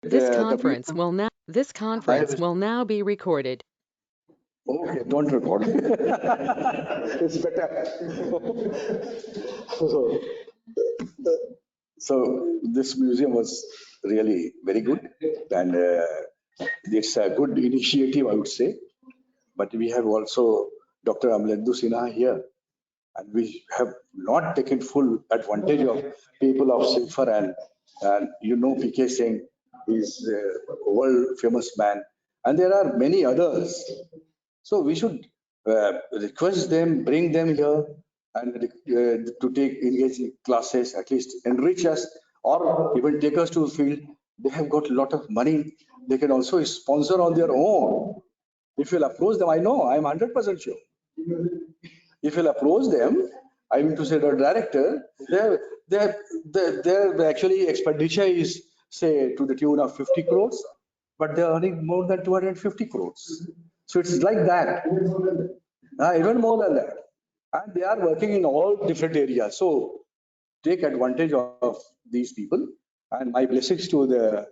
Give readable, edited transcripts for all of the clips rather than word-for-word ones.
This the conference people, will now be recorded. okay, don't record. It's better. so, so this museum was really very good, and it's a good initiative, I would say. But we have also Dr. Amalindu Sinha here, and we have not taken full advantage of people of Silver, and PK Singh is a world famous man, and there are many others. So we should request them, bring them here, and to take engaging classes, at least enrich us, or even take us to the field. They have got a lot of money. They can also sponsor on their own. If you'll approach them, I know, I'm 100% sure. If you'll approach them, I mean to say the director, their actually expenditure is say to the tune of 50 crores, but they're earning more than 250 crores. So it's like that, even more than that. And they are working in all different areas. So take advantage of these people. And my blessings to the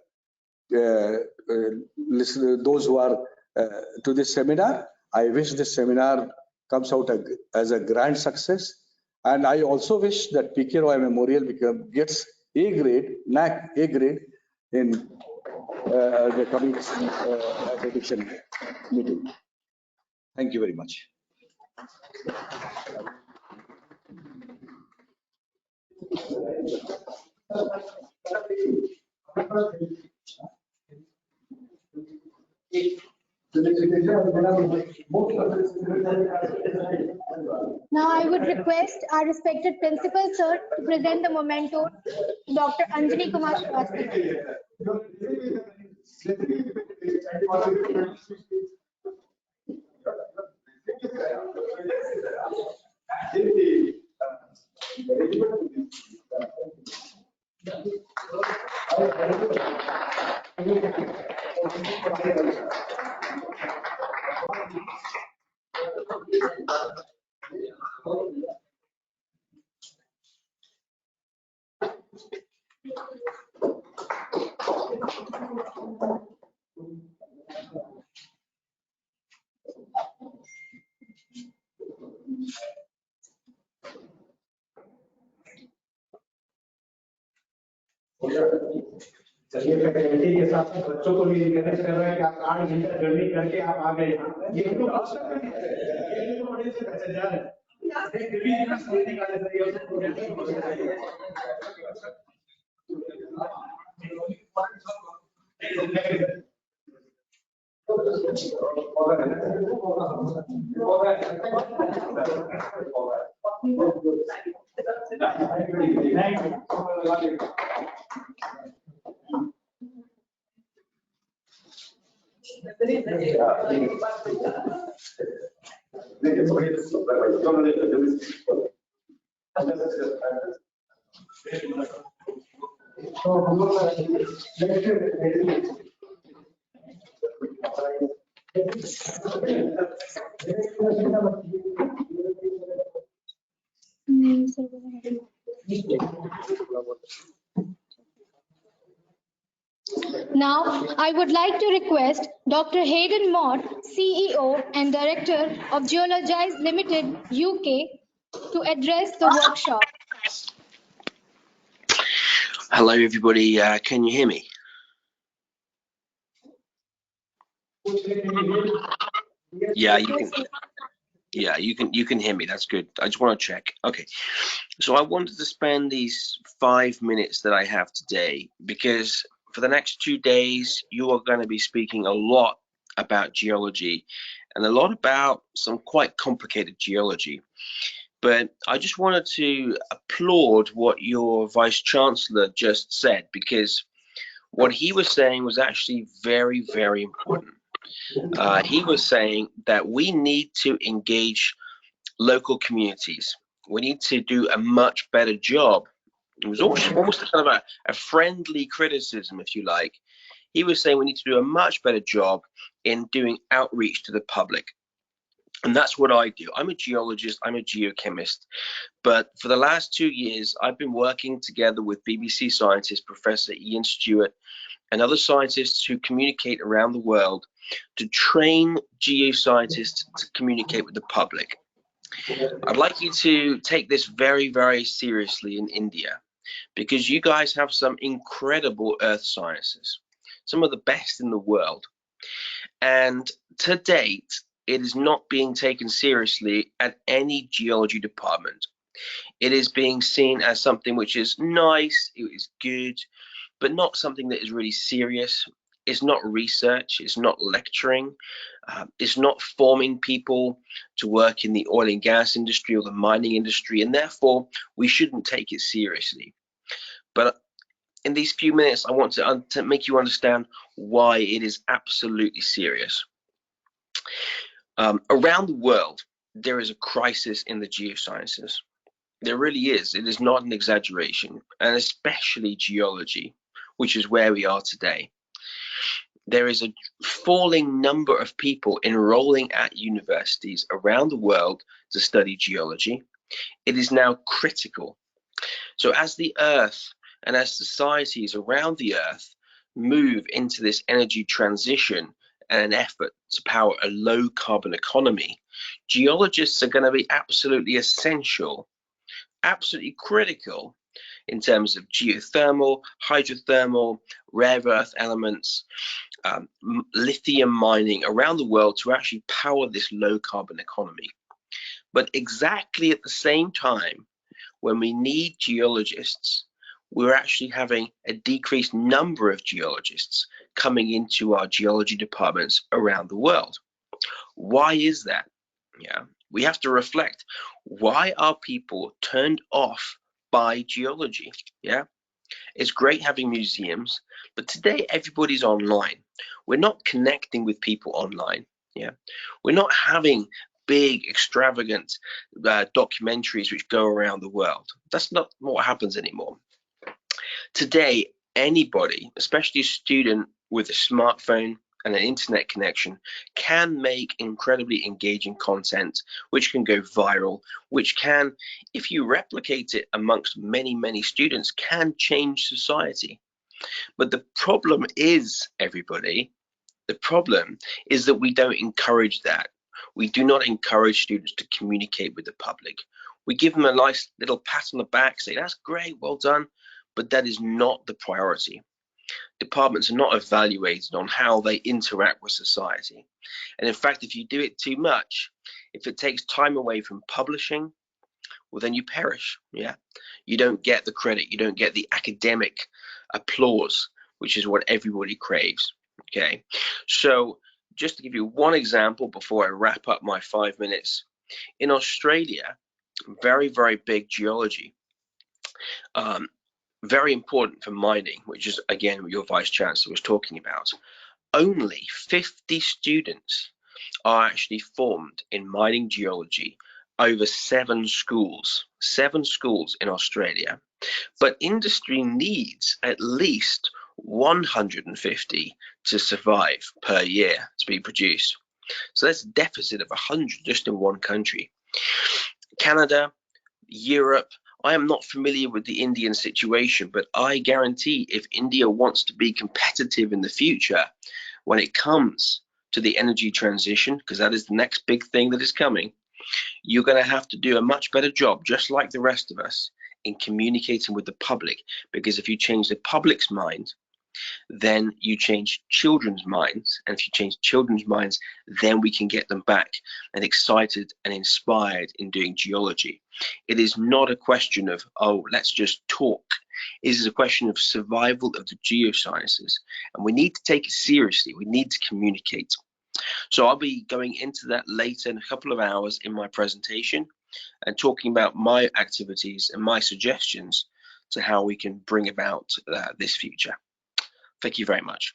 those who are to this seminar. I wish this seminar comes out as a grand success. And I also wish that PK Roy Memorial gets A grade, NAC A grade in the coming accreditation meeting. Thank you very much. Now I would request our respected principal sir to present the memento, Dr. Anjali Kumar Shrivastava. चलिए faculty के साथ बच्चों को भी encourage कर रहे हैं कि आप 8 घंटा जर्नी करके आप आ गए यहाँ ये तो बड़े से बच्चे जा रहे हैं फिर भी इतना समझ निकाले Now, I would like to request Dr. Hayden Mot, CEO and Director of Geology Limited, UK, to address the workshop. Hello, everybody. Can you hear me? Yeah, you can. Yeah, you can hear me. That's good. I just want to check. Okay, so I wanted to spend these 5 minutes that I have today because for the next 2 days you are going to be speaking a lot about geology and a lot about some quite complicated geology. But I just wanted to applaud what your Vice Chancellor just said, because what he was saying was actually very, very important. He was saying that we need to engage local communities. We need to do a much better job. It was almost kind of a friendly criticism, if you like. He was saying we need to do a much better job in doing outreach to the public. And that's what I do. I'm a geologist, I'm a geochemist, but for the last 2 years, I've been working together with BBC scientist Professor Ian Stewart and other scientists who communicate around the world to train geoscientists to communicate with the public. I'd like you to take this very, very seriously in India, because you guys have some incredible earth sciences, some of the best in the world. And to date, it is not being taken seriously at any geology department. It is being seen as something which is nice, it is good, but not something that is really serious. It's not research, it's not lecturing, it's not forming people to work in the oil and gas industry or the mining industry, and therefore we shouldn't take it seriously. But in these few minutes, I want to make you understand why it is absolutely serious. Around the world, there is a crisis in the geosciences. There really is. It is not an exaggeration, and especially geology, which is where we are today. There is a falling number of people enrolling at universities around the world to study geology. It is now critical. So as the Earth and as societies around the Earth move into this energy transition and an effort to power a low carbon economy, geologists are going to be absolutely essential, absolutely critical in terms of geothermal, hydrothermal, rare earth elements, lithium mining around the world to actually power this low carbon economy. But exactly at the same time, when we need geologists, we're actually having a decreased number of geologists coming into our geology departments around the world. Why is that? Yeah, we have to reflect. Why are people turned off by geology? Yeah, it's great having museums, but today everybody's online. We're not connecting with people online. Yeah, we're not having big, extravagant documentaries which go around the world. That's not what happens anymore. Today, anybody, especially a student with a smartphone and an internet connection, can make incredibly engaging content which can go viral, which can, if you replicate it amongst many, many students, can change society. But the problem is, everybody, the problem is that we don't encourage that. We do not encourage students to communicate with the public. We give them a nice little pat on the back, say, that's great, well done, but that is not the priority. Departments are not evaluated on how they interact with society. And in fact, if you do it too much, if it takes time away from publishing, well, then you perish. Yeah, you don't get the credit, you don't get the academic applause, which is what everybody craves. Okay, so just to give you one example before I wrap up my 5 minutes, in Australia, very, very big geology, very important for mining, which is again what your Vice Chancellor was talking about. Only 50 students are actually formed in mining geology over 7 schools in Australia. But industry needs at least 150 to survive per year to be produced. So that's a deficit of 100 just in one country. Canada, Europe, I am not familiar with the Indian situation, but I guarantee if India wants to be competitive in the future, when it comes to the energy transition, because that is the next big thing that is coming, you're going to have to do a much better job, just like the rest of us, in communicating with the public. Because if you change the public's mind, then you change children's minds. And if you change children's minds, then we can get them back and excited and inspired in doing geology. It is not a question of, oh, let's just talk. It is a question of survival of the geosciences. And we need to take it seriously. We need to communicate. So I'll be going into that later in a couple of hours in my presentation and talking about my activities and my suggestions to how we can bring about this future. Thank you very much.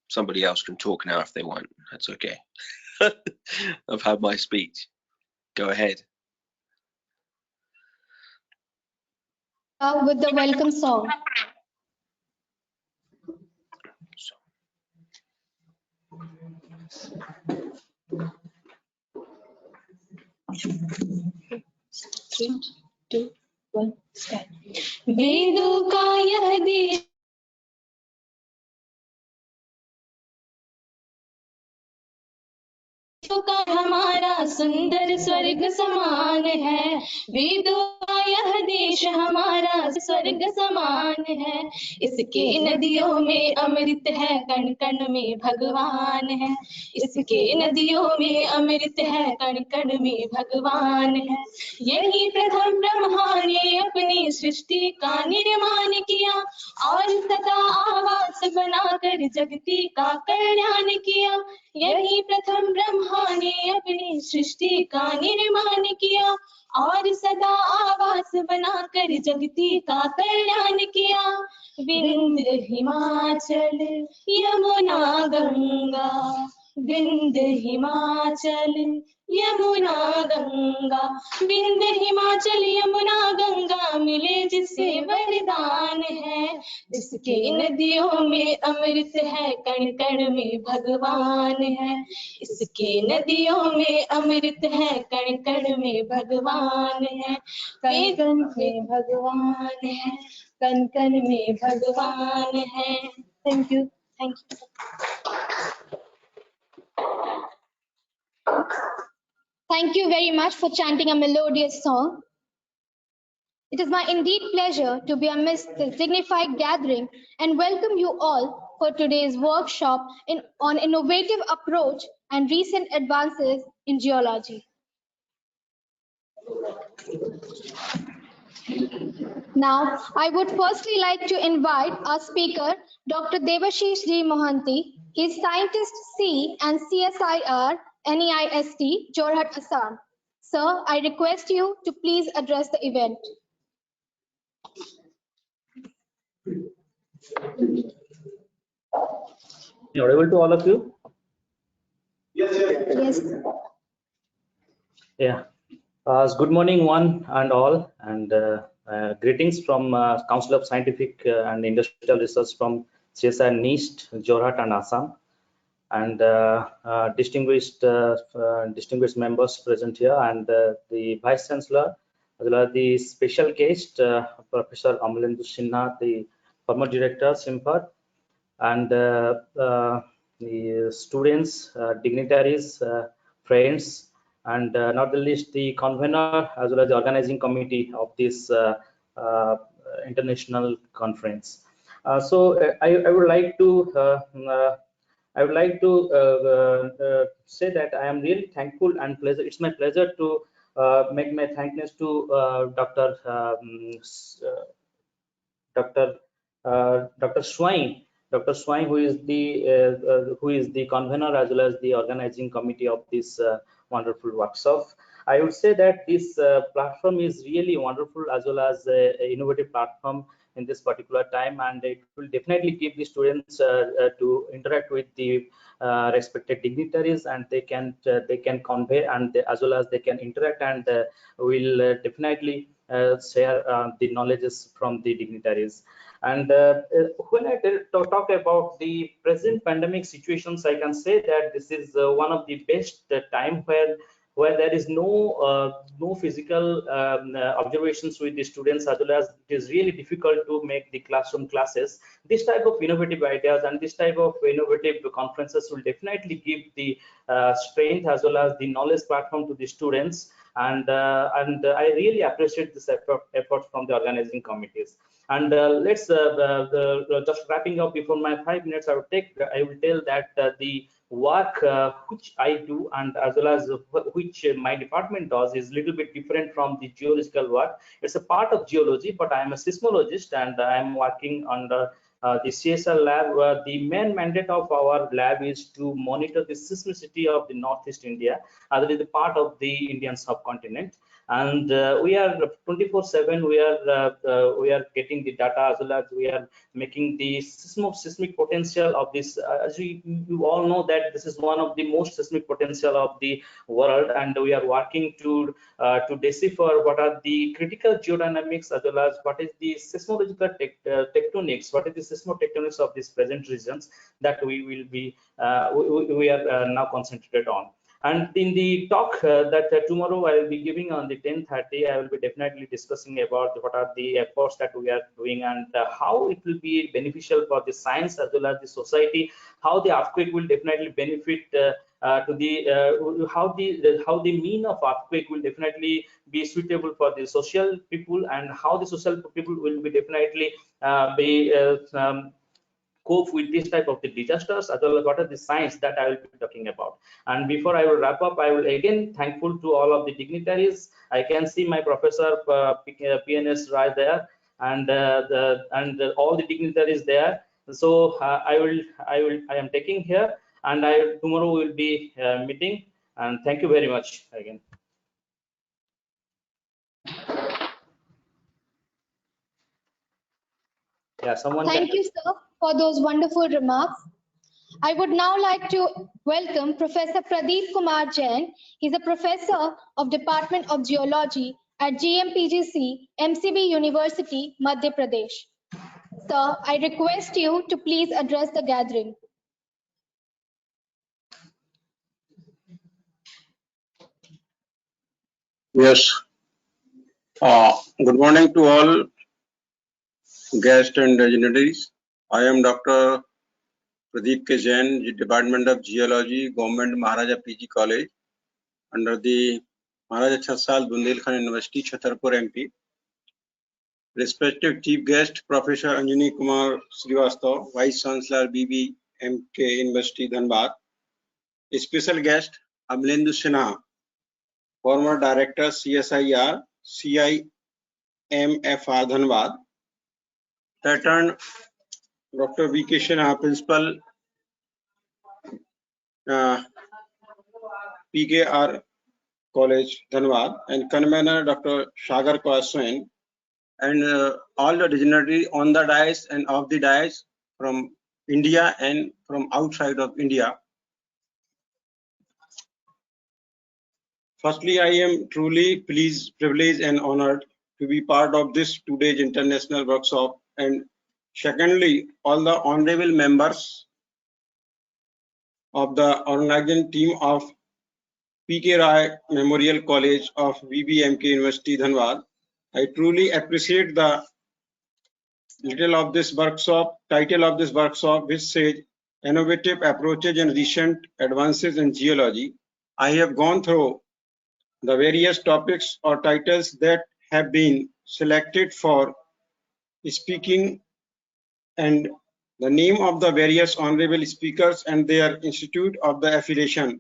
Somebody else can talk now if they want. That's okay. I've had my speech. Go ahead. With the welcome song. 3, 2, 1, start. वेदों का यह देश का हमारा सुंदर स्वर्ग समान है। वेदों का यह देश हमारा स्वर्ग समान है। इसके नदियों में अमृत है, कण कण में भगवान है। इसके नदियों में अमृत है, कण कण में भगवान है। यही प्रथम ब्रह्मा ने अपनी सृष्टि का निर्माण किया और सदा आवास बनाकर जगती का कल्याण किया। यही प्रथम ब्रह्मा ने अपनी सृष्टि का निर्माण किया और सदा आवास बनाकर जगती का कल्याण किया। विंध्य हिमाचल यमुना गंगा, विंध्य हिमाचल यमुना गंगा, विंध्य हिमाचल यमुना गंगा मिले जिससे वरदान है। जिसके नदियों में अमृत है, कण कण में भगवान है। इसके नदियों में अमृत है, कण कण में भगवान है। कण कण में भगवान है, कण कण में भगवान है। Thank you, thank you. Thank you very much for chanting a melodious song. It is my indeed pleasure to be amidst this dignified gathering and welcome you all for today's workshop on innovative approach and recent advances in geology. Now, I would firstly like to invite our speaker, Dr. Devasheeshree Mohanty. He is Scientist C and CSIR NEIST, Jorhat, Assam. Sir, I request you to please address the event. Audible to all of you? Yes. Yeah. Good morning, one and all, and greetings from Council of Scientific and Industrial Research from CSIR NEIST, Jorhat, and Assam, and distinguished members present here, and the Vice Chancellor, as well as the special guest, Professor Amalindu Sinha, the former Director, SIMPAR, and the students, dignitaries, friends, and not the least the convener as well as the organizing committee of this international conference. So I would like to say that I am really thankful and pleasure. It's my pleasure to make my thankness to Dr. Swain. Dr. Swain, who is the convener as well as the organizing committee of this wonderful workshop. I would say that this platform is really wonderful as well as an innovative platform in this particular time, and it will definitely give the students to interact with the respected dignitaries, and they can convey, and as well as they can interact, and will definitely share the knowledges from the dignitaries. And when I talk about the present pandemic situations, I can say that this is one of the best time where there is no physical observations with the students, as well as it is really difficult to make the classroom classes. This type of innovative ideas and this type of innovative conferences will definitely give the strength as well as the knowledge platform to the students, and I really appreciate this effort from the organizing committees. And let's just wrapping up before my 5 minutes. I will tell that the work which I do and as well as which my department does is a little bit different from the geological work. It's a part of geology, but I am a seismologist and I am working under the CSR lab. The main mandate of our lab is to monitor the seismicity of the Northeast India, that is the part of the Indian subcontinent. And we are 24/7. We are getting the data, as well as we are making the seismic potential of this. As you all know that this is one of the most seismic potential of the world, and we are working to decipher what are the critical geodynamics, as well as what is the seismological tectonics, what is the seismotectonics of these present regions that we will be we are now concentrated on. And in the talk that tomorrow I will be giving on the 10:30, I will be definitely discussing about what are the efforts that we are doing, and how it will be beneficial for the science as well as the society, how the earthquake will definitely benefit to the how the mean of earthquake will definitely be suitable for the social people, and how the social people will be definitely be cope with this type of the disasters, as well as what are the science that I will be talking about. And before I will wrap up, I will again thankful to all of the dignitaries. I can see my professor PNS Roy there, and all the dignitaries there. So I am taking here, and tomorrow will be meeting. And thank you very much again. Yeah, someone. Thank you, sir, for those wonderful remarks. I would now like to welcome Professor Pradeep Kumar Jain. He's a professor of Department of Geology at GMPGC, MCB University, Madhya Pradesh. Sir, I request you to please address the gathering. Yes. Good morning to all guests and dignitaries. I am Dr. Pradeep K. Jain, Department of Geology, Government Maharaja PG College, under the Maharaja Chassal Bundelkhand University, Chhatarpur, MP. Respected Chief Guest, Professor Anjani Kumar Srivastav, Vice Chancellor BBMK University, Dhanbad. Special guest, Amalindu Sinha, former Director CSIR, CIMFR, Dhanbad. Pattern Dr. V.K. Sinha, Principal, PKR College, Dhanbad, and Convenor Dr. Sagar Swain, and all the dignitaries on the dais and off the dais from India and from outside of India. Firstly, I am truly pleased, privileged, and honored to be part of this today's international workshop. And secondly, all the honorable members of the organizing team of PK Roy Memorial College of VBMK University, Dhanbad. I truly appreciate the title of this workshop, which says Innovative Approaches and Recent Advances in Geology. I have gone through the various topics or titles that have been selected for speaking, and the name of the various honorable speakers and their institute of the affiliation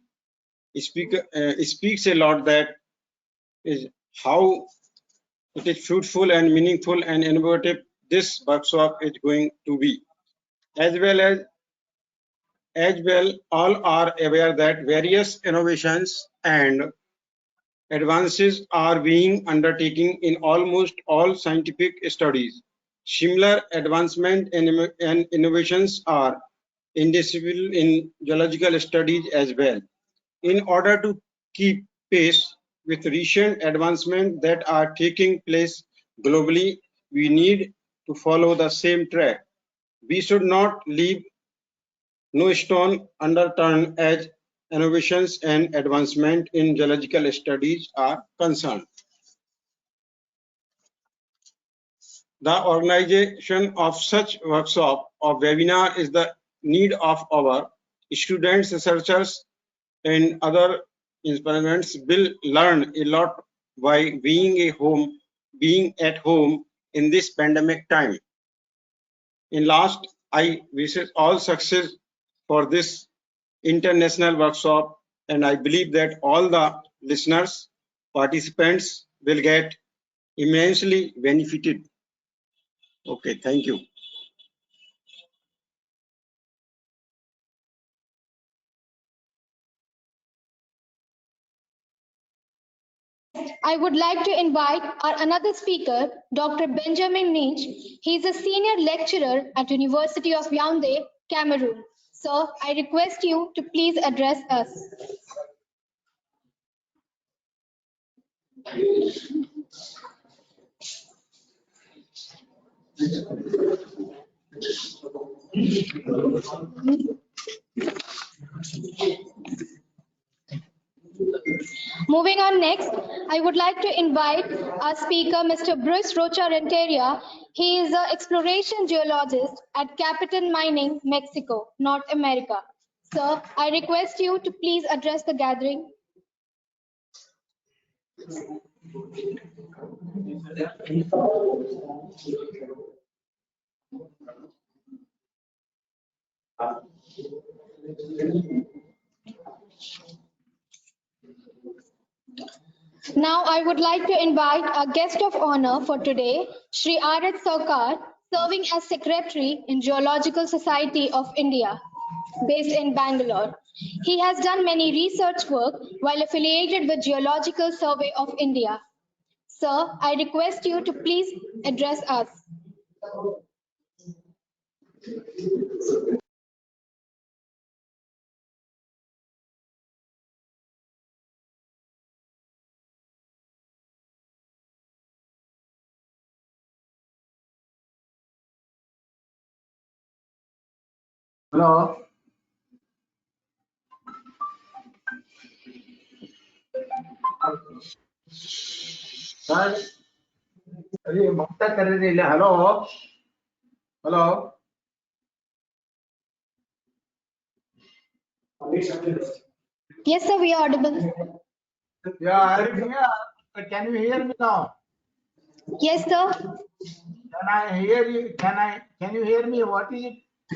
speaks a lot, that is how it is fruitful and meaningful and innovative this workshop is going to be. As well, all are aware that various innovations and advances are being undertaken in almost all scientific studies. Similar advancement and innovations are indivisible in geological studies as well. In order to keep pace with recent advancements that are taking place globally, we need to follow the same track. We should not leave no stone unturned as innovations and advancement in geological studies are concerned. The organization of such workshop or webinar is the need of our students, researchers, and other experiments will learn a lot by being at home in this pandemic time. In last, I wish all success for this international workshop, and I believe that all the listeners, participants will get immensely benefited. Okay, thank you. I would like to invite our another speaker, Dr. Benjamin Neech. He is a senior lecturer at University of Yaoundé, Cameroon. Sir, I request you to please address us. Moving on next, I would like to invite our speaker, Mr. Bruce Rocha Renteria. He is an exploration geologist at Capitan Mining, Mexico, North America. Sir, I request you to please address the gathering. Now I would like to invite our guest of honor for today, Shri R.H. Sagar, serving as Secretary in Geological Society of India, based in Bangalore. He has done many research work while affiliated with Geological Survey of India. Sir, I request you to please address us. Hello. Sir, अरे ममता कर रही है. Hello. Hello. Yes, sir, we are audible. Yeah, I'm here. Can you hear me now? Yes, sir. Can I hear you? Can you hear me? What is it?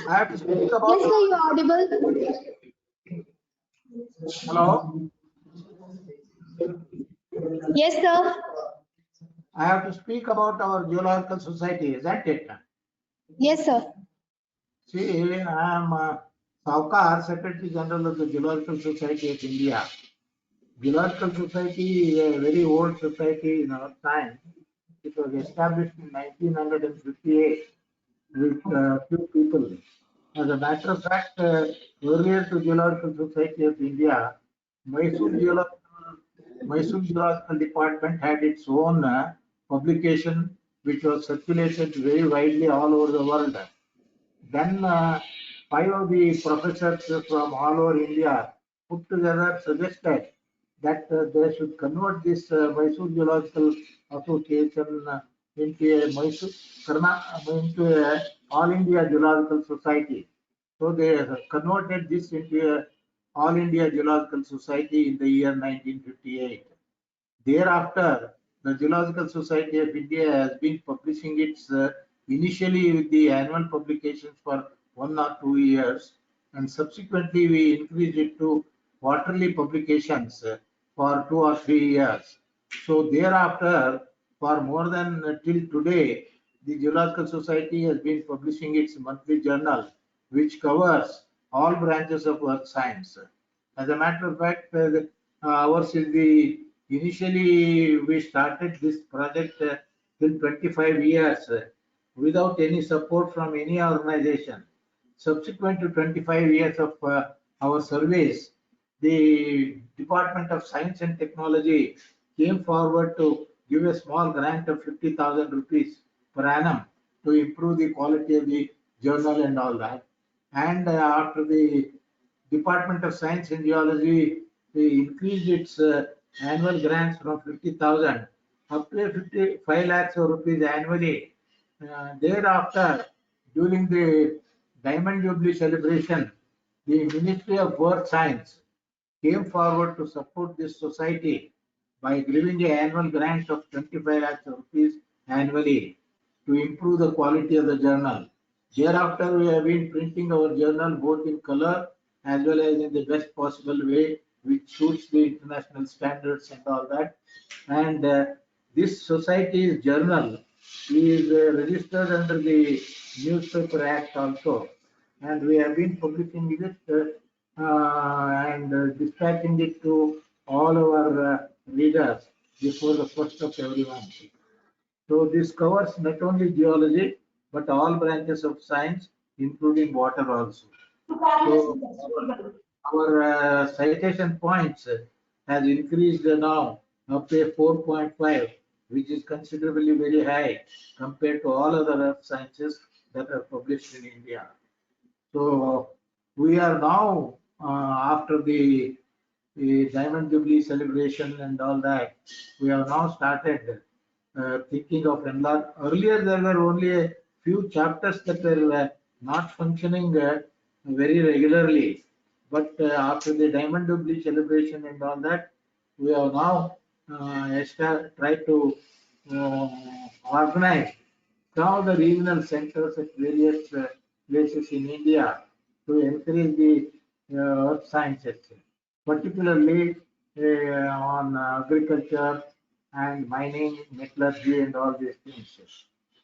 I have to speak about. Yes, sir, you are audible. Hello. Yes, sir. I have to speak about our Geological Society, isn't it? Yes, sir. See, I am Sagar, Secretary General of the Geological Society of India. Geological Society is a very old society in our time. It was established in 1958 with few people. As a matter of fact, earlier to Geological Society of India, Mysore Geological Department had its own publication which was circulated very widely all over the world. Then 5 of the professors from all over India put together suggested that they should convert this Mysore Geological Association into a All India Geological Society. So they converted this into a All India Geological Society in the year 1958. Thereafter, the Geological Society of India has been publishing its initially with the annual publications for 1 or 2 years, and subsequently we increased it to quarterly publications for 2 or 3 years. So thereafter, for more than till today, the Geological Society has been publishing its monthly journal, which covers all branches of earth science. As a matter of fact, ours is the initially we started this project till 25 years without any support from any organization. Subsequent to 25 years of our surveys, the Department of Science and Technology came forward to give a small grant of 50,000 rupees per annum to improve the quality of the journal and all that. And after the Department of Science and Geology increased its annual grants from 50,000 up to 55 lakhs of rupees annually. Thereafter, during the Diamond Jubilee celebration, the Ministry of Earth Science came forward to support this society by giving an annual grant of 25 lakhs rupees annually to improve the quality of the journal. Thereafter, we have been printing our journal both in color as well as in the best possible way, which suits the international standards and all that. And this society's journal is registered under the Newspaper Act also. And we have been publishing it and dispatching it to all our readers. before the first of every month. So this covers not only geology, but all branches of science, including water also. So our citation points has increased now up to 4.5, which is considerably very high compared to all other earth sciences that are published in India. So we are now, after the Diamond Jubilee celebration and all that, we have now started thinking of enlarge. Earlier, there were only a few chapters that were not functioning very regularly. But after the Diamond Jubilee celebration and all that, we have now tried to organize some of the regional centers at various places in India to encourage the earth sciences, particularly on agriculture and mining, metallurgy, and all these things.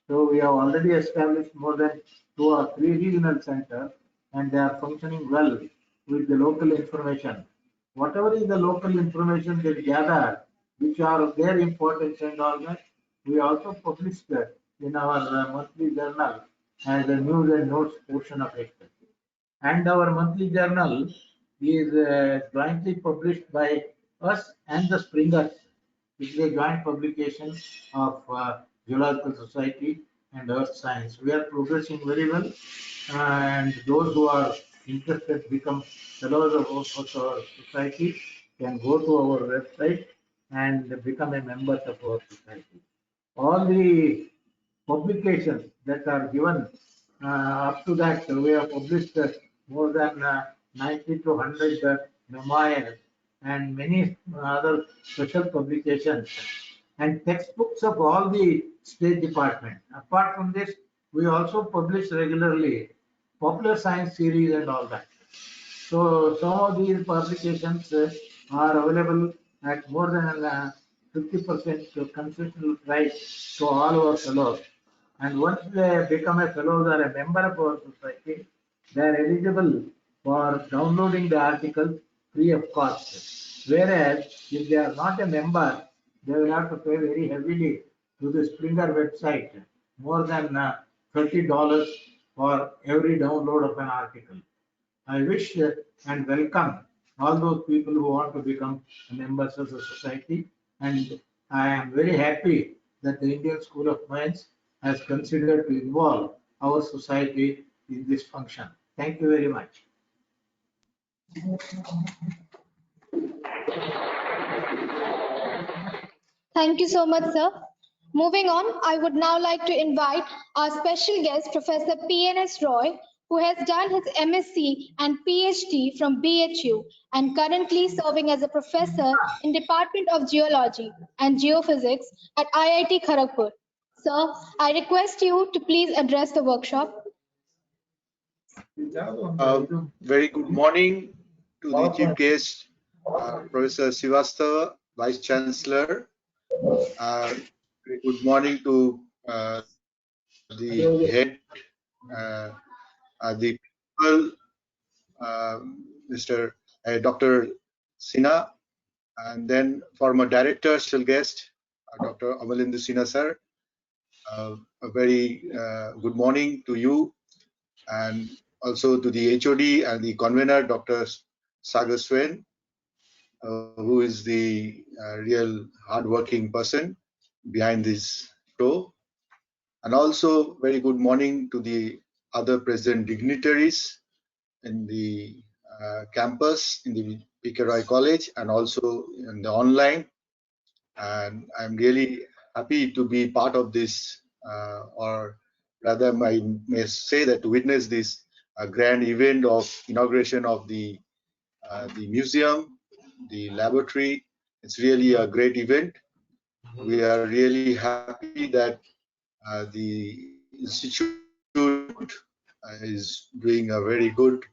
So we have already established more than 2 or 3 regional centers, and they are functioning well with the local information. Whatever is the local information they gather, which are of their importance and all that, we also published in our monthly journal as a news and notes portion of it. And our monthly journal is jointly published by us and the Springers. It is a joint publication of Geological Society and Earth Science. We are progressing very well, and those who are interested to become fellows of our society can go to our website and become a member of our society. All the publications that are given up to that, we have published more than 90 to 100 memoirs and many other special publications and textbooks of all the State Department. Apart from this, we also publish regularly popular science series and all that. So some of these publications are available at more than 50% concessional price to all our fellows. And once they become a fellow or a member of our society, they are eligible for downloading the article free of cost. Whereas if they are not a member, they will have to pay very heavily to the Springer website, more than $30 for every download of an article. I wish and welcome all those people who want to become members of the society, and I am very happy that the Indian School of Mines has considered to involve our society in this function. Thank you very much. Thank you so much, sir. Moving on, I would now like to invite our special guest, Professor PS Roy, who has done his MSc and PhD from BHU and currently serving as a professor in Department of Geology and Geophysics at IIT-Kharagpur. Sir, I request you to please address the workshop. Very good morning to the chief guest, Professor Srivastava, Vice Chancellor. Very good morning to the head, the principal, Mr. Dr. Sinha, and then former director, still guest, Dr. Amalindu Sinha, sir. A very good morning to you, and also to the HOD and the convener, Dr. Sagar Swain, who is the real hardworking person behind this show. And also very good morning to the other present dignitaries in the campus, in the PK Roy College, and also in the online. And I'm really happy to be part of this, or rather I may say that to witness this grand event of inauguration of the museum, the laboratory. It's really a great event. We are really happy that the institute is doing a very good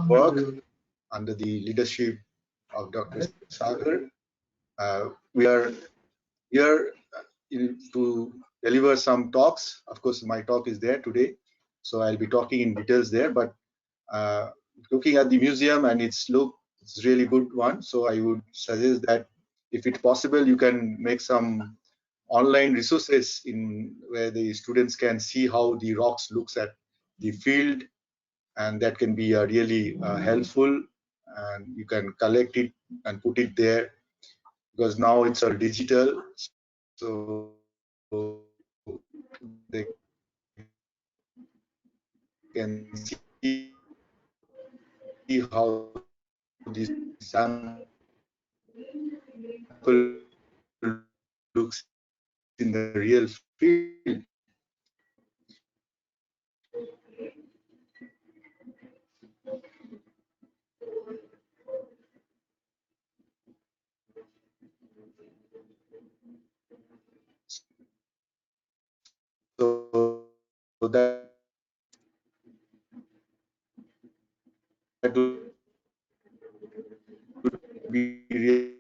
work under the leadership of Dr. Sagar. We are here to deliver some talks. Of course, my talk is there today, so I'll be talking in details there. But looking at the museum and its look, it's really good one. So I would suggest that if it's possible, you can make some online resources in where the students can see how the rocks looks at the field, and that can be really helpful, and you can collect it and put it there, because now it's all digital, so they can see how this sample looks in the real field. So that would be really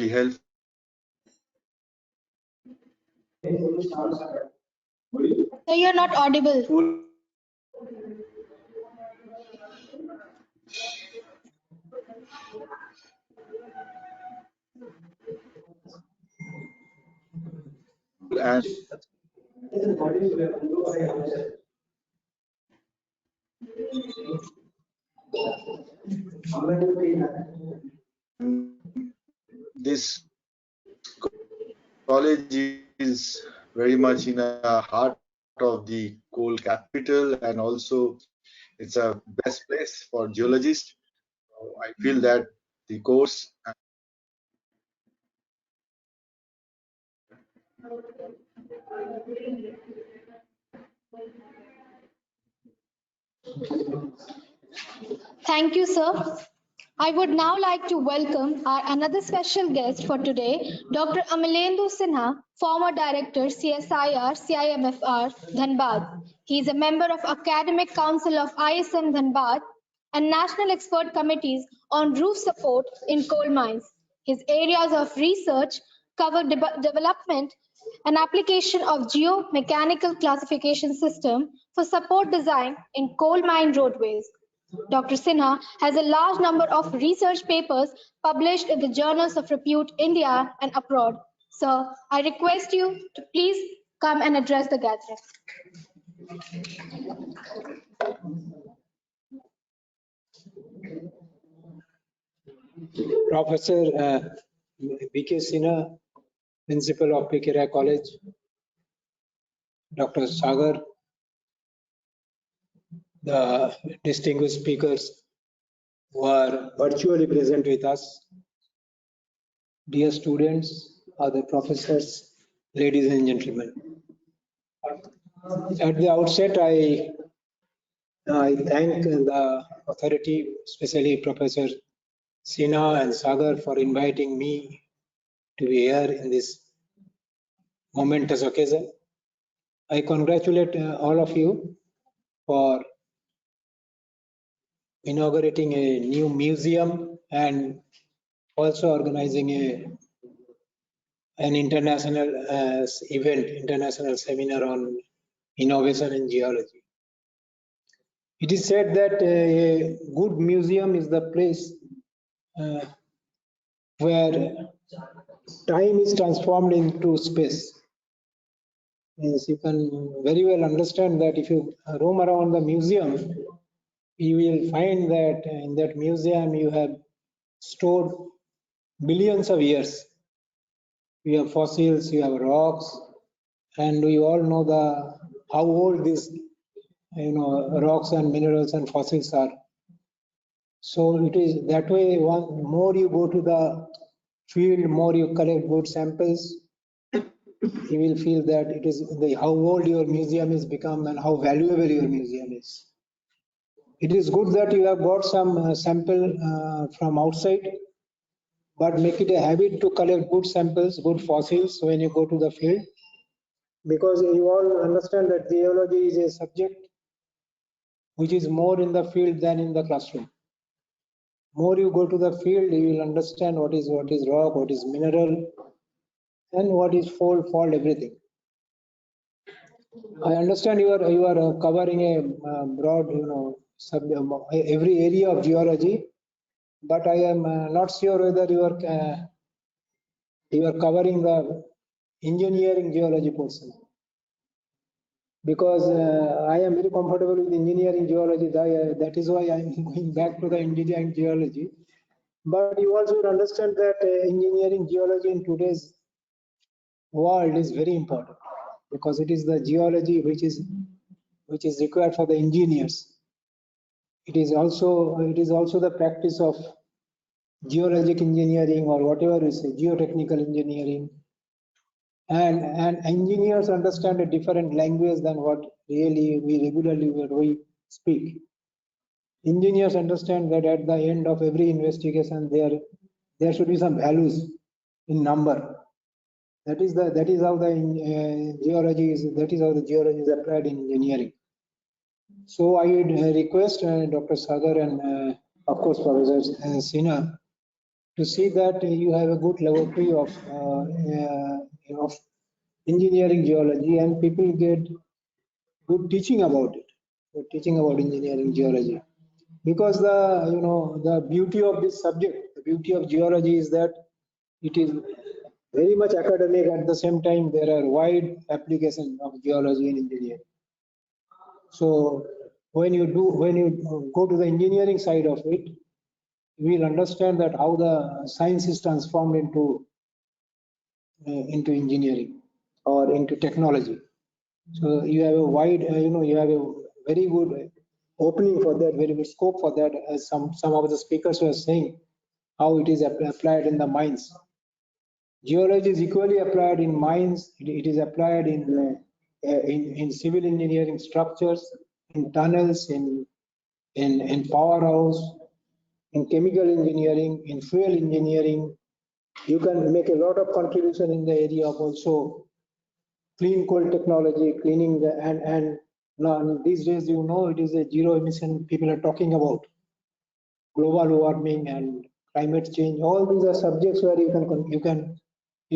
helpful. So you're not audible. And this college is very much in the heart of the coal capital, and also it's a best place for geologists. So I feel that the course Thank you, sir. I would now like to welcome our another special guest for today, Dr. Amalindu Sinha, former director, CSIR, CIMFR, Dhanbad. He is a member of Academic Council of ISM Dhanbad and National Expert Committees on Roof Support in Coal Mines. His areas of research cover development and application of geomechanical classification system for support design in coal mine roadways. Dr. Sinha has a large number of research papers published in the journals of repute India and abroad. Sir, I request you to please come and address the gathering. Professor B.K. Sinha, Principal of Pekera College, Dr. Sagar, the distinguished speakers who are virtually present with us, dear students, other professors, ladies and gentlemen. At the outset, I thank the authority, especially Professor Sinha and Sagar, for inviting me to be here in this momentous occasion. I congratulate all of you for inaugurating a new museum and also organizing an international event, international seminar on innovation in geology. It is said that a good museum is the place where time is transformed into space. Yes, you can very well understand that if you roam around the museum, you will find that in that museum you have stored billions of years. You have fossils, you have rocks, and we all know how old these rocks and minerals and fossils are. So it is that way. More you go to the field, more you collect good samples, you will feel that it is how old your museum is become and how valuable your museum is. It is good that you have got some sample from outside, but make it a habit to collect good samples, good fossils when you go to the field, because you all understand that geology is a subject which is more in the field than in the classroom. more you go to the field, you will understand what is rock, what is mineral, and what is fault, everything. I understand you are covering a broad, every area of geology, but I am not sure whether you are covering the engineering geology portion, because I am very comfortable with engineering geology. That is why I am going back to the engineering geology. But you also understand that engineering geology in today's world is very important, because it is the geology which is required for the engineers. It is also the practice of geologic engineering, or whatever you say, geotechnical engineering. And engineers understand a different language than what really we regularly speak. Engineers understand that at the end of every investigation, there should be some values in number. That is how the geology is applied in engineering. So I would request Dr. Sagar and of course Professor Sinha to see that you have a good laboratory of engineering geology, and people get good teaching about it, teaching about engineering geology. Because the beauty of this subject, the beauty of geology is that it is very much academic. At the same time, there are wide applications of geology in engineering. So when you go to the engineering side of it, you will understand that how the science is transformed into engineering or into technology. So you have a wide, you have a very good opening for that, very good scope for that, as some of the speakers were saying, how it is applied in the mines. Geology is equally applied in mines. It is applied in civil engineering structures, in tunnels, in powerhouse, in chemical engineering, in fuel engineering. You can make a lot of contribution in the area of also clean coal technology, cleaning the and now these days, it is a zero emission. People are talking about global warming and climate change. All these are subjects where you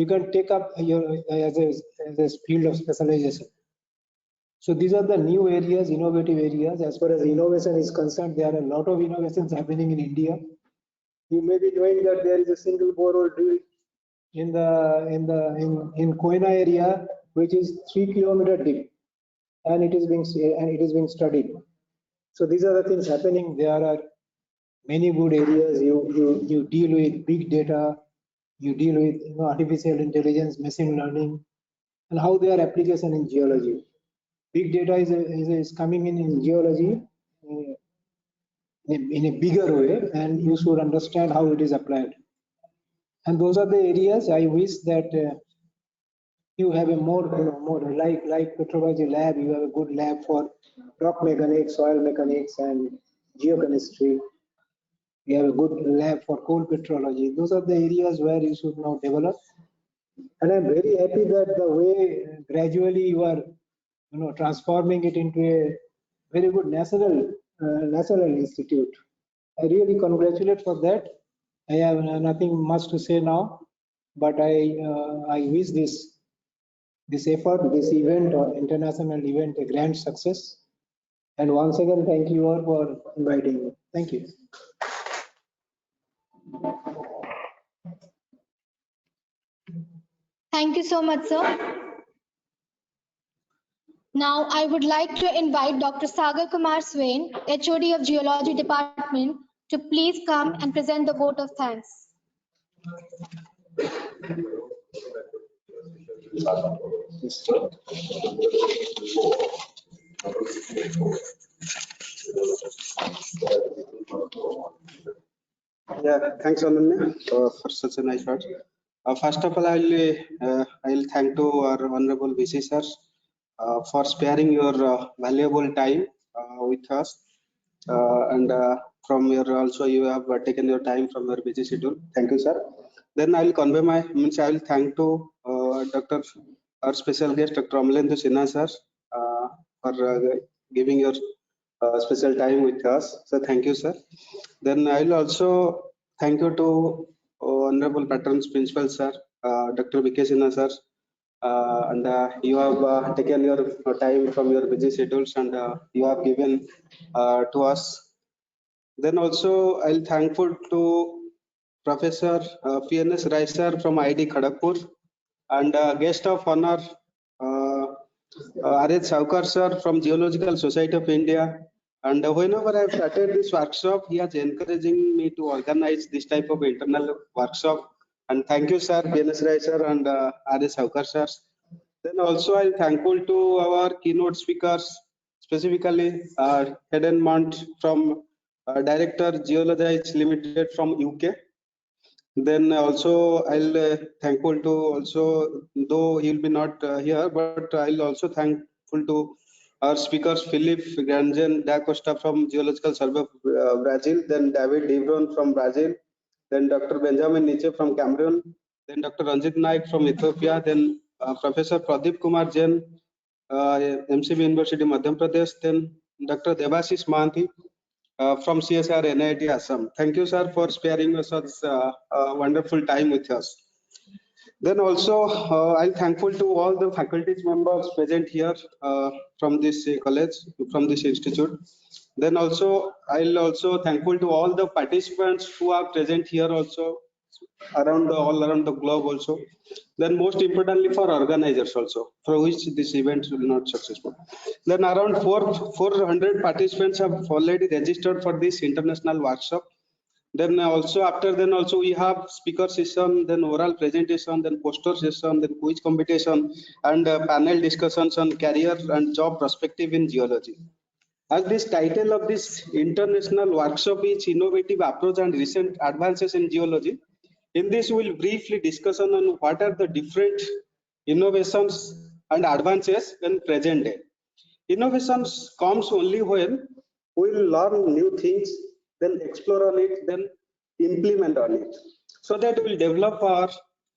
can take up as a field of specialization. So these are the new areas, innovative areas. As far as innovation is concerned, there are a lot of innovations happening in India. You may be knowing that there is a single borehole drill in Koina area, which is 3 kilometers deep, and it is being studied. So these are the things happening. There are many good areas. You deal with big data, you deal with artificial intelligence, machine learning, and how their application in geology. Big data is coming in geology in a bigger way, and you should understand how it is applied. And those are the areas I wish that you have a more like petrology lab. You have a good lab for rock mechanics, soil mechanics, and geochemistry. You have a good lab for coal petrology. Those are the areas where you should now develop. And I'm very happy that the way gradually you are, transforming it into a very good national institute. I really congratulate for that. I have nothing much to say now, but I wish this effort, this event or international event a grand success. And once again, thank you all for inviting me. Thank you. Thank you so much, sir. Now, I would like to invite Dr. Sagar Kumar Swain, HOD of Geology Department, to please come and present the vote of thanks. Yeah, thanks, Ananya, for such a nice words. First of all, I'll thank to our honorable VC sirs for sparing your valuable time with us, and from your also you have taken your time from your busy schedule. Thank you, sir. Then I'll convey I will thank to our special guest, Dr. Amalindu Sinha, sir, for giving your special time with us. So thank you, sir. Then I will also thank you to Honorable Patrons Principal, sir, Dr. V.K. Sinha, sir, and you have taken your time from your busy schedules and you have given to us. Then also I'll thankful to Professor PNS Rai sir from IIT-Kharagpur and guest of honor R.H. Sagar sir from Geological Society of India. And whenever I've started this workshop, he is encouraging me to organize this type of internal workshop. And thank you, sir, PNS Rai sir and R.H. Sagar sir. Then also I'm thankful to our keynote speakers, specifically Hayden Mot from Director Geology Limited from UK. Then also I'll thankful to also, though he'll be not here, but I'll also thankful to our speakers, Philip Granjan da Costa from Geological Survey of Brazil, then David Devron from Brazil, then Dr. Benjamin Neech from Cameroon, then Dr. Ranjit Naik from Ethiopia, then Professor Pradeep Kumar Jain, MCB University, Madhya Pradesh, then Dr. Devasheeshree Mohanty from CSR NIT Assam. Thank you, sir, for sparing us such wonderful time with us. Then also, I'm thankful to all the faculty members present here from this college, from this institute. Then also, I'll also thankful to all the participants who are present here also, all around the globe also. Then most importantly for organizers also, for which this event will not successful. Then around 400 participants have already registered for this international workshop. Then also after then also we have speaker session, then oral presentation, then poster session, then quiz competition, and panel discussions on career and job perspective in geology. As this title of this international workshop is Innovative Approach and Recent Advances in Geology, in this we'll briefly discuss on what are the different innovations and advances in present day. Innovations comes only when we'll learn new things, then explore on it, then implement on it. So that we'll develop our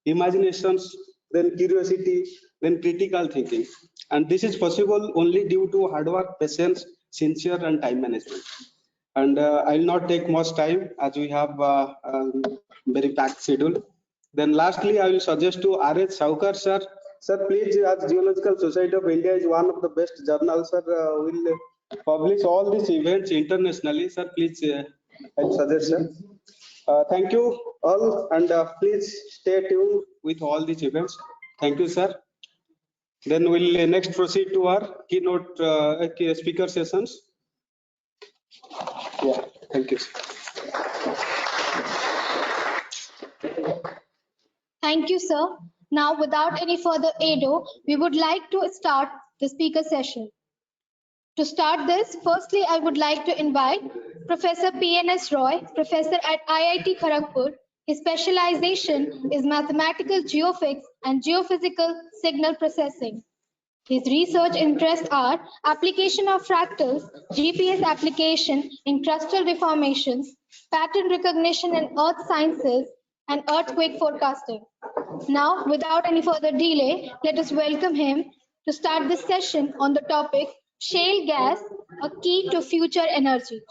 imaginations, then curiosity, then critical thinking. And this is possible only due to hard work, patience, sincere and time management. And I'll not take much time as we have very packed schedule. Then lastly, I will suggest to R.H. Sagar sir. Sir, please, as Geological Society of India is one of the best journals, sir, will publish all these events internationally. Sir, please, I'll suggest, sir. Thank you all, and please stay tuned with all these events. Thank you, sir. Then we'll next proceed to our keynote speaker sessions. Yeah, thank you. Thank you, sir. Now, without any further ado, we would like to start the speaker session. To start this, firstly, I would like to invite Professor PNS Roy, professor at IIT-Kharagpur. His specialization is mathematical geophysics and geophysical signal processing. His research interests are application of fractals, GPS application in crustal deformations, pattern recognition in earth sciences, and earthquake forecasting. Now, without any further delay, let us welcome him to start this session on the topic Shale Gas, a Key to Future Energy.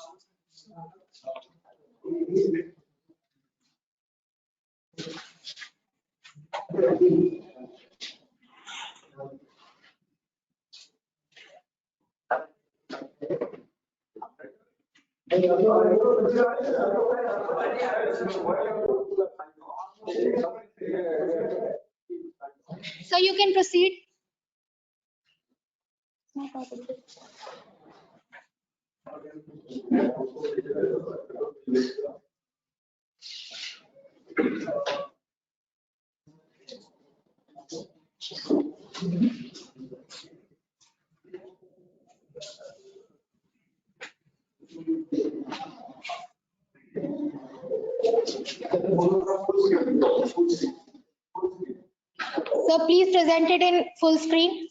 So you can proceed. No problem. So please present it in full screen.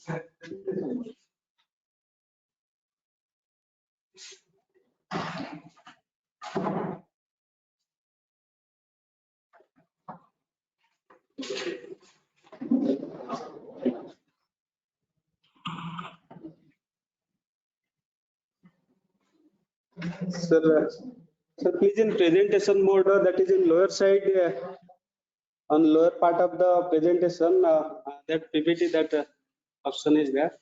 Sir, sir, please in presentation mode, that is in lower side, on lower part of the presentation, that PPT, that option is there.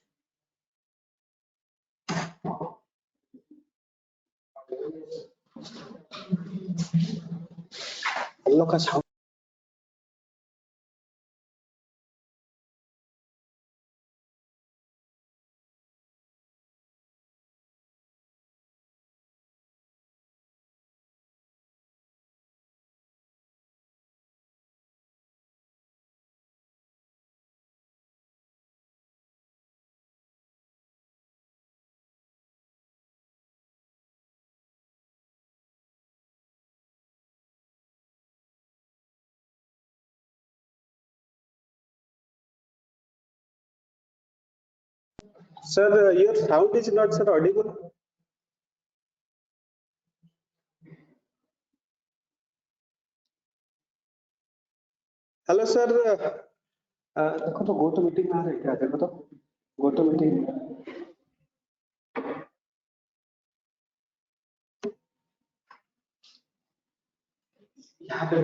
Sir, your sound is not, sir, audible. Hello, sir. देखो तो go to meeting में आ रहा है क्या? देखो तो go to meeting. यहाँ पे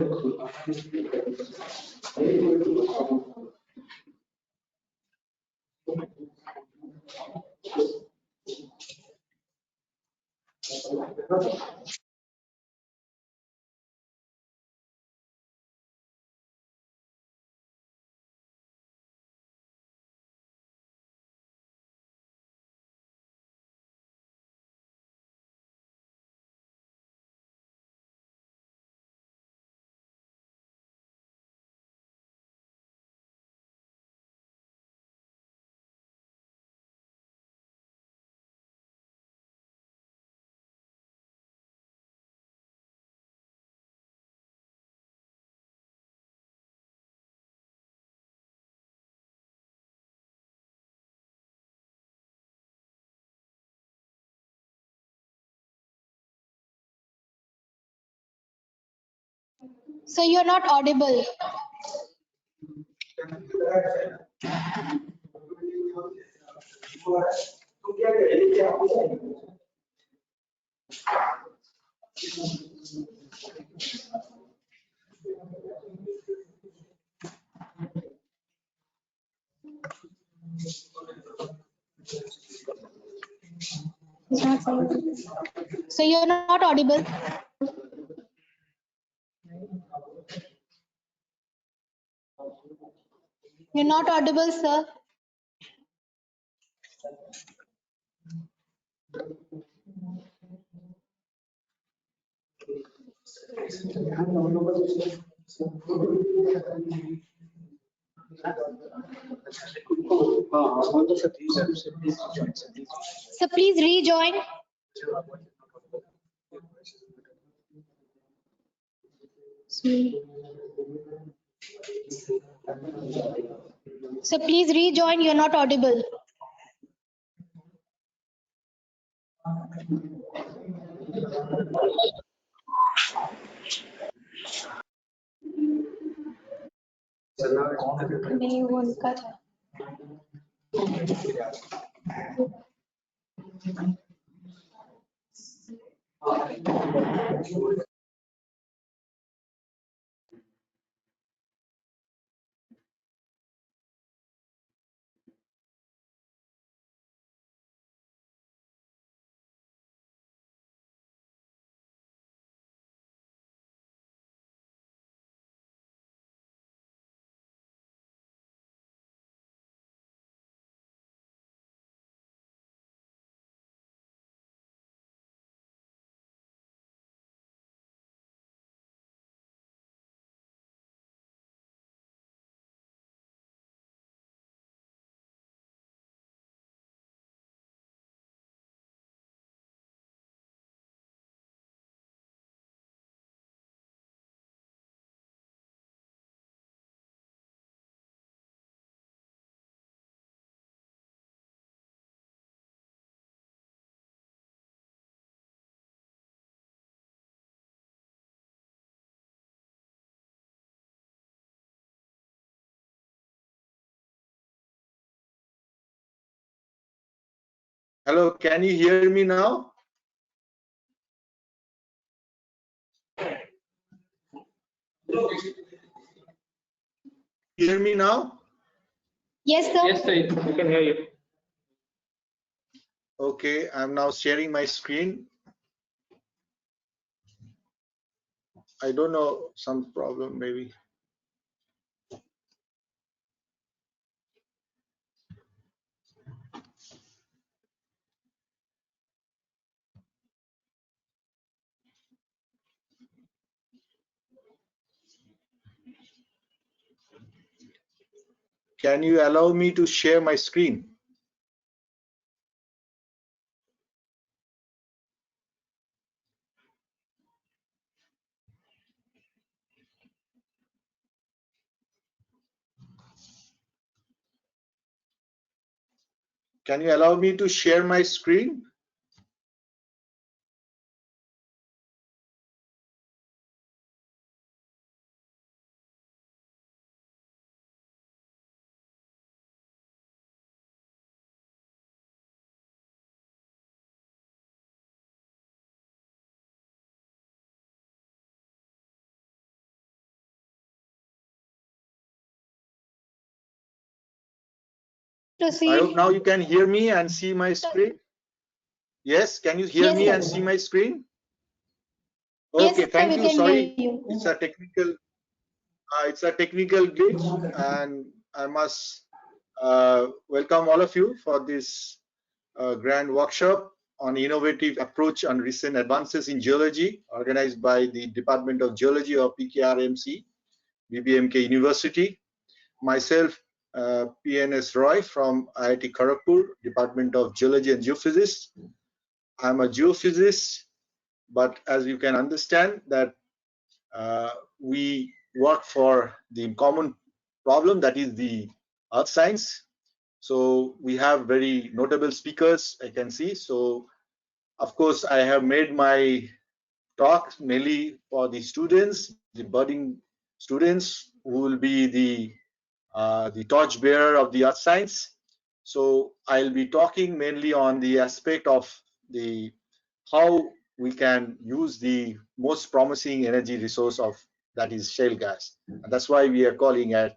So you're not audible. So you're not audible. You're not audible, sir. So please rejoin. So please rejoin. You're not audible. नहीं वो उनका था. Hello, can you hear me now? Hear me now? Yes, sir. Yes, sir. We can hear you. Okay, I'm now sharing my screen. I don't know, some problem maybe. Can you allow me to share my screen? Can you allow me to share my screen? I Proceed. hope now you can hear me and see my screen. Yes, can you hear Yes, me sir. and see my screen? Yes, Okay, sir, thank we you. can hear Sorry, you. it's a technical glitch, and I must welcome all of you for this grand workshop on innovative approach on recent advances in geology, organized by the Department of Geology of PKRMC, BBMK University. Myself, PS Roy from IIT-Kharagpur, Department of Geology and Geophysics. I'm a geophysicist, but as you can understand that we work for the common problem, that is the earth science. So we have very notable speakers, I can see. So of course, I have made my talk mainly for the students, the budding students who will be the torch bearer of the earth science. So I'll be talking mainly on the aspect of the how we can use the most promising energy resource of that is shale gas. And that's why we are calling it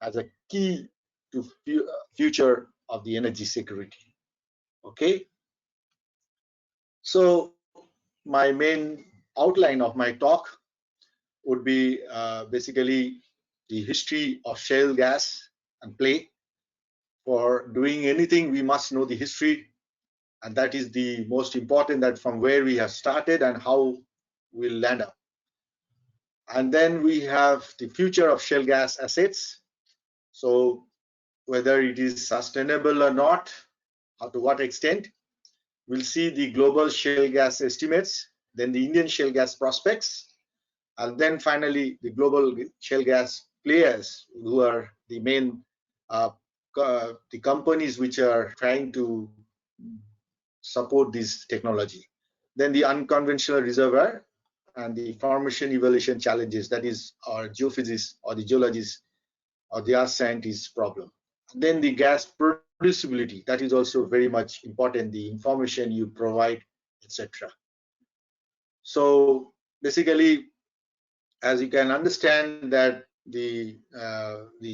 as a key to future of the energy security. Okay. So my main outline of my talk would be basically the history of shale gas and play. For doing anything, we must know the history, and that is the most important, that from where we have started and how we'll land up. And then we have the future of shale gas assets. So whether it is sustainable or not, or to what extent, we'll see the global shale gas estimates, then the Indian shale gas prospects, and then finally the global shale gas players who are the main the companies which are trying to support this technology. Then the unconventional reservoir and the formation evaluation challenges, that is our geophysicists or the geologists or the earth scientists problem. Then the gas producibility, that is also very much important, the information you provide, etc. So basically, as you can understand that the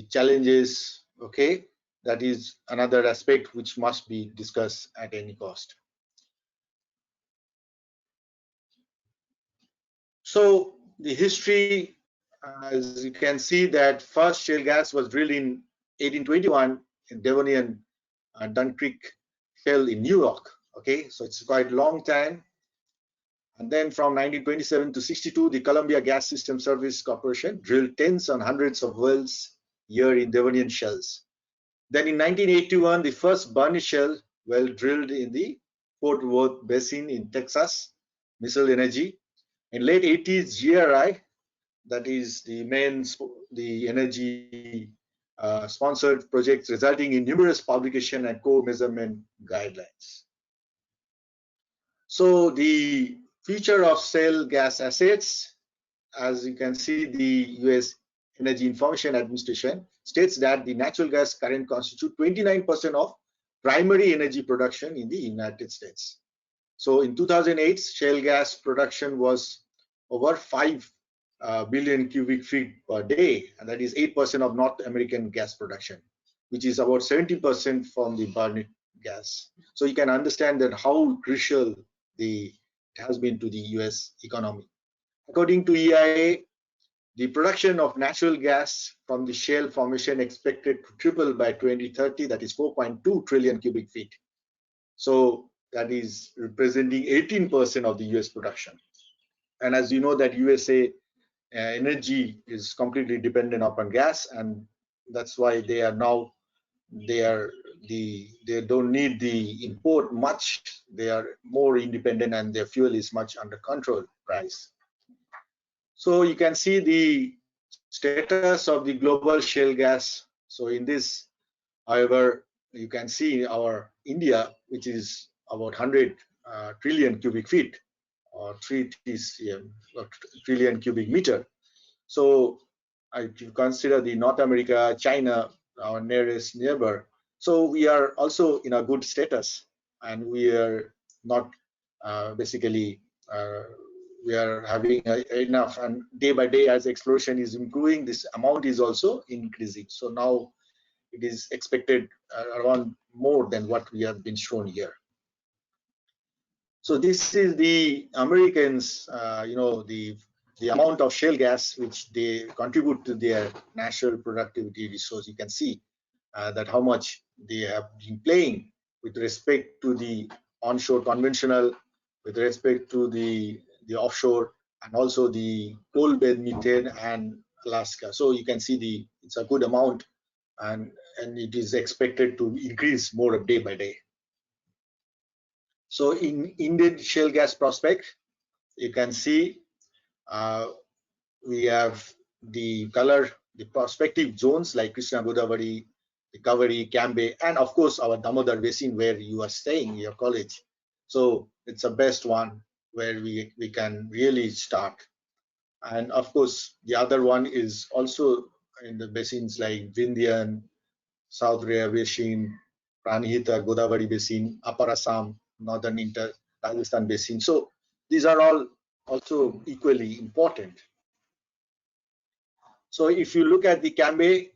challenges, okay, that is another aspect which must be discussed at any cost. So the history, as you can see, that first shale gas was drilled in 1821 in Devonian Dunkirk Shale in New York. Okay, so it's quite a long time. And then from 1927 to 62, the Columbia Gas System Service Corporation drilled tens and hundreds of wells here in Devonian shales. Then in 1981, the first Barney Shale well drilled in the Fort Worth Basin in Texas, Missile Energy. In late 80s, GRI, that is the main energy sponsored projects, resulting in numerous publication and core measurement guidelines. So the future of shale gas assets, as you can see, the US Energy Information Administration states that the natural gas current constitute 29% of primary energy production in the United States. So in 2008, shale gas production was over 5 billion cubic feet per day, and that is 8% of North American gas production, which is about 70% from the burning gas. So you can understand that how crucial it has been to the US economy. According to EIA, the production of natural gas from the shale formation expected to triple by 2030, that is 4.2 trillion cubic feet. So that is representing 18% of the US production. And as you know that USA energy is completely dependent upon gas, and that's why they don't need the import much. They are more independent, and their fuel is much under control price. So you can see the status of the global shale gas. So in this, however, you can see our India, which is about 100 trillion cubic feet, or 3 TCM, or trillion cubic meter. So if you consider the North America, China, our nearest neighbor, so we are also in a good status, and we are not basically we are having enough, and day by day as exploration is improving, this amount is also increasing. So now it is expected around more than what we have been shown here. So this is the Americans, the amount of shale gas which they contribute to their national productivity resource. You can see that how much they have been playing with respect to the onshore conventional, with respect to the offshore, and also the coal bed methane and Alaska. So you can see it's a good amount, and it is expected to increase more day by day. So in Indian shale gas prospect, you can see we have the prospective zones like Krishna Godavari, the Kaveri, Cambay, and of course our Damodar Basin where you are staying in your college. So it's the best one where we can really start. And of course the other one is also in the basins like Vindhyan, South Rhea Basin, Pranihita, Godavari Basin, Upper Assam, Northern Rajasthan Basin. So these are all also equally important. So if you look at the Cambay,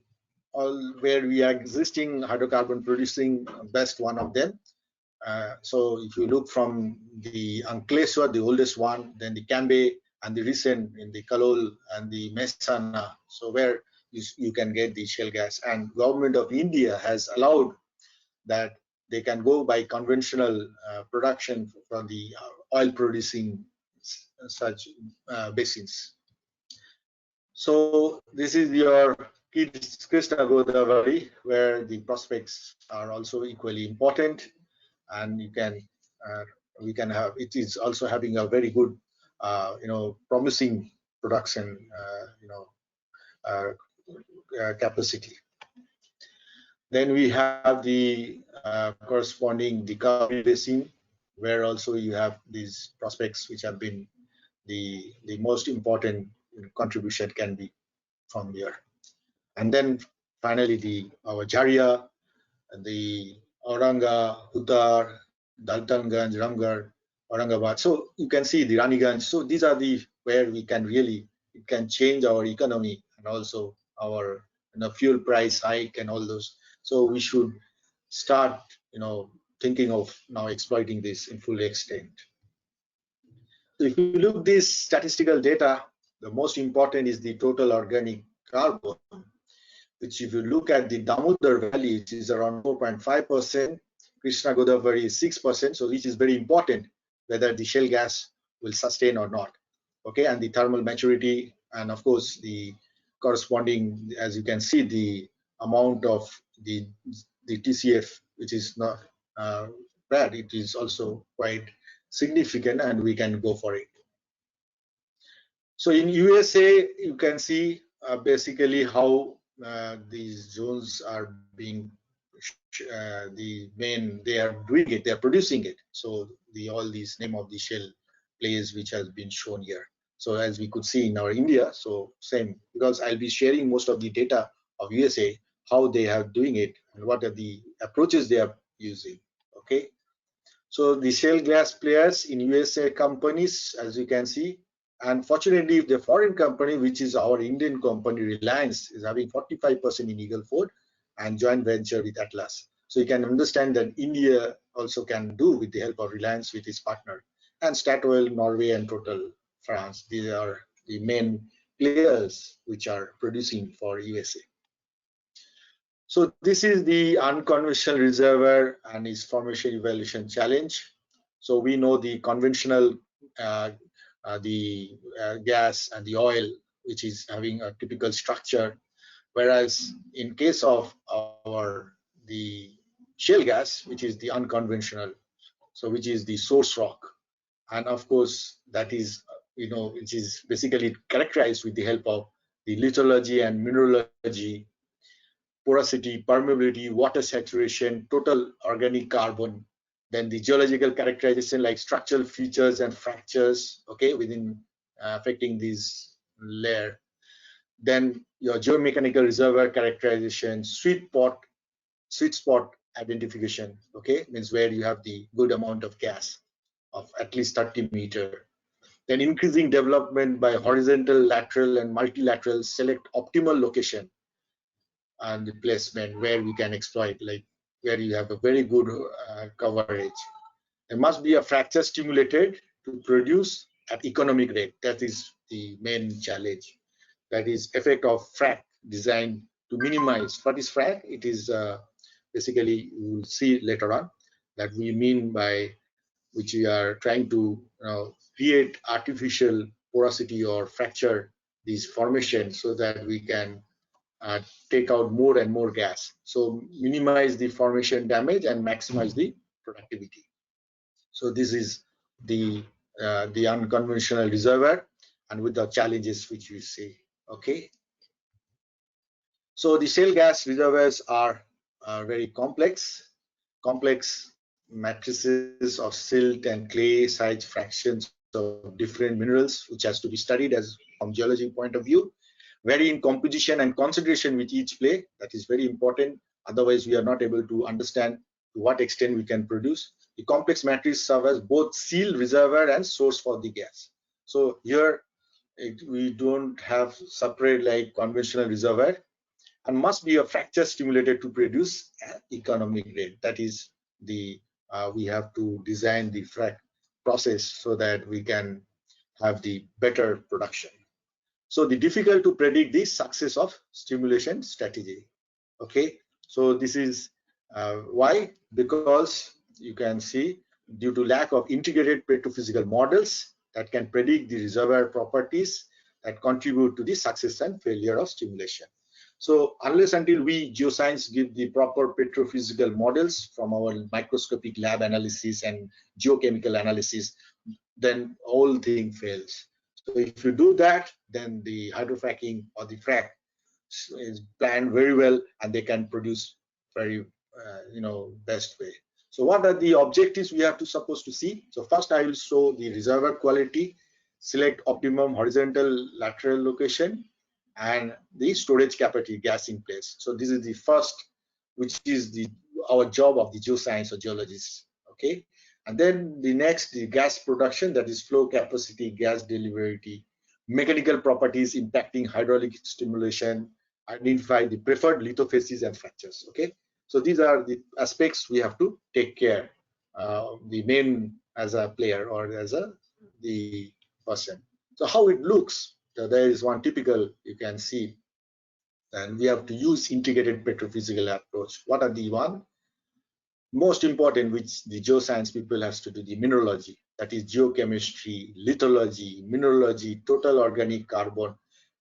where we are existing hydrocarbon producing, best one of them. So if you look from the Ankleshwar, the oldest one, then the Cambay, and the recent in the Kalol and the Mehsana, so where you can get the shale gas. And government of India has allowed that they can go by conventional production from the oil producing such basins. So this is your Krishna Godavari, where the prospects are also equally important, and we can have, it is also having a very good promising production capacity. Then we have the corresponding the Kaveri Basin, where also you have these prospects which have been the most important contribution can be from here. And then finally our Jharia, the Auranga, Uttar, Daltonganj, Ramgarh, Aurangabad. So you can see the Raniganj. So these are the where we can really, it can change our economy and also our fuel price hike and all those. So we should start thinking of now exploiting this in full extent. So if you look this statistical data, the most important is the total organic carbon, which if you look at the Damodar Valley, it is around 4.5%, Krishna Godavari is 6%, so which is very important whether the shale gas will sustain or not. Okay, and the thermal maturity, and of course the corresponding, as you can see, the amount of the TCF, which is not bad, it is also quite significant, and we can go for it. So in USA, you can see basically how these zones are being they are doing it, they are producing it. So all these name of the shale plays which has been shown here. So as we could see in our India, so same, because I'll be sharing most of the data of USA, how they are doing it and what are the approaches they are using. Okay, so the shale gas players in USA companies, as you can see, And fortunately, the foreign company, which is our Indian company, Reliance, is having 45% in Eagle Ford and joint venture with Atlas. So you can understand that India also can do with the help of Reliance with its partner. And Statoil, Norway, and Total France, these are the main players which are producing for USA. So this is the unconventional reservoir and its formation evaluation challenge. So we know the conventional gas and the oil, which is having a typical structure, whereas in case of the shale gas, which is the unconventional, so which is the source rock, and of course that is which is basically characterized with the help of the lithology and mineralogy, porosity, permeability, water saturation, total organic carbon, then the geological characterization like structural features and fractures, okay, within affecting this layer. Then your geomechanical reservoir characterization, sweet spot identification, okay, means where you have the good amount of gas of at least 30 meter. Then increasing development by horizontal, lateral, and multilateral, select optimal location and the placement where we can exploit, like where you have a very good coverage. There must be a fracture stimulated to produce at economic rate. That is the main challenge. That is effect of frac design to minimize. What is frac? It is basically, you will see later on that we mean by which we are trying to create artificial porosity or fracture these formations so that we can take out more and more gas. So minimize the formation damage and maximize the productivity. So this is the unconventional reservoir and with the challenges which we see. Okay. So the shale gas reservoirs are very complex matrices of silt and clay, size fractions of different minerals, which has to be studied as from geology point of view. Vary in composition and concentration with each play. That is very important. Otherwise, we are not able to understand to what extent we can produce. The complex matrix serves as both seal, reservoir, and source for the gas. So here we don't have separate like conventional reservoir, and must be a fracture stimulated to produce economic rate. That is the we have to design the frac process so that we can have the better production. So the difficult to predict the success of stimulation strategy. Okay, so this is why, because you can see due to lack of integrated petrophysical models that can predict the reservoir properties that contribute to the success and failure of stimulation. So unless until we geoscience give the proper petrophysical models from our microscopic lab analysis and geochemical analysis, then whole thing fails. So if you do that, then the hydrofracking or the frac is planned very well, and they can produce very best way. So what are the objectives we have to supposed to see? So first I will show the reservoir quality, select optimum horizontal lateral location, and the storage capacity gas in place. So this is the first, which is our job of the geoscience or geologists. Okay, and then the next, the gas production, that is flow capacity, gas deliverability, mechanical properties impacting hydraulic stimulation, identify the preferred lithophases and fractures. Okay, so these are the aspects we have to take care. The main as a player or as the person. So how it looks. So there is one typical you can see, and we have to use integrated petrophysical approach. What are the one? Most important, which the geoscience people has to do, the mineralogy, that is geochemistry, lithology, mineralogy, total organic carbon,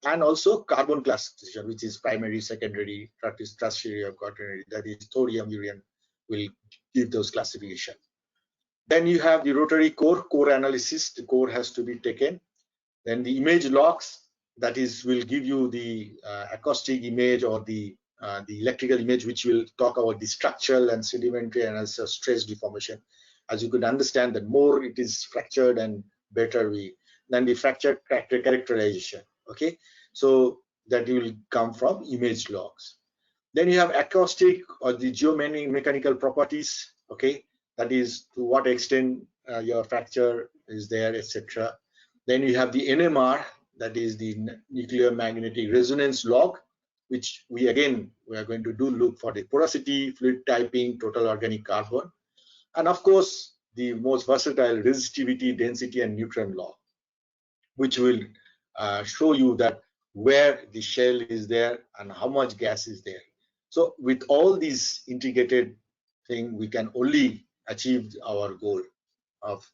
and also carbon classification, which is primary, secondary, tertiary, or quaternary, that is thorium, uranium, will give those classification. Then you have the rotary core analysis. The core has to be taken. Then the image logs, that is will give you the acoustic image or the electrical image, which will talk about the structural and sedimentary and also stress deformation. As you could understand, that more it is fractured and better than the fracture characterization. Okay, so that will come from image logs. Then you have acoustic or the geomechanical properties. Okay, that is to what extent your fracture is there, etc. Then you have the NMR, that is the nuclear magnetic resonance log, which we are going to look for the porosity, fluid typing, total organic carbon, and of course the most versatile resistivity, density, and neutron log, which will show you that where the shale is there and how much gas is there. So with all these integrated things, we can only achieve our goal of,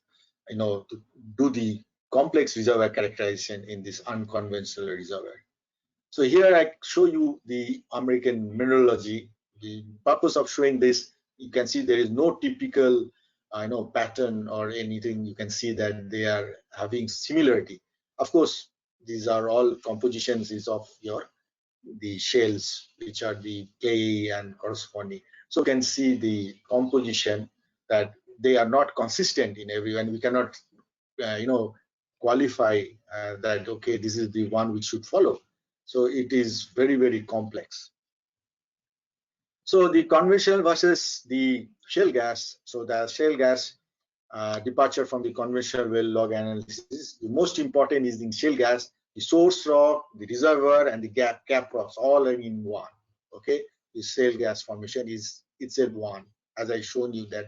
to do the complex reservoir characterization in this unconventional reservoir. So here I show you the American mineralogy. The purpose of showing this, you can see there is no typical pattern or anything. You can see that they are having similarity. Of course, these are all compositions of the shales, which are the clay and corresponding. So you can see the composition that they are not consistent in everyone. We cannot qualify that, okay, this is the one which should follow. So it is very, very complex. So the conventional versus the shale gas. So the shale gas departure from the conventional well log analysis. The most important is in shale gas, the source rock, the reservoir, and the cap rocks all are in one. Okay, the shale gas formation is itself one, as I shown you that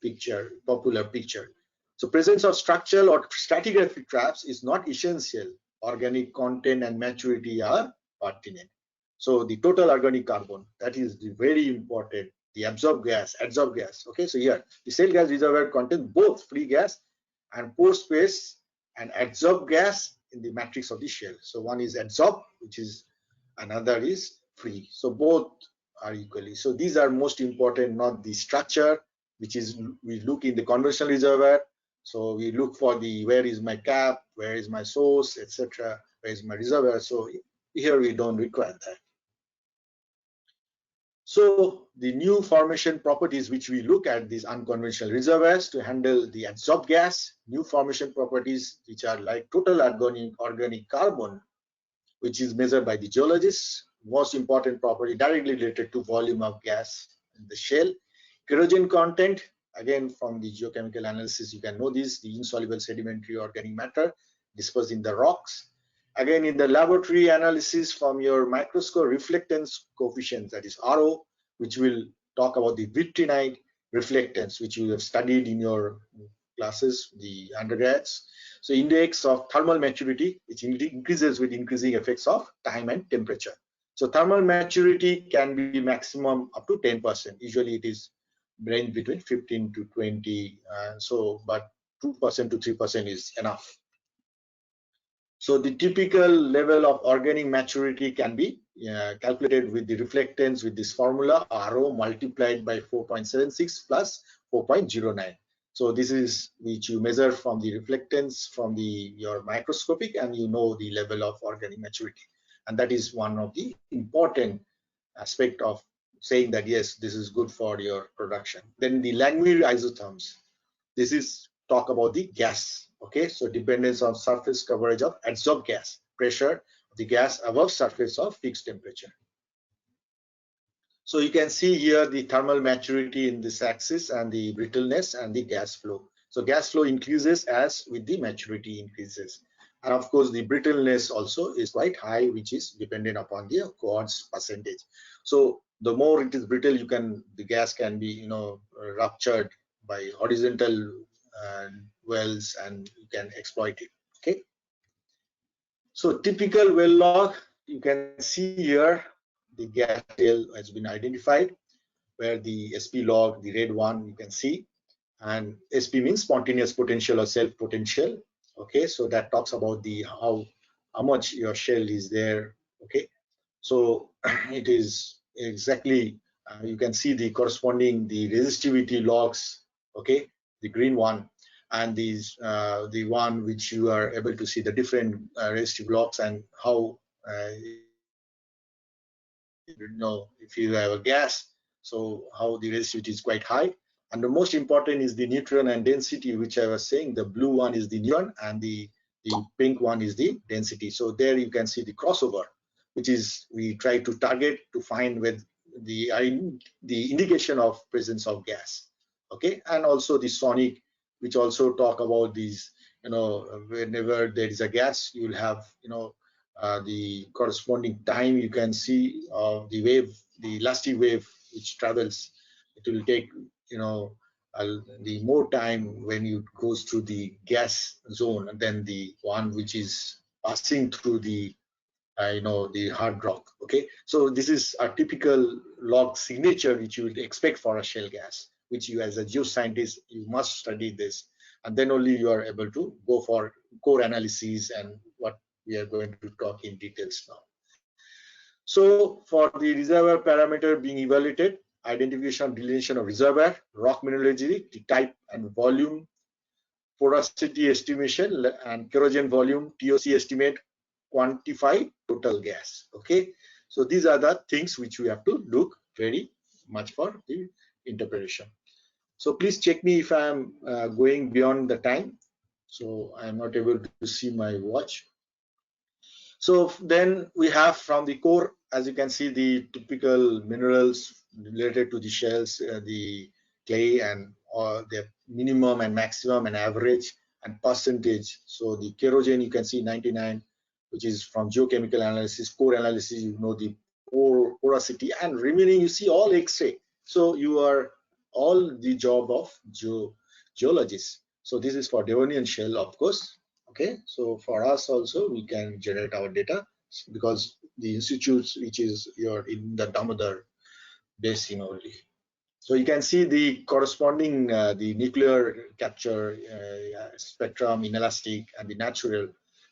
picture, popular picture. So presence of structural or stratigraphic traps is not essential. Organic content and maturity are pertinent. So the total organic carbon, that is very important. The adsorbed gas. Okay, so here the shale gas reservoir contains both free gas and pore space and adsorbed gas in the matrix of the shale. So one is adsorbed, which is another is free. So both are equally. So these are most important, not the structure, which is we look in the conventional reservoir. So we look for the where is my cap, where is my source, etc. Where is my reservoir? So here we don't require that. So the new formation properties which we look at these unconventional reservoirs to handle the adsorbed gas, new formation properties which are like total organic carbon, which is measured by the geologists, most important property directly related to volume of gas in the shale. Kerogen content, again from the geochemical analysis you can know this, the insoluble sedimentary organic matter dispersed in the rocks. Again, in the laboratory analysis from your microscope, reflectance coefficient, that is RO, which will talk about the vitrinite reflectance, which you have studied in your classes, the undergrads. So index of thermal maturity, which increases with increasing effects of time and temperature. So thermal maturity can be maximum up to 10%. Usually it is range between 15 to 20. But 2% to 3% is enough. So the typical level of organic maturity can be calculated with the reflectance with this formula RO multiplied by 4.76 plus 4.09. So this is which you measure from the reflectance from your microscopic, and you know the level of organic maturity. And that is one of the important aspect of saying that yes, this is good for your production. Then the Langmuir isotherms. This is talk about the gas. Okay, so dependence on surface coverage of adsorbed gas, pressure of the gas above surface of fixed temperature. So you can see here the thermal maturity in this axis and the brittleness and the gas flow. So gas flow increases as with the maturity increases. And of course the brittleness also is quite high, which is dependent upon the quartz percentage. So the more it is brittle, the gas can be ruptured by horizontal wells, and you can exploit it. Okay, so typical well log, you can see here the gas tail has been identified, where the SP log, the red one, you can see, and SP means spontaneous potential or self potential. Okay, so that talks about the how much your shell is there. Okay, so it is exactly you can see the corresponding the resistivity logs. Okay, the green one, and these the one which you are able to see the different resistive logs and how if you have a gas, so how the resistivity is quite high. And the most important is the neutron and density, which I was saying. The blue one is the neutron and the pink one is the density. So there you can see the crossover, which is we try to target to find with the indication of presence of gas. Okay, and also the sonic, which also talk about these whenever there is a gas, you will have, the corresponding time. You can see the wave, the elastic wave which travels. It will take, the more time when it goes through the gas zone than the one which is passing through the the hard rock. Okay, so this is a typical log signature which you would expect for a shale gas, which you as a geoscientist, you must study this, and then only you are able to go for core analysis and what we are going to talk in details now. So for the reservoir parameter being evaluated, identification, delineation of reservoir, rock mineralogy, the type and volume, porosity estimation, and corrosion volume, TOC estimate, quantify total gas. Okay, so these are the things which we have to look very much for the interpretation. So please check me if I am going beyond the time. So I am not able to see my watch. So then we have from the core, as you can see, the typical minerals related to the shells, the clay, and their minimum and maximum and average and percentage. So the corrosion, you can see 99, which is from geochemical analysis. Core analysis, you know the porosity, and remaining you see all X-ray. So you are all the job of geologists. So this is for Devonian shell, of course. Okay, so for us also we can generate our data because the institutes which is in the Damodar basin only. So you can see the corresponding the nuclear capture spectrum, inelastic, and the natural,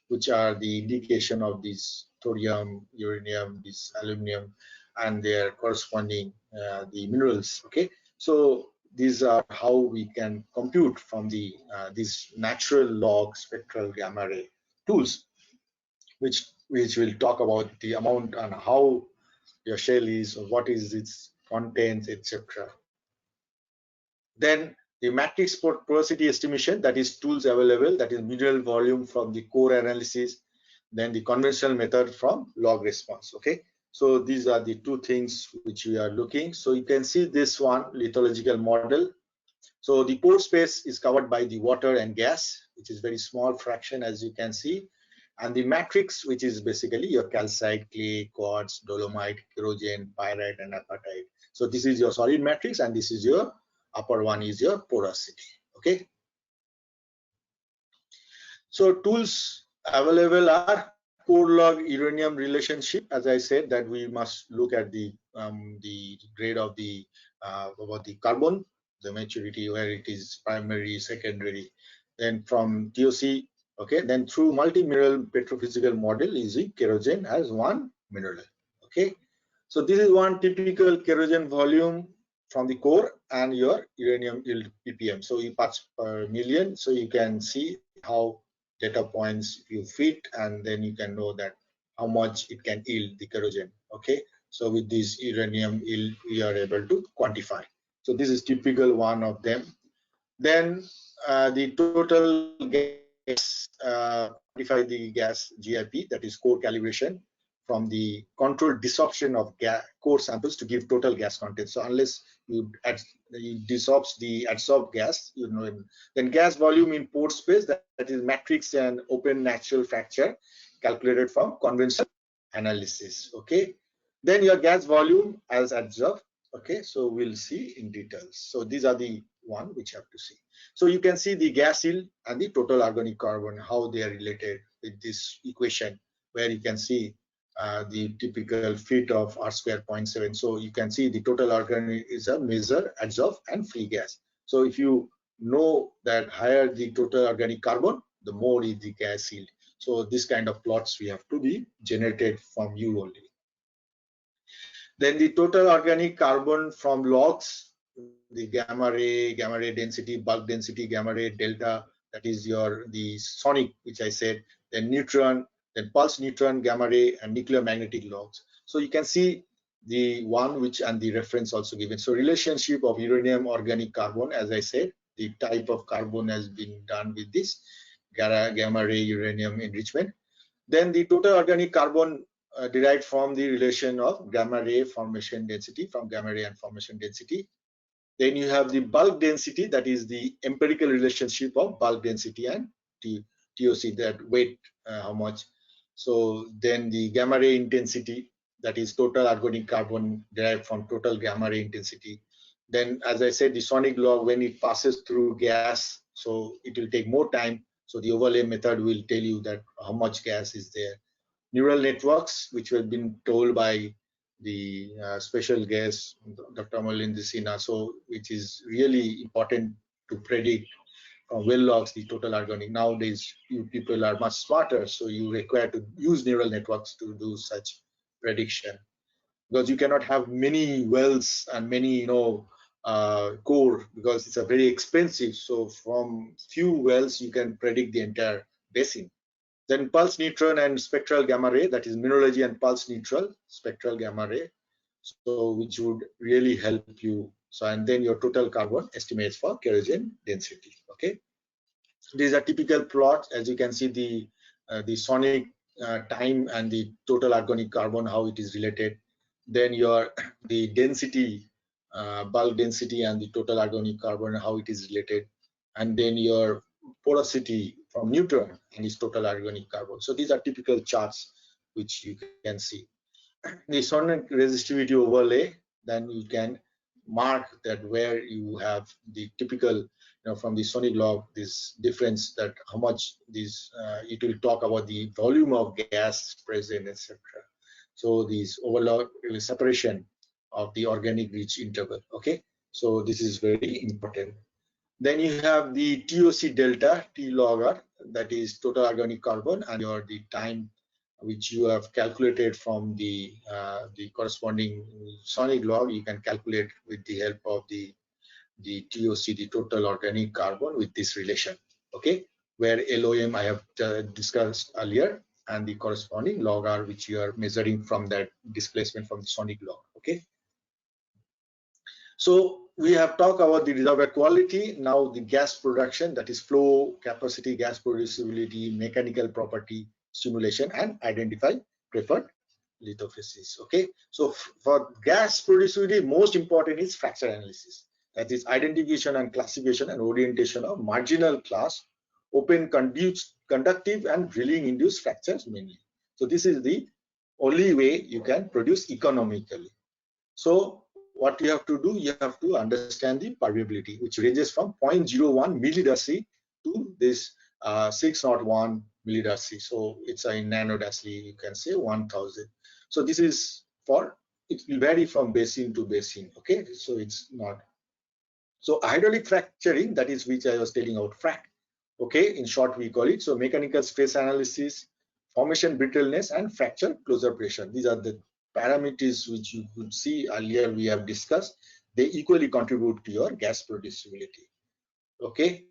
which are the indication of this thorium, uranium, this aluminum, and their corresponding the minerals. Okay, so these are how we can compute from the these natural log spectral gamma ray tools, which will talk about the amount and how your shell is, or what is its contents, etc. Then the matrix porosity estimation, that is tools available, that is mineral volume from the core analysis, then the conventional method from log response. Okay, so these are the two things which we are looking. So you can see this one lithological model. So the pore space is covered by the water and gas, which is very small fraction, as you can see, and the matrix, which is basically your calcite, clay, quartz, dolomite, corrosion, pyrite, and apatite. So this is your solid matrix, and this is your upper one is your porosity. Okay, so tools available are core log uranium relationship. As I said, that we must look at the grade of the about the carbon, the maturity, where it is primary, secondary. Then from TOC, okay, then through multi-mineral petrophysical model using corrosion as one mineral. Okay, so this is one typical corrosion volume from the core and your uranium yield ppm. So you parts per million, so you can see how data points you fit, and then you can know that how much it can yield the corrosion. Okay, so with this uranium yield we are able to quantify. So this is typical one of them. Then the total gas, quantify the gas GIP, that is core calibration, from the controlled desorption of core samples to give total gas content. So unless you desorbs the adsorbed gas, then gas volume in pore space, that is matrix and open natural fracture, calculated from conventional analysis. Okay, then your gas volume as adsorbed. Okay, so we'll see in details. So these are the one which you have to see. So you can see the gas yield and the total organic carbon, how they are related with this equation, where you can see the typical fit of R square 0.7. So you can see the total organic is a measure, adsorbed, and free gas. So if you know that higher the total organic carbon, the more is the gas yield. So this kind of plots we have to be generated from you only. Then the total organic carbon from logs, the gamma ray density, bulk density, gamma ray delta, that is the sonic, which I said, then neutron, then pulse neutron, gamma ray, and nuclear magnetic logs. So you can see the one which and the reference also given. So relationship of uranium organic carbon, as I said, the type of carbon has been done with this gamma ray uranium enrichment. Then the total organic carbon derived from the relation of gamma ray formation density, from gamma ray and formation density. Then you have the bulk density, that is the empirical relationship of bulk density and TOC, that weight, how much. So then the gamma ray intensity, that is total organic carbon derived from total gamma ray intensity. Then, as I said, the sonic log, when it passes through gas, so it will take more time. So the overlay method will tell you that how much gas is there. Neural networks, which have been told by the special guest, Dr. Amalindu Sinha, so which is really important to predict well logs the total organic. Nowadays, you people are much smarter, so you require to use neural networks to do such prediction, because you cannot have many wells and many core, because it's a very expensive. So from few wells you can predict the entire basin. Then pulse neutron and spectral gamma ray, that is mineralogy and pulse neutral spectral gamma ray, so which would really help you. So, and then your total carbon estimates for kerogen density. Okay, these are typical plots. As you can see, the sonic time and the total organic carbon, how it is related. Then your the density, bulk density and the total organic carbon, how it is related. And then your porosity from neutron and its total organic carbon. So these are typical charts which you can see. The sonic resistivity overlay, then you can mark that where you have the typical, from the sonic log, this difference, that how much this, it will talk about the volume of gas present, etc. So this overlap separation of the organic rich interval. Okay, so this is very important. Then you have the TOC delta, T log R, that is total organic carbon, and the time which you have calculated from the corresponding sonic log. You can calculate with the help of the TOC, the total organic carbon, with this relation. Okay, where LOM I have discussed earlier, and the corresponding log R, which you are measuring from that displacement from the sonic log. Okay. So we have talked about the reservoir quality. Now the gas production, that is flow capacity, gas producibility, mechanical property, stimulation, and identify preferred lithophases. Okay, so for gas producibility, most important is fracture analysis. That is identification and classification and orientation of marginal class, open conductive and drilling induced fractures mainly. So this is the only way you can produce economically. So what you have to do, you have to understand the permeability, which ranges from 0.01 millidarcy to this 601 millidarcy. So it's in nanodarcy, you can say 1000. So this is for, it will vary from basin to basin. Okay, so it's not. So hydraulic fracturing, that is which I was telling about frac. Okay, in short we call it. So mechanical stress analysis, formation brittleness, and fracture closure pressure. These are the parameters which you could see earlier we have discussed. They equally contribute to your gas producibility. Okay,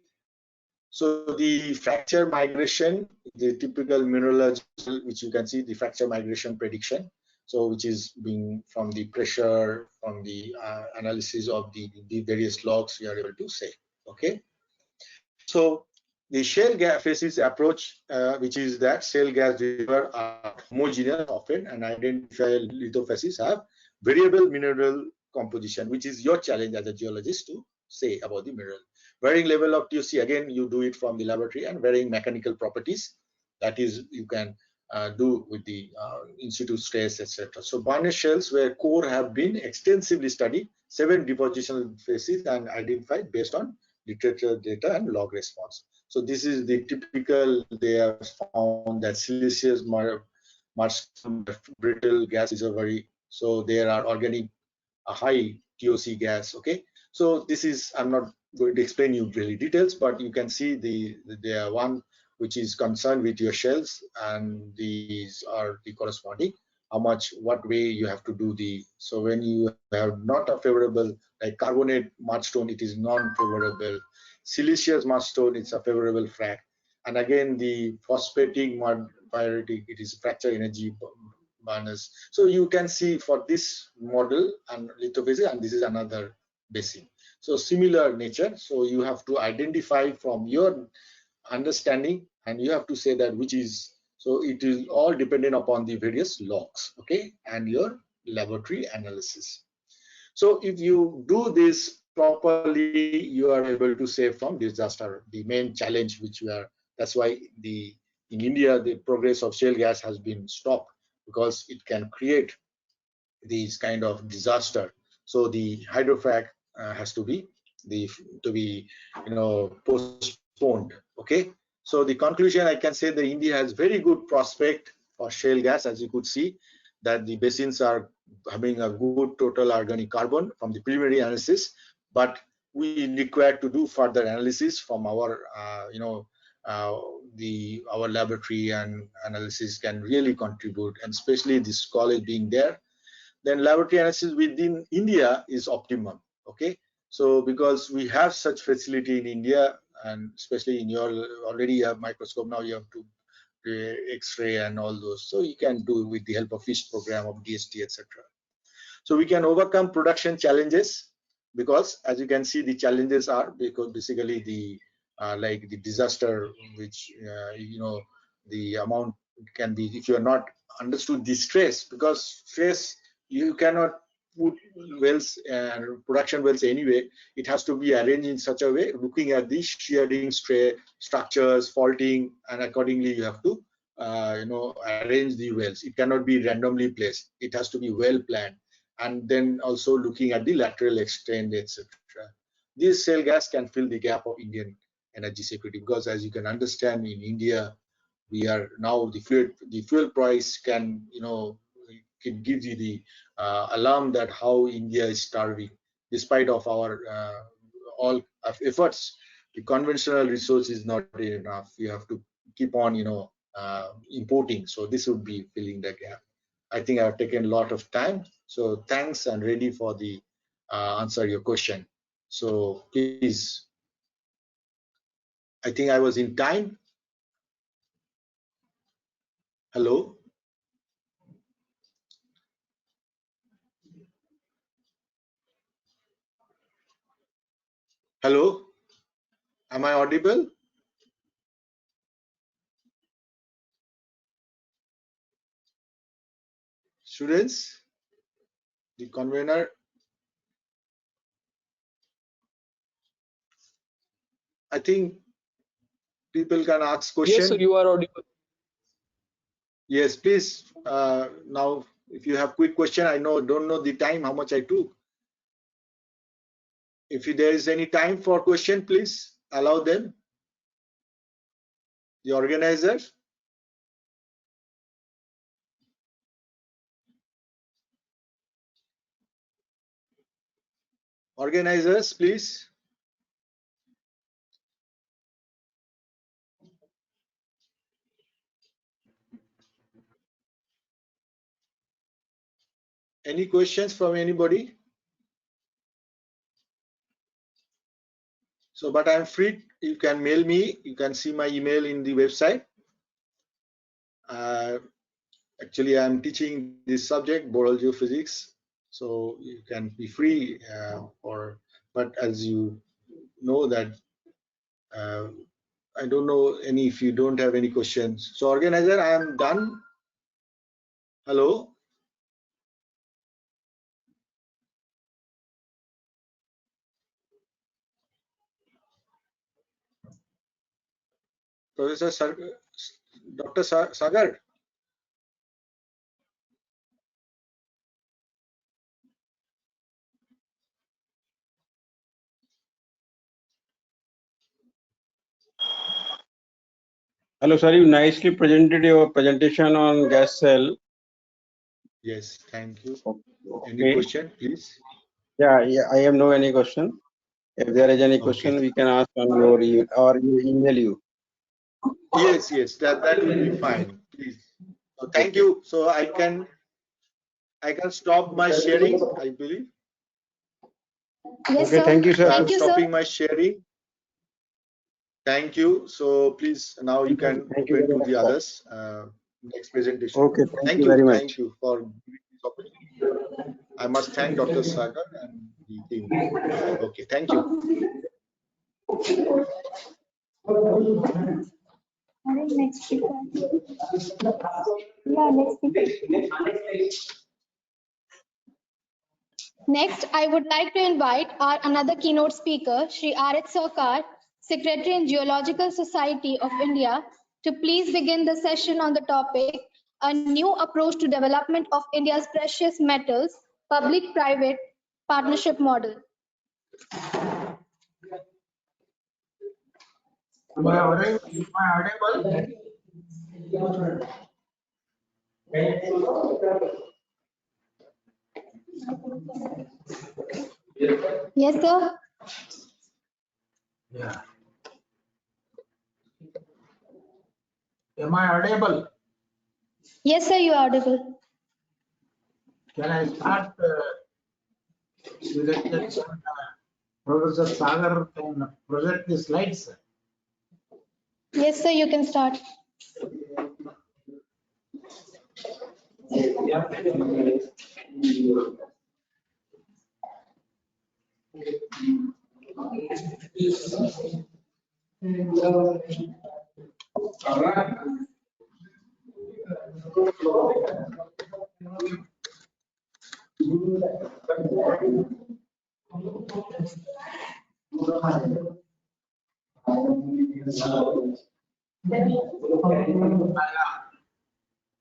so the fracture migration, the typical mineralogical, which you can see the fracture migration prediction. So which is being from the pressure, from the analysis of the various logs, you are able to say. Okay, so the shale gas phases approach, which is that shale gas reservoirs are homogeneous often, and identify lithophases have variable mineral composition, which is your challenge as a geologist to say about the mineral. Varying level of TOC, again you do it from the laboratory, and varying mechanical properties, that is you can do with the in situ stress, etc. So Barnett shales where core have been extensively studied, 7 depositional phases, and identified based on literature data and log response. So this is the typical, they have found that siliceous brittle gas reservoir. So there are organic high TOC gas. Okay, so this is, I'm not going to explain you really details, but you can see the one which is concerned with your shells, and these are the corresponding how much, what way you have to do the. So when you have not a favorable, like carbonate mudstone, it is non-favorable. Siliceous mudstone, it's a favorable frac. And again the phosphatic mud pyritic, it is fracture energy burners. So you can see for this model and lithophase, and this is another basin. So similar nature. So you have to identify from your understanding, and you have to say that which is, so it is all dependent upon the various logs, okay, and your laboratory analysis. So if you do this properly, you are able to save from disaster. The main challenge which we are That's why in India, the progress of shale gas has been stopped, because it can create these kind of disaster. So the hydrofrac has to be postponed. Okay. So the conclusion, I can say that India has very good prospect for shale gas. As you could see, that the basins are having a good total organic carbon from the preliminary analysis, but we require to do further analysis from our our laboratory, and analysis can really contribute, and especially this college being there, then laboratory analysis within India is optimum. Okay, so because we have such facility in India, and especially in your already you have microscope, now you have to X-ray and all those, so you can do with the help of FISH program of DST, etc. So we can overcome production challenges, because as you can see, the challenges are because basically the like the disaster, which the amount can be, if you are not understood the stress, because stress you cannot put wells and production wells anyway. It has to be arranged in such a way, looking at the shearing structures, faulting, and accordingly you have to arrange the wells. It cannot be randomly placed. It has to be well planned, and then also looking at the lateral extent, etc. This shale gas can fill the gap of Indian energy security, because as you can understand, in India we are now the fuel price can it gives you the alarm that how India is starving, despite of our all efforts. The conventional resource is not enough. You have to keep on importing. So this would be filling the gap. I think I've taken a lot of time. So thanks, and ready for the answer your question. So please, I think I was in time. Hello. Hello. Am I audible? Students, the convener. I think people can ask questions. Yes, sir, you are audible. Yes, please. Now, if you have quick question, I don't know the time, how much I took. If there is any time for question, please allow them. The organizers. Organizers, please. Any questions from anybody? So, but I'm free. You can mail me. You can see my email in the website. Actually, I'm teaching this subject, boreal geophysics. So you can be free but as you know that I don't know if you don't have any questions. So organizer, I am done. Hello. Professor Dr. Sagar. Hello, sir. You nicely presented your presentation on gas cell. Yes, thank you. Okay. Any question, please? Yeah, I have no any question. If there is any question, we can ask on your or email you. Yes, that will be fine. Please. So thank you. So I can stop my sharing, I believe. Yes, okay, sir. thank you, sir. Thank you, Stopping sir. my sharing. Thank you. So please now you can open to the others. Next presentation. Okay, thank you you. very much. Thank you for giving this opportunity. I must thank Dr. Sagar and the team. Okay, thank you. Next speaker. Yeah, next speaker. Next, I would like to invite our another keynote speaker, Shri R.H. Sagar, Secretary in Geological Society of India, to please begin the session on the topic, a new approach to development of India's precious metals, public-private partnership model. Am I audible? Yes, sir. Yeah. Am I audible? Yes, sir, you are audible. Can I start with the Professor Sagar can project the slides? Yes, sir, you can start.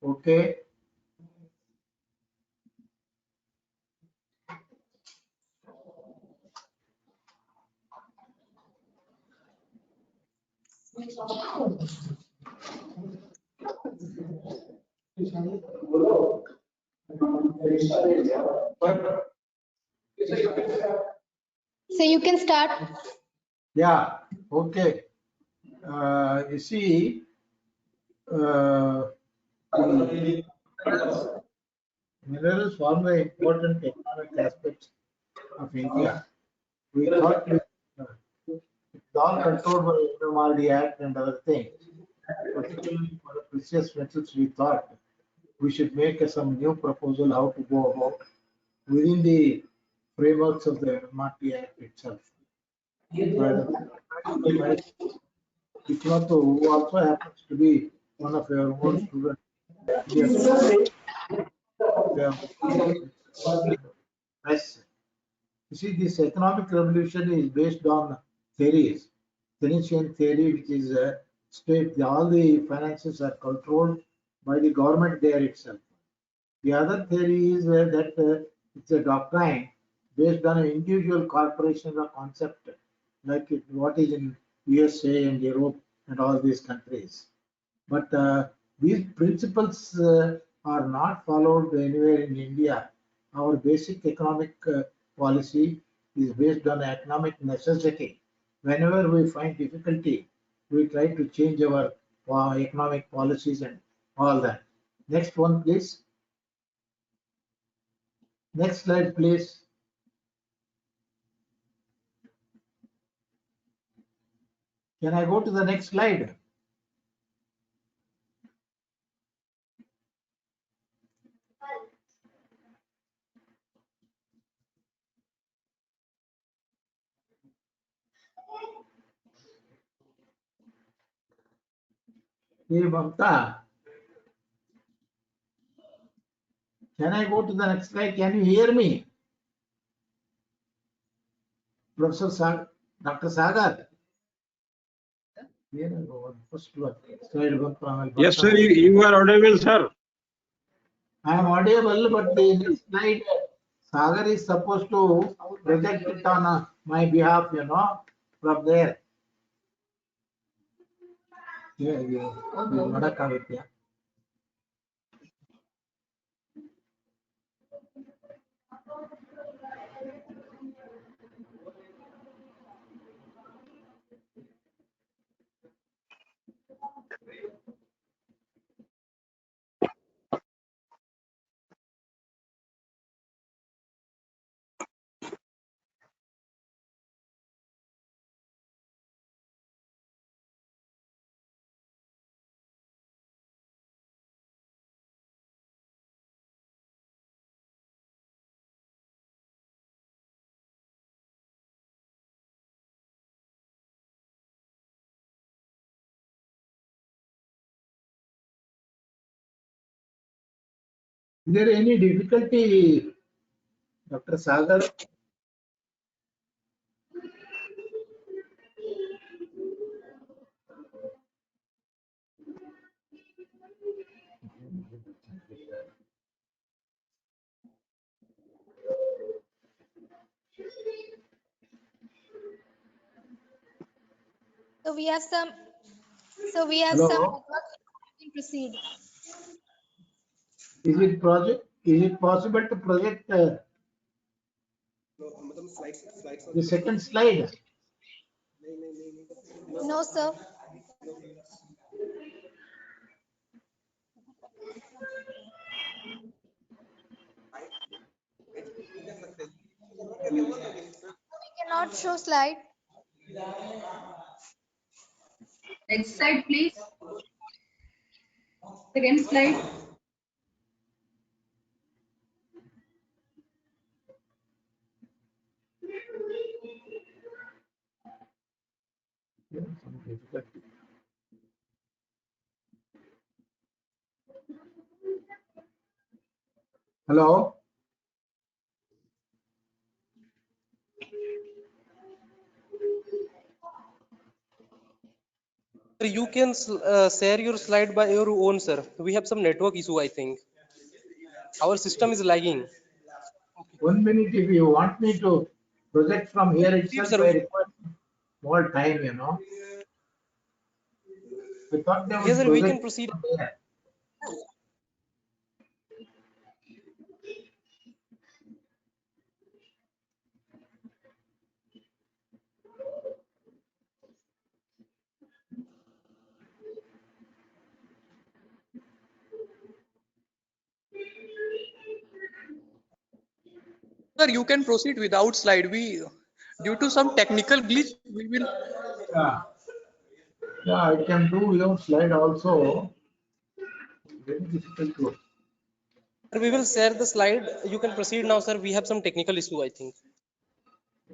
Okay. So you can start. Yeah. Okay. You see, minerals form an important economic aspect of India. We thought it's all controlled by MMRD Act and other things. Particularly for the precious metals, we thought we should make some new proposal how to go about within the frameworks of the MMRD Act itself. Viknato, who also happens to be one of your own students. Yes. You see, this economic revolution is based on theories. Keynesian theory, which is state all the finances are controlled by the government there itself. The other theory is that it's a doctrine based on an individual corporation or concept, like what is in USA and Europe and all these countries. But these principles are not followed anywhere in India. Our basic economic policy is based on economic necessity. Whenever we find difficulty, we try to change our economic policies and all that. Next one, please. Next slide, please. Can I go to the next slide? Hey, Mamta. Can I go to the next slide? Can you hear me? Professor Sagar, Dr. Sagar. First one. Yes, sir, you are audible, sir. I am audible, but the next slide, Sagar is supposed to project it on my behalf, from there. Yeah. Is there any difficulty, Dr. Sagar? So we have some. So we have Hello? some. You can proceed. Is it possible to project the second slide? No, sir. We cannot show slide. Next slide, please. Second slide. Hello? You can share your slide by your own, sir. We have some network issue, I think. Our system is lagging. 1 minute, if you want me to project from here itself, sir. I require more time, you know. I thought they would Yes, sir, we can project proceed. from here. Sir, you can proceed without slide. Due to some technical glitch, we will. Yeah, I can do without slide also. Very difficult to. We will share the slide. You can proceed now, sir. We have some technical issue, I think.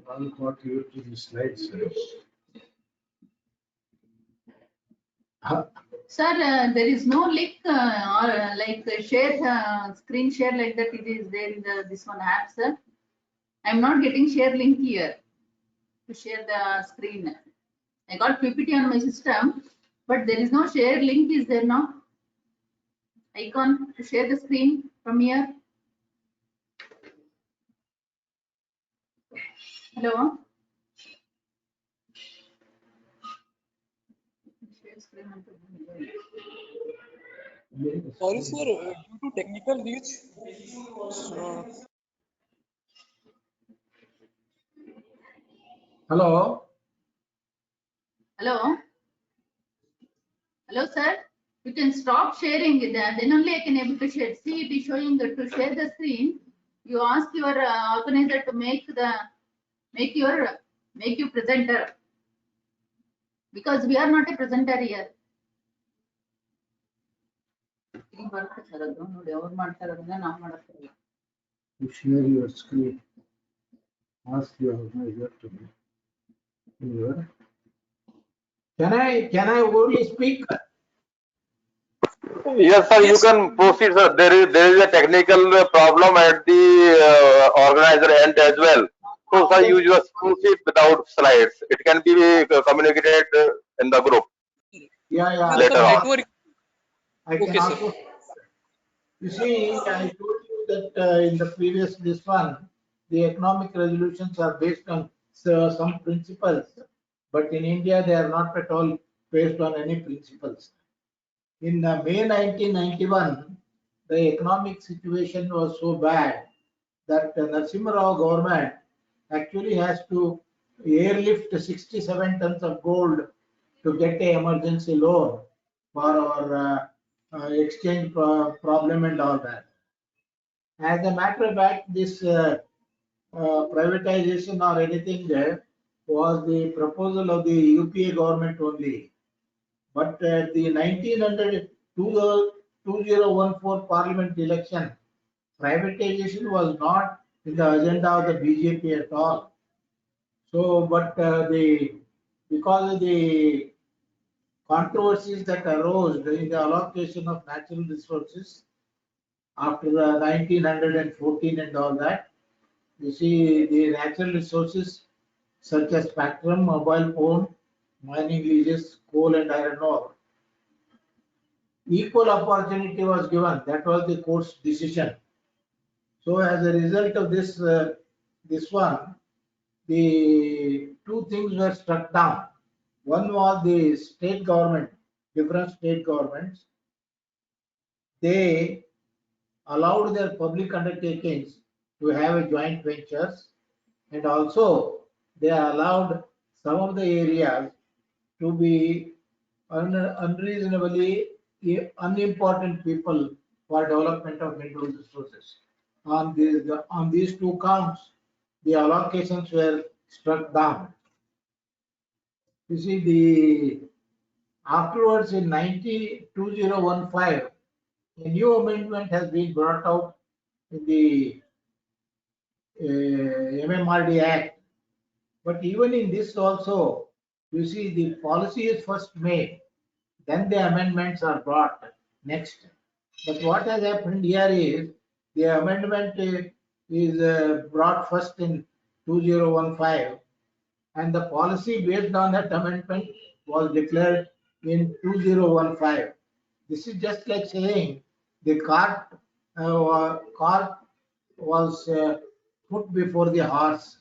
I'll contribute to the slides. Sir, there is no link or like share screen share like that. It is there in this one app, sir. I'm not getting share link here to share the screen. I got PPT on my system, but there is no share link. Is there now? Icon to share the screen from here. Hello. Sorry, sir. Due to technical glitch. Hello. Hello. Hello, sir. You can stop sharing it. Then only I can able to share. See, it is showing to share the screen. You ask your organizer to make you presenter, because we are not a presenter here. To share your screen. Ask your organizer to be here. Can I only speak? Yes, sir. You can proceed, sir. There is a technical problem at the organizer end as well. So, sir, you just proceed without slides. It can be communicated in the group. Yeah. Later on. I can also. You see, I told you that in the previous this one, the economic resolutions are based on some principles, but in India they are not at all based on any principles. In May 1991, the economic situation was so bad that the Narasimha Rao government actually has to airlift 67 tons of gold to get an emergency loan for our exchange problem and all that. As a matter of fact, this privatization or anything there was the proposal of the UPA government only. But the 2014 Parliament election, privatization was not in the agenda of the BJP at all. So, but because of the controversies that arose in the allocation of natural resources after the 1914 and all that, you see the natural resources such as spectrum, mobile phone, mining leases, coal and iron ore. equal opportunity was given. That was the court's decision. So as a result of this one, the two things were struck down. One was the state government, different state governments, they allowed their public undertakings to have a joint ventures, and also they allowed some of the areas to be unreasonably unimportant people for development of mineral resources. On these two counts, the allocations were struck down. You see, the afterwards in 2015, a new amendment has been brought out in the MMRD Act. But even in this also, you see, the policy is first made, then the amendments are brought next. But what has happened here is the amendment is brought first in 2015, and the policy based on that amendment was declared in 2015. This is just like saying the cart was put before the horse.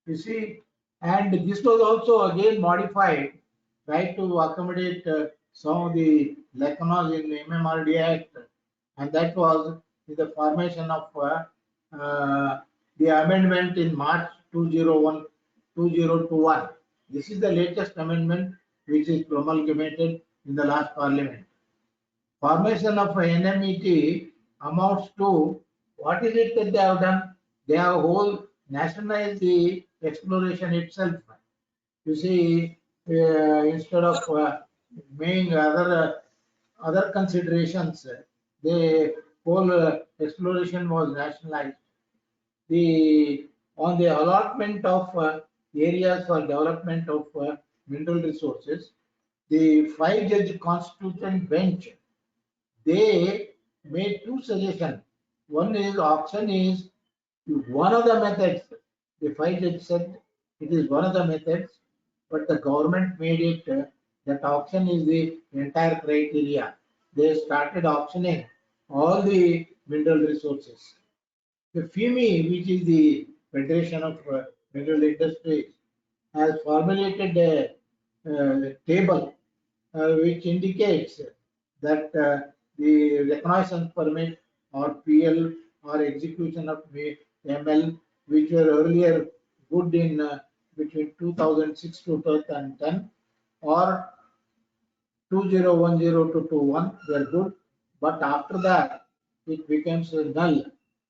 You see, and this was also again modified, right, to accommodate some of the lacunas in the MMRD Act, and that was with the formation of the amendment in March 2021. This is the latest amendment which is promulgated in the last parliament. Formation of NMET amounts to, what is it that they have done? They have whole nationalized the exploration itself. You see, instead of making other considerations, the whole exploration was nationalized. On the allotment of areas for development of mineral resources, the 5-judge constituent bench, they made two suggestions. One is auction is one of the methods. The 5-judge said it is one of the methods, but the government made it that auction is the entire criteria. They started auctioning all the mineral resources. The FIMI, which is the Federation of Mineral Industries, has formulated a table which indicates that the reconnaissance permit or PL or execution of ML, which were earlier good in between 2006 to 2010, or 2010 to 21 were good, but after that it becomes null.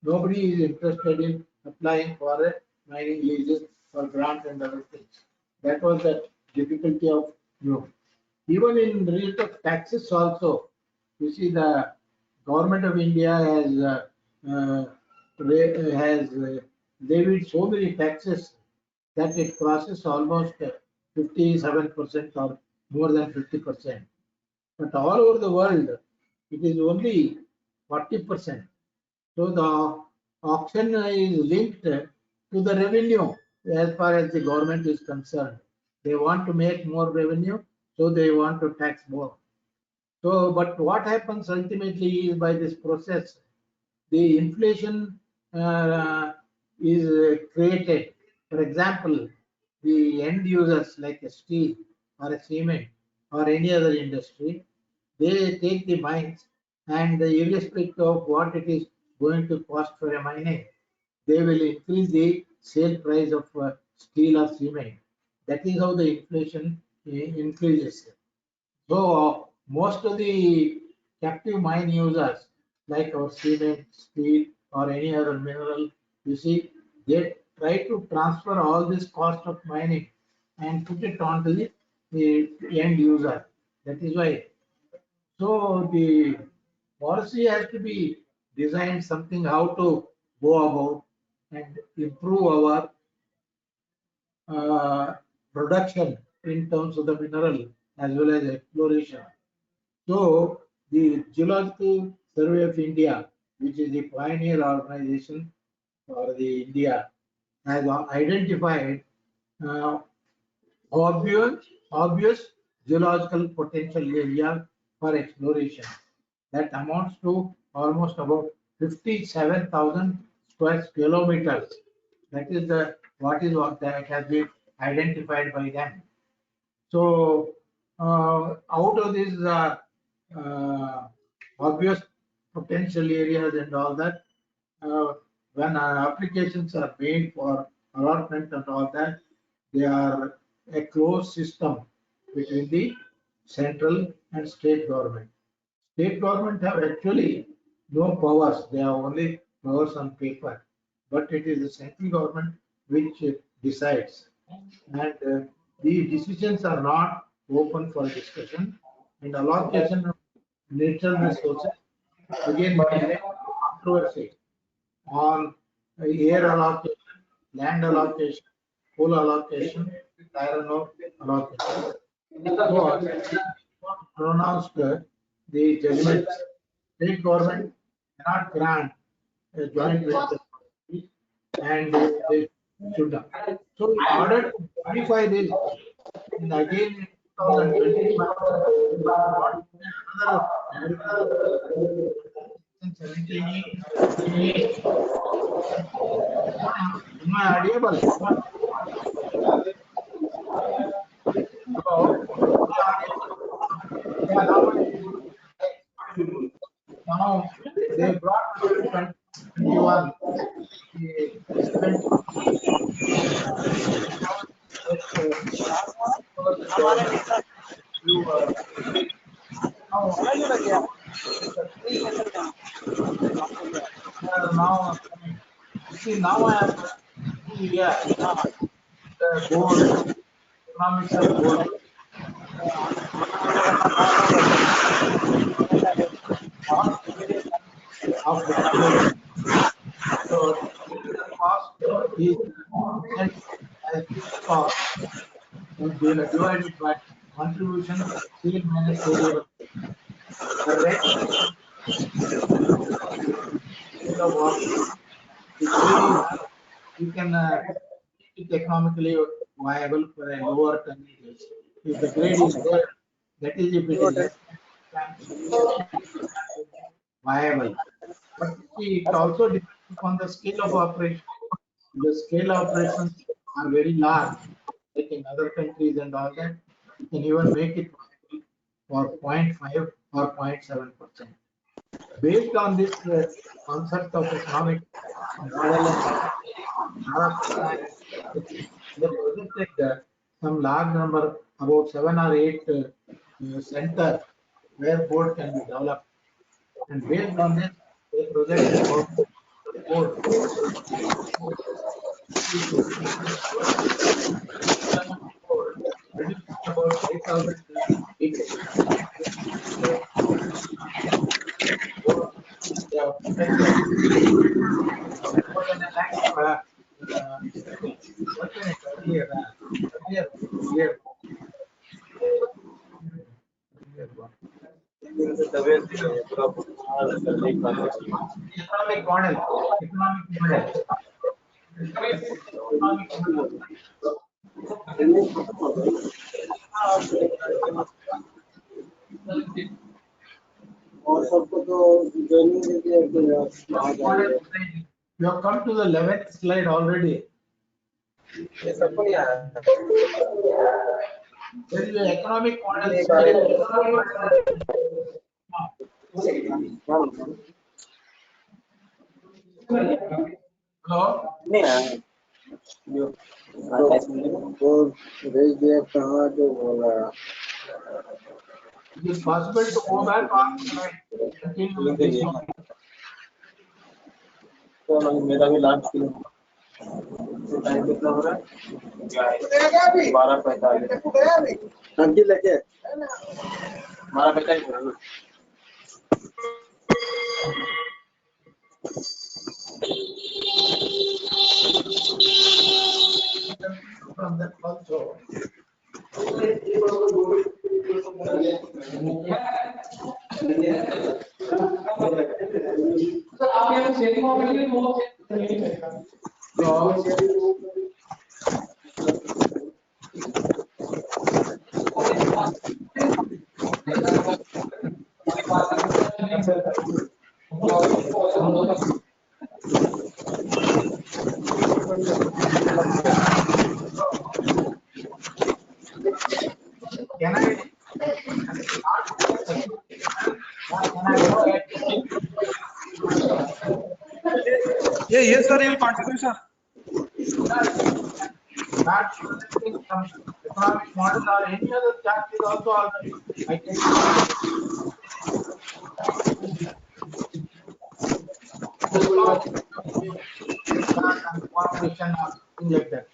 Nobody is interested in applying for a mining leases or grant and other things. That was the difficulty of even in respect of taxes also. You see, the government of India has levied so many taxes that it crosses almost 57% or more than 50%. But all over the world, it is only 40%. So the auction is linked to the revenue as far as the government is concerned. They want to make more revenue, so they want to tax more. So, but what happens ultimately is by this process, the inflation is created. For example, the end users like a steel or a cement or any other industry, they take the mines, and irrespective of what it is going to cost for a mining, they will increase the sale price of steel or cement. That is how the inflation increases. So most of the captive mine users, like our cement, steel, or any other mineral, you see, they try to transfer all this cost of mining and put it onto the end user. That is why. So the policy has to be designed something how to go about and improve our production in terms of the mineral as well as exploration. So the Geological Survey of India, which is the pioneer organization for the India, has identified obvious geological potential area for exploration. That amounts to almost about 57,000 square kilometers. That is what that has been identified by them. So out of these obvious potential areas and all that, when applications are made for allotment and all that, they are a closed system between the central and state government. State government have actually no powers. They have only powers on paper. But it is the central government which decides. And the decisions are not open for discussion. And allocation of natural resources, again, controversy on air allocation, land allocation, coal allocation, iron ore allocation. So, pronounced the judgment, state government cannot grant a joint venture and they should not. So in order to modify this, and again in 2025, am I audible? Hello? Yeah, now they brought 2021 the estimate now see now I am here the gold economics of gold of the so the cost is as fixed cost and divided by contribution sale minus variable. The rent of what the grade is you can make it economically viable for a lower tonnages. If the grade is there, that is if it is less viable. But see, it also depends upon the scale of operation. The scale operations are very large, like in other countries and all that. You can even make it for 0.5 or 0.7%. Based on this concept of economic model and they projected some large number, about 7 or 8 centers where board can be developed. And based on this, they projected about the board. About 5,000 people. More than a lakh what can I tell you? Here. Economic model. You have come to the 11th slide already. There is an economic model slide. Hello? It is possible to go back on continue with this one. मेरा भी last time कितना हो रहा है 12:45 घंटी लेके 12:45 from that also. Can I? Can I go ahead? Yeah, yes, sir. You'll continue, sir. That some economic model or any other chart is also all right. I can formation or something like that.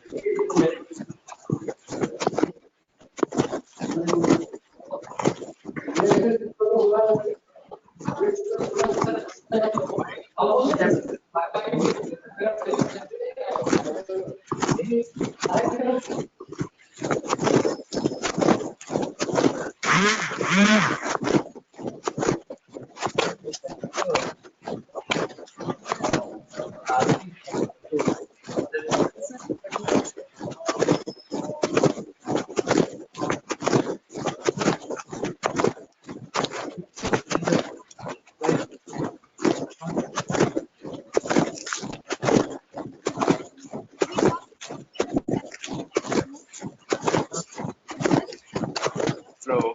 Hello.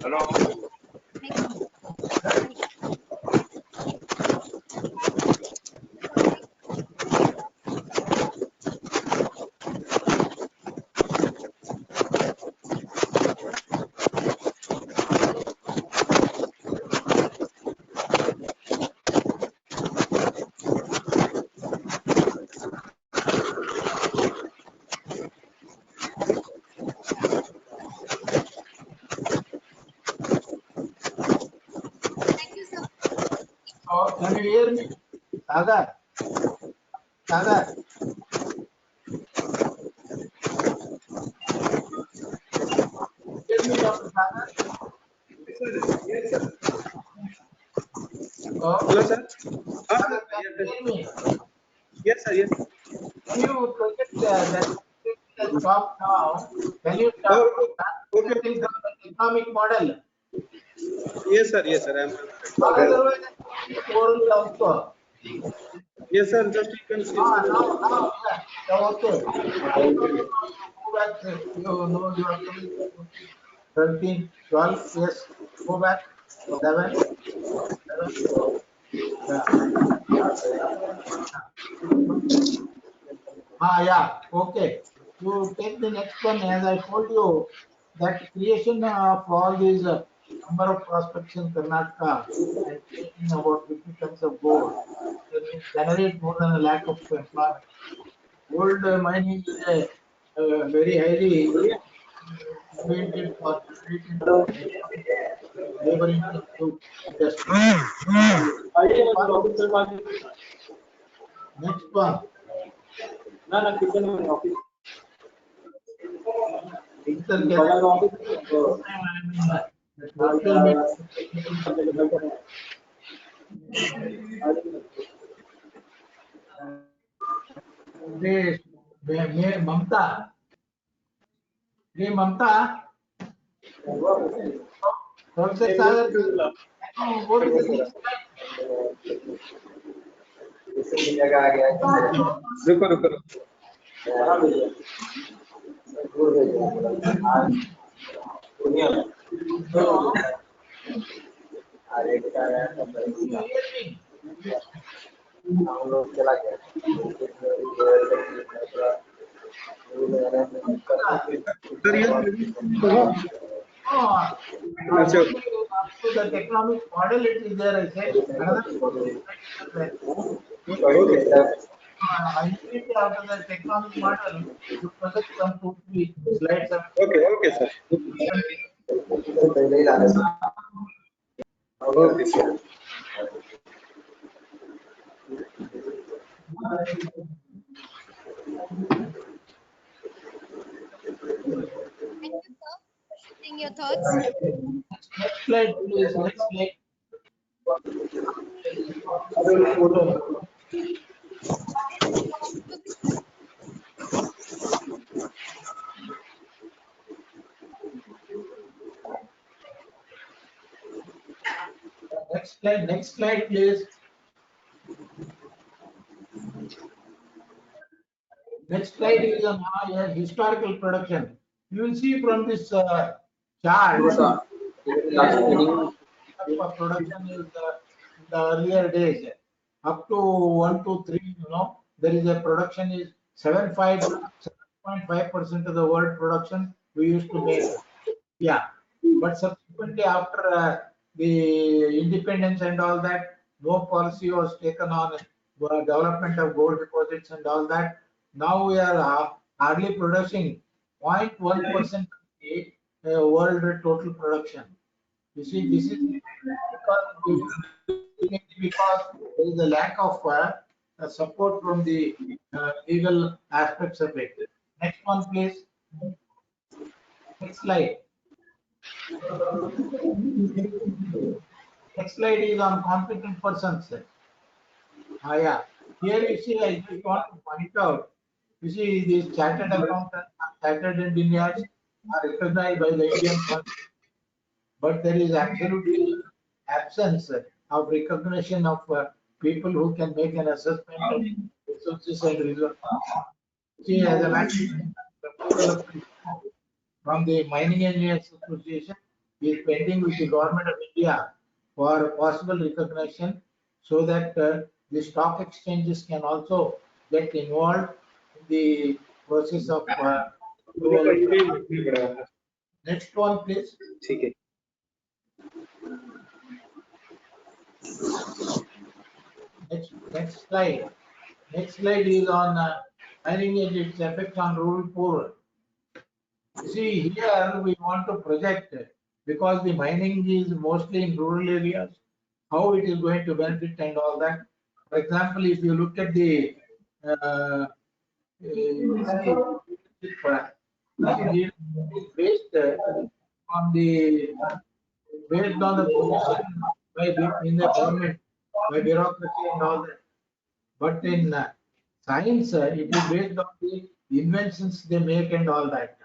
Hello. Oh, can you hear me? Sagar. Sagar. Hear me, Dr. Sagar? Yes, sir. Oh, Hello, sir. Sagar, can you hear me? Yes, sir. Yes. Can you project that stop now? Can you Oh, stop the economic model? yes, sir. Yes, sir. Otherwise, oral also. Yes, sir. Just you can see. Now, yeah. Okay. Go back. You know you are coming. 13, 12, yes. Go back. 11. Yeah. Yeah. Okay. You take the next one. As I told you, that creation of all these number of prospects in Karnataka and creating about 50 tons of gold will generate more than a lakh of employment. Gold mining is a very highly invented or generated labor intensive industry. Next one. Mamta. Hey, Mamta. Professor Sagar, what is the next रुको रुको to the economic model it is there, I said. Another immediately after the economic model, you project some 2-3 slides. Okay, okay, sir. Okay, sir. Your thoughts. Next slide, please. Next slide. Next slide, please. Next slide is on historical production. You will see from this chart, production is in the earlier days up to 1 to 3. There is a production is 7.5% of the world production we used to make. Yeah, but subsequently after the independence and all that, no policy was taken on development of gold deposits and all that. Now we are hardly producing 0.1% of the world total production. You see, this is because there is a lack of support from the legal aspects of it. Next one, please. Next slide. Next slide is on competent persons. Yeah. Here you see, I just want to point out, you see these chartered accountants, chartered engineers are recognized by the Indian Constitution, but there is absolutely absence of recognition of people who can make an assessment of resources and reserves. See, as a matter from the Mining Engineers Association is pending with the Government of India for possible recognition, so that the stock exchanges can also get involved in the process of next one, please. Next slide. Next slide is on mining and its effect on rural poor. See, here we want to project, because the mining is mostly in rural areas, how it is going to benefit and all that. For example, if you look at the based on the position in the government by bureaucracy and all that. But in science, it is based on the inventions they make and all that.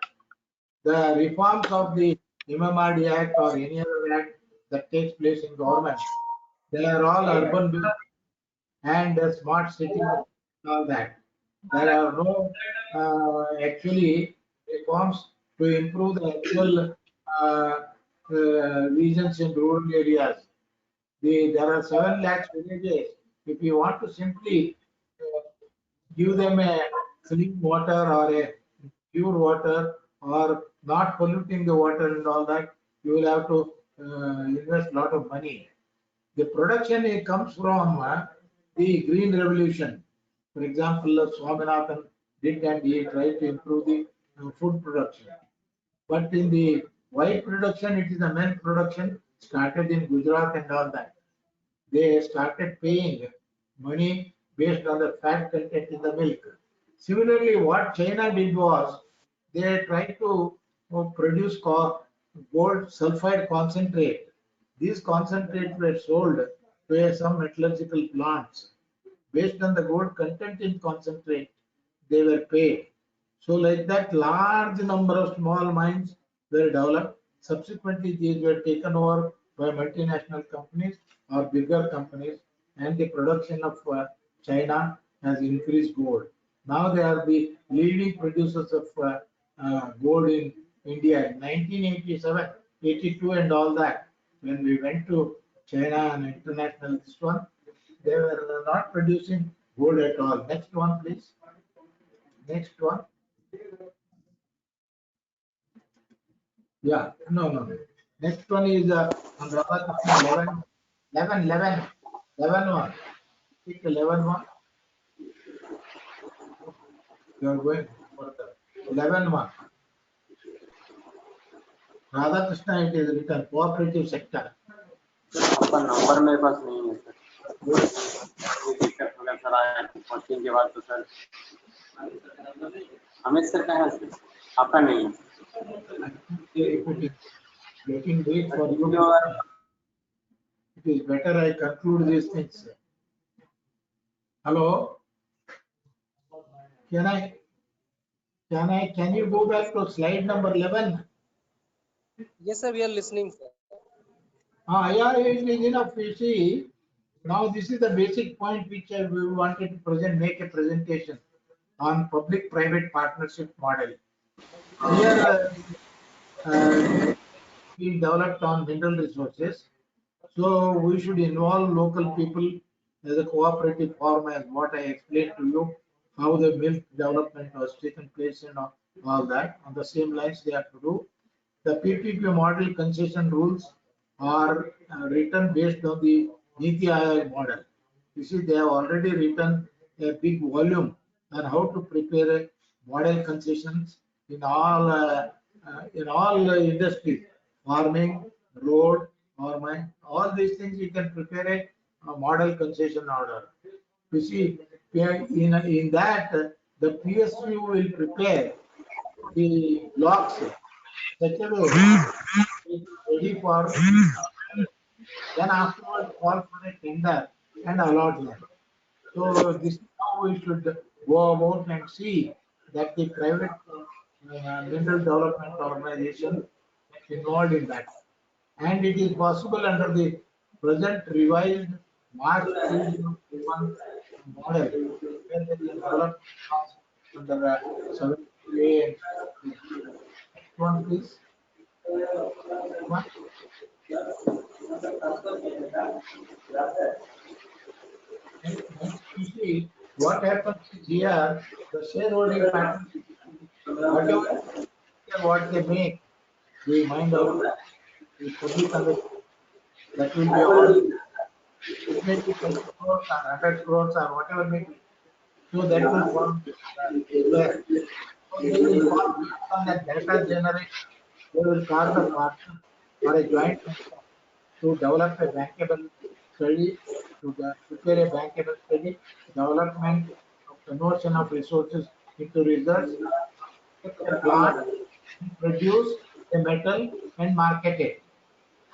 The reforms of the MMRD Act or any other act that takes place in government, they are all urban building and smart cities and all that. There are no actually reforms to improve the actual regions in rural areas. There are 7 lakhs villages. If you want to simply give them a clean water or a pure water or not polluting the water and all that, you will have to invest a lot of money. The production comes from the green revolution. For example, Swaminathan did, and he tried to improve the food production. But in the white production, it is the milk production started in Gujarat and all that. They started paying money based on the fat content in the milk. Similarly, what China did was they tried to produce gold sulfide concentrate. These concentrates were sold to some metallurgical plants. Based on the gold content in concentrate, they were paid. So like that, large number of small mines were developed. Subsequently, these were taken over by multinational companies or bigger companies, and the production of China has increased gold. Now they are the leading producers of gold in India. In 1987, 82 and all that, when we went to China and international this one, they were not producing gold at all. Next one, please. Next one. Yeah, no. Next one is on Radhakrishnan 11 one. Pick 11 one. You are going for the 11 one. Radhakrishnan, it is written cooperative sector. आपका number मेरे पास नहीं है sir, दिक्कत हो गया sir आया 14 के बाद तो सर हमें सर कहाँ है सर आपका नहीं है Getting wait for you. It is better I conclude these things. Hello. Can you go back to slide number 11? Yes, sir. We are listening, sir. Yeah, it is enough. You see, now this is the basic point which we wanted to present, make a presentation on public-private partnership model. Here, we developed on mineral resources. So we should involve local people as a cooperative form, as what I explained to you, how the milk development was taken place and all that. On the same lines, they have to do. The PPP model concession rules are written based on the Niti Aayog model. You see, they have already written a big volume on how to prepare a model concessions in all industries, farming, road, or mine, all these things you can prepare a model concession order. You see, in that the PSU will prepare the blocks such a way it is ready for then afterwards call for a tender and allot them. So this is how we should go about and see that the private mineral development organization is involved in that. And it is possible under the present revised March 2021 model, where there is a development under 72A and 72B. Next one, please. One. Next, you see what happens is here, the shareholding pattern, whatever what they make, the mind out, the public understanding, that will be all. It may be 20 crores or 100 crores or whatever may be. So that will form there. So they will form based on that data generation. They will call the partner or a joint venture to develop a bankable study, to prepare a bankable study, development of the notion of resources into reserves, a plant, produce a metal and market it.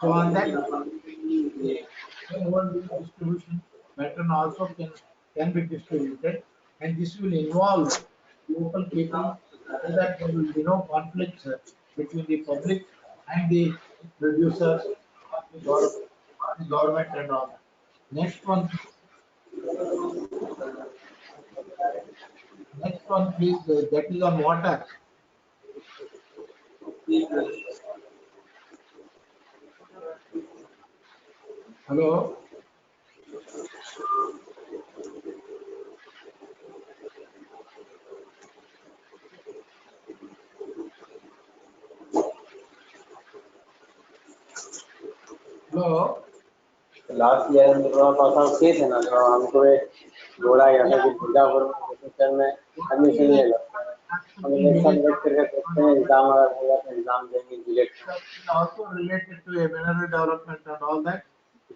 So on that, shareholding distribution pattern also can be distributed, and this will involve local people so that there will be no conflicts between the public and the producers or the government and all that. Next one, next one, please. That is on water. Hello. Hello. Last year में थोड़ा pass out किए थे ना, तो हमको बोला गया था कि दुर्गापुर में एडमिशन ले लो। हम एक साल वेट करके देखते हैं, एग्जाम अगर होगा तो एग्जाम देंगे direct. Also related to a mineral development and all that,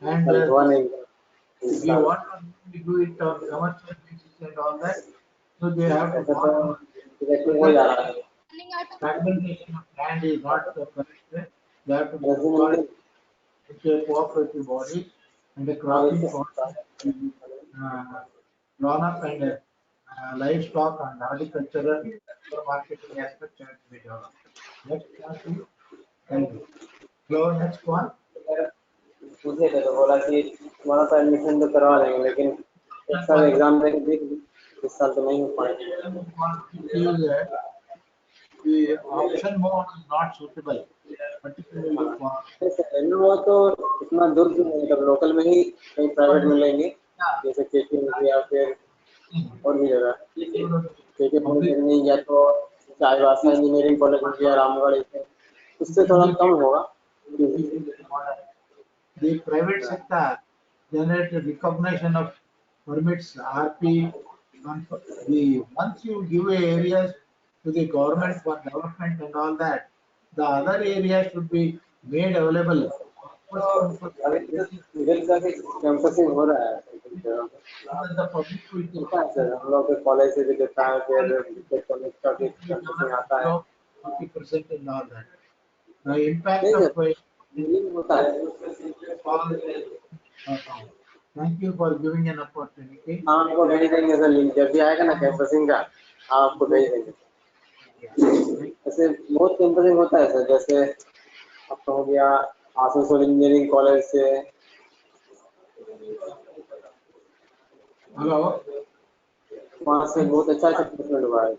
and we want to do it on commercial basis and all that, so they have to follow. Fragmentation of land is not correct. They have to be installed into a cooperative body and a cropping body, drawn up, and livestock and agricultural marketing aspect has to be developed. Next one, please. Thank you. Hello, next one. पूछे थे तो बोला कि तुम्हारा तो admission तो करवा देंगे, लेकिन एक साल एग्जाम देके देख ली, इस साल तो नहीं हो पाएगा। The option mode is not suitable, particularly for. वो तो इतना दूर मतलब लोकल में ही कहीं प्राइवेट मिलेंगे, जैसे केके में या फिर और भी जगह। केके में या तो चाईबासा इंजीनियरिंग कॉलेज में या रामगढ़, उससे थोड़ा कम होगा। The private sector generated recognition of permits, RP. Once you give areas to the government for development and all that, the other areas should be made available. कैंपसिंग हो रहा है, हम लोग के कॉलेज से भी देता है, फिर कॉलेज का भी कैंपसिंग आता है। 50% and all that. The impact of होता है। Thank you for giving an opportunity. आपको भेज देंगे सर लिंक, जब भी आएगा ना कैंपसिंग का आपको भेज देंगे। ऐसे बहुत कैंपसिंग होता है सर, जैसे आपका हो गया आसनसोल इंजीनियरिंग कॉलेज से। हेलो, वहाँ से बहुत अच्छा प्लेसमेंट हुआ है।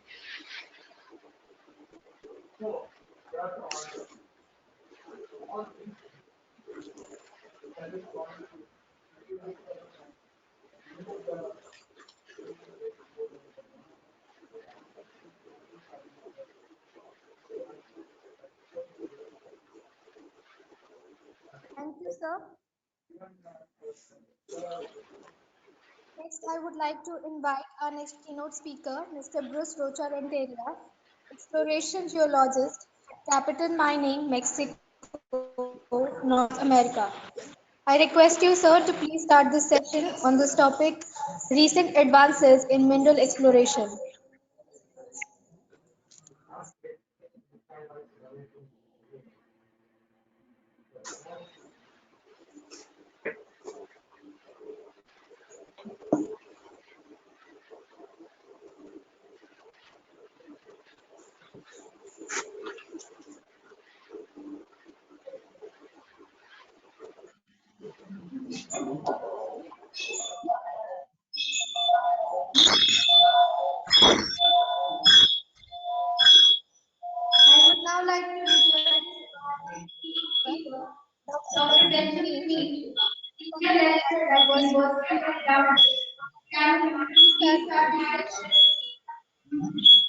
Thank you, sir. Next, I would like to invite our next keynote speaker, Mr. Bruce Rocha Renteria, exploration geologist at Capital Mining, Mexico, North America. I request you, sir, to please start this session on this topic, recent advances in mineral exploration. I would now like to request Dr. Benjamin Neech that was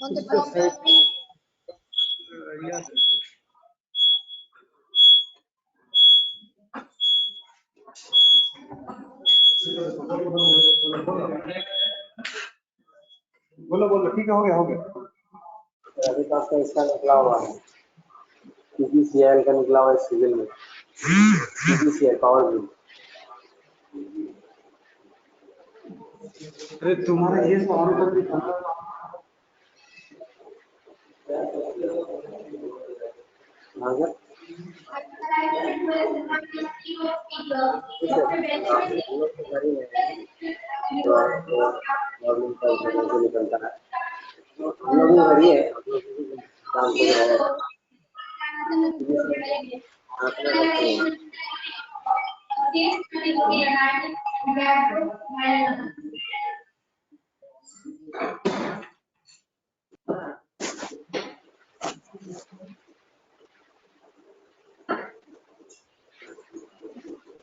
on the topic. Yes. बोलो ठीक है, हो गया। अभी तो आपका इसका निकला हुआ है, PPCL का निकला हुआ है सिविल में, PPCL पावर बिल। अरे तुम्हारा ये तो ऑन कर दिया। हाँ सर। निकलता है, हम लोग भी है काम कर रहे हैं।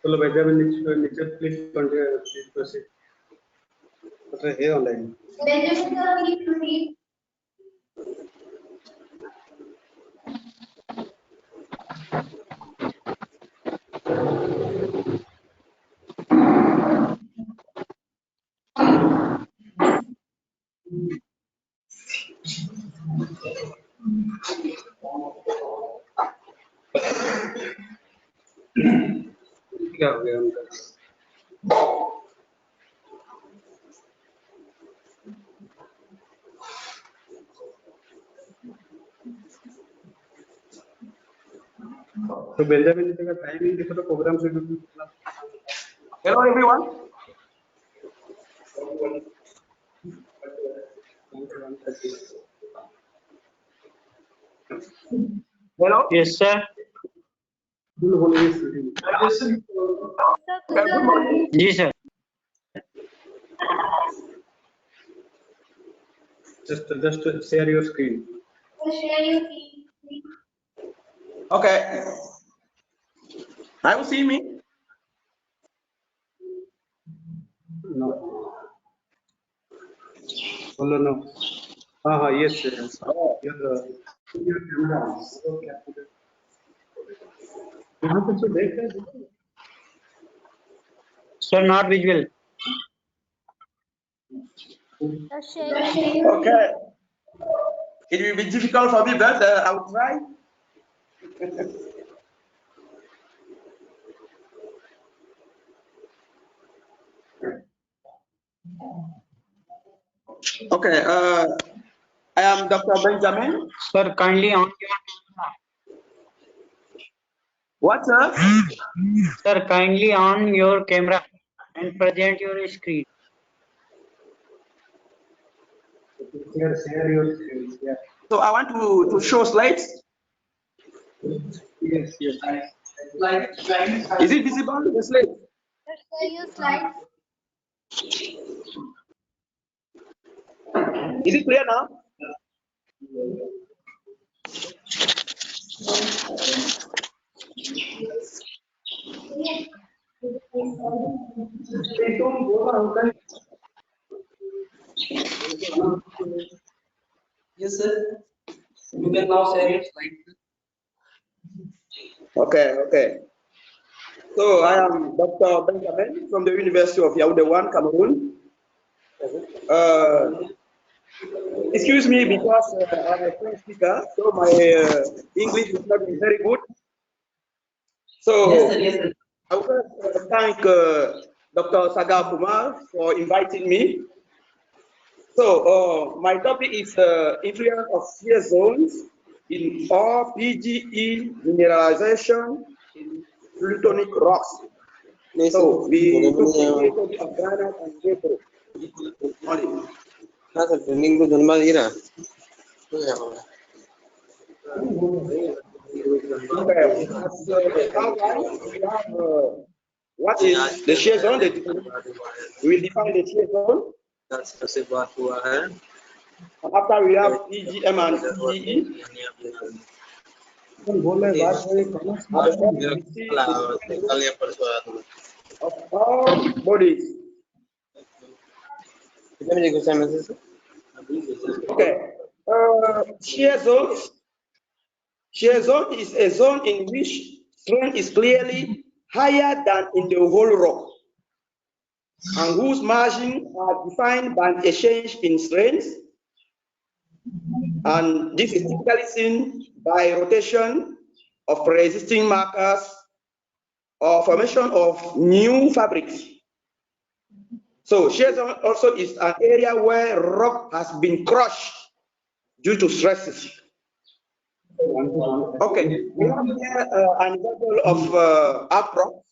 चलो Benjamin Neech, please continue, please proceed. Okay, here online. क्या हो गया उनका? तो बेंजामिन का टाइमिंग देखो तो program schedule. Hello everyone. Hello. Yes, sir. Good morning. जी sir. Just share your screen. Okay. Now you see me? No. Hello, no. Yes, yes. Your camera. कहाँ पे से देख रहे हैं? Sir, not visual. Okay. It will be difficult for me, but I will try. Okay. I am Dr. Benjamin. Sir, kindly on your camera. What, sir? Sir, kindly on your camera and present your screen. Share your screen. Yeah. So I want to show slides. Yes, yes. Is it visible, the slide? Share your slide. Is it clear now? Yes, sir. You can now share your slide. Okay. So I am Dr. Benjamin from the University of Yaoundé, Cameroon. Excuse me because I'm a French speaker, so my English is not very good. So Yes, sir. I would like to thank Dr. Sagar Kumar for inviting me. So my topic is influence of shear zones in all PGE mineralization in plutonic rocks. So we took the case of granite and gatro. Only. Training को जन्म दे रहा What is the shear zone? We will define the shear zone. After we have EGM and PGE. Of all bodies. Okay. Shear zone. Shear zone is a zone in which strength is clearly higher than in the whole rock, and whose margins are defined by a change in strength. And this is typically seen by rotation of pre-existing markers or formation of new fabrics. So shear zone also is an area where rock has been crushed due to stresses. Okay, we have here an example of outcrops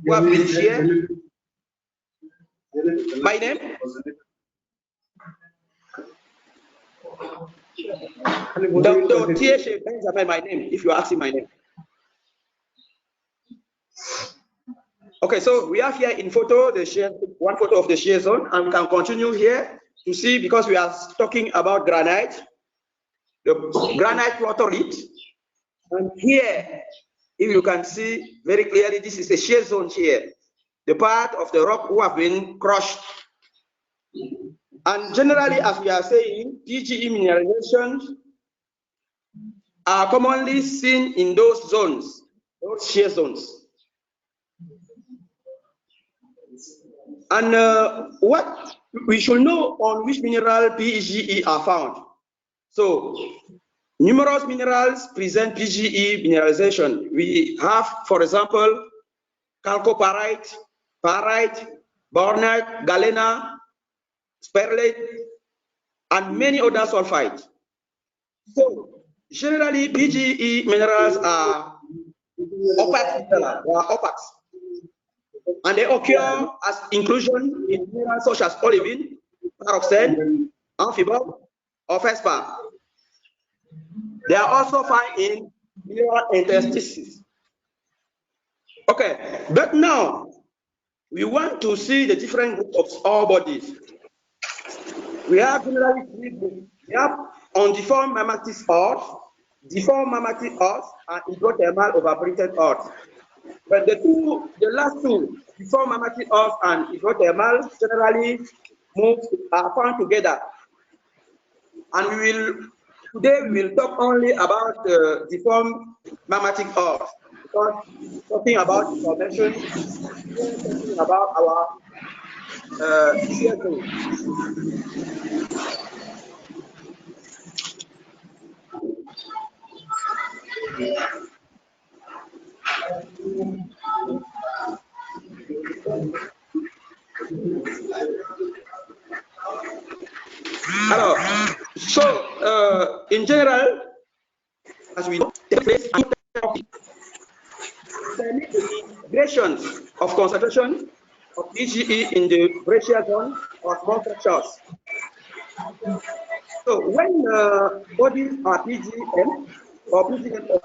who have been sheared. My name? Dr. T.H. Benjamin, my name, if you're asking my name. Okay, so we have here in photo one photo of the shear zone, and we can continue here to see, because we are talking about granite, the granite plutolith. And here, if you can see very clearly, this is a shear zone here, the part of the rock who have been crushed. And generally, as we are saying, PGE mineralizations are commonly seen in those zones, those shear zones. And what we should know on which mineral PGE are found. So, numerous minerals present PGE mineralization. We have, for example, chalcopyrite, pyrite, bornite, galena, sperlite, and many other sulfides. So, generally, PGE minerals are opaque, and they occur as inclusion in minerals such as olivine, pyroxene, amphibole, or feldspar. They are also found in mineral interstices. Okay, but now we want to see the different groups of ore bodies. We have generally three groups. We have undeformed mammatic ores, deformed mammatic ores, and hydrothermal evaporated ores. But the last two, deformed mammatic ores and hydrothermal, generally are found together. And today we will talk only about deformed mammatic ores, because talking about deformation, we're talking about our shear zone. So in general, as we know, the gradations of concentration of PGE in the breccia zone or small fractures. So when bodies are PGM or PGM,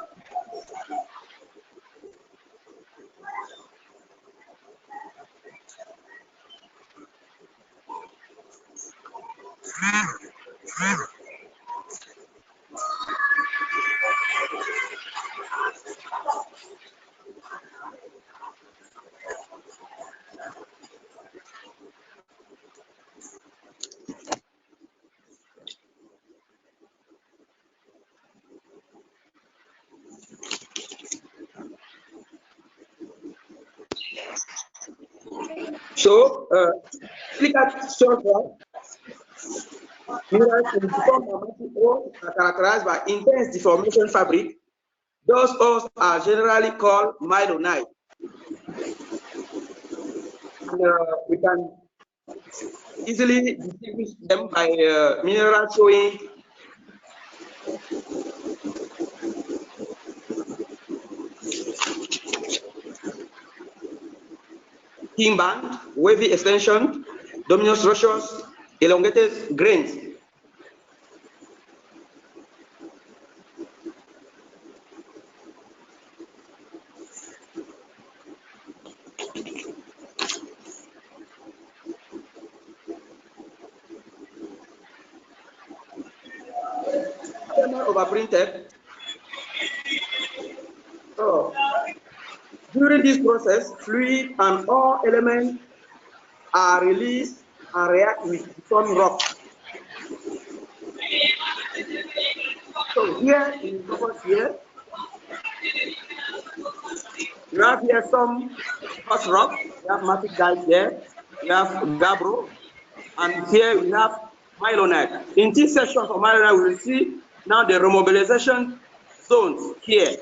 So, click at sulfur. Minerals in deformed magmatic ores are characterized by intense deformation fabric. Those ores are generally called mylonite. And, we can easily distinguish them by minerals showing thin band, wavy extension, dominant structures, elongated grains. Overprinted. So, during this process, fluid and all elements are released and react with some rock. So here in focus here, you have here some hot rock. We have mafic dike here. We have gabbro, and here we have mylonite. In this section of mylonite, we will see now the remobilization zones here.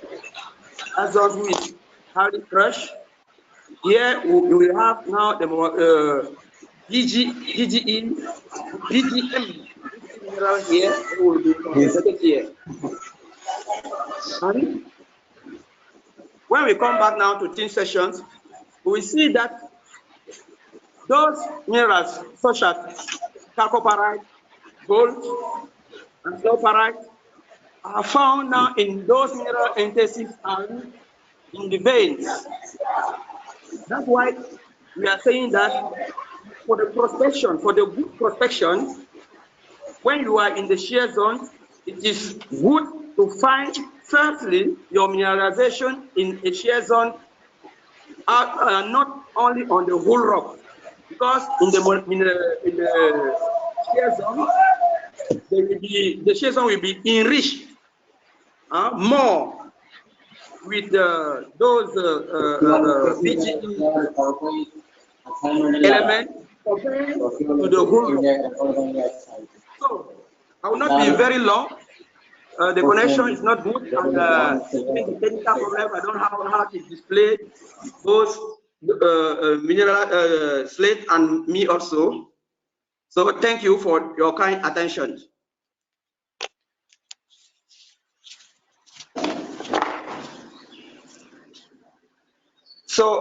As zones with highly crushed. Here we will have now the DGE, DGM mineral here will be concentrated here. And when we come back now to thin sections, we will see that those minerals such as chalcopyrite, gold, and sulfurite are found now in those mineral entities and in the veins. That's why we are saying that for the prospection, for the good prospection, when you are in the shear zone, it is good to find firstly your mineralization in a shear zone, not only on the whole rock, because in the shear zone, the shear zone will be enriched more with those PGE elements compared to the whole rock. So I will not be very long. The connection is not good, and the technical problem, I don't know how to display both mineral slate and me also. So thank you for your kind attention. So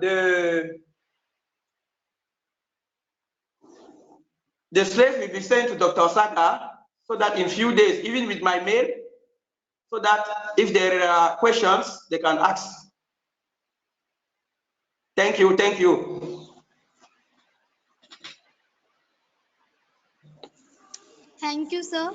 the slate will be sent to Dr. Sagar, so that in few days, even with my mail, so that if there are questions, they can ask. Thank you, thank you. Thank you, sir.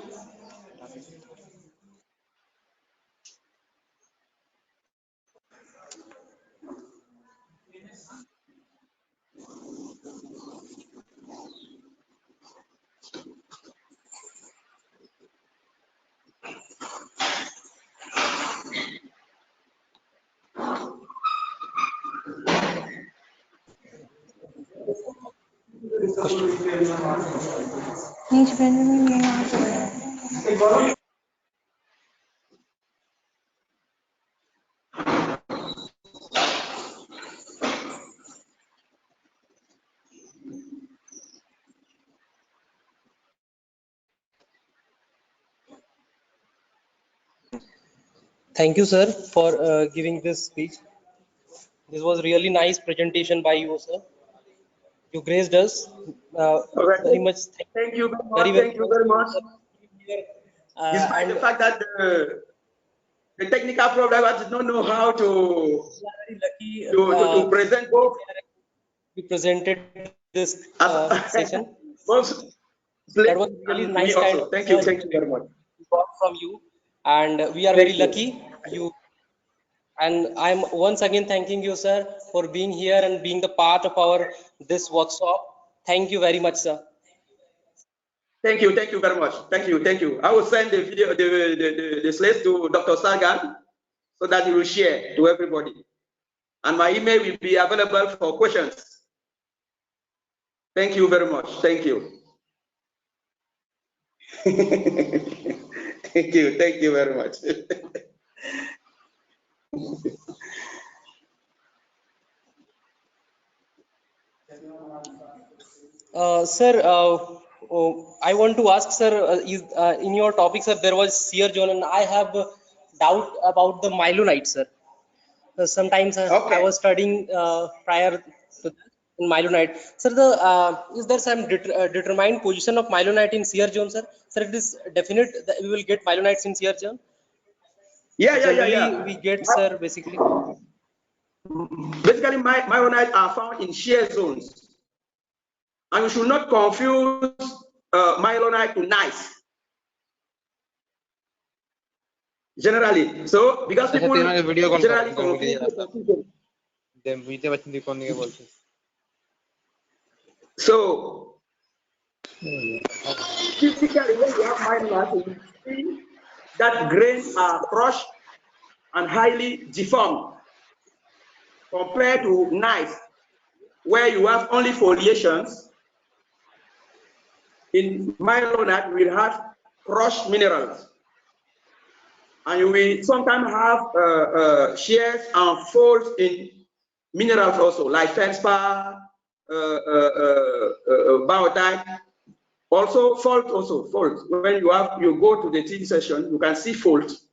Neech Benjamin Neech. Thank you, sir, for giving this speech. This was really nice presentation by you, sir. You graced us very much. Thank you very much. Thank you very much. Despite the fact that the technical problem, I did not know how to present both. You presented this session. That was really and nice me kind also. of Thank you very much. got from you, and we are very Thank you. lucky you. And I'm once again thanking you, sir, for being here and being the part of our this workshop. Thank you very much, sir. Thank you very much. Thank you. I will send the video, the slides to Dr. Sagar so that he will share to everybody. And my email will be available for questions. Thank you very much. Thank you. Thank you very much. Sir, I want to ask, sir, in your topic, sir, there was shear zone, and I have a doubt about the mylonite, sir. Sometimes I was studying prior to that in mylonite. Sir, is there some determined position of mylonite in shear zone, sir? Sir, it is definite that we will get mylonites in shear zone. Generally, we get, sir, basically. Basically, myonites are found in shear zones. And you should not confuse myelonite to gneiss. Generally. So, because people generally confuse the. So, typically when you have myelonite, you see that grains are crushed and highly deformed compared to gneiss, where you have only foliations. In myelonite, we will have crushed minerals. And you will sometimes have shears and folds in minerals also, like feldspar, biotite. Also folds. When you go to the TD session, you can see folds.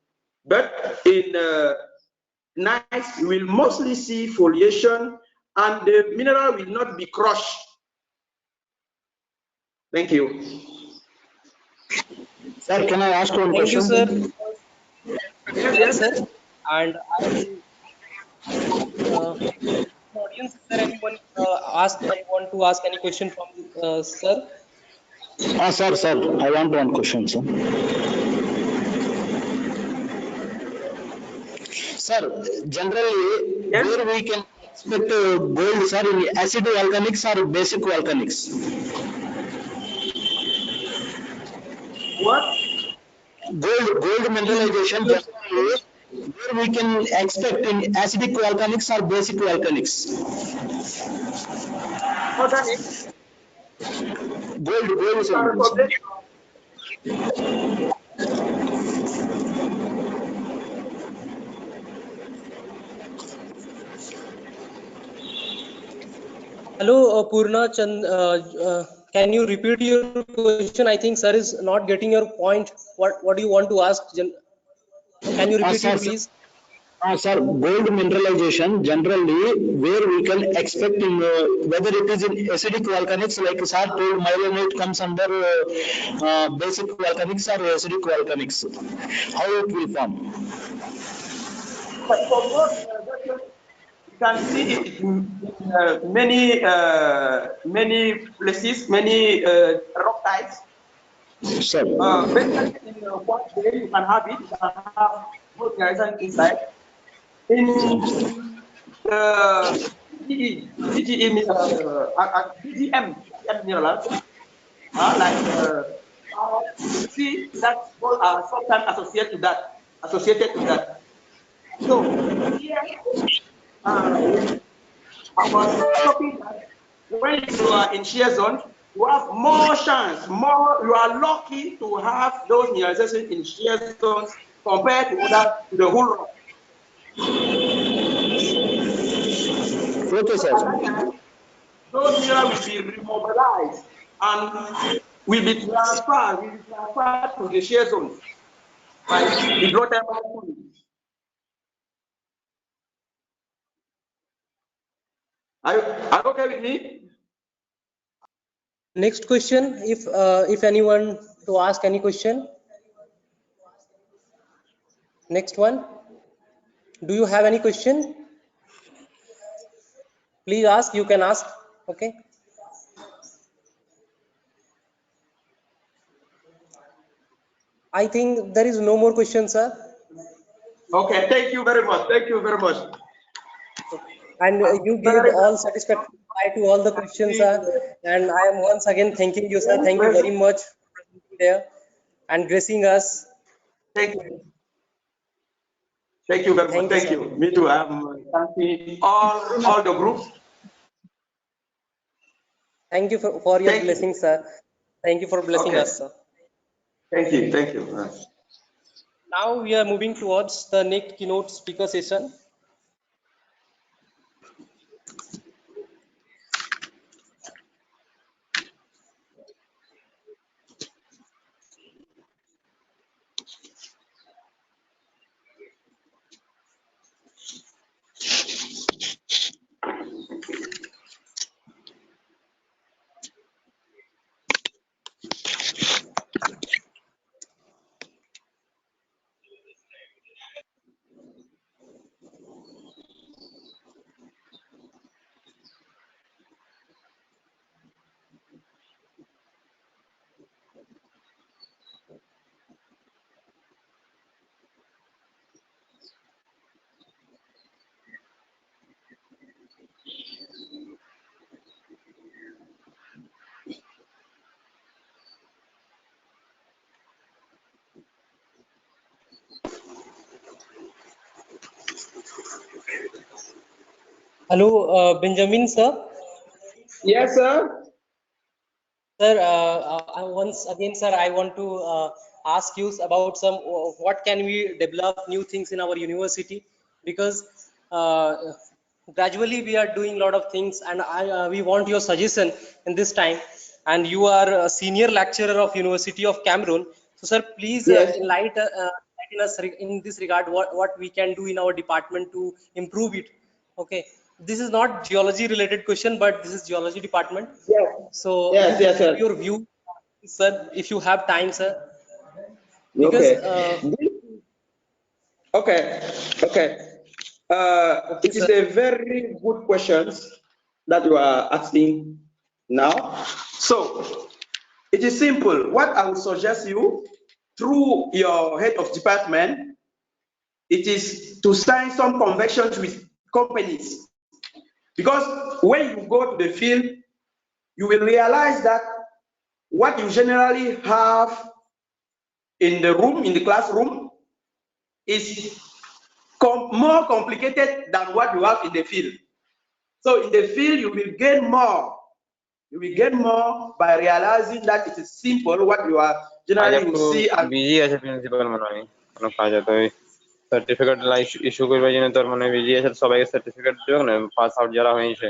But in gneiss, you will mostly see foliation, and the mineral will not be crushed. Thank you. Sir, can I ask one question? Thank you, sir. Yes, sir. And audience, is there anyone want to ask any question from sir? Sir, I want one question, sir. Sir, generally, where we can expect gold, sir, in acidic volcanics or basic volcanics? What? Gold mineralization, generally, where we can expect in acidic volcanics or basic volcanics? Organic? Gold solution. Hello, Purna Chand. Can you repeat your question? I think sir is not getting your point. What do you want to ask? Can you repeat it, please? Sir, gold mineralization generally where we can expect in whether it is in acidic volcanics, like sir told, myelonite comes under basic volcanics or acidic volcanics. How it will form? But for gold, you can see it in many places, many rock types. Basically, in one day you can have it. You can have gold mineralization inside. In BGM minerals, like you see that gold are sometimes associated to that. So here, I was talking that when you are in shear zone, you have more chance, you are lucky to have those mineralizations in shear zones compared to the whole rock. Okay, sir. Those minerals will be remobilized and will be transferred to the shear zones by hydrothermal cooling. Are you okay with me? Next question, if anyone to ask any question. Next one. Do you have any question? Please ask. You can ask. Okay. I think there is no more questions, sir. Okay, thank you very much. Thank you very much. And you gave all satisfactory reply to all the questions, sir. And I am once again thanking you, sir. Thank you very much for being there and gracing us. Thank you. Thank you very much. Thank you. Me too. I'm thanking all the groups. Thank you for your blessings, sir. Thank you for blessing us, sir. Thank you. Thank you. Now we are moving towards the next keynote speaker session. Hello, Benjamin, sir. Yes, sir. Sir, once again, sir, I want to ask you about some what can we develop new things in our university, because gradually we are doing a lot of things, and we want your suggestion in this time. And you are a senior lecturer of University of Cameroon, so sir, please enlighten us in this regard what we can do in our department to improve it. Okay, this is not geology related question, but this is geology department. Yes. So Yes, yes, sir. your view, sir, if you have time, sir. Because, okay. It is a very good question that you are asking now. So it is simple. What I would suggest you through your head of department, it is to sign some conventions with companies, because when you go to the field, you will realize that what you generally have in the classroom is more complicated than what you have in the field. So in the field, you will gain more. You will gain more by realizing that it is simple what you are generally you see. Busy আছে principal মনে হয় কোনো কাজ তো certificate issue করবার জন্য তোর মনে বিজি আছে, সবাইকে সার্টিফিকেট দিও না পাস আউট যারা হয়েছে,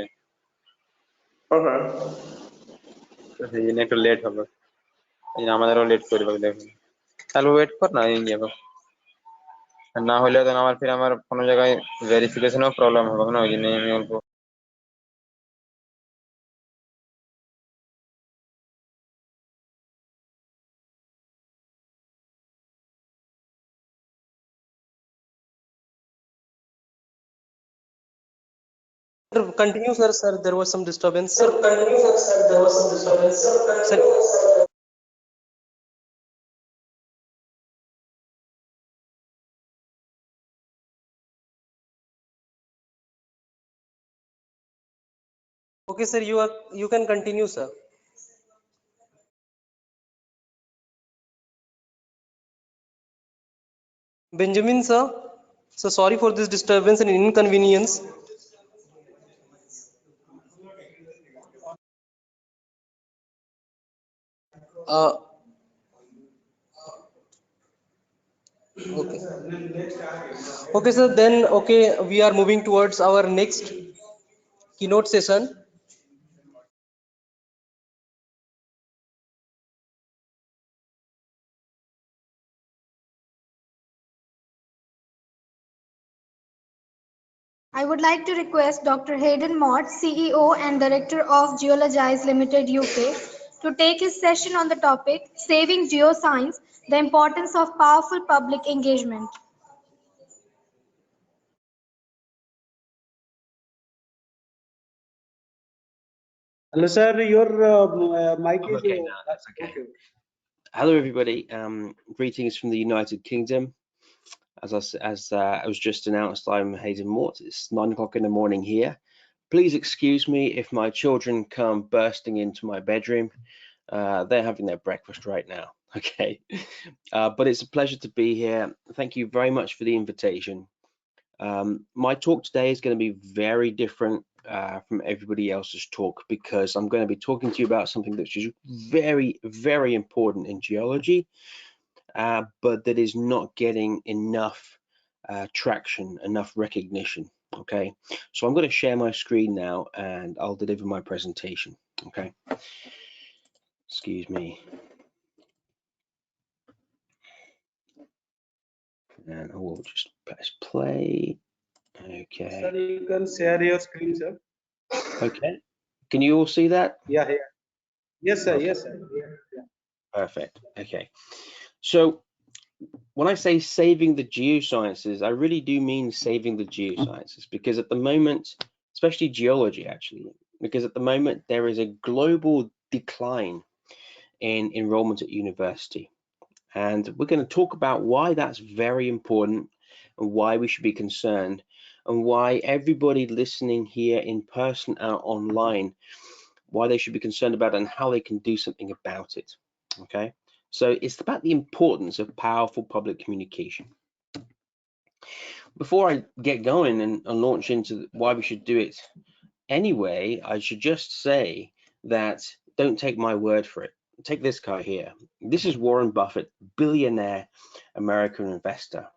সেই জন্য একটু লেট হবে, এই জন্য আমাদেরও লেট করবে দেখুন। তাহলে ওয়েট কর না, এই যাবো, না হলে তো আমার কোনো জায়গায় ভেরিফিকেশনও প্রবলেম হবে না, ওই জন্য আমি অল্প continue, sir. Sir, there was some disturbance. Sir, continue, sir. There was some disturbance. Sir. Okay, sir, you can continue, sir. Benjamin, sir. So sorry for this disturbance and inconvenience. Okay. Okay, sir. Then we are moving towards our next keynote session. I would like to request Dr. Hayden Mot, CEO and Director of Geological Limited UK, to take his session on the topic Saving Geoscience, the Importance of Powerful Public Engagement. Hello, sir. Your mic is okay. Okay. Hello, everybody. Greetings from the United Kingdom. As I was just announced, I'm Hayden Mot. It's 9 o'clock in the morning here. Please excuse me if my children come bursting into my bedroom. They're having their breakfast right now. Okay, but it's a pleasure to be here. Thank you very much for the invitation. My talk today is going to be very different from everybody else's talk, because I'm going to be talking to you about something that's just very, very important in geology, but that is not getting enough traction, enough recognition. Okay, so I'm going to share my screen now and I'll deliver my presentation. Okay, excuse me. And I will just press play. Okay. Sir, you can share your screen, sir. Okay. Can you all see that? Yeah, yeah. Yes, sir. Okay. Yes, sir. Yeah. Perfect. Okay. So when I say saving the geosciences, I really do mean saving the geosciences, because at the moment, especially geology actually, because at the moment there is a global decline in enrollment at university. And we're going to talk about why that's very important and why we should be concerned, and why everybody listening here in person and online, why they should be concerned about it and how they can do something about it. Okay, so it's about the importance of powerful public communication. Before I get going and launch into why we should do it anyway, I should just say that don't take my word for it. Take this guy here. This is Warren Buffett, billionaire American investor.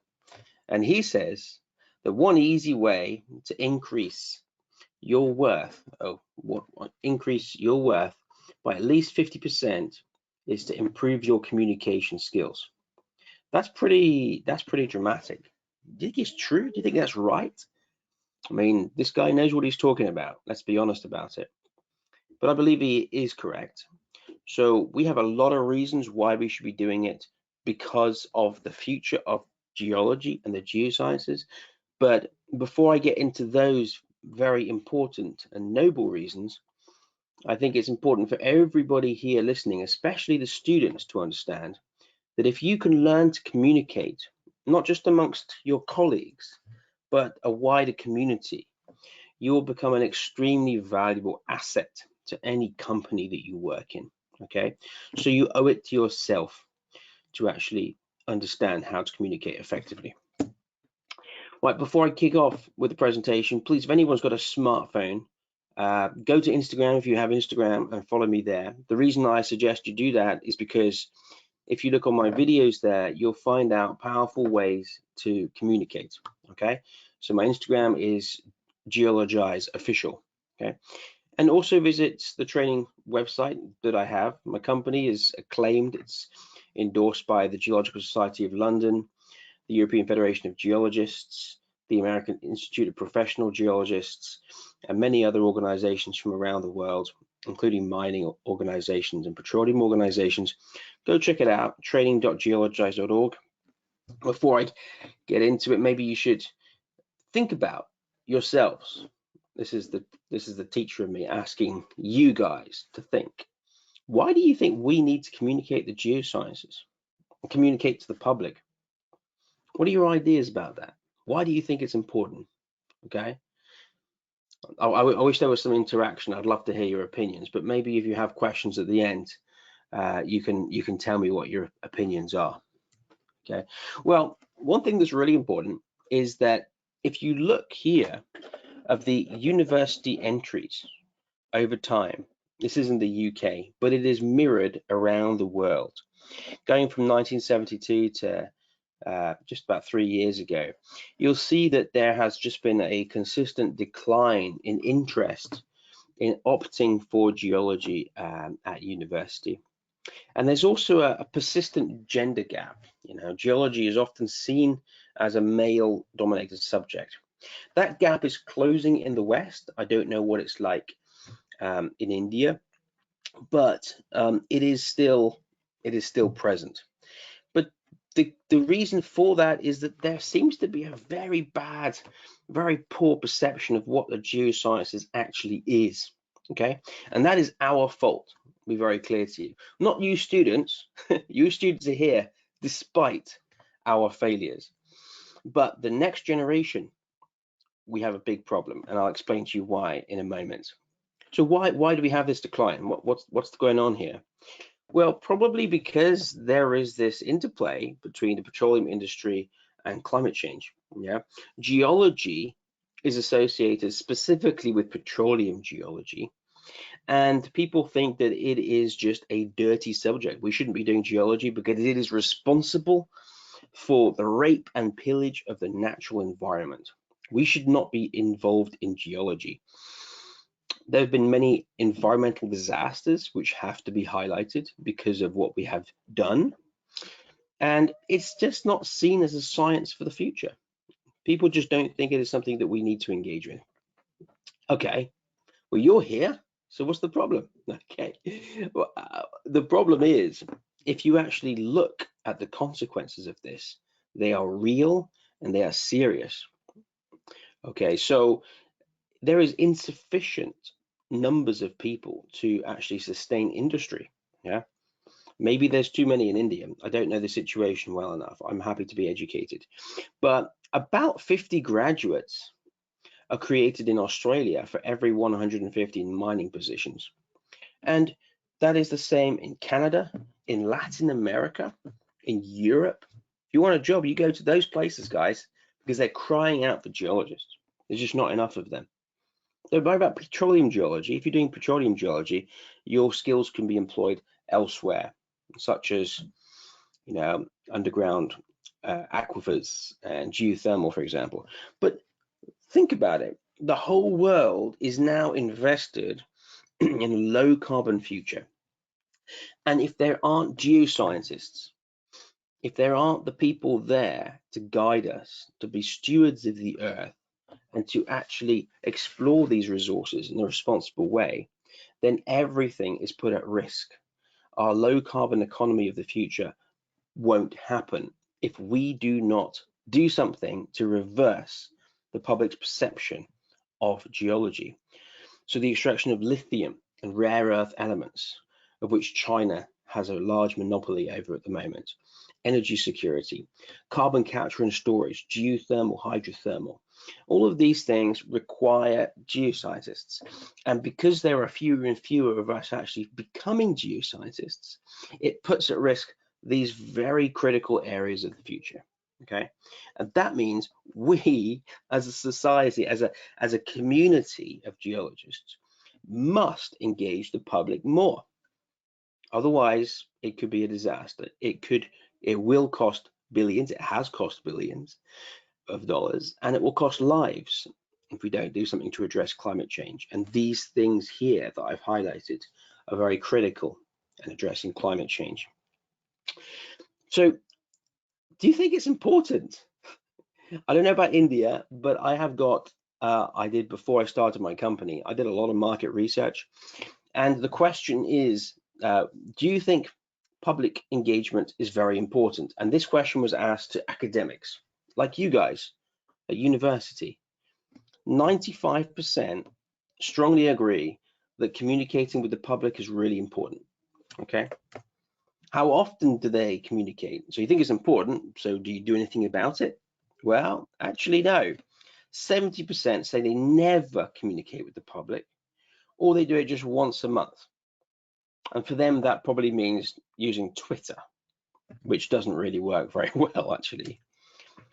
And he says that one easy way to increase your worth, increase your worth by at least 50% is to improve your communication skills. That's pretty dramatic. Do you think it's true? Do you think that's right? I mean, this guy knows what he's talking about. Let's be honest about it. But I believe he is correct. So we have a lot of reasons why we should be doing it, because of the future of geology and the geosciences. But before I get into those very important and noble reasons, I think it's important for everybody here listening, especially the students, to understand that if you can learn to communicate, not just amongst your colleagues, but a wider community, you will become an extremely valuable asset to any company that you work in. Okay, so you owe it to yourself to actually understand how to communicate effectively. Right, before I kick off with the presentation, please, if anyone's got a smartphone, go to Instagram if you have Instagram and follow me there. The reason I suggest you do that is because if you look on my videos there, you'll find out powerful ways to communicate. Okay, so my Instagram is Geologize Official. Okay, and also visit the training website that I have. My company is acclaimed. It's endorsed by the Geological Society of London, the European Federation of Geologists, the American Institute of Professional Geologists, and many other organizations from around the world, including mining organizations and petroleum organizations. Go check it out, training.geologize.org. Before I get into it, maybe you should think about yourselves. This is the teacher in me asking you guys to think. Why do you think we need to communicate the geosciences and communicate to the public? What are your ideas about that? Why do you think it's important? Okay. I wish there was some interaction. I'd love to hear your opinions, but maybe if you have questions at the end, you can tell me what your opinions are. Okay. Well, one thing that's really important is that if you look here of the university entries over time, this is in the UK, but it is mirrored around the world. Going from 1972 to just about 3 years ago, you'll see that there has just been a consistent decline in interest in opting for geology at university. And there's also a persistent gender gap. You know, geology is often seen as a male-dominated subject. That gap is closing in the West. I don't know what it's like in India, but it is still present. But the reason for that is that there seems to be a very bad, very poor perception of what the geosciences actually is. Okay, and that is our fault. be very clear to you. Not you students. You students are here despite our failures. But the next generation, we have a big problem, and I'll explain to you why in a moment. So why do we have this decline? What's going on here? Well, probably because there is this interplay between the petroleum industry and climate change. Yeah, geology is associated specifically with petroleum geology, and people think that it is just a dirty subject. We shouldn't be doing geology because it is responsible for the rape and pillage of the natural environment. We should not be involved in geology. There have been many environmental disasters which have to be highlighted because of what we have done. And it's just not seen as a science for the future. People just don't think it is something that we need to engage with. Okay, well, you're here, so what's the problem? Okay, well, the problem is, if you actually look at the consequences of this, they are real and they are serious. Okay, so there is insufficient numbers of people to actually sustain industry. Yeah, maybe there's too many in India. I don't know the situation well enough. I'm happy to be educated, but about 50 graduates are created in Australia for every 150 mining positions, and that is the same in Canada, in Latin America, in Europe. If you want a job, you go to those places, guys, because they're crying out for geologists. There's just not enough of them. So about petroleum geology, if you're doing petroleum geology, your skills can be employed elsewhere, such as, you know, underground aquifers and geothermal, for example. But think about it. The whole world is now invested in a low carbon future. And if there aren't geoscientists, if there aren't the people there to guide us, to be stewards of the earth, and to actually explore these resources in a responsible way, then everything is put at risk. Our low carbon economy of the future won't happen if we do not do something to reverse the public's perception of geology. So the extraction of lithium and rare earth elements, of which China has a large monopoly over at the moment, energy security, carbon capture and storage, geothermal, hydrothermal, all of these things require geoscientists. And because there are fewer and fewer of us actually becoming geoscientists, it puts at risk these very critical areas of the future. Okay, and that means we as a society, as a community of geologists, must engage the public more. Otherwise, it could be a disaster. It will cost billions. It has cost billions of dollars, and it will cost lives if we don't do something to address climate change. And these things here that I've highlighted are very critical in addressing climate change. So, do you think it's important? I don't know about India, but I have got, I did before I started my company, I did a lot of market research. And the question is, do you think public engagement is very important? And this question was asked to academics, like you guys at university. 95% strongly agree that communicating with the public is really important. Okay. How often do they communicate? So you think it's important, so do you do anything about it? Well, actually, no. 70% say they never communicate with the public, or they do it just once a month. And for them, that probably means using Twitter, which doesn't really work very well, actually.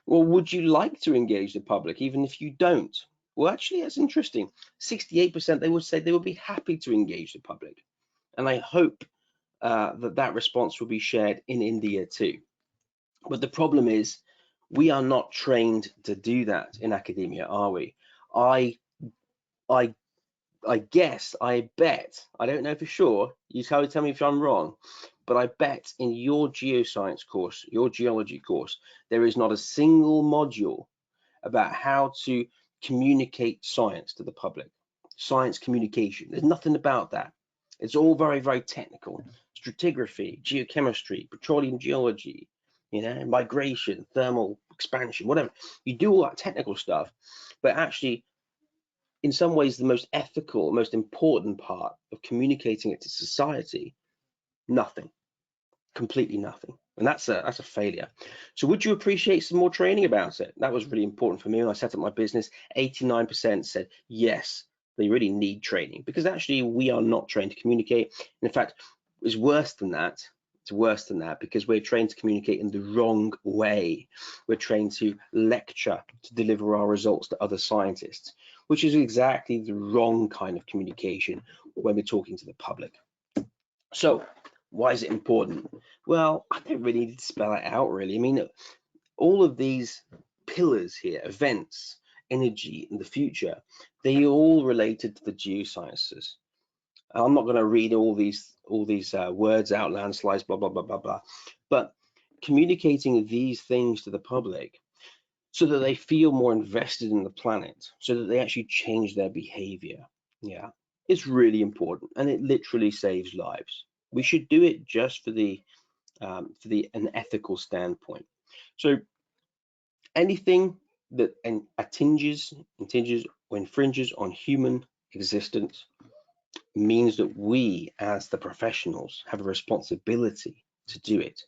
Well, would you like to engage the public, even if you don't? Well, actually, that's interesting. 68% they would say they would be happy to engage the public. And I hope that response will be shared in India too. But the problem is, we are not trained to do that in academia, are we? I guess, I bet, I don't know for sure, you tell me if I'm wrong, but I bet in your geoscience course, your geology course, there is not a single module about how to communicate science to the public. Science communication, there's nothing about that. It's all very, very technical. Stratigraphy, geochemistry, petroleum geology, you know, migration, thermal expansion, whatever. You do all that technical stuff, but actually in some ways the most ethical, most important part of communicating it to society? Nothing, completely nothing. And that's a failure. So would you appreciate some more training about it? That was really important for me when I set up my business. 89% said yes, they really need training, because actually we are not trained to communicate. And in fact, it's worse than that. It's worse than that, because we're trained to communicate in the wrong way. We're trained to lecture, to deliver our results to other scientists, which is exactly the wrong kind of communication when we're talking to the public. So why is it important? Well, I don't really need to spell it out, really. I mean, all of these pillars here, events, energy, and the future, they all related to the geosciences. I'm not going to read all these words out, landslides, blah, blah, blah, blah, blah. But communicating these things to the public so that they feel more invested in the planet, so that they actually change their behavior, yeah, it's really important, and it literally saves lives. We should do it just for an ethical standpoint. So anything that impinges or infringes on human existence means that we, as the professionals, have a responsibility to do it.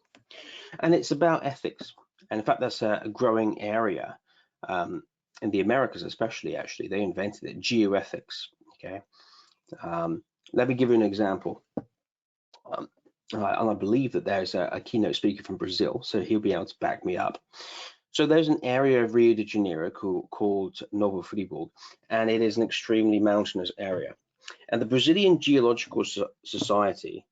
And it's about ethics. And in fact, that's a growing area in the Americas, especially. Actually, they invented it, geoethics. Okay. Let me give you an example. And I believe that there's a keynote speaker from Brazil, so he'll be able to back me up. So there's an area of Rio de Janeiro called Novo Friburgo, and it is an extremely mountainous area. And the Brazilian Geological Society,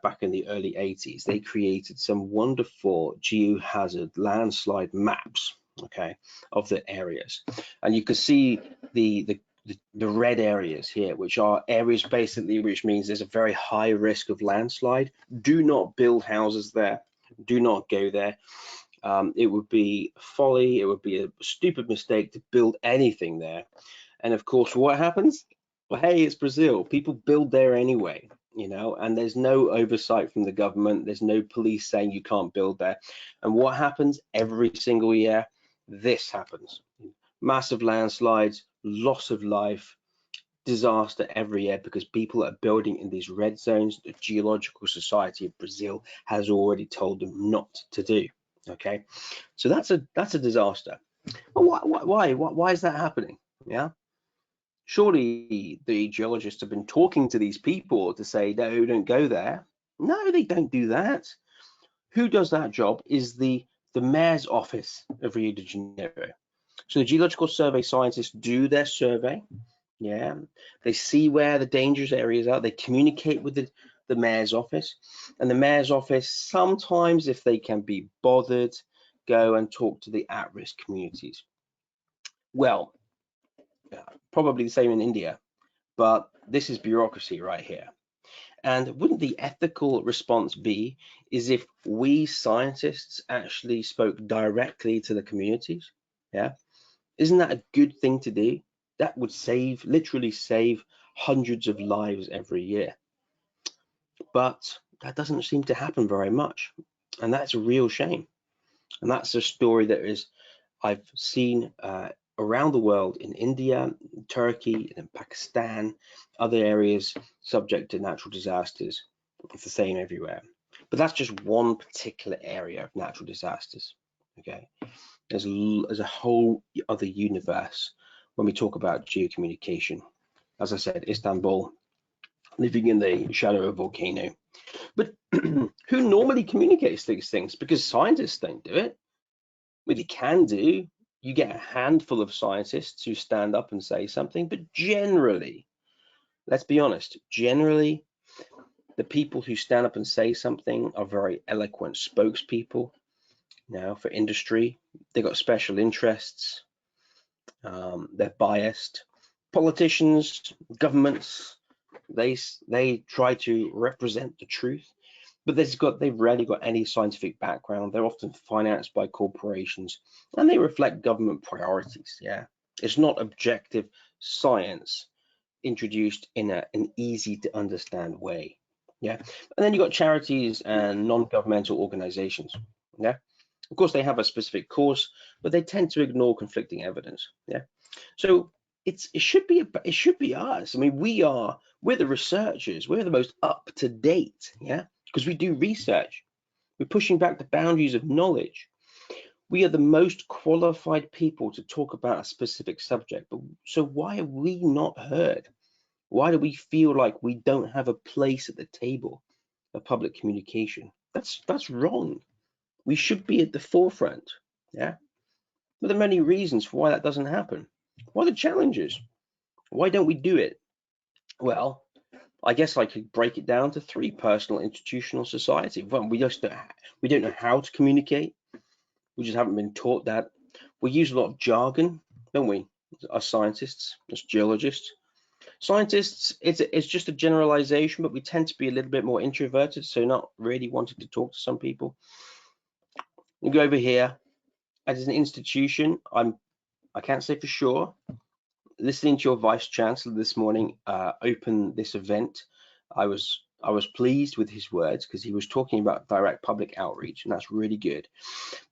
back in the early 80s, they created some wonderful geohazard landslide maps, okay, of the areas. And you can see the red areas here, which are areas basically which means there's a very high risk of landslide. Do not build houses there. Do not go there. It would be folly. It would be a stupid mistake to build anything there. And of course, what happens? Well, hey, it's Brazil. People build there anyway, you know, and there's no oversight from the government. There's no police saying you can't build there. And what happens every single year? This happens. Massive landslides, loss of life, disaster every year because people are building in these red zones. The Geological Society of Brazil has already told them not to do. Okay, so that's a disaster. Well, why is that happening? Yeah, surely the geologists have been talking to these people to say, no, don't go there. No, they don't do that. Who does that job is the mayor's office of Rio de Janeiro. So the Geological Survey scientists do their survey. Yeah, they see where the dangerous areas are. They communicate with the mayor's office, and the mayor's office sometimes, if they can be bothered, go and talk to the at-risk communities. Well, probably the same in India, but this is bureaucracy right here. And wouldn't the ethical response be is if we scientists actually spoke directly to the communities? Yeah, isn't that a good thing to do? That would literally save hundreds of lives every year. But that doesn't seem to happen very much. And that's a real shame. And that's a story that I've seen around the world, in India, Turkey, and in Pakistan, other areas subject to natural disasters. It's the same everywhere. But that's just one particular area of natural disasters. Okay, there's a whole other universe when we talk about geocommunication. As I said, Istanbul, living in the shadow of a volcano. But who normally communicates these things? Because scientists don't do it. Well, they can do. You get a handful of scientists who stand up and say something, but generally, let's be honest, generally, the people who stand up and say something are very eloquent spokespeople. Now, for industry, they've got special interests. They're biased. Politicians, governments, they try to represent the truth, but they've rarely got any scientific background. They're often financed by corporations, and they reflect government priorities. Yeah, it's not objective science introduced in an easy to understand way. Yeah, and then you've got charities and non-governmental organizations. Yeah, of course they have a specific cause, but they tend to ignore conflicting evidence. Yeah, so it should be us. I mean, we're the researchers. We're the most up to date, yeah, because we do research. We're pushing back the boundaries of knowledge. We are the most qualified people to talk about a specific subject. But so why are we not heard? Why do we feel like we don't have a place at the table of public communication? That's wrong. We should be at the forefront, yeah. But there are many reasons for why that doesn't happen. What are the challenges? Why don't we do it? Well, I guess I could break it down to 3: personal, institutional, society. Well, we don't know how to communicate. We just haven't been taught that. We use a lot of jargon, don't we? As scientists, as geologists. Scientists, it's just a generalization, but we tend to be a little bit more introverted, so not really wanting to talk to some people. You go over here. As an institution, I can't say for sure. Listening to your vice chancellor this morning open this event, I was pleased with his words, because he was talking about direct public outreach, and that's really good.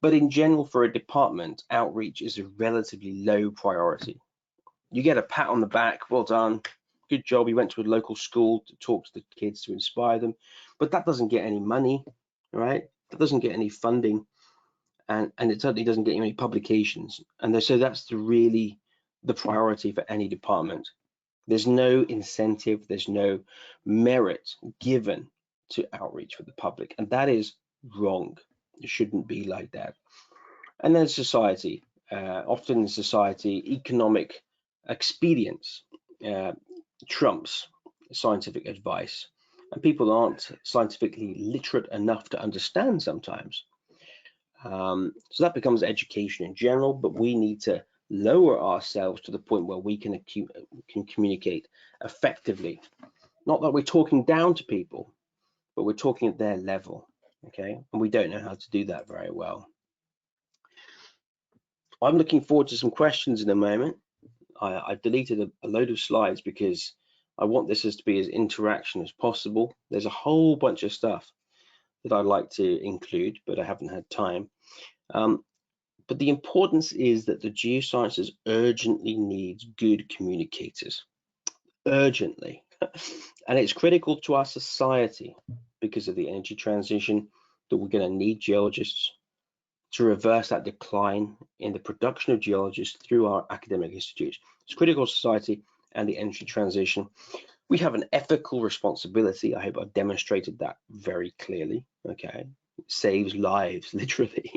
But in general, for a department, outreach is a relatively low priority. You get a pat on the back, well done, good job, you went to a local school to talk to the kids to inspire them, but that doesn't get any money, right? That doesn't get any funding, and it certainly doesn't get you any publications. And so that's really the priority for any department. There's no incentive, there's no merit given to outreach for the public, and that is wrong. It shouldn't be like that. And then society, often in society, economic expedience trumps scientific advice, and people aren't scientifically literate enough to understand sometimes. So that becomes education in general, but we need to lower ourselves to the point where we can communicate effectively. Not that we're talking down to people, but we're talking at their level, okay? And we don't know how to do that very well. I'm looking forward to some questions in a moment. I've deleted a load of slides because I want this to be as interaction as possible. There's a whole bunch of stuff that I'd like to include, but I haven't had time. But the importance is that the geosciences urgently needs good communicators, urgently. And it's critical to our society because of the energy transition that we're going to need geologists to reverse that decline in the production of geologists through our academic institutes. It's critical to society and the energy transition. We have an ethical responsibility. I hope I've demonstrated that very clearly. Okay, it saves lives, literally.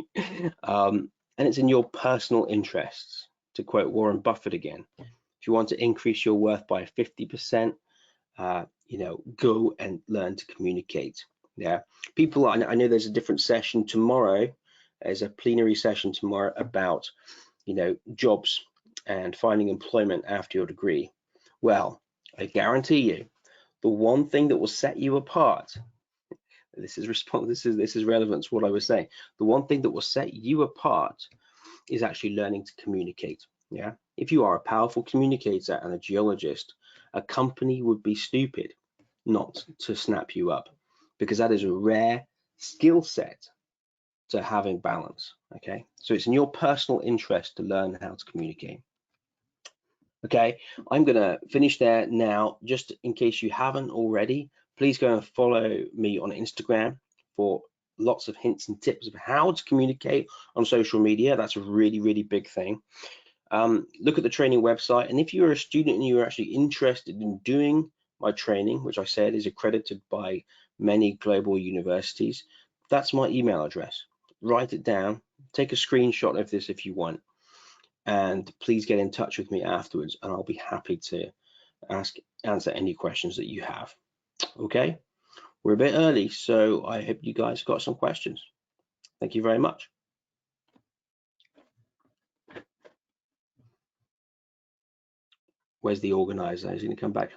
And it's in your personal interests, to quote Warren Buffett again. If you want to increase your worth by 50%, go and learn to communicate. Yeah, people, I know there's a different session tomorrow. There's a plenary session tomorrow about, jobs and finding employment after your degree. Well, I guarantee you, the one thing that will set you apart, this is relevant to what I was saying. The one thing that will set you apart is actually learning to communicate. Yeah, if you are a powerful communicator and a geologist, a company would be stupid not to snap you up, because that is a rare skill set to have in balance. Okay, so it's in your personal interest to learn how to communicate. Okay, I'm gonna finish there now. Just in case you haven't already, please go and follow me on Instagram for lots of hints and tips of how to communicate on social media. That's a really, really big thing. Look at the training website, and if you're a student and you're actually interested in doing my training, which I said is accredited by many global universities, that's my email address. Write it down, take a screenshot of this if you want, and please get in touch with me afterwards, and I'll be happy to answer any questions that you have. Okay, we're a bit early, so I hope you guys got some questions. Thank you very much. Where's the organizer? Is he gonna come back?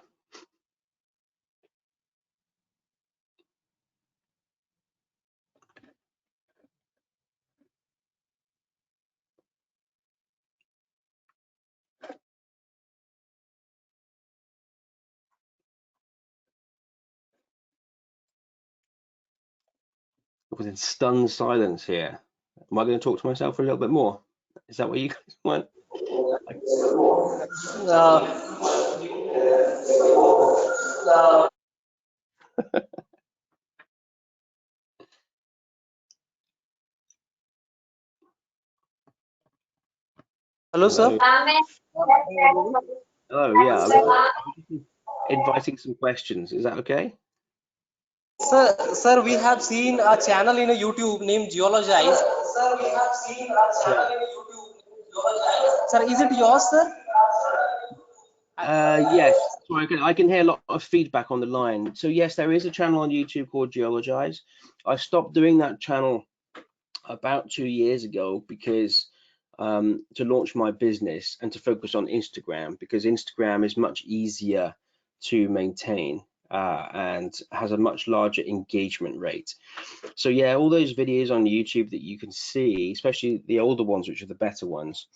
Was in stunned silence here. Am I going to talk to myself for a little bit more? Is that what you guys want? Hello, sir. Oh, yeah. I was just inviting some questions. Is that okay? Sir, we have seen a channel in a YouTube named Geologize. Sir, is it yours, sir? Yes. So I can hear a lot of feedback on the line. So yes, there is a channel on YouTube called Geologize. I stopped doing that channel about 2 years ago because to launch my business and to focus on Instagram, because Instagram is much easier to maintain and has a much larger engagement rate. So yeah, all those videos on YouTube that you can see, especially the older ones, which are the better ones,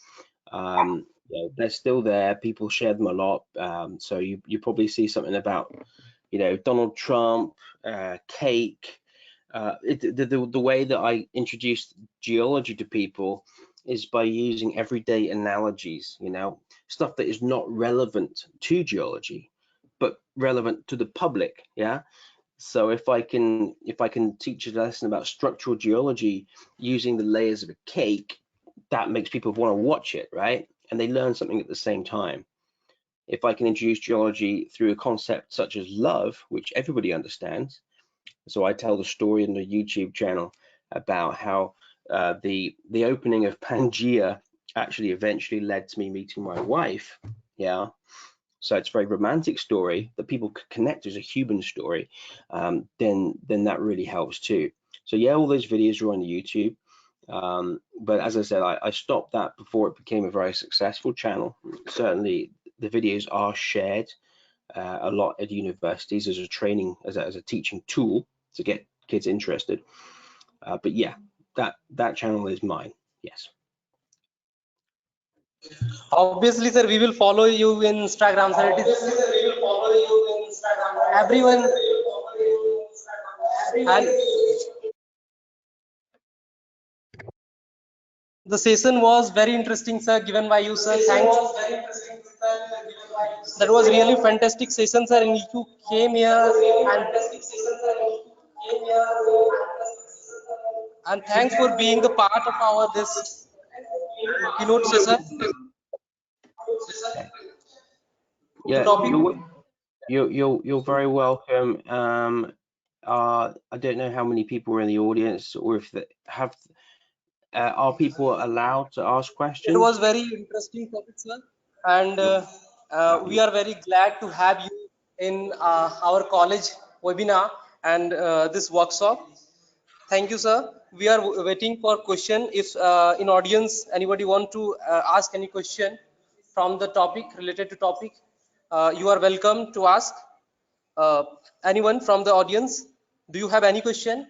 yeah, they're still there. People share them a lot. So you probably see something about, Donald Trump, cake. The way that I introduced geology to people is by using everyday analogies, stuff that is not relevant to geology, but relevant to the public. Yeah. So if I can teach a lesson about structural geology using the layers of a cake, that makes people want to watch it, right? And they learn something at the same time. If I can introduce geology through a concept such as love, which everybody understands, so I tell the story in the YouTube channel about how the opening of Pangea actually eventually led to me meeting my wife. Yeah. So it's a very romantic story that people could connect as a human story. Then that really helps too. So yeah, all those videos are on YouTube. But as I said, I stopped that before it became a very successful channel. Certainly the videos are shared a lot at universities as a training, as a teaching tool to get kids interested. But yeah, that channel is mine. Yes. Obviously, sir, we will follow you in Instagram, sir. Everyone. And the session was very interesting, sir, given by you, sir. Thanks. That was really fantastic session, sir. And you came here and thanks for being the part of our this keynote session. Yeah, you're very welcome. I don't know how many people are in the audience, or if they have. Are people allowed to ask questions? It was very interesting topic, sir, and we are very glad to have you in our college webinar and this workshop. Thank you, sir. We are waiting for question. If in audience anybody want to ask any question from the topic related to topic, you are welcome to ask. Anyone from the audience, do you have any question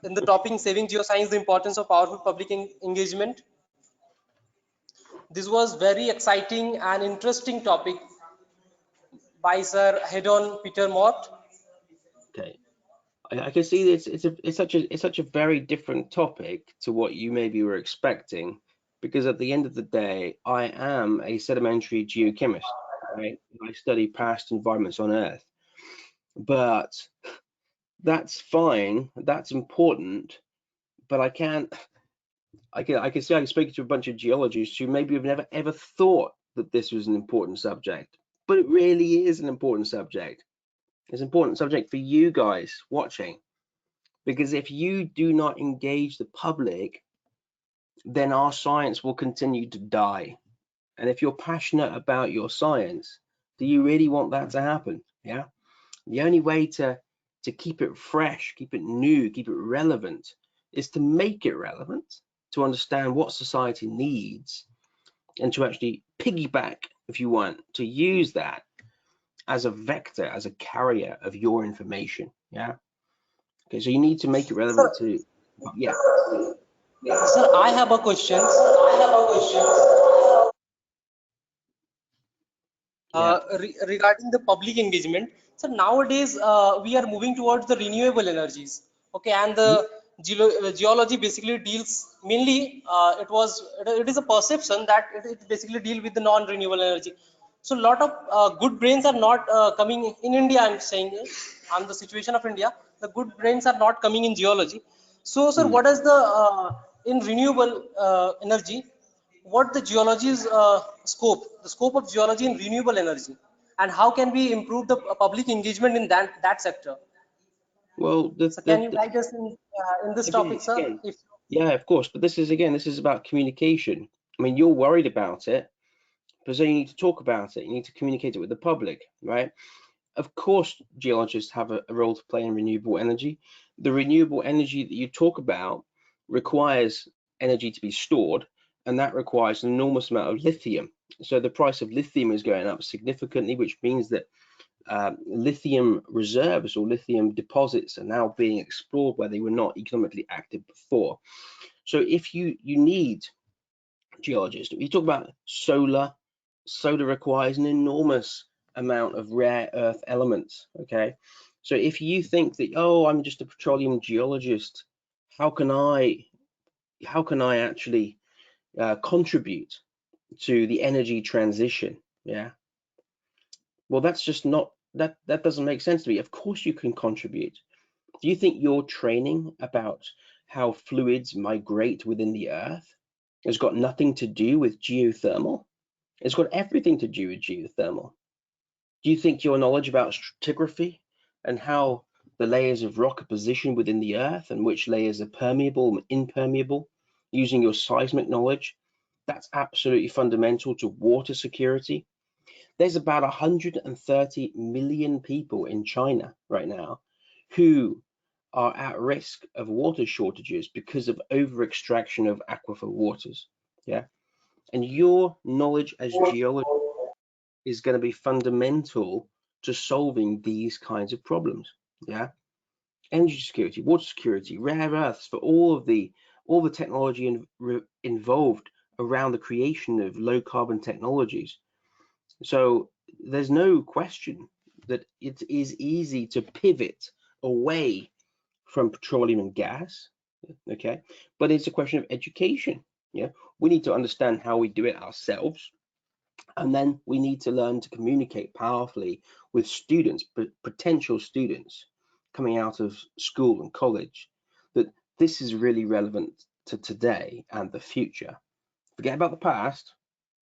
in the topic saving geoscience, the importance of powerful public engagement? This was very exciting and interesting topic by Sir Hayden Mot. Okay, I can see this. It's such a very different topic to what you maybe were expecting, because at the end of the day, I am a sedimentary geochemist, right? I study past environments on Earth, but that's fine. That's important, but I can see I'm speaking to a bunch of geologists who maybe have never ever thought that this was an important subject, but it really is an important subject. It's an important subject for you guys watching, because if you do not engage the public, then our science will continue to die. And if you're passionate about your science, do you really want that to happen? Yeah. The only way to keep it fresh, keep it new, keep it relevant is to make it relevant, to understand what society needs, and to actually piggyback, if you want, to use that as a vector, as a carrier of your information. Yeah. Okay, so you need to make it relevant to, yeah. Sir, I have a question. Regarding the public engagement. So nowadays we are moving towards the renewable energies. Okay, and the geology basically deals mainly, it is a perception that it basically deal with the non-renewable energy. So a lot of good brains are not coming in India. I'm saying, on the situation of India, the good brains are not coming in geology. So sir, what is the in renewable energy, what the geology's the scope of geology in renewable energy, and how can we improve the public engagement in that sector? Well, So can you guide us in this topic, sir? again, yeah, of course. But this is about communication. I mean, you're worried about it, but so you need to talk about it. You need to communicate it with the public, right? Of course, geologists have a role to play in renewable energy. The renewable energy that you talk about requires energy to be stored, and that requires an enormous amount of lithium. So the price of lithium is going up significantly, which means that lithium reserves or lithium deposits are now being explored where they were not economically active before. So if you need geologists, you talk about solar requires an enormous amount of rare earth elements. Okay, so if you think that, oh, I'm just a petroleum geologist, how can I actually contribute to the energy transition? Yeah, well, that's just not, that doesn't make sense to me. Of course you can contribute. Do you think your training about how fluids migrate within the earth has got nothing to do with geothermal? It's got everything to do with geothermal. Do you think your knowledge about stratigraphy and how the layers of rock are positioned within the earth and which layers are permeable and impermeable, using your seismic knowledge, that's absolutely fundamental to water security? There's about 130 million people in China right now who are at risk of water shortages because of over extraction of aquifer waters. Yeah, and your knowledge as geologists is going to be fundamental to solving these kinds of problems. Yeah, energy security, water security, rare earths, for all the technology involved around the creation of low carbon technologies. So there's no question that it is easy to pivot away from petroleum and gas. Okay, but it's a question of education. Yeah, we need to understand how we do it ourselves, and then we need to learn to communicate powerfully with students, potential students coming out of school and college, that this is really relevant to today and the future. Forget about the past.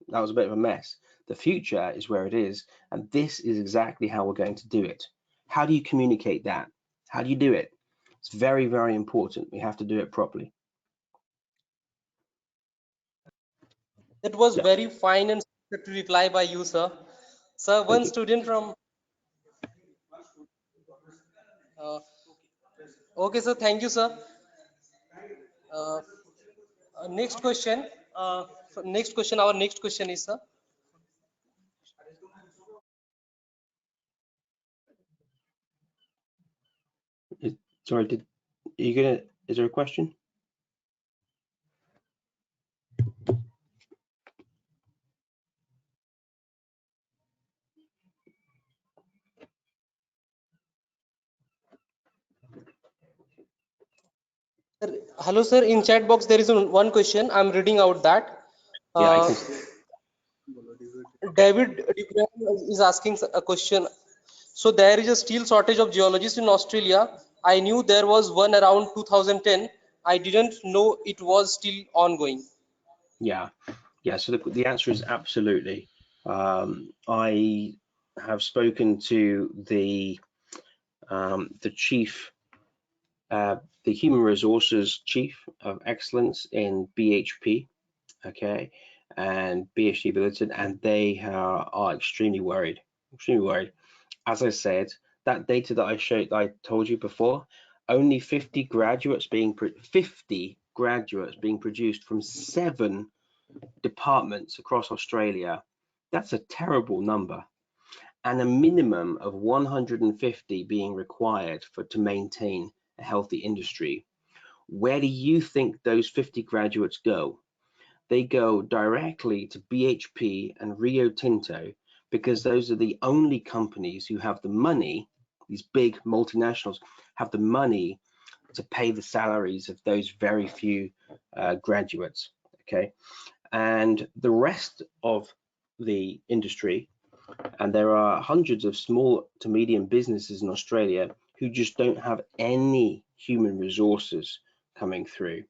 That was a bit of a mess. The future is where it is, and this is exactly how we're going to do it. How do you communicate that? How do you do it? It's very, very important. We have to do it properly. That was very fine and to reply by you, sir. Sir, one student from okay, sir. Thank you, sir. Next question. Our next question is, sir. Sorry, is there a question? Hello, sir. In chat box, there is one question. I'm reading out that. Yeah, David is asking a question. So there is a still shortage of geologists in Australia. I knew there was one around 2010. I didn't know it was still ongoing. Yeah. So the answer is absolutely. I have spoken to the chief, the human resources chief of excellence in BHP, okay, and BHP Billiton, and they are extremely worried. As I said, that data that I told you before, only 50 graduates being produced from 7 departments across Australia. That's a terrible number, and a minimum of 150 being required to maintain a healthy industry. Where do you think those 50 graduates go? They go directly to BHP and Rio Tinto, because those are the only companies who have the money, these big multinationals have the money to pay the salaries of those very few graduates. Okay, and the rest of the industry, and there are hundreds of small to medium businesses in Australia who just don't have any human resources coming through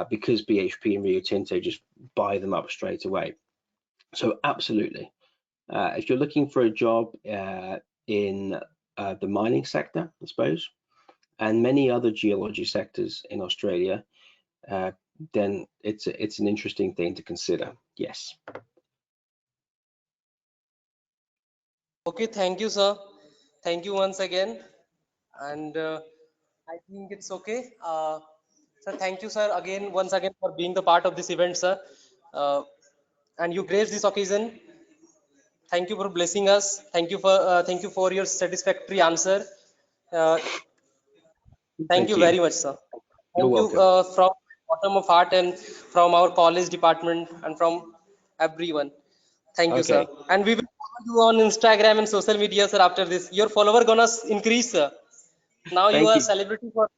because BHP and Rio Tinto just buy them up straight away. So absolutely, if you're looking for a job in the mining sector, I suppose, and many other geology sectors in Australia, then it's an interesting thing to consider. Yes. Okay, thank you, sir. Thank you once again. And I think it's okay. Sir, thank you, sir, again, once again, for being the part of this event, sir. And you graced this occasion. Thank you for blessing us. Thank you for your satisfactory answer. Thank you very much, sir. You're Thank you welcome. from bottom of heart and from our college department and from everyone. Thank you, sir. Okay. And we will follow you on Instagram and social media, sir. After this, your follower gonna increase, sir. Now you Thank are you. celebrity for.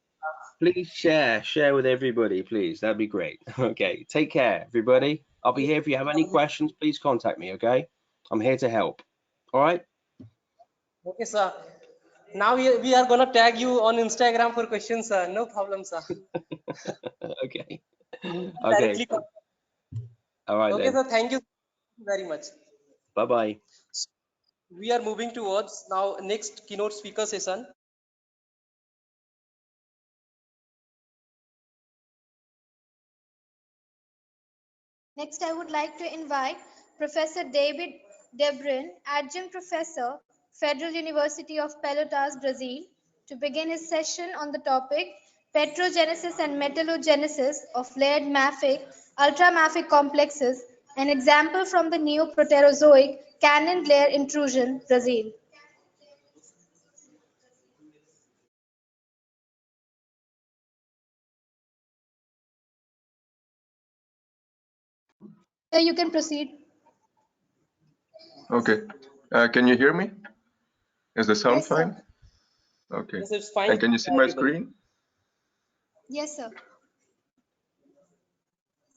Please share with everybody, please. That'd be great. Okay. Take care, everybody. I'll be here if you have any questions. Please contact me. Okay. I'm here to help. All right. Okay, sir. Now we are gonna tag you on Instagram for questions, sir. No problem, sir. Okay. Directly. Okay. All right Okay, then. sir. Thank you very much. Bye bye. We are moving towards now next keynote speaker session. Next, I would like to invite Professor David Debrin, Adjunct Professor, Federal University of Pelotas, Brazil, to begin his session on the topic Petrogenesis and Metallogenesis of Layered Mafic, Ultramafic Complexes, an example from the Neoproterozoic Canyon Layer Intrusion, Brazil. You can proceed. Okay. Can you hear me? Is the sound Yes, sir. fine? Okay. Yes, it's fine. And can you see my screen? Yes, sir.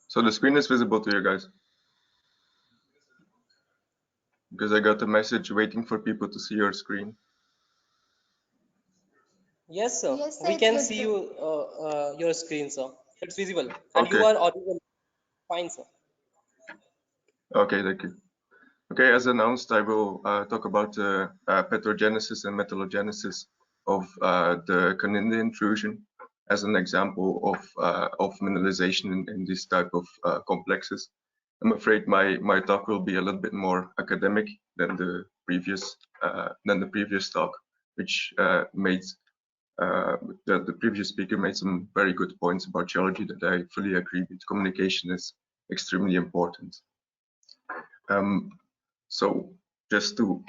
So the screen is visible to you guys? Because I got a message waiting for people to see your screen. Yes, sir. Yes, sir, We it's can good, see sir. you your screen, sir. It's visible, and you Okay. are audible. Fine, sir. Okay, thank you. Okay, as announced, I will talk about petrogenesis and metallogenesis of the Convenor intrusion as an example of mineralization in this type of complexes. I'm afraid my talk will be a little bit more academic than the previous talk, which made the previous speaker made some very good points about geology that I fully agree with. Communication is extremely important. So just to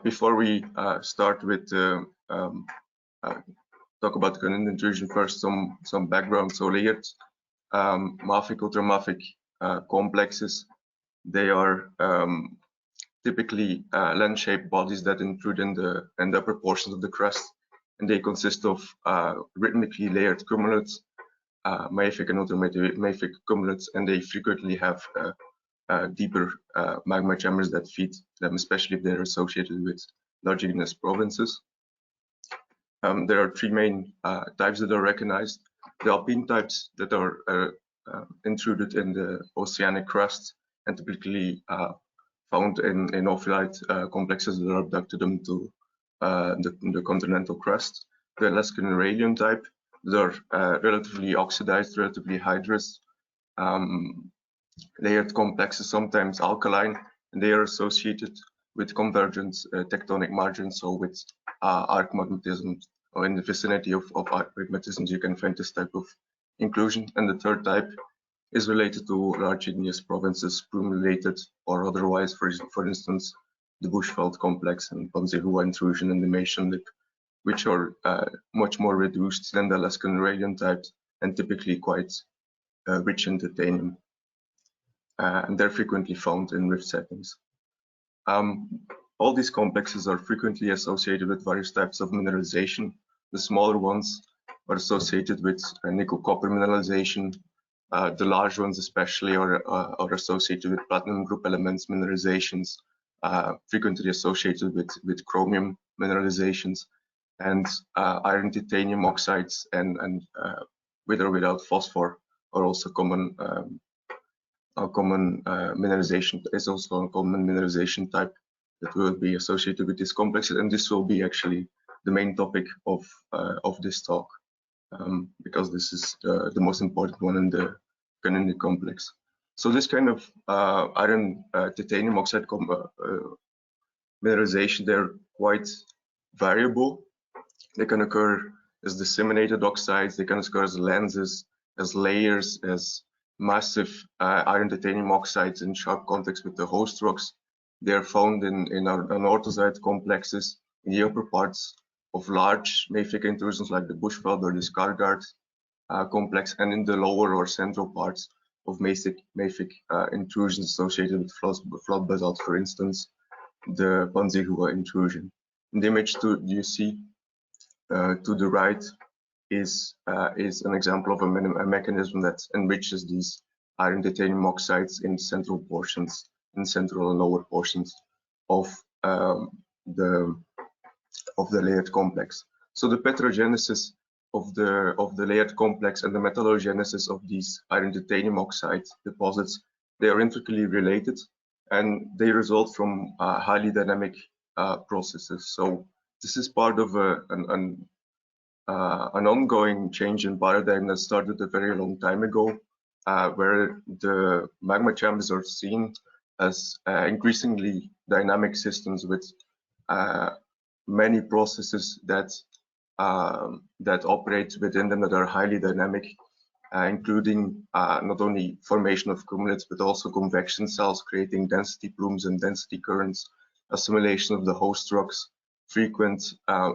before we start with talk about the Convenor intrusion, first some background. So layered mafic, ultramafic complexes, they are typically lens-shaped bodies that intrude in the upper portions of the crust, and they consist of rhythmically layered cumulates, mafic and ultramafic cumulates, and they frequently have deeper magma chambers that feed them, especially if they're associated with large igneous provinces. There are three main types that are recognized. The alpine types that are intruded in the oceanic crust and typically found in ophiolite complexes that are abducted into the continental crust. The Alaskan Uralian type that are relatively oxidized, relatively hydrous, layered complexes, sometimes alkaline, and they are associated with convergent tectonic margins, so with arc magmatism, or in the vicinity of arc magmatisms, you can find this type of inclusion. And the third type is related to large igneous provinces, plume-related or otherwise, for instance, the Bushveld complex and Panzerhua intrusion and the Mason lip, which are much more reduced than the Alaskan Uralian types and typically quite rich in titanium. and they're frequently found in rift settings. All these complexes are frequently associated with various types of mineralization. The smaller ones are associated with nickel-copper mineralization. The large ones especially are associated with platinum group elements mineralizations, frequently associated with chromium mineralizations, and iron titanium oxides and with or without phosphor are also common. Mineralization is also a common mineralization type that will be associated with these complexes, and this will be actually the main topic of this talk, because this is the most important one in the Convenor complex. So this kind of iron titanium oxide mineralization, they're quite variable. They can occur as disseminated oxides, they can occur as lenses, as layers, as massive iron titanium oxides in sharp contact with the host rocks. They are found in anorthosite complexes in the upper parts of large mafic intrusions like the Bushveld or the Skarsgård complex, and in the lower or central parts of mafic intrusions associated with flood basalt, for instance, the Panzihua intrusion. In the image you see to the right is an example of a mechanism that enriches these iron titanium oxides in central portions, in central and lower portions of the layered complex. So the petrogenesis of the layered complex and the metallogenesis of these iron titanium oxide deposits, they are intricately related, and they result from highly dynamic processes. So this is part of an ongoing change in paradigm that started a very long time ago, where the magma chambers are seen as increasingly dynamic systems with many processes that operate within them that are highly dynamic, including not only formation of cumulates but also convection cells creating density plumes and density currents, assimilation of the host rocks, frequent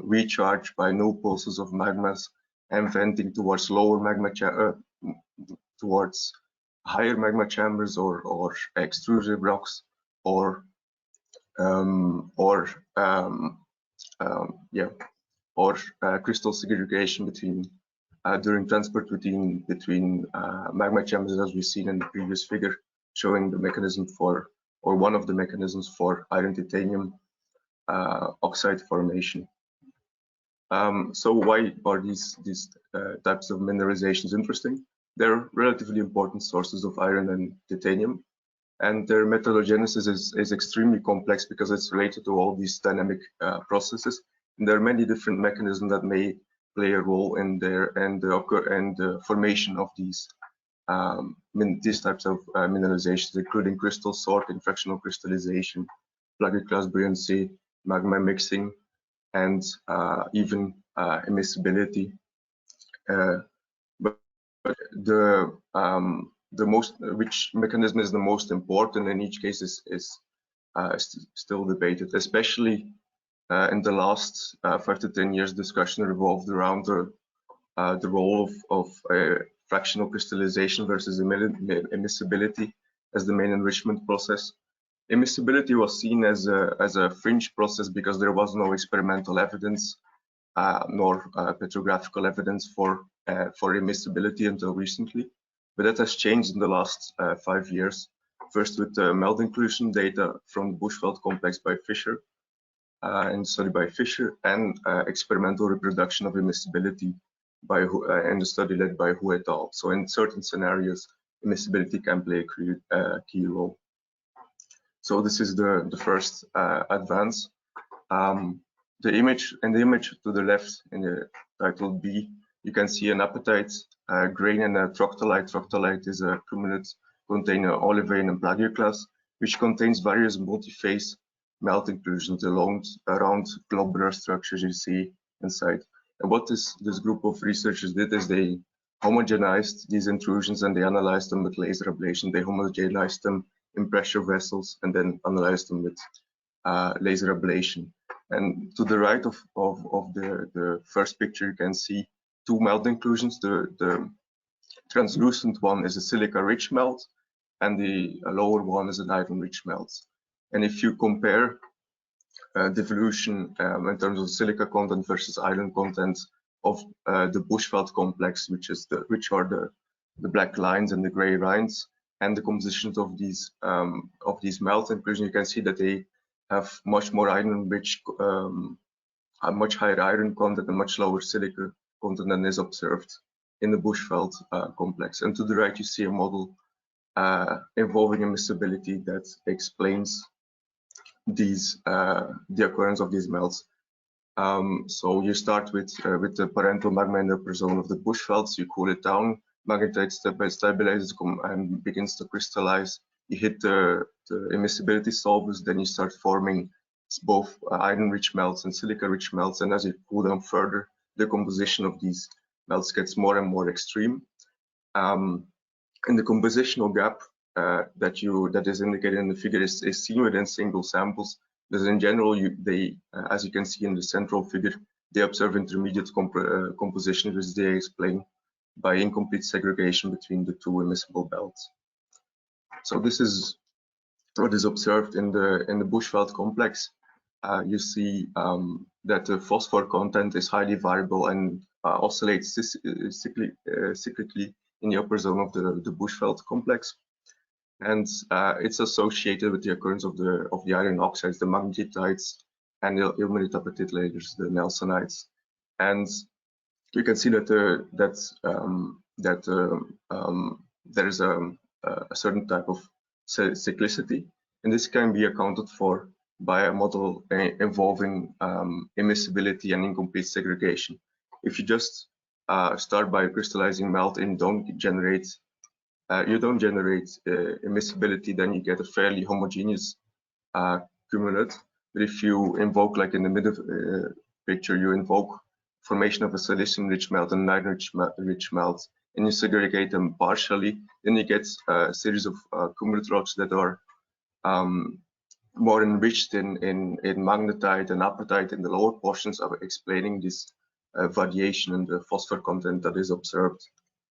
recharge by null pulses of magmas, and venting towards lower magma towards higher magma chambers or extrusive rocks, or crystal segregation between during transport between magma chambers, as we've seen in the previous figure, showing the mechanism for, or one of the mechanisms for, iron titanium oxide formation. So why are these types of mineralizations interesting? They're relatively important sources of iron and titanium, and their metallogenesis is extremely complex because it's related to all these dynamic processes. And there are many different mechanisms that may play a role in the formation of these types of mineralizations, including crystal sorting, fractional crystallization, pluggy class buoyancy, magma mixing, and even immiscibility. But which mechanism is the most important in each case is still debated, especially in the last 5 to 10 years. Discussion revolved around the role of fractional crystallization versus immiscibility as the main enrichment process. Immiscibility was seen as a fringe process because there was no experimental evidence nor petrographical evidence for immiscibility until recently. But that has changed in the last 5 years. First with the melt inclusion data from the Bushveld complex by Fisher, and study by Fisher, and experimental reproduction of immiscibility in the study led by Hu et al. So in certain scenarios, immiscibility can play a key role. So this is the first advance. The image to the left in the title B, you can see an apatite grain and a troctolite. Troctolite is a cumulate containing olivine and plagioclase, which contains various multi-phase melt inclusions around globular structures you see inside. And what this group of researchers did is they homogenized these intrusions and they analyzed them with laser ablation. They homogenized them in pressure vessels and then analyzed them with laser ablation. And to the right of the first picture, you can see two melt inclusions. The translucent one is a silica-rich melt, and the lower one is an iron-rich melt. And if you compare devolution in terms of silica content versus iron content of the Bushveld complex, which are the black lines and the gray lines, and the compositions of these melt inclusion, you can see that they have much more iron-rich, a much higher iron content and much lower silica content than is observed in the Bushveld complex. And to the right, you see a model involving immiscibility that explains the occurrence of these melts. So you start with the parental magma in the upper zone of the Bushvelds, you cool it down, magnetite stabilizes and begins to crystallize. You hit the immiscibility solvers, then you start forming both iron-rich melts and silica-rich melts, and as you cool down further, the composition of these melts gets more and more extreme. And the compositional gap that is indicated in the figure is seen within single samples, because in general, as you can see in the central figure, they observe intermediate composition, which they explain by incomplete segregation between the two immiscible belts. So this is what is observed in the Bushveld complex. You see that the phosphor content is highly variable and oscillates cyclically in the upper zone of the Bushveld complex, and it's associated with the occurrence of the iron oxides, the magnetites, and the ilmenite layers, the nelsonites. And you can see that there is a certain type of cyclicity, and this can be accounted for by a model involving immiscibility and incomplete segregation. If you just start by crystallizing melt and you don't generate immiscibility, then you get a fairly homogeneous cumulate. But if you invoke, like in the middle picture, you invoke formation of a silicium-rich melt and an iron-rich melt, and you segregate them partially, then you get a series of cumulate rocks that are more enriched in magnetite and apatite in the lower portions, of explaining this variation in the phosphor content that is observed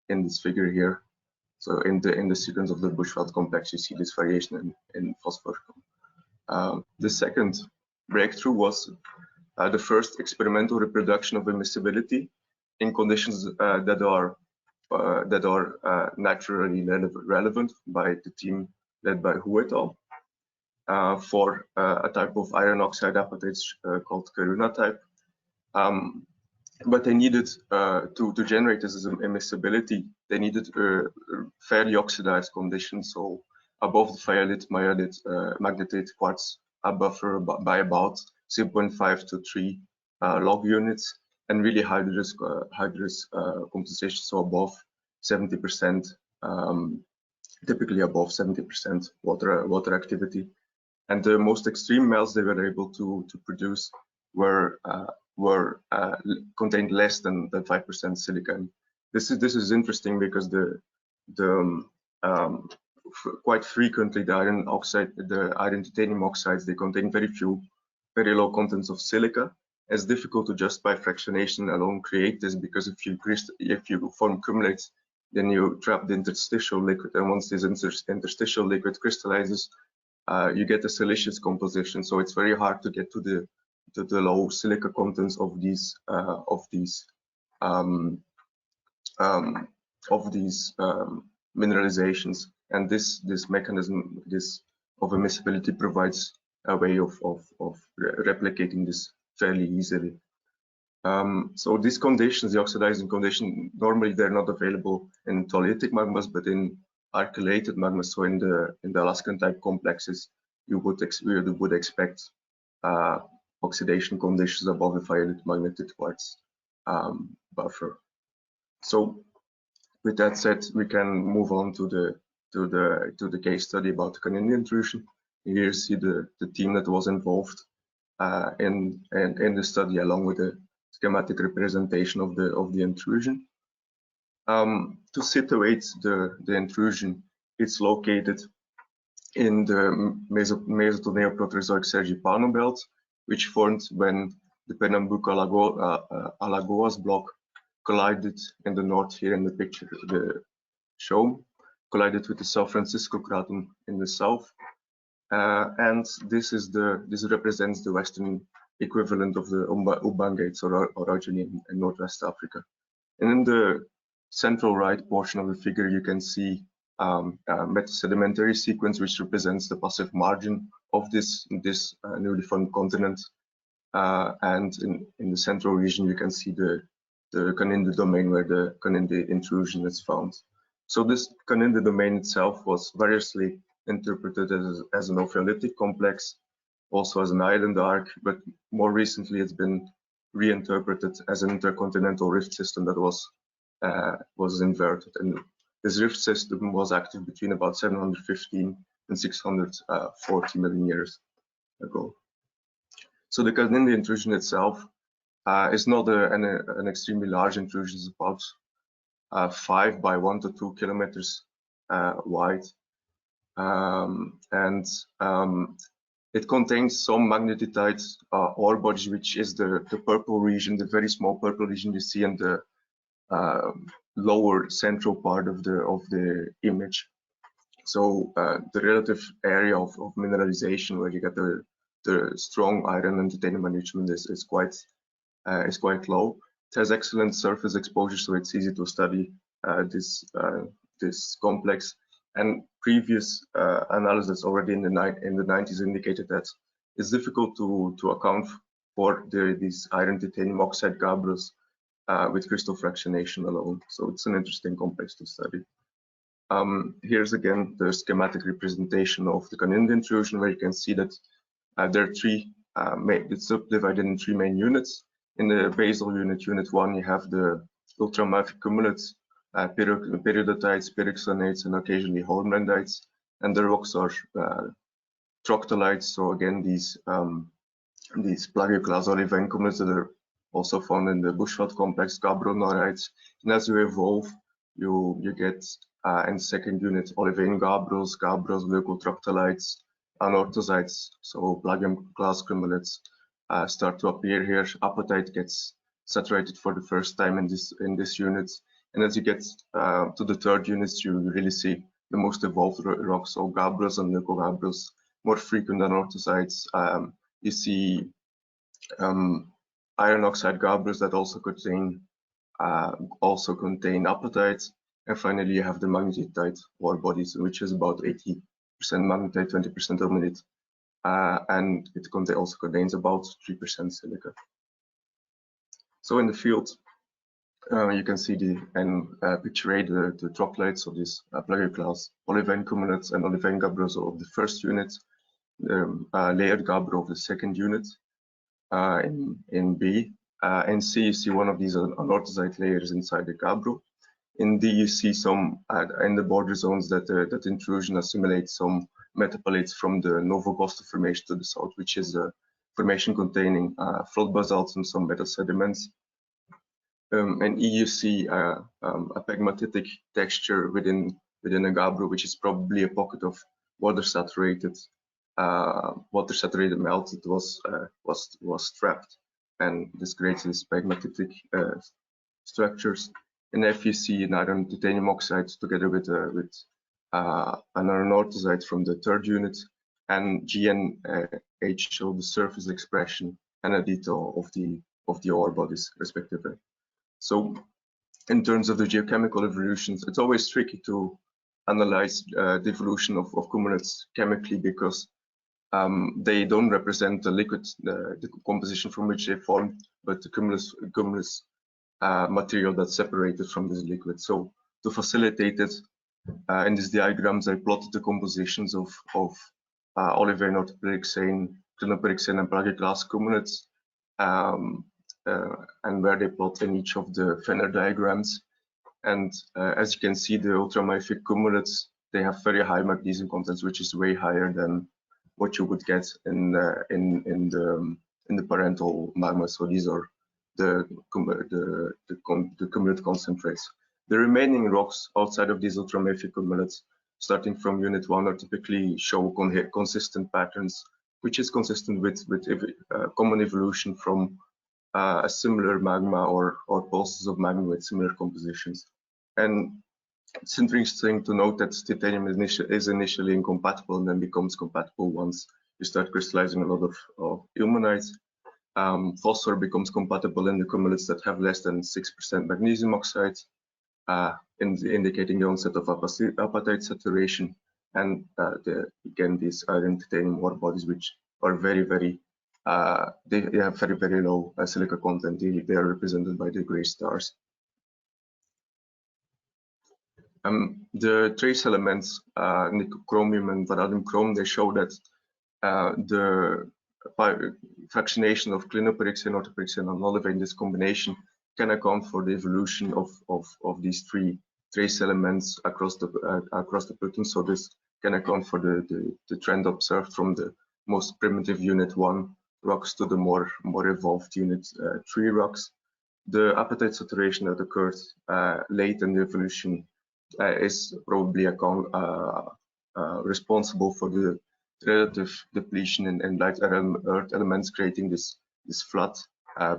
in this figure here. So in the sequence of the Bushveld complex, you see this variation in phosphor. The second breakthrough was the first experimental reproduction of immiscibility in conditions that are naturally relevant by the team led by Hu et al. For a type of iron oxide apatites called Karuna type. But they needed to generate this as immiscibility, they needed fairly oxidized conditions, so above the phyalite magnetite quartz buffer by about 0.5 to 3 log units, and really hydrous composition, so above 70%, typically above 70% water activity. And the most extreme melts they were able to produce contained less than 5% silicon. This is interesting because quite frequently the iron titanium oxides, they contain very low contents of silica. It's difficult to just by fractionation alone create this, because if you form cumulates, then you trap the interstitial liquid, and once this interstitial liquid crystallizes, you get a siliceous composition. So it's very hard to get to the low silica contents of these mineralizations, and this mechanism of immiscibility provides a way of replicating this fairly easily. So these conditions, the oxidizing condition, normally they're not available in tholeiitic magmas, but in archelated magmas, so in the Alaskan type complexes, you would expect oxidation conditions above the phyalite magnetite quartz buffer. So with that said, we can move on to the case study about the Canadian intrusion. Here you see the team that was involved in the study, along with the schematic representation of the intrusion. To situate the intrusion, it's located in the Mesoto-Neoproterozoic Sergipano belt, which formed when the Pernambuco-Alagoas block collided in the north here in the picture shown. collided with the San Francisco Craton in the south. And this represents the western equivalent of the Ubangates or orogeny in Northwest Africa. And in the central right portion of the figure, you can see metasedimentary sequence, which represents the passive margin of this newly formed continent. And in the central region, you can see the Canindi domain where the Canindi intrusion is found. So this Canindi domain itself was variously interpreted as an ophiolitic complex, also as an island arc, but more recently it's been reinterpreted as an intercontinental rift system that was inverted. And this rift system was active between about 715 and 640 million years ago. So the Canindi intrusion itself is not an extremely large intrusion. It's about 5 by 1 to 2 kilometers wide. It contains some magnetite ore bodies, which is the purple region, the very small purple region you see in the lower central part of the image. So the relative area of mineralization where you get the strong iron and titanium enrichment is quite low. It has excellent surface exposure, so it's easy to study this complex. And previous analysis already in the 90s indicated that it's difficult to account for these iron titanium oxide gabbros with crystal fractionation alone. So it's an interesting complex to study. Here's again the schematic representation of the Canindi intrusion, where you can see that there are it's subdivided in 3 main units. In the basal unit, unit 1, you have the ultramafic cumulates, periodotites, pyroxenates, and occasionally hornbrandites, and the rocks are troctolites. So again, these plagioclase olivine cumulates that are also found in the bushveld complex, gabbronorites. And as you evolve, you get in second unit olivine gabbros, leucotroctolites, anorthosites, so plagioclase cumulates start to appear here. Apatite gets saturated for the first time in this unit. And as you get to the third unit, you really see the most evolved rocks, so gabbros and leucogabbros, more frequent than orthosites. You see iron oxide gabbros that also contain apatites. And finally, you have the magnetite ore bodies, which is about 80% magnetite, 20% ilmenite, and it also contains about 3% silica. So in the field, you can see picture A, the troctolites of these plagioclase olivine cumulates and olivine gabbros of the first unit, the layered gabbro of the second unit. In B and C, you see one of these anorthosite layers inside the gabbro. In D, you see some in the border zones that intrusion assimilates some metapalates from the Novogosto formation to the south, which is a formation containing flood basalts and some metal sediments. And E, you see a pegmatitic texture within a gabbro, which is probably a pocket of water-saturated melt that was trapped, and this creates these pegmatitic structures. And F, you see an iron titanium oxide together with an anorthosite from the third unit, and G and H show the surface expression and a detail of the ore bodies respectively. So in terms of the geochemical evolutions, it's always tricky to analyze the evolution of cumulates chemically, because they don't represent the liquid, the composition from which they formed, but the cumulus material that's separated from this liquid. So to facilitate it, in these diagrams, I plotted the compositions of olivine, orthopyroxene, clinopyroxene, and plagioclase cumulates, and where they plot in each of the Venner diagrams. And as you can see, the ultramafic cumulates, they have very high magnesium contents, which is way higher than what you would get in the parental magma. So these are the cumulate concentrates. The remaining rocks outside of these ultramafic cumulates, starting from unit 1, are typically show consistent patterns, which is consistent with common evolution from a similar magma or pulses of magma with similar compositions. And It's interesting to note that titanium is initially incompatible and then becomes compatible once you start crystallizing a lot of ilmenite. Phosphor becomes compatible in the cumulates that have less than 6% magnesium oxide, indicating the onset of apatite saturation. And again, these iron titanium ore bodies, which are very, very, they have very, very low silica content. They are represented by the gray stars. The trace elements, nickel, chromium, and vanadium chrome, they show that the fractionation of clinopyroxene, orthopyroxene, and olivine, this combination can account for the evolution of these three trace elements across the Pluton. So this can account for the trend observed from the most primitive Unit 1 rocks to the more evolved Unit 3 rocks. The apatite saturation that occurred late in the evolution is probably responsible for the relative depletion in light earth elements, creating this flat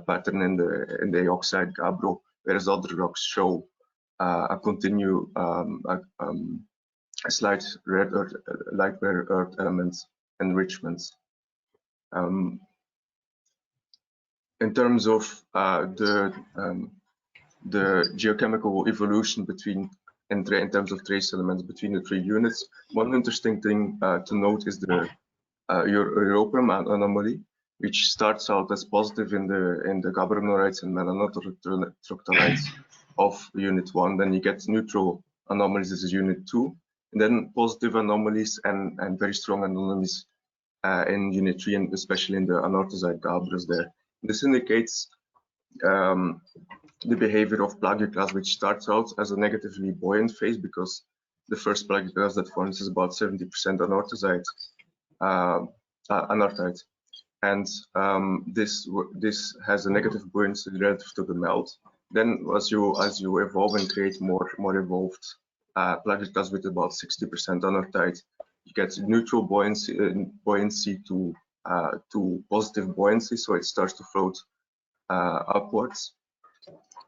pattern in the oxide gabbro, whereas other rocks show a slight light rare earth elements enrichments. In terms of the geochemical evolution in terms of trace elements between the three units, one interesting thing to note is the europium anomaly, which starts out as positive in the gabbronorites and melanotroctolites of Unit 1. Then you get neutral anomalies as Unit 2, and then positive anomalies and very strong anomalies in Unit 3, and especially in the anorthosite gabbros there. This indicates the behavior of plagioclase, which starts out as a negatively buoyant phase because the first plagioclase that forms is about 70% anorthite, and this has a negative buoyancy relative to the melt. Then, as you evolve and create more evolved plagioclase with about 60% anorthite, you get neutral buoyancy to positive buoyancy, so it starts to float upwards,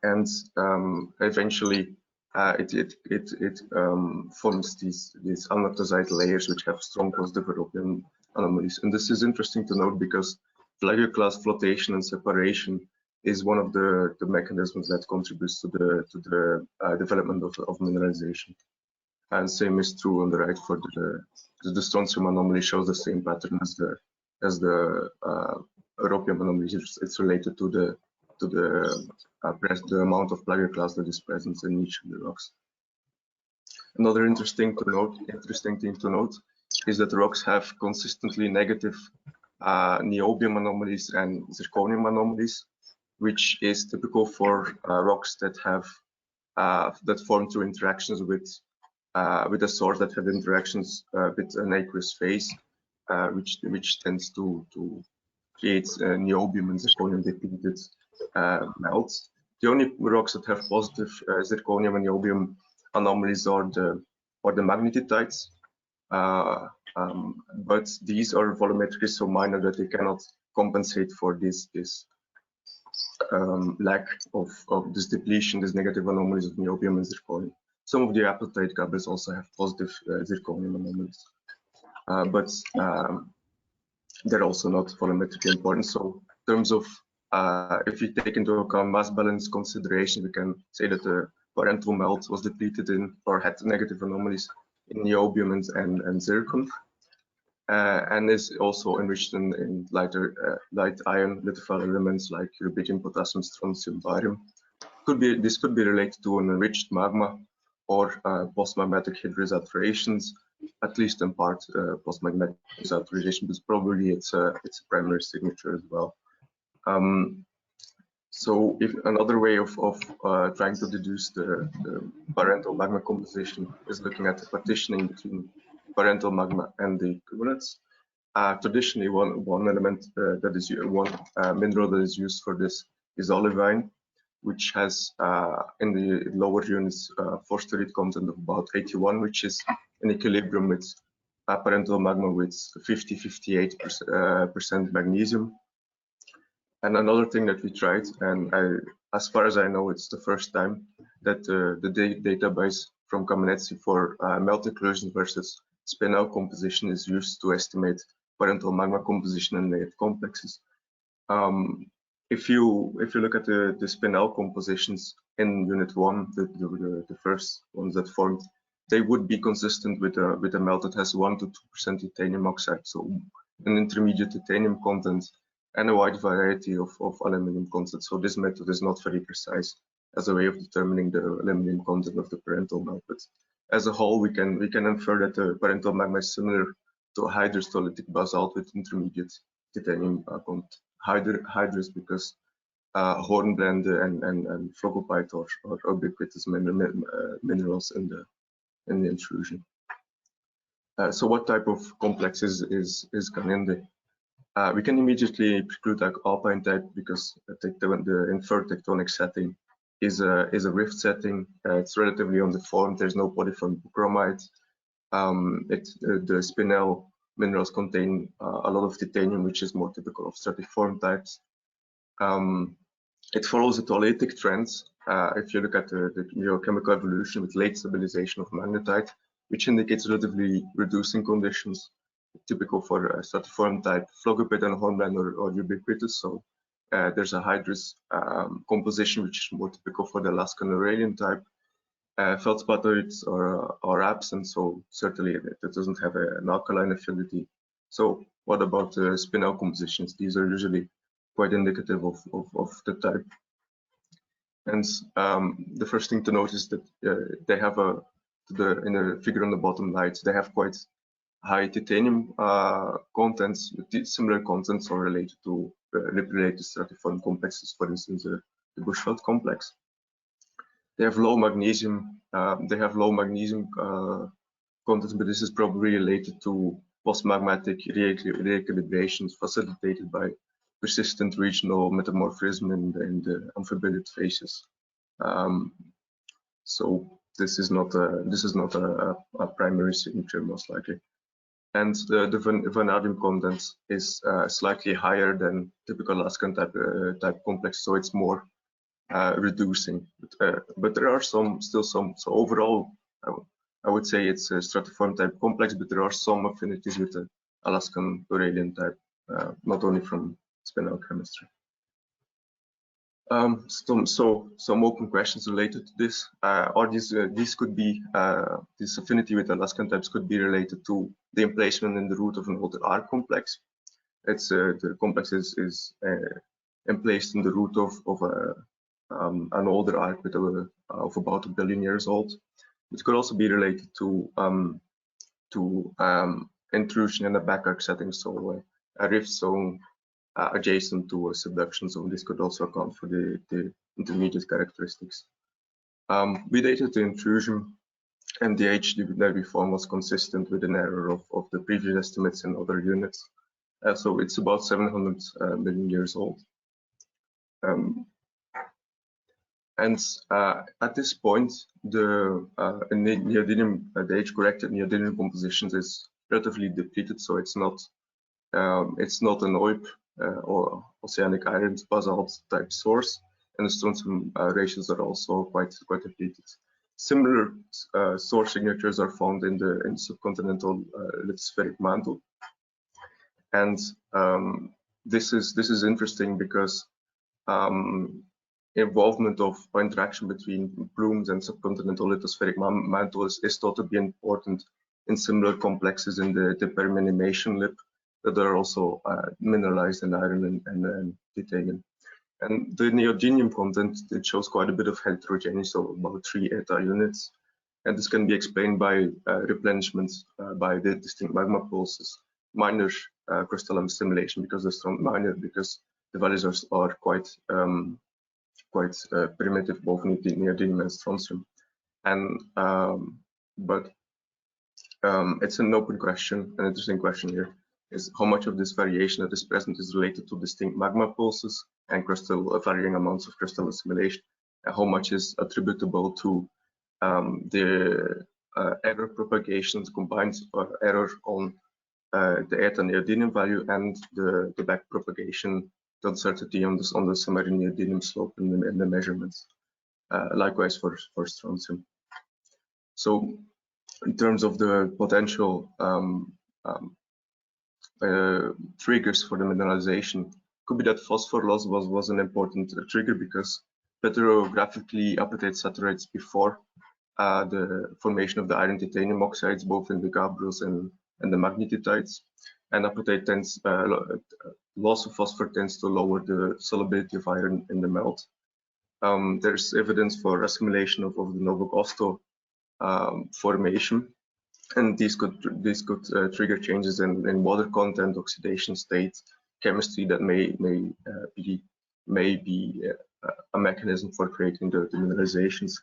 and eventually it forms these anorthosite layers which have strong positive europium anomalies. And this is interesting to note because plagioclase flotation and separation is one of the mechanisms that contributes to the development of mineralization. And same is true on the right for the strontium anomaly, shows the same pattern as the europium anomaly. It's related to the amount of plagioclase that is present in each of the rocks. Another interesting thing to note is that the rocks have consistently negative niobium anomalies and zirconium anomalies, which is typical for rocks that have that form through interactions with a source that had interactions with an aqueous phase, which tends to create niobium and zirconium depleted melts. The only rocks that have positive zirconium and niobium anomalies are the magnetitites, but these are volumetrically so minor that they cannot compensate for this lack of this depletion, these negative anomalies of niobium and zirconium. Some of the apatite gabbros also have positive zirconium anomalies, but they're also not volumetrically important. So in terms of if you take into account mass balance consideration, we can say that the parental melt was depleted in or had negative anomalies in niobium and zircon, and is also enriched in light iron lithophile elements like rubidium, potassium, strontium, barium. This could be related to an enriched magma or post-magmatic hydrosaturations, at least in part post-magmatic saturation, but probably it's a primary signature as well. So if another way of trying to deduce the parental magma composition is looking at the partitioning between parental magma and the cumulates. Traditionally, one element that is one mineral that is used for this is olivine, which has in the lower units phosphorid content of about 81, which is in equilibrium with parental magma with 58% magnesium. And another thing that we tried, and as far as I know, it's the first time that the database from Kamenetsky for melt inclusion versus spinel composition is used to estimate parental magma composition in layered complexes. If you look at the spinel compositions in Unit 1, the first ones that formed, they would be consistent with a melt that has 1 to 2% titanium oxide, so an intermediate titanium content and a wide variety of aluminum content. So this method is not very precise as a way of determining the aluminum content of the parental melt. But as a whole, we can infer that the parental magma is similar to a hydrostolitic basalt with intermediate titanium content. Hydrous because hornblende and phlogopite or ubiquitous minerals in the intrusion. So what type of complex is Ganende? We can immediately preclude like alpine type because the inferred tectonic setting is a rift setting. It's relatively undeformed. There's no polyform chromite. The spinel minerals contain a lot of titanium, which is more typical of stratiform types. It follows the toletic trends. If you look at the geochemical evolution with late stabilization of magnetite, which indicates relatively reducing conditions, typical for a stratiform type, phlogopite and hornblende or ubiquitous. So there's a hydrous composition, which is more typical for the Alaskan Uralian type. Feldspathoids are absent, so certainly it doesn't have an alkaline affinity. So what about the spinel compositions? These are usually quite indicative of the type. And the first thing to note is that they have in the figure on the bottom right, they have quite high titanium contents, with similar contents are related to related stratiform complexes, for instance, the Bushveld complex. They have low magnesium. Contents, but this is probably related to post-magmatic re-equilibrations facilitated by persistent regional metamorphism in the amphibolite phases. So this is not a primary signature, most likely. And the vanadium content is slightly higher than typical Alaskan type complex, so it's more reducing. But there are still some. So overall, I would say it's a stratiform type complex, but there are some affinities with the Alaskan Uralian type, not only from spinel chemistry. Some open questions related to this. This affinity with Alaskan types could be related to the emplacement in the root of an older arc complex. The complex is emplaced in the root of an older arc of about 1 billion years old. It could also be related to intrusion in a back arc setting, so a rift zone adjacent to a subduction zone. This could also account for the intermediate characteristics. We dated the intrusion, and the age that we found was consistent with an error of the previous estimates in other units. So it's about 700 million years old. At this point, the age-corrected neodymium compositions is relatively depleted, so it's not an OIP or oceanic iron basalt type source, and the strontium ratios are also quite depleted. Similar source signatures are found in the subcontinental lithospheric mantle, and this is interesting because involvement of or interaction between plumes and subcontinental lithospheric mantle is thought to be important in similar complexes in the Permian emanation lip that are also mineralized in iron and titanium. And the neodymium content, it shows quite a bit of heterogeneity, so about 3 eta units. And this can be explained by replenishment by the distinct magma pulses, minor crystalline stimulation because the values are quite primitive, both neodymium and strontium. And it's an open question, an interesting question here, is how much of this variation that is present is related to distinct magma pulses and varying amounts of crystal assimilation, and how much is attributable to the error propagations combined error on the eta neodymium value and the back propagation, the uncertainty on the summary neodymium slope in the measurements. Likewise for strontium. So in terms of the potential triggers for the mineralization, could be that phosphor loss was an important trigger because petrographically apatite saturates before the formation of the iron titanium oxides, both in the gabbros and the magnetitides. And apatite tends, loss of phosphor tends to lower the solubility of iron in the melt. There's evidence for assimilation of the Novogosto formation, and these could trigger changes in water content, oxidation state, chemistry that may be a mechanism for creating the mineralizations.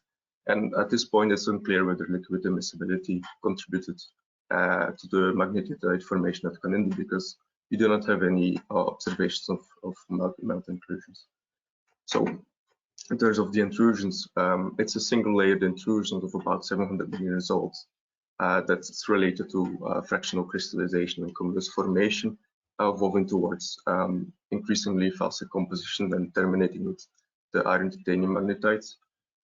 And at this point, it's unclear whether liquid immiscibility contributed to the magnetite formation at Convenor, because we do not have any observations of melt inclusions. So in terms of the intrusions, it's a single-layered intrusion of about 700 million years old. That's related to fractional crystallization and cumulus formation, evolving towards increasingly faster composition and terminating with the iron titanium magnetites.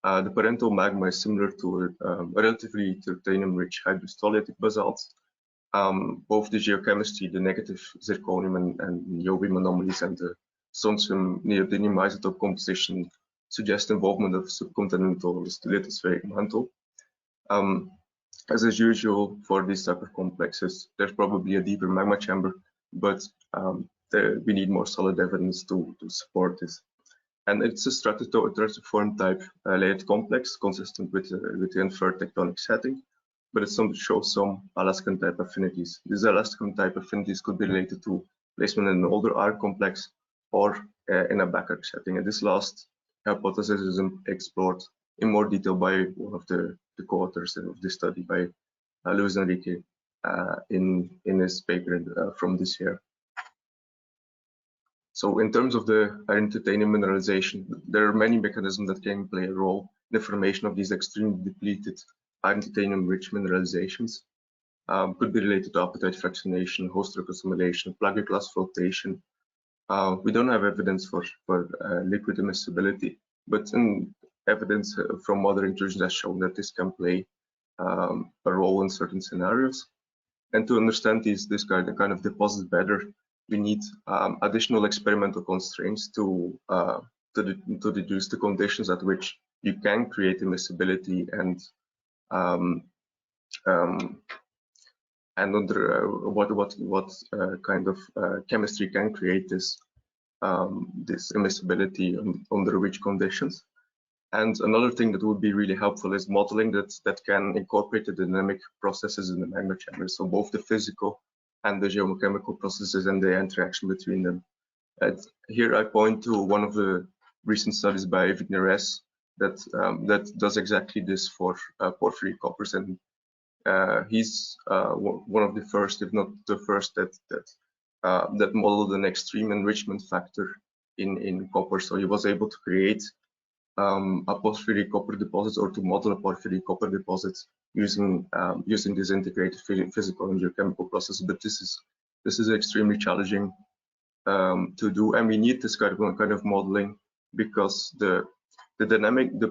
The parental magma is similar to a relatively titanium-rich hydrostolatic basalts. Both the geochemistry, the negative zirconium and niobium anomalies, and the strontium neodymium isotope composition suggest involvement of subcontinental lithospheric mantle. As is usual for these type of complexes, there's probably a deeper magma chamber, but we need more solid evidence to support this. And it's a stratiform type layered complex consistent with the inferred tectonic setting, but it shows some Alaskan type affinities. These Alaskan type affinities could be related to placement in an older R complex or in a back arc setting. And this last hypothesis is explored in more detail by one of the co-authors of this study, by Luis Enrique, in his paper from this year. So in terms of the iron titanium mineralization, there are many mechanisms that can play a role in the formation of these extremely depleted iron titanium rich mineralizations. Could be related to apatite fractionation, host rock assimilation, plagio-class flotation. We don't have evidence for liquid immiscibility, but evidence from other intrusions has shown that this can play a role in certain scenarios. And to understand this kind of deposit better, we need additional experimental constraints to deduce the conditions at which you can create immiscibility and under what kind of chemistry can create this immiscibility under which conditions. And another thing that would be really helpful is modeling that can incorporate the dynamic processes in the magma chamber. So both the physical and the geochemical processes and the interaction between them. Here I point to one of the recent studies by Vigneres that does exactly this for porphyry coppers, and he's one of the first, if not the first, that modeled an extreme enrichment factor in copper. So he was able to create a porphyry copper deposit, or to model a porphyry copper deposit using this integrated physical and geochemical process. But this is extremely challenging to do, and we need this kind of modeling because the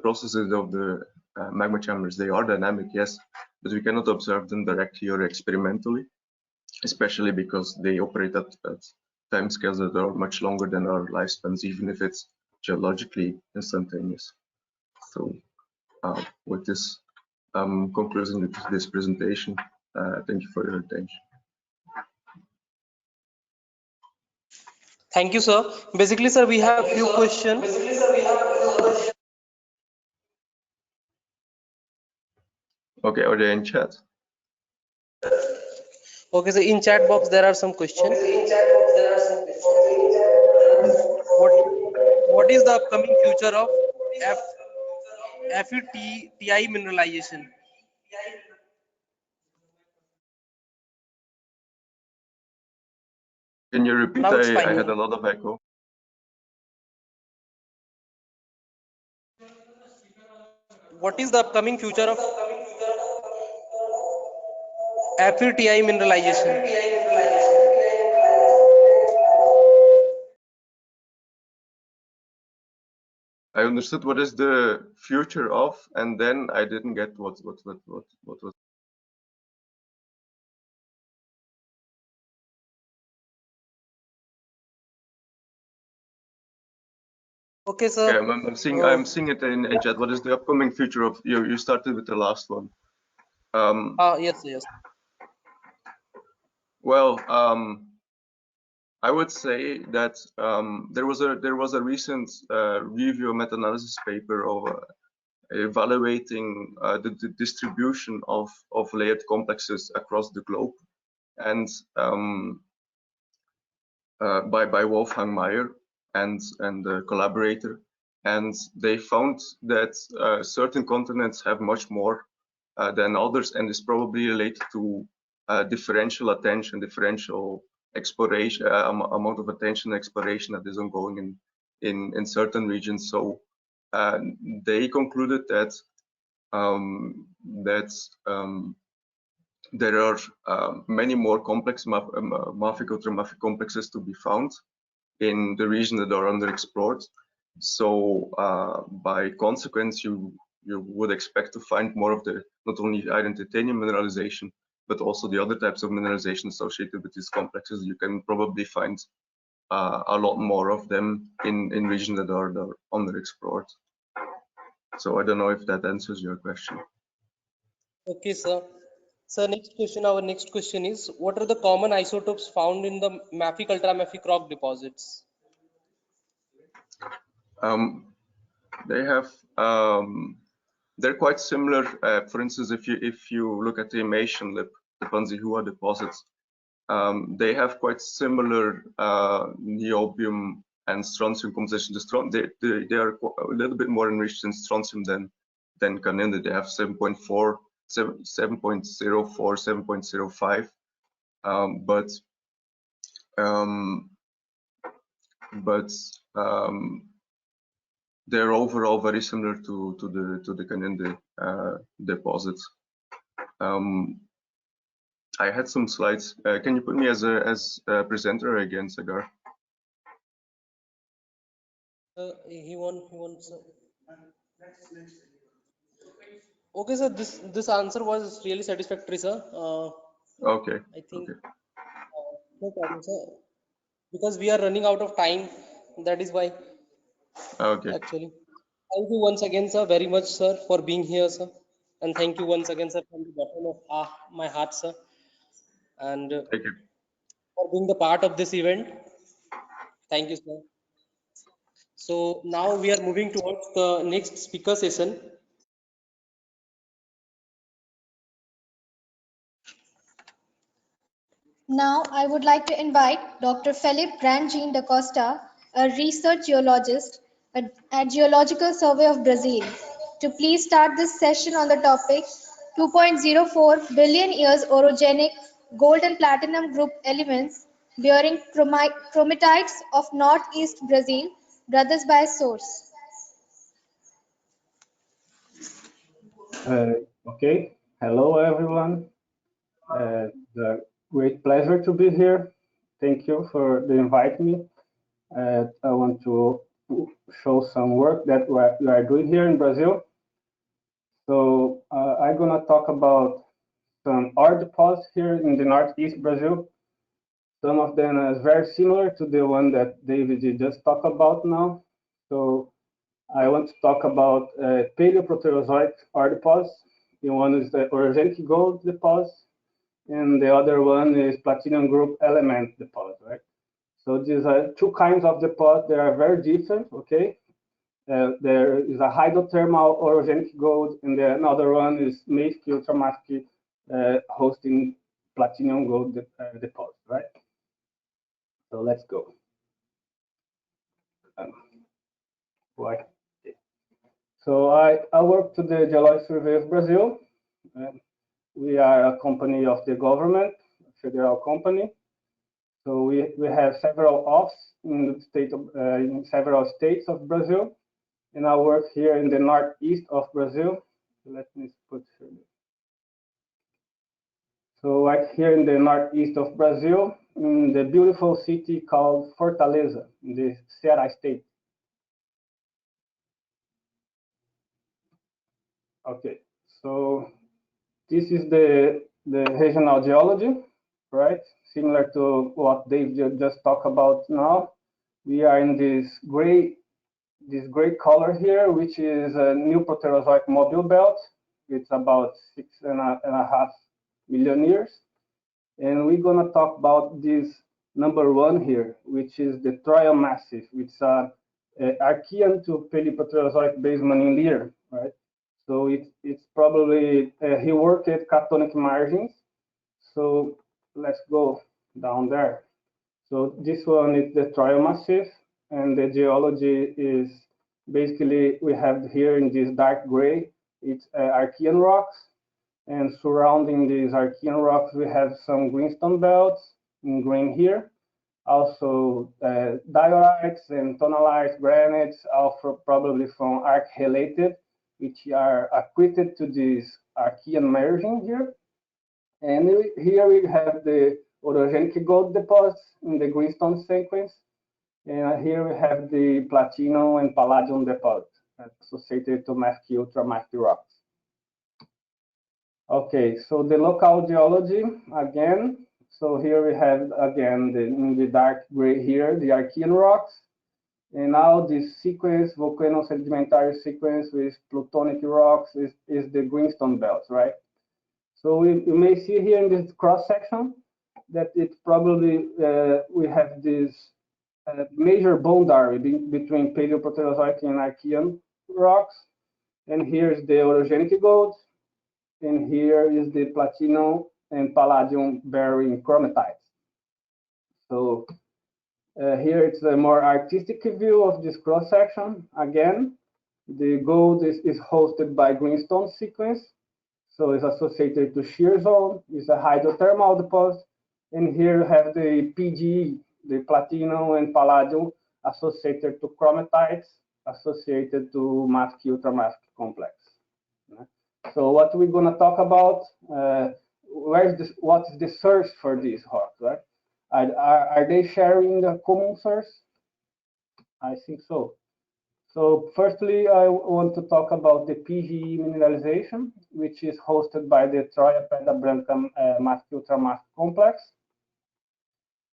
processes of the magma chambers, they are dynamic, yes, but we cannot observe them directly or experimentally, especially because they operate at timescales that are much longer than our lifespans, even if it's geologically instantaneous. So with this, concluding this presentation, thank you for your attention. Thank you, sir. Basically, sir, we have few questions. Okay, are they in chat? Okay, so in chat box there are some questions. What is the upcoming future of FeTi mineralization? Can you repeat? Now it's I fine. had a lot of echo. What is the upcoming future of FeTi mineralization? I understood what is the future of, and then I didn't get what was. Okay, sir. Yeah, I'm seeing it in chat. What is the upcoming future of you? You started with the last one. Yes. Well, I would say that there was a recent review meta-analysis paper of evaluating the distribution of layered complexes across the globe, and by Wolfgang Meyer and a collaborator, and they found that certain continents have much more than others, and is probably related to differential attention, differential exploration, amount of attention and exploration that is ongoing in certain regions. So they concluded that there are many more complex mafic ultramafic complexes to be found in the region that are underexplored. So by consequence, you would expect to find more of the not only iron titanium mineralization, but also the other types of mineralization associated with these complexes. You can probably find a lot more of them in regions that are underexplored. So I don't know if that answers your question. Okay, sir. Sir, our next question is, what are the common isotopes found in the mafic ultramafic rock deposits? They have they're quite similar. For instance, if you look at the Imation lip, the Panzihua deposits, they have quite similar niobium and strontium composition. They are a little bit more enriched in strontium than Caninde. They have 7.4, 7.04, 7.05, but they're overall very similar to the Caninde deposits. I had some slides. Can you put me as a presenter again, Sagar? He wants. Okay, sir. This answer was really satisfactory, sir. Okay. I think no problem, sir. Because we are running out of time. That is why. Okay. Actually, thank you once again, sir, very much, sir, for being here, sir, and thank you once again, sir, from the bottom of my heart, sir, and thank you for being the part of this event. Thank you, sir. So now we are moving towards the next speaker session. Now I would like to invite Dr. Felipe Brandjean da Costa, a research geologist at Geological Survey of Brazil, to please start this session on the topic 2.04 billion years orogenic gold and platinum group elements bearing chromatites of northeast Brazil, brothers by source. Okay, hello everyone. It's a great pleasure to be here. Thank you for inviting me. I want to show some work that we are doing here in Brazil. So I'm gonna talk about some ore deposits here in the northeast Brazil. Some of them are very similar to the one that David just talked about now. So I want to talk about Paleoproterozoic ore deposits. The one is the orogenic gold deposit, and the other one is platinum group element deposit, right? So these are two kinds of deposits. They are very different, okay? There is a hydrothermal orogenic gold, and the another one is mafic ultramafic hosting platinum gold deposit, right? So let's go. Right. So I work to the Geological Survey of Brazil. We are a company of the government, a federal company. So we have several offices in the state of, in several states of Brazil, and I work here in the northeast of Brazil. Let me put here. So right here in the northeast of Brazil, in the beautiful city called Fortaleza, in the Ceará state. Okay, so this is the regional geology, right? Similar to what Dave just talked about now. We are in this gray color here, which is a new Proterozoic mobile belt. It's about 6.5 million years. And we're gonna talk about this number one here, which is the Troya Massif, which is Archean to Paleoproterozoic basement in Lear, right? So it's probably, he worked at Catonic margins. So let's go down there. So this one is the Troya Massif, and the geology is basically, we have here in this dark gray, it's Archean rocks, and surrounding these Archean rocks, we have some greenstone belts in green here. Also diorites and tonalites, granites, also probably from arc-related, which are acquainted to this Archean margin here. And here we have the orogenic gold deposits in the greenstone sequence. And here we have the platinum and palladium deposits associated to mafic, ultramafic rocks. Okay, so the local geology again. So here we have again in the dark gray here, the Archean rocks. And now this sequence, volcano-sedimentary sequence with plutonic rocks is the greenstone belts, right? So you may see here in this cross section that it's probably, we have this major boundary between Paleoproterozoic and Archean rocks. And here's the orogenic gold. And here is the platinum and palladium bearing chromatites. So here it's a more artistic view of this cross section. Again, the gold is hosted by greenstone sequence. So it's associated to shear zone. It's a hydrothermal deposit. And here you have the PGE, the platinum and palladium associated to chromatites, associated to mafic ultramafic complex. So what we're going to talk about, what is the source for these rocks, right? Are they sharing a common source? I think so. So firstly, I want to talk about the PGE mineralization, which is hosted by the Troya Pedra Branca mafic ultramafic complex.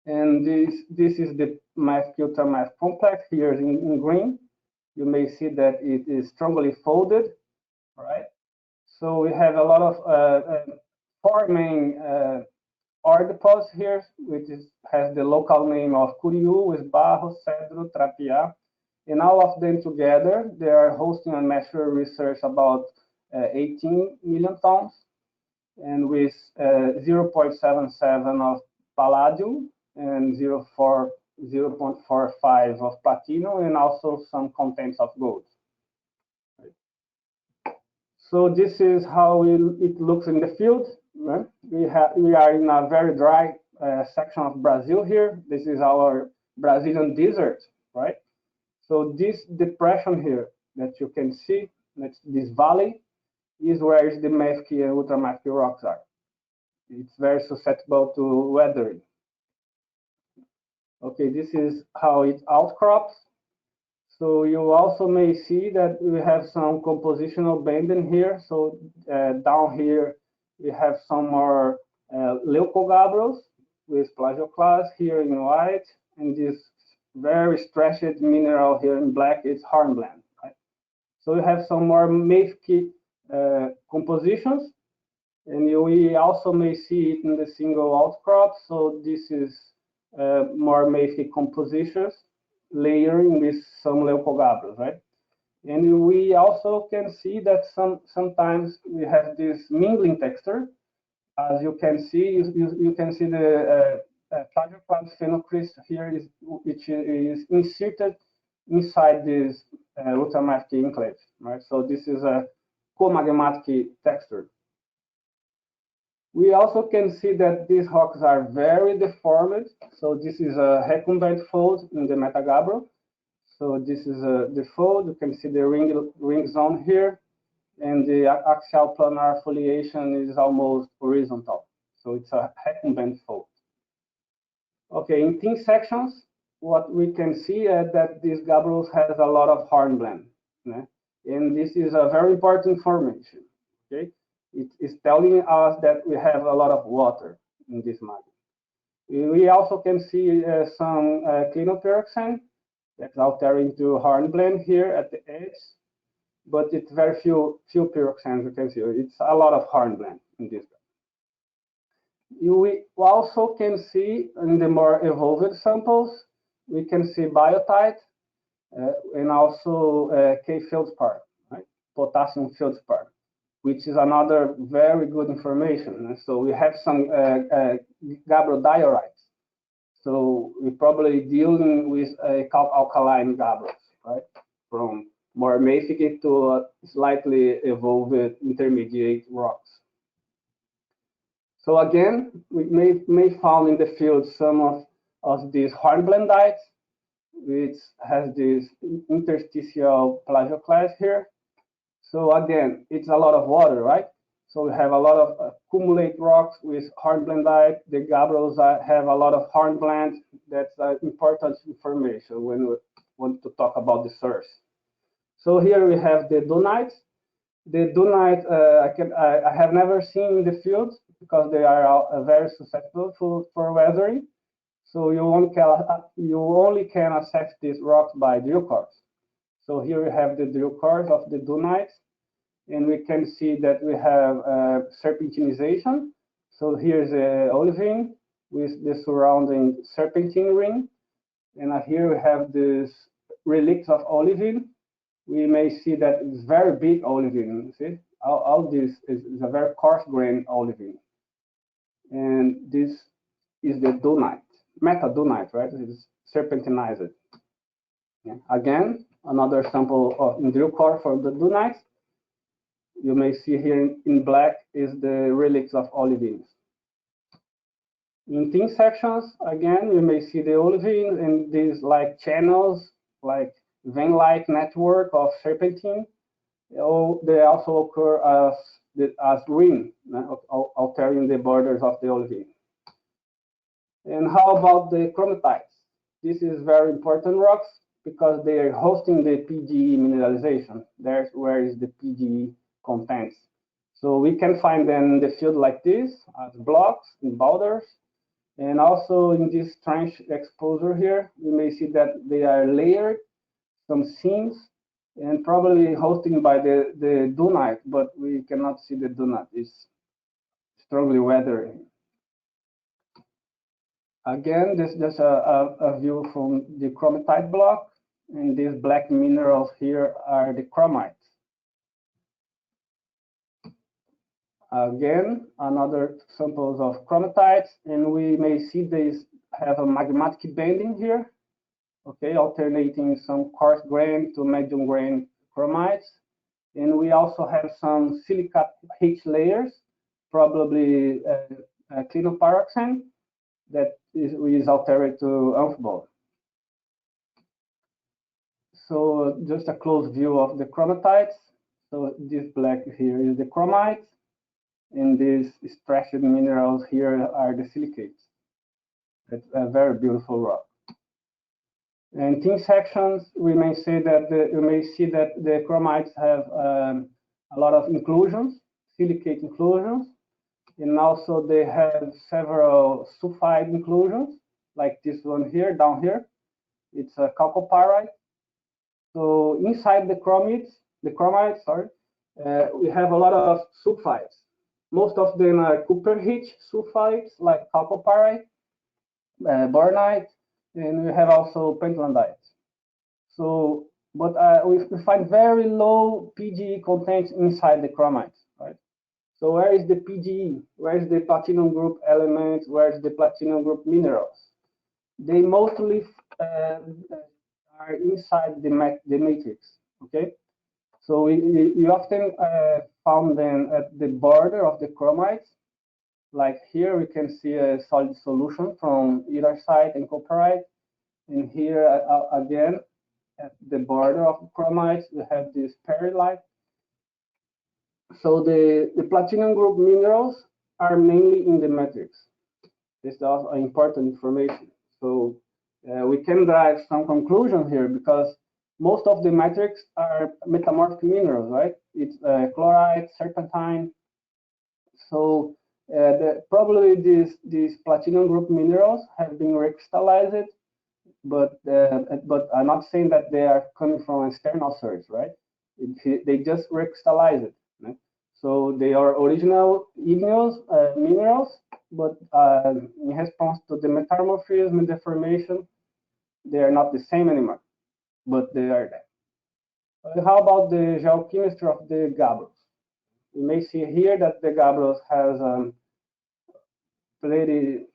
And this is the mafic ultramafic complex here in green. You may see that it is strongly folded, right? So we have a lot of four main ore deposits here, which has the local name of Curiú, with Barro, Cedro, Trapiá, and all of them together, they are hosting a measure research about 18 million tons, and with 0.77 of palladium and 0.45 of platinum, and also some contents of gold. So this is how it looks in the field. Right? We are in a very dry section of Brazil here. This is our Brazilian desert, right? So this depression here that you can see, that's this valley, is where the mafic and ultramafic rocks are. It's very susceptible to weathering. Okay, this is how it outcrops. So you also may see that we have some compositional banding here. So down here, we have some more leucogabbros with plagioclase here in white, and this very stretched mineral here in black is hornblende. Right? So we have some more mafic compositions, and we also may see it in the single outcrop. So this is more mafic compositions, layering with some leucogabbros, right? And we also can see that sometimes we have this mingling texture. As you can see, you can see the plagioclase phenocryst here, which is inserted inside this ultramafic enclave, right? So this is a co-magmatic texture. We also can see that these rocks are very deformed. So this is a recumbent fold in the metagabbro. So this is the fold. You can see the ring zone here, and the axial planar foliation is almost horizontal. So it's a recumbent fold. Okay, in thin sections, what we can see is that these gabbros has a lot of hornblende. Né? And this is a very important information. Okay, it is telling us that we have a lot of water in this magma. We also can see some clinopyroxene that's altering to hornblende here at the edge, but it's very few pyroxenes. You can see it's a lot of hornblende in this. We also can see in the more evolved samples, we can see biotite and also K feldspar, right? Potassium feldspar, which is another very good information. And so we have some gabbro diorites. So we're probably dealing with a alkaline gabbros, right? From more mafic to slightly evolved intermediate rocks. So again, we may found in the field some of these hornblendites, which has this interstitial plagioclase here. So again, it's a lot of water, right? So we have a lot of accumulate rocks with hornblendite. The gabbros have a lot of hornblende. That's important information when we want to talk about the source. So here we have the dunites. The dunite I have never seen in the field because they are very susceptible for weathering. So you only can assess these rocks by drill cores. So here we have the drill cores of the dunites, and we can see that we have serpentinization. So here's the olivine with the surrounding serpentine ring, and here we have this relics of olivine. We may see that it's very big olivine. See, all this is a very coarse grained olivine, and this is the dunite, metadunite, right? It's serpentinized. Yeah. Again, another sample of drill core for the dunites. You may see here in black is the relics of olivines. In thin sections, again, we may see the olivine and these like channels, like vein-like network of serpentine. They also occur as ring, altering the borders of the olivine. And how about the chromatites? This is very important rocks because they are hosting the PGE mineralization. There's where is the PGE contents. So we can find them in the field like this, as blocks in boulders. And also in this trench exposure here, we may see that they are layered, some seams, and probably hosting by the dunite, but we cannot see the dunite. It's strongly weathering. Again, this is just a view from the chromatite block, and these black minerals here are the chromites. Again, another samples of chromatites, and we may see these have a magmatic bending here, okay, alternating some coarse grain to medium grain chromites. And we also have some silicate H layers, probably clinopyroxene, that is altered to amphibole. So just a close view of the chromatites. So this black here is the chromites, and these stretched minerals here are the silicates. It's a very beautiful rock. And thin sections, we may say that the chromites have a lot of inclusions, silicate inclusions, and also they have several sulfide inclusions, like this one here, down here. It's a chalcopyrite. So inside the chromites, we have a lot of sulfides. Most of them are copper H sulfides, like chalcopyrite, bornite, and we have also pentlandite. So, but we find very low PGE content inside the chromites, right? So where is the PGE? Where is the platinum group elements? Where is the platinum group minerals? They mostly are inside the matrix, okay? So we often found them at the border of the chromites. Like here, we can see a solid solution from either and copperite. And here again, at the border of the chromites, we have this perilite. So the platinum group minerals are mainly in the matrix. This is also important information. So we can derive some conclusion here because most of the matrix are metamorphic minerals, right? It's chlorite, serpentine. So probably these platinum group minerals have been recrystallized, but I'm not saying that they are coming from external source, right? They just recrystallize it. Right? So they are original minerals, but in response to the metamorphism and deformation, they are not the same anymore, but they are there. How about the geochemistry of the gabbros? You may see here that the gabbros has pretty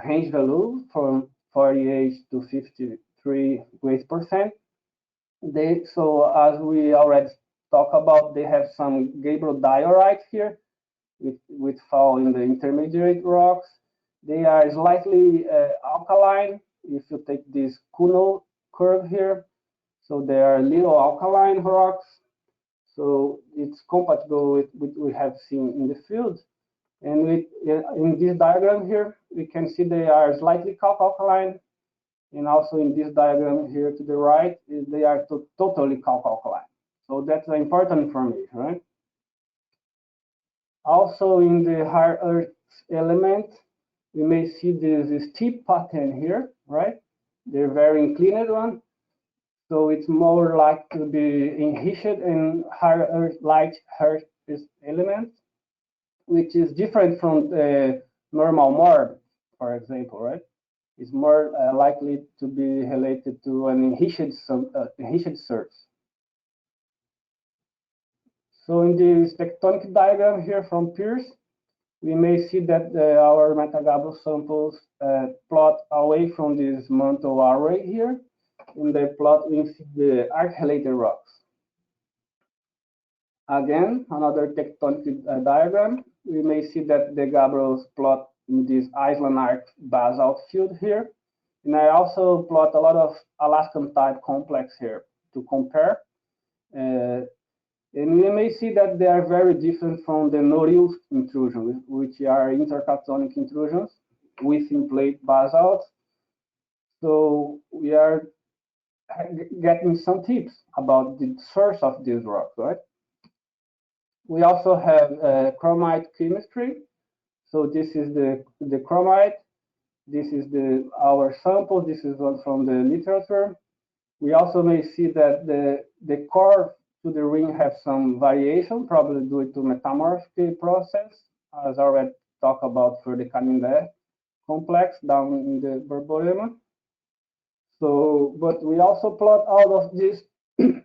range value from 48 to 53 weight percent. So as we already talked about, they have some gabbro diorites here, which fall in the intermediate rocks. They are slightly alkaline if you take this Kuno curve here. So they are little alkaline rocks. So it's compatible with what we have seen in the field. And in this diagram here, we can see they are slightly calc-alkaline. And also in this diagram here to the right, they are totally calc-alkaline. So that's an important information, right? Also in the higher earth element, we may see this steep pattern here, right? They're very inclined one. So it's more like to be enriched in higher earth, light earth elements, which is different from the normal morb, for example, right? It's more likely to be related to an enriched source. So in this tectonic diagram here from Pierce, we may see that our metagabbro samples plot away from this mantle array here. In the plot, we see the arc-related rocks. Again, another tectonic diagram. We may see that the gabbros plot in this island arc basalt field here. And I also plot a lot of Alaskan type complex here to compare. And we may see that they are very different from the Norilsk intrusions, which are intertectonic intrusions within plate basalt. So we are getting some tips about the source of these rocks, right? We also have chromite chemistry. So this is the chromite. This is our sample. This is one from the literature. We also may see that the core to the ring have some variation, probably due to metamorphic process, as I already talked about for the Canindé complex down in the Borborema. So, but we also plot all of this in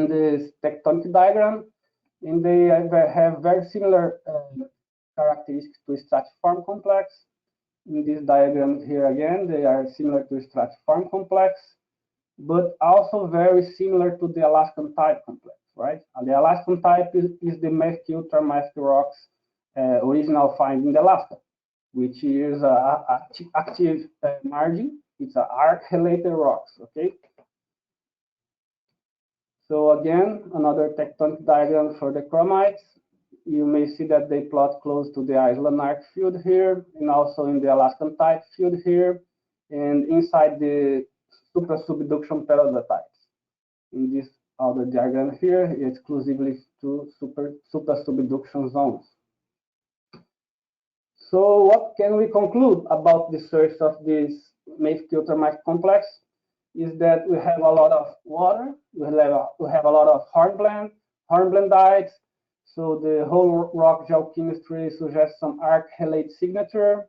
this tectonic diagram, and they have very similar characteristics to stratiform complex. In this diagram here again, they are similar to stratiform complex, but also very similar to the Alaskan type complex, right? And the Alaskan type is the mafic ultramafic rocks original find in Alaska, which is active margin. It's an arc-related rocks, okay? So again, another tectonic diagram for the chromites. You may see that they plot close to the island arc field here, and also in the Alaskan type field here, and inside the supra-subduction peridotite. In this other diagram here, exclusively to supra-subduction zones. So what can we conclude about the source of this mafic ultramafic complex? Is that we have a lot of water, we have a lot of hornblendites. So the whole rock geochemistry suggests some arc-relate signature.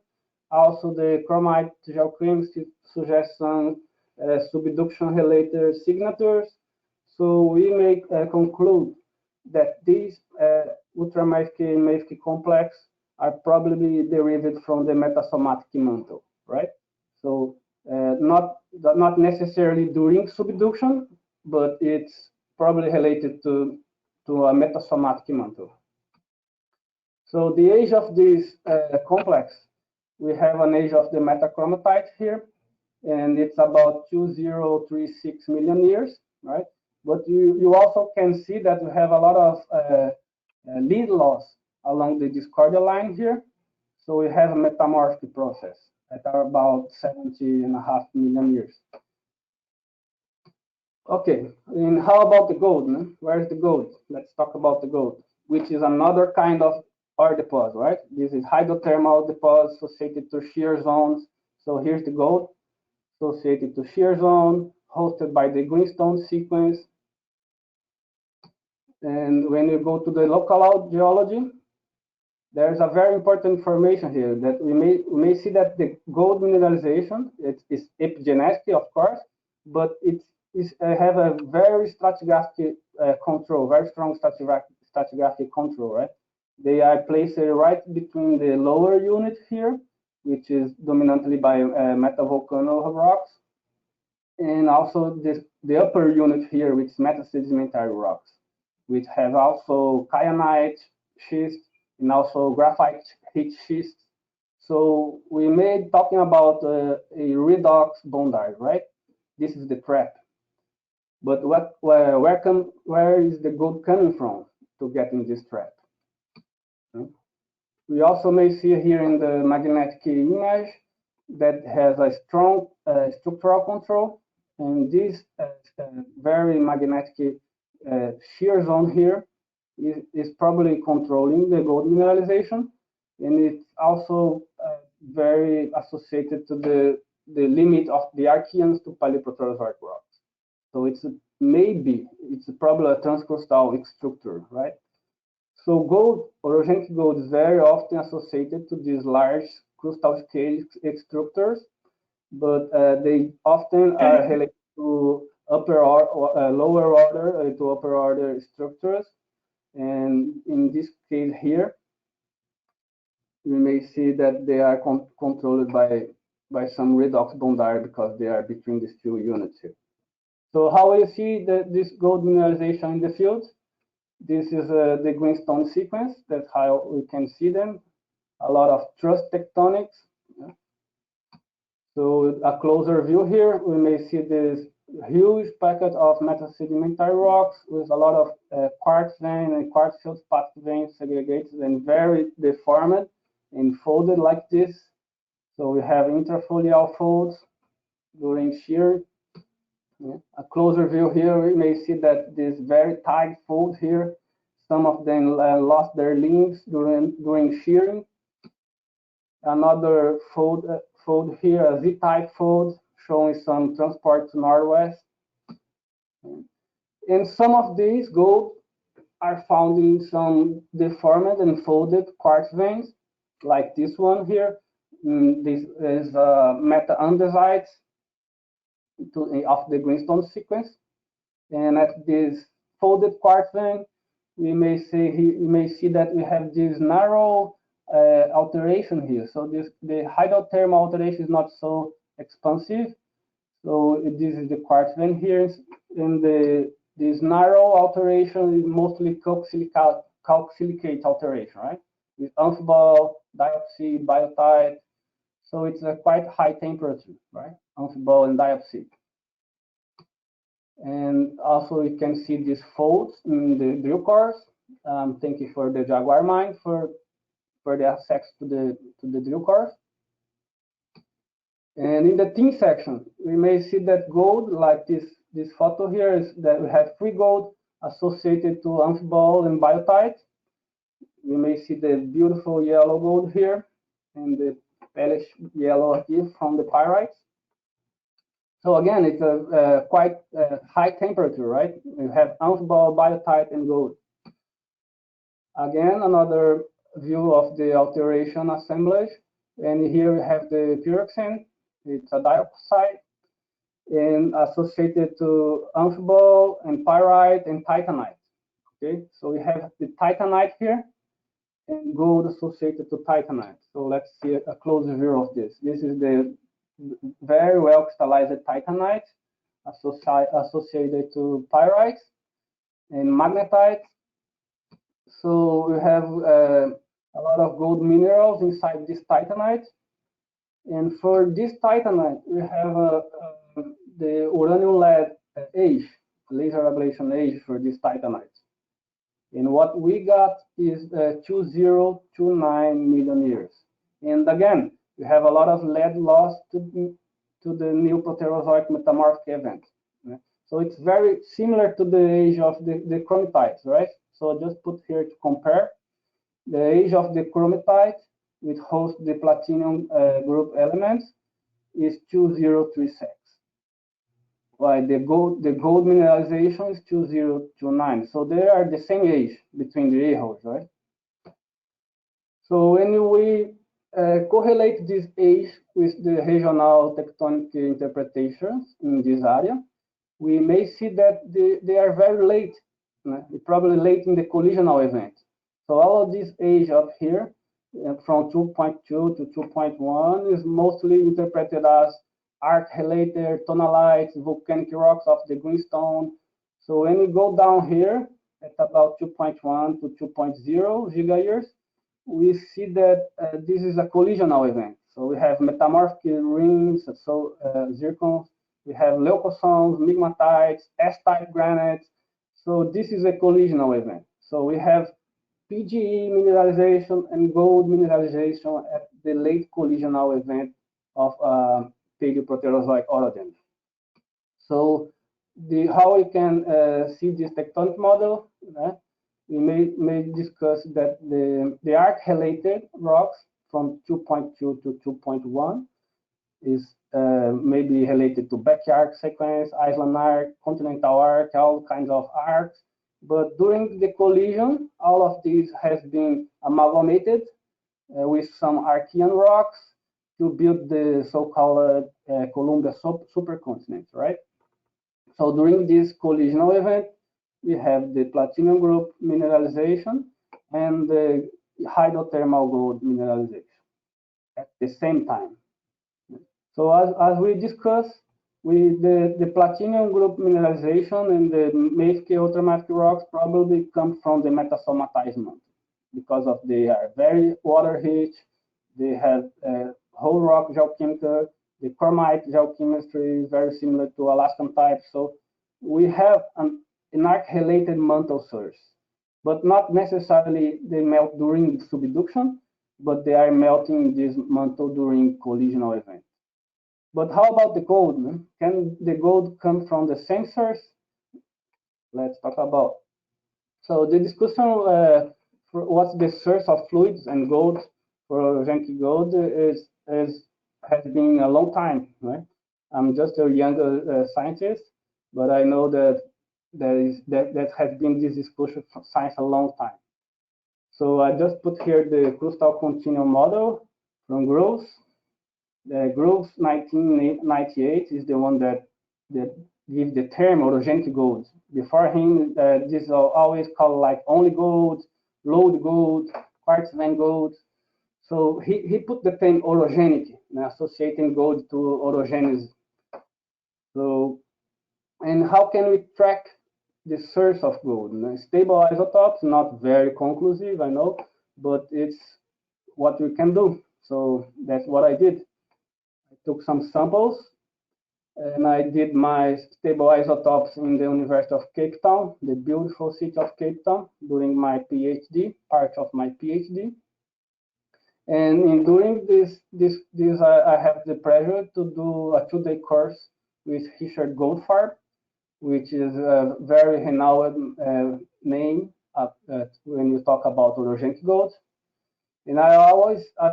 Also, the chromite geochemistry suggests some subduction-related signatures. So we may conclude that these ultramafic complex are probably derived from the metasomatic mantle, right? So not necessarily during subduction, but it's probably related to a metasomatic mantle. So the age of this complex, we have an age of the metachromatite here, and it's about 2036 million years, right? But you also can see that we have a lot of lead loss along the discordia line here. So we have a metamorphic process at about 70.5 million years. Okay, and how about the gold? No? Where is the gold? Let's talk about the gold, which is another kind of ore deposit, right? This is hydrothermal deposit associated to shear zones. So here's the gold associated to shear zone, hosted by the greenstone sequence. And when you go to the local geology, there's a very important information here that we may see that the gold mineralization is epigenetic, of course, but it have a very stratigraphic control, very strong stratigraphic control, right? They are placed right between the lower unit here, which is dominantly by metavolcano rocks, and also the upper unit here, which is metasedimentary rocks, which have also kyanite schist and also graphite heat schist. So we may talking about a redox bondite, right? This is the trap. But where is the gold coming from to get in this trap? We also may see here in the magnetic image that has a strong structural control, and this very magnetic shear zone here is probably controlling the gold mineralization, and it's also very associated to the limit of the Archeans to Paleoproterozoic rocks. So it's probably a transcrustal structure, right? So gold, orogenic gold, is very often associated to these large crustal scale structures, but they often are related to lower order to upper order structures. And in this case here, we may see that they are controlled by some redox bondite because they are between these two units here. So how will you see this gold mineralization in the field? This is the greenstone sequence. That's how we can see them. A lot of thrust tectonics. Yeah. So a closer view here, we may see this huge packet of metasedimentary rocks with a lot of quartz vein and quartz feldspathic veins segregated and very deformed and folded like this. So we have interfolial folds during shear. Yeah. A closer view here, we may see that this very tight fold here, some of them lost their limbs during shearing. Another fold here, a Z-type fold, showing some transport to northwest. And some of these gold are found in some deformed and folded quartz veins, like this one here. This is meta-andesite of the greenstone sequence. And at this folded quartz vein, we may see that we have this narrow alteration here. So the hydrothermal alteration is not so expansive. So this is the quartz vein here, and this narrow alteration is mostly calc-silicate alteration, right? With amphibole, diopside, biotite. So it's a quite high temperature, right? Amphibole and diopside. And also you can see these folds in the drill cores. Thank you for the Jaguar mine for the access to the drill cores. And in the thin section, we may see that gold, like this photo here, is that we have free gold associated to amphibole and biotite. We may see the beautiful yellow gold here and the palish yellow here from the pyrites. So again, it's a quite high temperature, right? We have amphibole, biotite, and gold. Again, another view of the alteration assemblage. And here we have the pyroxene. It's a diopside and associated to amphibole and pyrite and titanite. Okay, so we have the titanite here and gold associated to titanite. So let's see a closer view of this. This is the very well crystallized titanite associated to pyrites and magnetite. So we have a lot of gold minerals inside this titanite. And for this titanite, we have the uranium lead age, laser ablation age for this titanite. And what we got is 2029 million years. And again, we have a lot of lead loss to the new Proterozoic metamorphic event. So it's very similar to the age of the chromatites, right? So I just put here to compare the age of the chromatite with host the platinum group elements is 2036. While the gold mineralization is 2029. So they are the same age between the A-holes, right? So when we correlate this age with the regional tectonic interpretations in this area, we may see that they are very late, probably late in the collisional event. So all of this age up here, from 2.2 to 2.1, is mostly interpreted as arc-related tonalites, volcanic rocks of the greenstone. So when we go down here at about 2.1 to 2.0 gigayears, we see that this is a collisional event. So we have metamorphic rings, so zircons, we have leucosomes, migmatites, S-type granites. So this is a collisional event. So we have PGE mineralization and gold mineralization at the late collisional event of Paleoproterozoic orogen. So how we can see this tectonic model, we may discuss that the arc-related rocks from 2.2 to 2.1 is maybe related to backyard sequence, island arc, continental arc, all kinds of arcs. But during the collision, all of these has been amalgamated with some Archean rocks to build the so-called Columbia supercontinent, right? So during this collisional event, we have the platinum group mineralization and the hydrothermal gold mineralization at the same time. So as we discussed, the platinum group mineralization and the mafic ultramafic rocks probably come from the metasomatized mantle because of they are very water rich, they have whole rock geochemistry, the chromite geochemistry is very similar to Alaskan type. So we have an arc-related mantle source, but not necessarily they melt during subduction, but they are melting this mantle during collisional event. But how about the gold? Can the gold come from the same source? Let's talk about. So the discussion for what's the source of fluids and gold for orogenic gold has been a long time, right? I'm just a young scientist, but I know that that has been this discussion for science a long time. So I just put here the crustal continuum model from Groves. The Groves 1998 is the one that gives the term orogenic gold. Before him, this is always called like only gold, load gold, quartz vein gold. So he put the term orogenic, associating gold to orogenesis. So, and how can we track the source of gold? Stable isotopes, not very conclusive, I know, but it's what we can do. So that's what I did. I took some samples and I did my stable isotopes in the University of Cape Town, the beautiful city of Cape Town, during my PhD, part of my PhD. And during this I have the pleasure to do a 2-day course with Richard Goldfarb, which is a very renowned name when you talk about orogenic gold. And I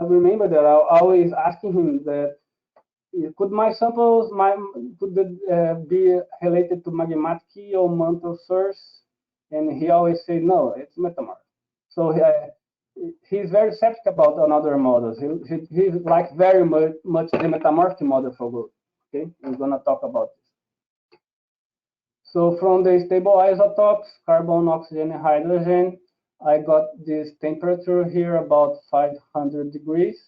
remember that I always asking him that could my samples be related to magmatic or mantle source? And he always said no, it's metamorph. So he's very skeptical about another models. He likes very much the metamorphic model for gold. Okay, we're gonna talk about this. So from the stable isotopes, carbon, oxygen, and hydrogen, I got this temperature here about 500 degrees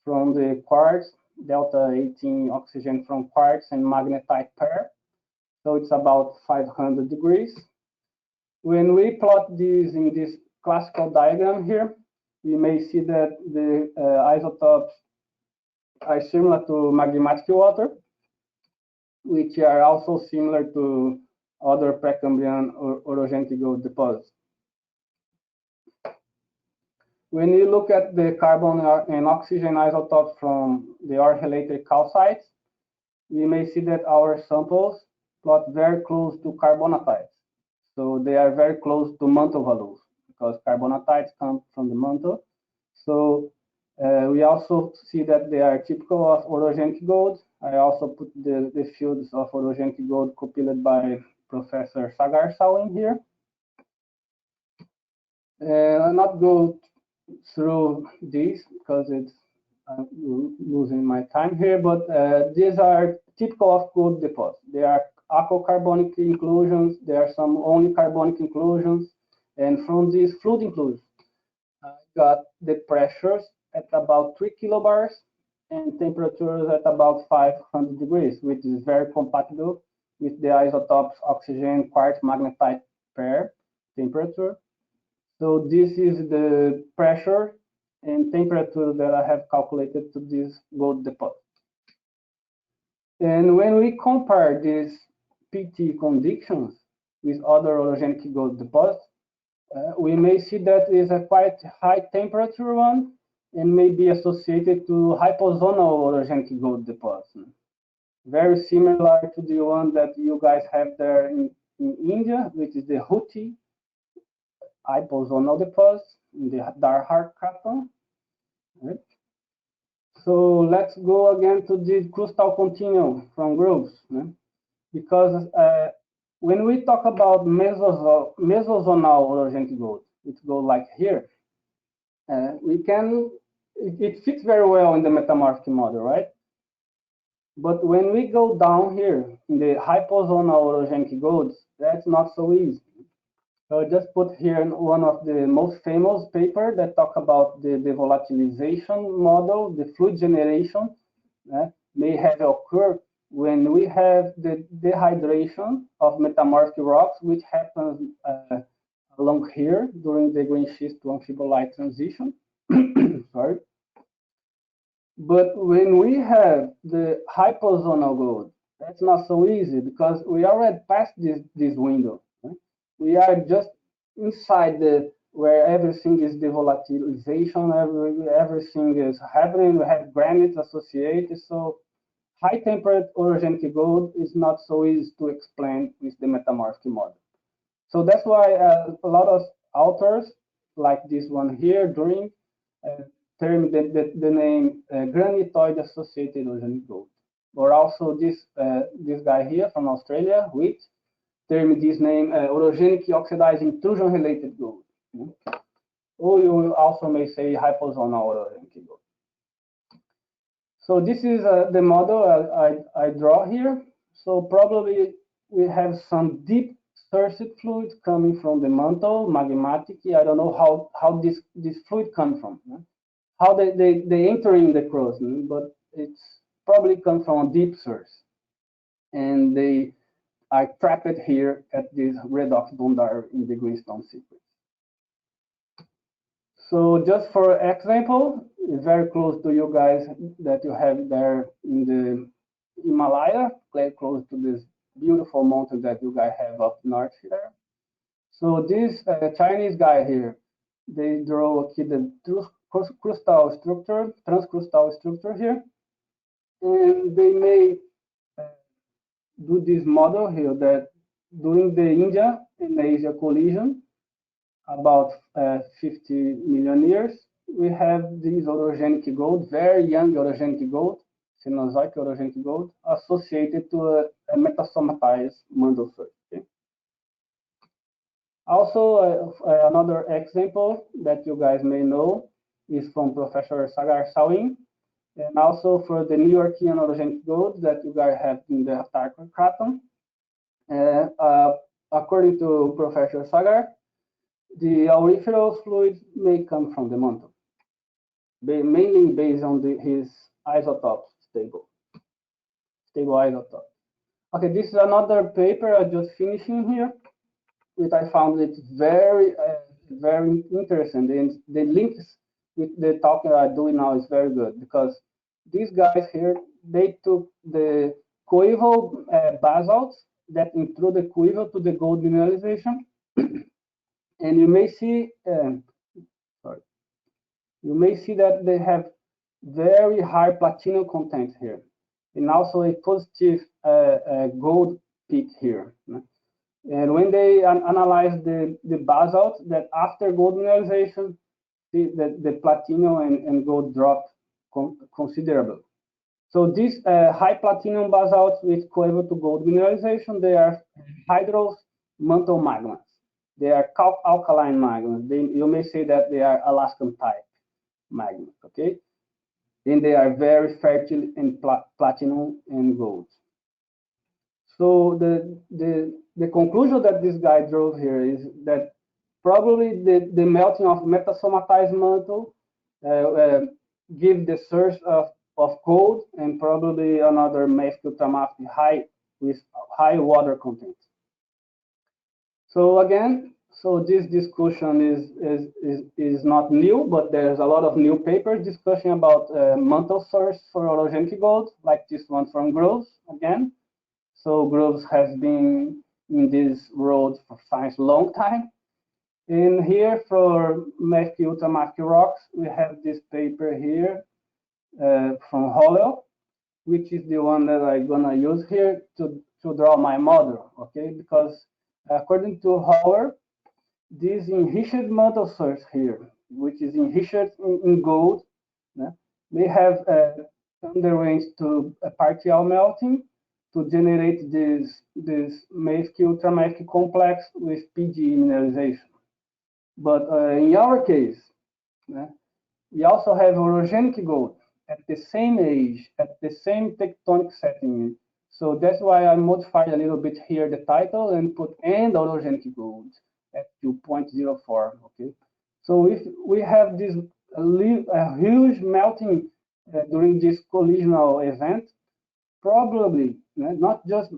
from the quartz, delta 18 oxygen from quartz and magnetite pair. So it's about 500 degrees. When we plot these in this classical diagram here, we may see that the isotopes are similar to magmatic water, which are also similar to other Precambrian orogenic gold deposits. When you look at the carbon and oxygen isotopes from the ore-related calcites, we may see that our samples plot very close to carbonatites. So they are very close to mantle values because carbonatites come from the mantle. So we also see that they are typical of orogenic gold. I also put the fields of orogenic gold compiled by Professor Sagar in here. I'll not go through these because I'm losing my time here, but these are typical of gold deposits. They are aquocarbonic inclusions. There are some only carbonic inclusions, and from these fluid inclusions, I got the pressures at about 3 kilobars and temperatures at about 500 degrees, which is very compatible with the isotopes oxygen quartz magnetite pair temperature. So this is the pressure and temperature that I have calculated to this gold deposit. And when we compare these PT conditions with other orogenic gold deposits, we may see that is a quite high temperature one and may be associated to hypozonal orogenic gold deposit. Very similar to the one that you guys have there in India, which is the Hooty hypozonal deposit in the Darhar craton. Right? So let's go again to the crustal continuum from Groves, né? Because when we talk about mesozonal orogenic gold, it goes like here. It fits very well in the metamorphic model, right? But when we go down here in the hypozonal orogenic golds, that's not so easy. So I just put here one of the most famous paper that talk about the volatilization model, the fluid generation may have occurred when we have the dehydration of metamorphic rocks, which happens along here during the green schist to amphibolite transition. Sorry. But when we have the hypozonal gold, that's not so easy because we already passed this window. Right? We are just inside where everything is the volatilization, everything is happening. We have granites associated. So high temperature orogenic gold is not so easy to explain with the metamorphic model. So that's why a lot of authors, like this one here, during term the name granitoid associated orogenic gold, or also this guy here from Australia, which term this name orogenic oxidized intrusion related gold. Or you also may say hypozonal orogenic gold. So this is the model I draw here. So probably we have some deep surface fluid coming from the mantle, magmatic. I don't know how this fluid comes from, how they enter in the crust, but it's probably come from a deep source, and they are trapped here at this redox bondar in the greenstone sequence. So just for example, it's very close to you guys that you have there in the Himalaya, very close to this beautiful mountain that you guys have up north there. So this Chinese guy here, they draw the crustal structure, transcrustal structure here, and they may do this model here that during the India and Asia collision, about 50 million years, we have these orogenic gold, very young orogenic gold, Cenozoic orogenic gold, associated to a metasomatized mantle soil. Okay? Also, another example that you guys may know is from Professor Sagar, and also for the New Yorkian orogenic gold that you guys have in the Tarkwa craton. According to Professor Sagar, the auriferous fluid may come from the mantle, mainly based on his isotopes, stable isotope. Okay, this is another paper I just finishing here, which I found it very, very interesting. And the links with the talk that I'm doing now is very good because these guys here, they took the coeval basalts that intrude the coeval to the gold mineralization. And you may see, you may see that they have very high platinum content here, and also a positive gold peak here. And when they analyze the basalt, that after gold mineralization, the platinum and gold drop considerably. So these high platinum basalts with equivalent to gold mineralization, they are hydrous mantle magmas. They are alkaline magmas. You may say that they are Alaskan type magmas, okay? And they are very fertile in platinum and gold. So the conclusion that this guy drove here is that probably the melting of metasomatized mantle give the source of gold and probably another mafic ultramafic high with high water content. So again, so this discussion is not new, but there's a lot of new papers discussing about mantle source for orogenic gold, like this one from Groves again. So Groves has been in this road for science a long time. And here for mafic ultramafic rocks, we have this paper here from Hollowell, which is the one that I'm gonna use here to draw my model, okay? Because according to Howard, this enriched mantle source here, which is enriched in gold, may have underwent to a partial melting to generate this mafic ultramafic complex with PG mineralization. But in our case, we also have orogenic gold at the same age, at the same tectonic setting. So that's why I modified a little bit here the title and put and orogenic gold at 2.04. Okay. So if we have this a huge melting during this collisional event, probably not just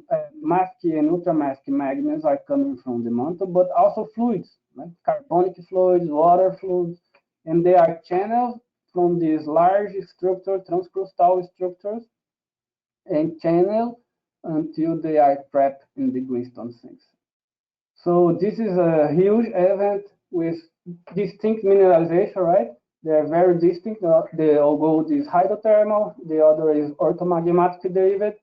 mafic and ultramafic magmas are coming from the mantle, but also fluids, carbonic fluids, water fluids, and they are channeled from these large structures, transcrustal structures, and channeled until they are trapped in the greenstone sinks. So this is a huge event with distinct mineralization, right? They are very distinct. The gold is hydrothermal, the other is orthomagmatic derived,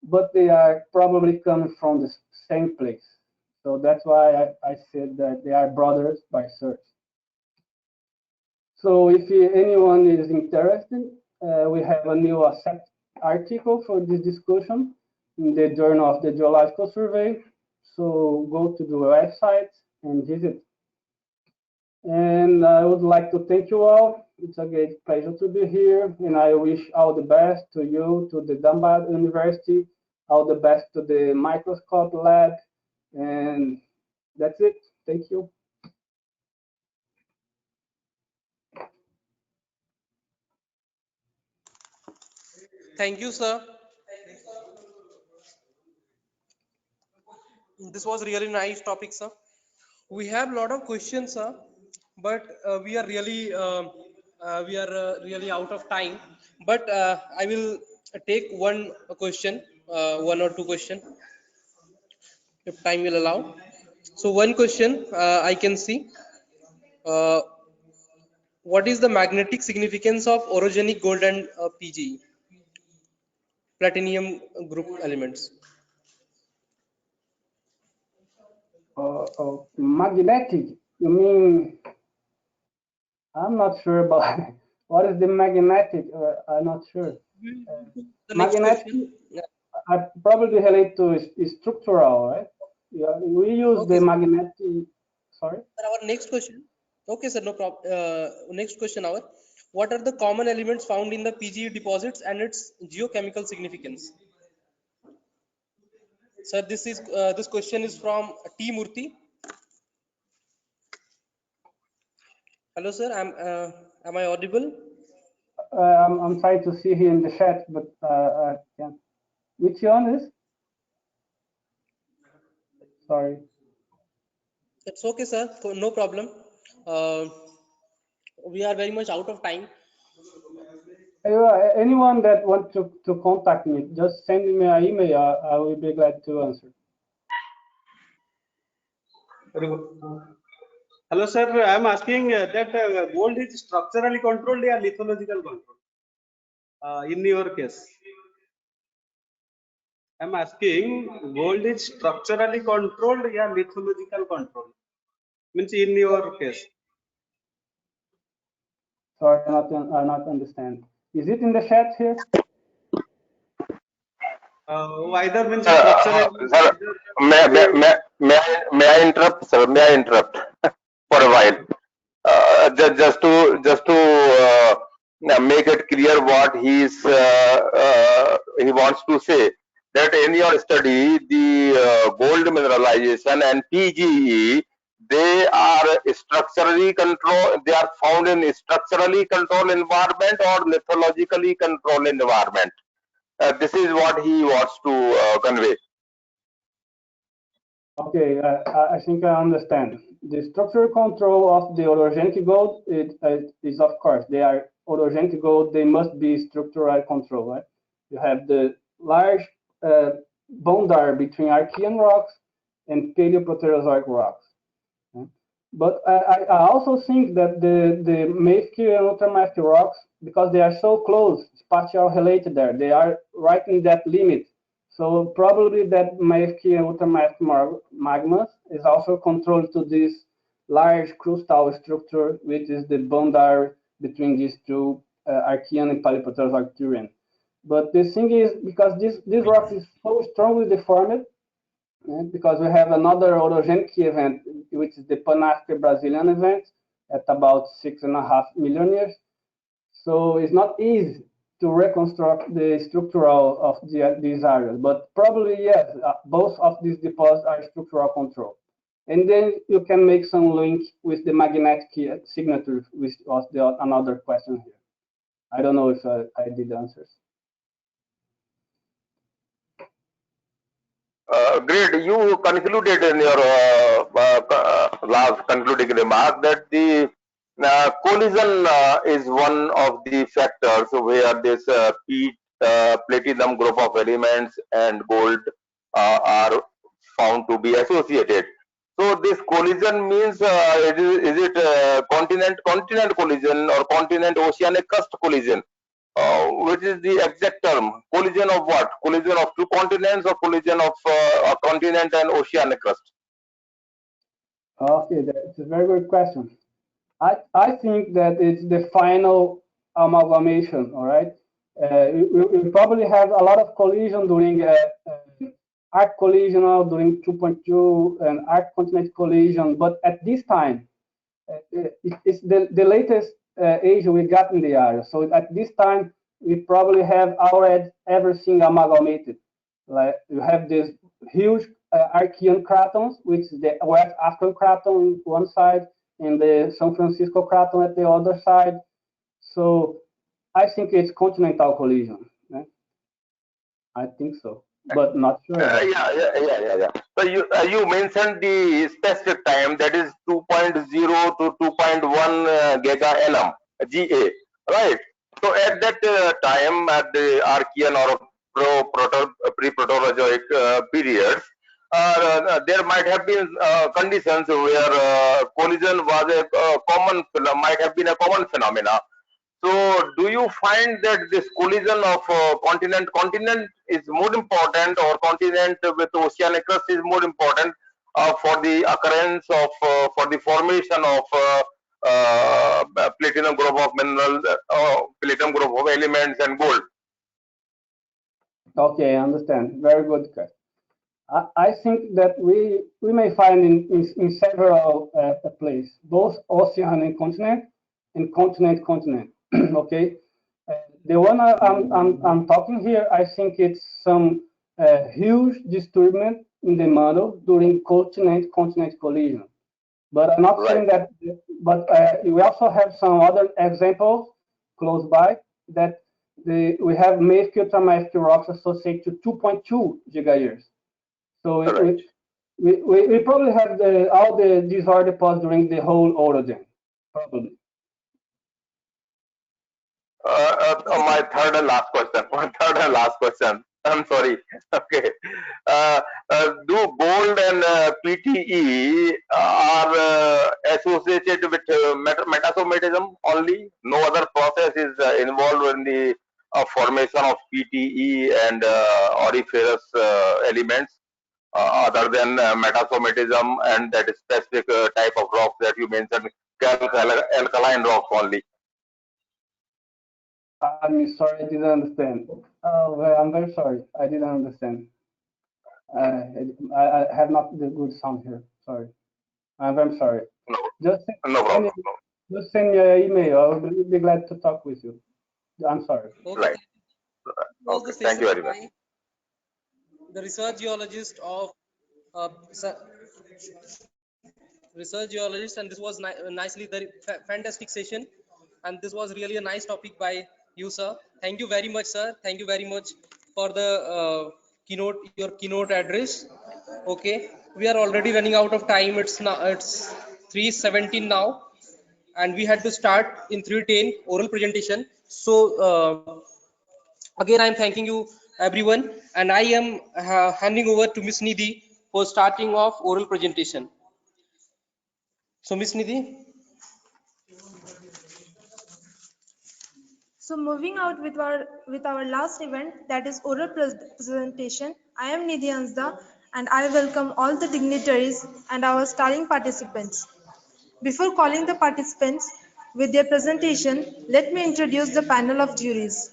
but they are probably coming from the same place. So that's why I said that they are brothers by search. So if anyone is interested, we have a new article for this discussion in the Journal of the Geological Survey. So go to the website and visit. And I would like to thank you all. It's a great pleasure to be here, and I wish all the best to you, to the Dunbar University, all the best to the microscope lab, and that's it. Thank you. Thank you, sir. This was really nice topic, sir. We have a lot of questions, sir, but we are really out of time. But I will take one question, one or two question, if time will allow. So one question I can see. What is the magnetic significance of orogenic gold and PGE, platinum group elements? Magnetic, you mean? I'm not sure about what is the magnetic. I'm not sure. Magnetic, I probably relate to structural, right? Yeah, we use Okay, the magnetic. Sorry. Our next question. Okay, sir, no problem. Next question, what are the common elements found in the PGE deposits and its geochemical significance? Sir, this question is from T Murthy. Hello, sir. Am I audible? I'm trying to see here in the chat, but I can't. Which one is? Sorry. It's okay, sir. No problem. We are very much out of time. Anyone that wants to contact me, just send me an email. I will be glad to answer. Hello, sir. I am asking that gold is structurally controlled or lithological controlled in your case? I'm asking, gold is structurally controlled or lithological control? Means in your case. Sorry, I not understand. Is it in the chat here? Either means Sir, may I interrupt, sir? May I interrupt for a while? Just to make it clear what he wants to say, that in your study the gold mineralization and PGE, they are structurally controlled. They are found in structurally controlled environment or lithologically controlled environment. This is what he wants to convey. Okay, I think I understand. The structural control of the orogenic gold is, of course, they are orogenic gold, they must be structural control, right? You have the large boundary between Archean rocks and Paleoproterozoic rocks. But I also think that the Mafic and Ultramafic rocks, because they are so close, spatial related there, they are right in that limit. So probably that Mafic and Ultramafic magmas is also controlled to this large crustal structure, which is the boundary between these two Archean and Paleoproterozoic terrain. But the thing is, because this rock is so strongly deformed, because we have another orogenic event, which is the Pan-African Brazilian event at about 6.5 million years. So it's not easy to reconstruct the structural of these areas, but probably yes, both of these deposits are structural control. And then you can make some link with the magnetic signature, which was another question here. I don't know if I did answers. Great. You concluded in your last concluding remark that the collision is one of the factors where this platinum group of elements and gold are found to be associated. So this collision means is it continent collision or continent oceanic crust collision? Which is the exact term? Collision of what? Collision of two continents or collision of a continent and oceanic crust? Okay, that's a very good question. I think that it's the final amalgamation, all right? We probably have a lot of collision during arc collision during 2.2 and arc continent collision, but at this time, it's the latest age we got in the area. So at this time, we probably have already everything amalgamated. Like you have this huge Archean cratons, which is the West African craton on one side and the San Francisco craton at the other side. So I think it's continental collision. Right? I think so, but not sure. Yeah. So you mentioned the specific time, that is 2.0 to 2.1 giga annum GA, right? So at that time, at the Archean or pre-Proterozoic periods, there might have been conditions where collision was might have been a common phenomena. So, do you find that this collision of continent is more important, or continent with oceanic crust is more important for the occurrence of for the formation of platinum group of minerals, platinum group of elements, and gold? Okay, I understand. Very good question. I think that we may find in several places, both ocean and continent, continent. Okay, the one I'm talking here, I think it's some huge disturbance in the model during continent collision. But I'm not saying that. But we also have some other examples close by that we have Mafic ultramafic rocks associated to 2.2 gigayears. So we probably have all these are deposits during the whole orogeny, probably. My third and last question. I'm sorry. Okay. Do gold and PTE are associated with metasomatism only? No other process is involved in the formation of PTE and auriferous elements other than metasomatism and that specific type of rocks that you mentioned, alkaline rocks only. I'm sorry, I didn't understand. Well, I'm very sorry, I didn't understand. I have not the good sound here. Sorry, I'm very sorry. No, Just no problem. just send me an email. I'll be glad to talk with you. I'm sorry. Okay. Right. Was Okay. the Thank you session very much. by the research geologist, and this was nicely very fantastic session, and this was really a nice topic by you, sir. Thank you very much, sir. Thank you very much for the your keynote address. Okay, we are already running out of time. It's 3:17 now, and we had to start in 3:10 oral presentation. So again, I am thanking you everyone, and I am handing over to Miss Nidhi for starting off oral presentation. So Miss Nidhi. So moving out with our last event, that is oral presentation, I am Nidhi Ansda, and I welcome all the dignitaries and our starring participants. Before calling the participants with their presentation, let me introduce the panel of juries.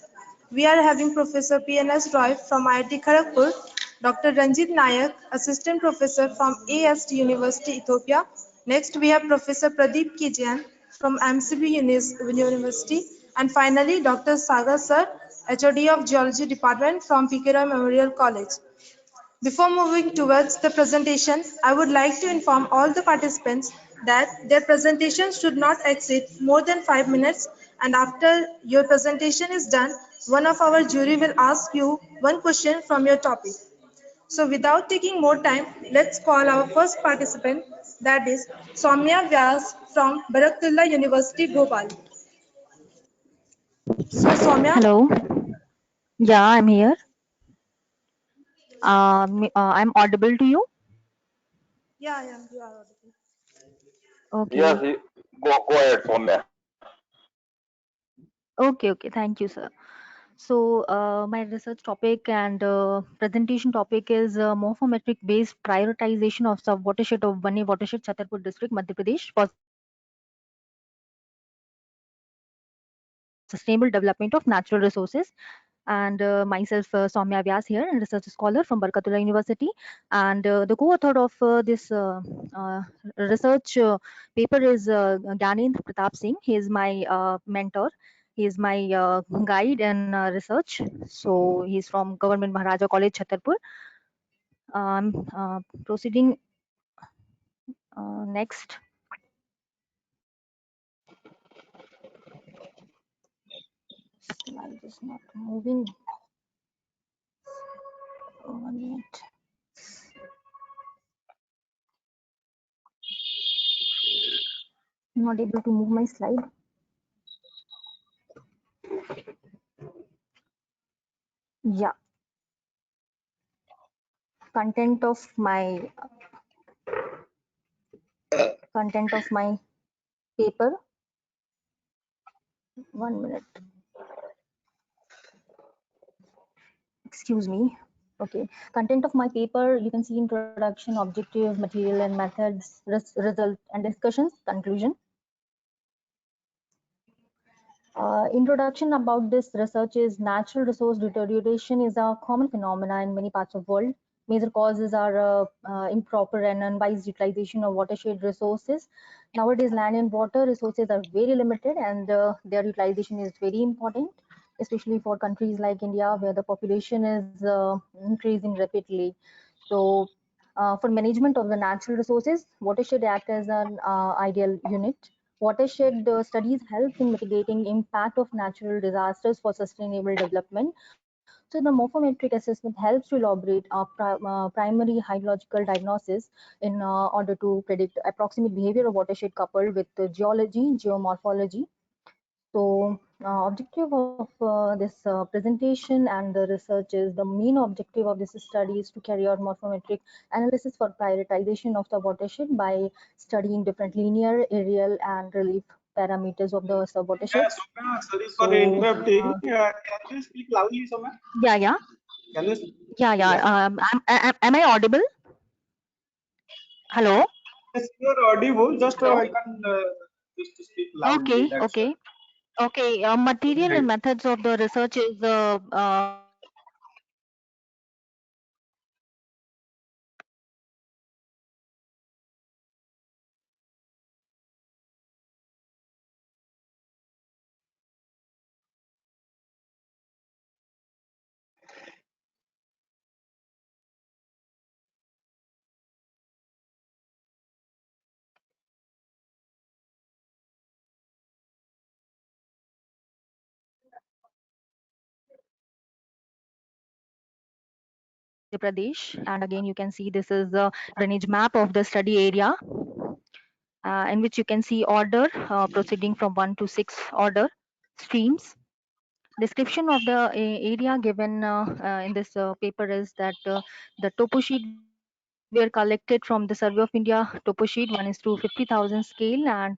We are having Professor PS Roy from IIT-Kharagpur, Dr. Ranjit Nayak, Assistant Professor from AST University, Ethiopia. Next, we have Professor Pradeep Jain from MCB University. And finally, Dr. Sagar Sir, HOD of Geology Department from PK Roy Memorial College. Before moving towards the presentation, I would like to inform all the participants that their presentation should not exceed more than 5 minutes, and after your presentation is done, one of our jury will ask you one question from your topic. So without taking more time, let's call our first participant, that is Soumya Vyas from Barakatullah University, Bhopal. So Soumya. Hello. Yeah, I'm here. I'm audible to you. Yeah, you are audible. Okay. Yes, go ahead, Soumya. Okay. Thank you, sir. So my research topic and presentation topic is morphometric based prioritization of sub watershed of Bani watershed, Chhatarpur district, Madhya Pradesh for sustainable development of natural resources. And myself, Soumya Vyas here, and research scholar from Barakatullah University, and the co-author of this research paper is Gyanendra Pratap Singh. He is my mentor. He is my guide in research. So he's from Government Maharaja College, Chhatarpur. Proceeding next. Slide is not moving. 1 minute. I'm not able to move my slide. Yeah. Content of my paper. 1 minute. Excuse me. Okay. Content of my paper, you can see introduction, objective, material and methods, result and discussions, conclusion. Introduction about this research is natural resource deterioration is a common phenomena in many parts of the world. Major causes are improper and unwise utilization of watershed resources. Nowadays, land and water resources are very limited, and their utilization is very important, especially for countries like India, where the population is increasing rapidly. So, for management of the natural resources, watershed act as an ideal unit. Watershed studies help in mitigating impact of natural disasters for sustainable development. So the morphometric assessment helps to elaborate primary hydrological diagnosis in order to predict approximate behavior of watershed coupled with geology, geomorphology. So objective of this presentation and the research is the main objective of this study is to carry out morphometric analysis for prioritization of the watershed by studying different linear, aerial and relief parameters of the Yeah, sub-watersheds. Soumya, sorry for So, interrupting. Can you speak loudly, Soumya? yeah. Can you? Yeah. Am I audible? Hello? Yes, you are audible. Just Hello? I can just speak loudly. That's all. Okay. Material and methods of the research is Pradesh, and again you can see this is the drainage map of the study area, in which you can see order proceeding from 1 to 6 order streams. Description of the area given in this paper is that the topo sheet were collected from the Survey of India topo sheet 1:50,000 scale, and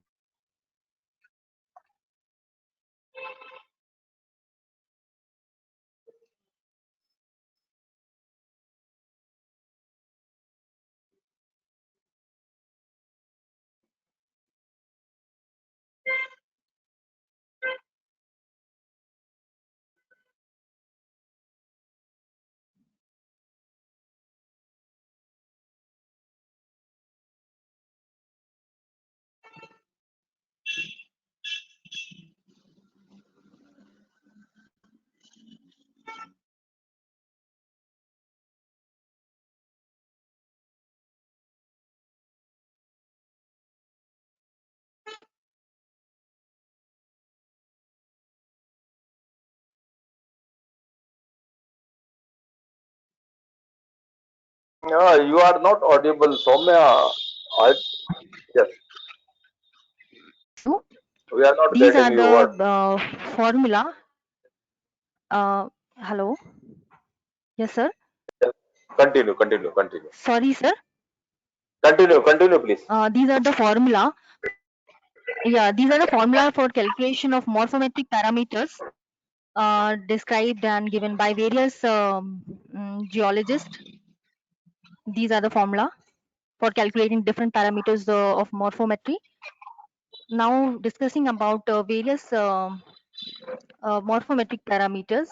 You are not audible, Soumya. Yes, hello. we are not These getting are you. What? the formula. Hello. Yes, sir. Yes. Continue. Sorry, sir. Continue, please. These are the formula. Yeah, these are the formula for calculation of morphometric parameters described and given by various geologists. These are the formula for calculating different parameters of morphometry. Now discussing about various morphometric parameters.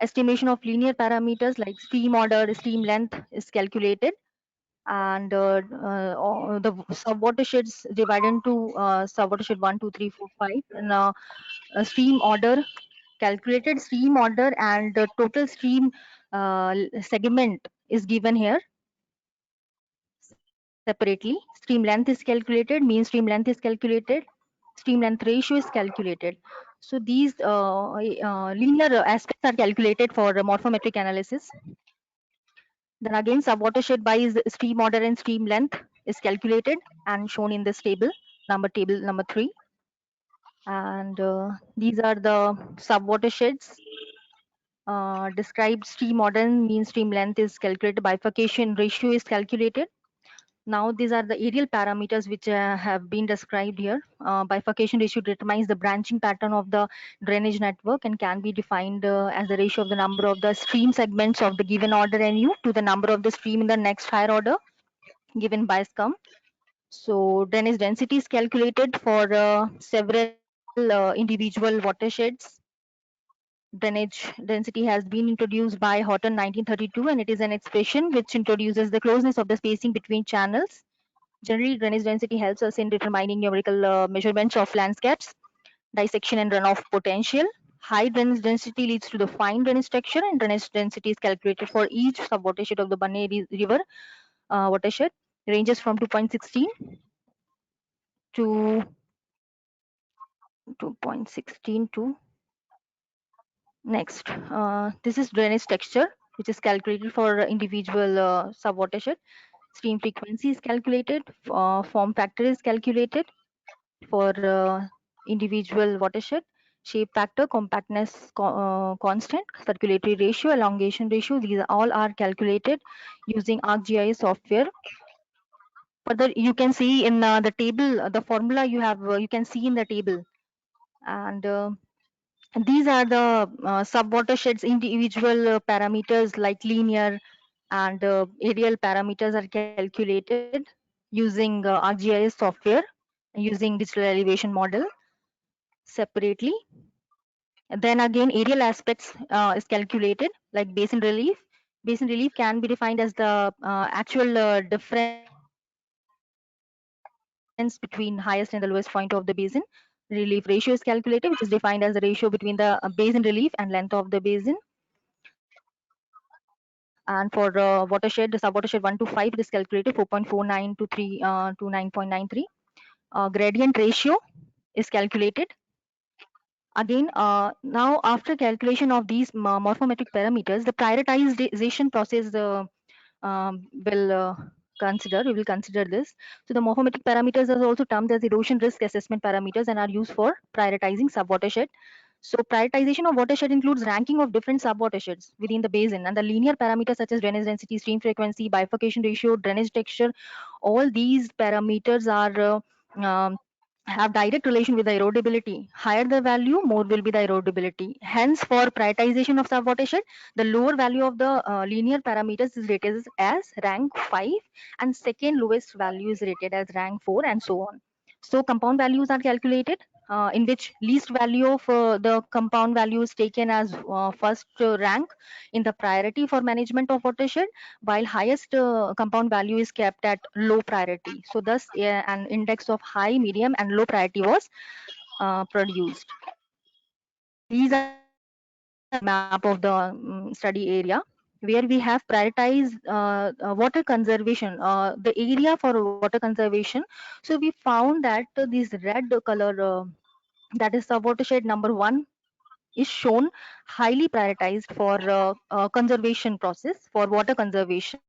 Estimation of linear parameters like stream order, stream length is calculated, and the sub-watersheds divided into sub-watershed 1, 2, 3, 4, 5, and stream order calculated, stream order and total stream segment is given here separately. Stream length is calculated, mean stream length is calculated, stream length ratio is calculated. So these linear aspects are calculated for morphometric analysis. Then again, sub-watershed by stream order and stream length is calculated and shown in this table number 3. And these are the sub-watersheds. Described stream order and mean stream length is calculated. Bifurcation ratio is calculated. Now these are the aerial parameters which have been described here. Bifurcation ratio determines the branching pattern of the drainage network and can be defined as the ratio of the number of the stream segments of the given order NU to the number of the stream in the next higher order given by scum. So drainage density is calculated for several individual watersheds. Drainage density has been introduced by Houghton 1932, and it is an expression which introduces the closeness of the spacing between channels. Generally, drainage density helps us in determining numerical measurements of landscapes, dissection and runoff potential. High drainage density leads to the fine drainage structure, and drainage density is calculated for each sub-watershed of the Banne River watershed. Ranges from 2.16 to 2.16 to next. This is drainage texture, which is calculated for individual sub-watershed. Stream frequency is calculated. Form factor is calculated for individual watershed. Shape factor, compactness constant, circulatory ratio, elongation ratio, these all are calculated using ArcGIS software. Further, you can see in the table, the formula you have, you can see in the table. And these are the sub-watersheds individual parameters like linear and aerial parameters are calculated using ArcGIS software, using digital elevation model separately. Then again, aerial aspects is calculated like basin relief. Basin relief can be defined as the actual difference between highest and the lowest point of the basin. Relief ratio is calculated, which is defined as the ratio between the basin relief and length of the basin. And for watershed, the sub-watershed 1 to 5, it is calculated 4.49 to 9.93. Gradient ratio is calculated. Again, now after calculation of these morphometric parameters, the prioritization process we will consider this. So the morphometric parameters are also termed as erosion risk assessment parameters and are used for prioritizing sub-watershed. So prioritization of watershed includes ranking of different sub-watersheds within the basin, and the linear parameters such as drainage density, stream frequency, bifurcation ratio, drainage texture, all these parameters are have direct relation with the erodibility. Higher the value, more will be the erodibility. Hence, for prioritization of sub-watershed, the lower value of the linear parameters is rated as rank 5, and second lowest value is rated as rank 4, and so on. So compound values are calculated, in which least value of the compound value is taken as first rank in the priority for management of watershed, while highest compound value is kept at low priority. So thus an index of high, medium and low priority was produced. These are the map of the study area, where we have prioritized water conservation, the area for water conservation. So we found that this red color, that is sub-watershed number 1, is shown highly prioritized for conservation process for water conservation,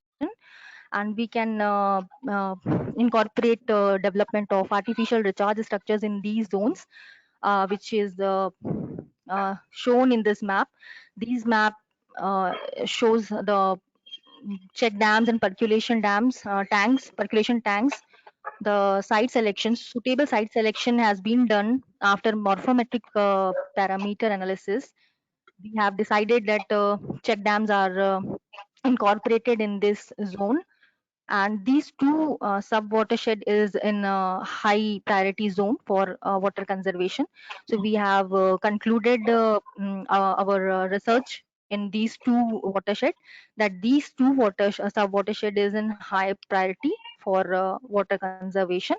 and we can incorporate development of artificial recharge structures in these zones, which is shown in this map. These map shows the check dams and percolation dams, percolation tanks. The site selection, suitable site selection has been done after morphometric parameter analysis. We have decided that check dams are incorporated in this zone, and these two sub-watershed is in a high priority zone for water conservation. So we have concluded our research in these two watershed, that these two sub-watershed is in high priority for water conservation.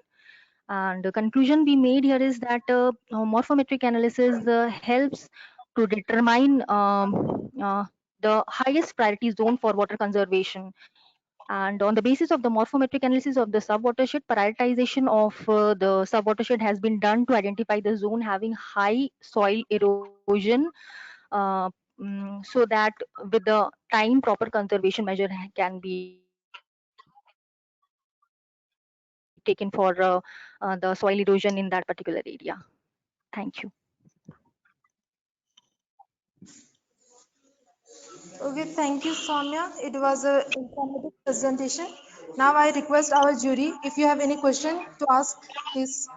And the conclusion we made here is that morphometric analysis helps to determine the highest priority zone for water conservation. And on the basis of the morphometric analysis of the sub-watershed, prioritization of the sub-watershed has been done to identify the zone having high soil erosion, so that with the time proper conservation measure can be taken for the soil erosion in that particular area. Thank you. Okay, thank you, Soumya. It was a informative presentation. Now I request our jury, if you have any question to ask, please.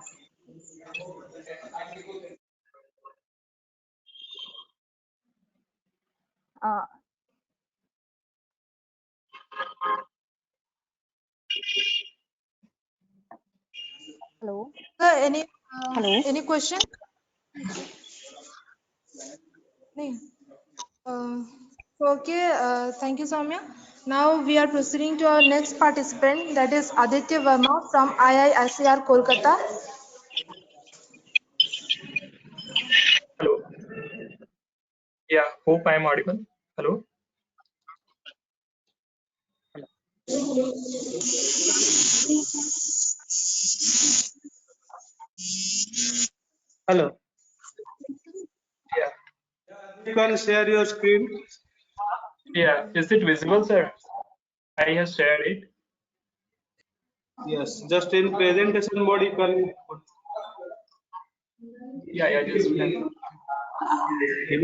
Uh, Hello. Any Hello. any question? No. Okay, thank you, Soumya. Now we are proceeding to our next participant, that is Aditya Verma from IISER Kolkata. Hello. Yeah, hope I am audible. Hello. Hello. Yeah. You can share your screen. Yeah. Is it visible, sir? I have shared it. Yes, just in presentation mode you can put. Yeah, yeah, just In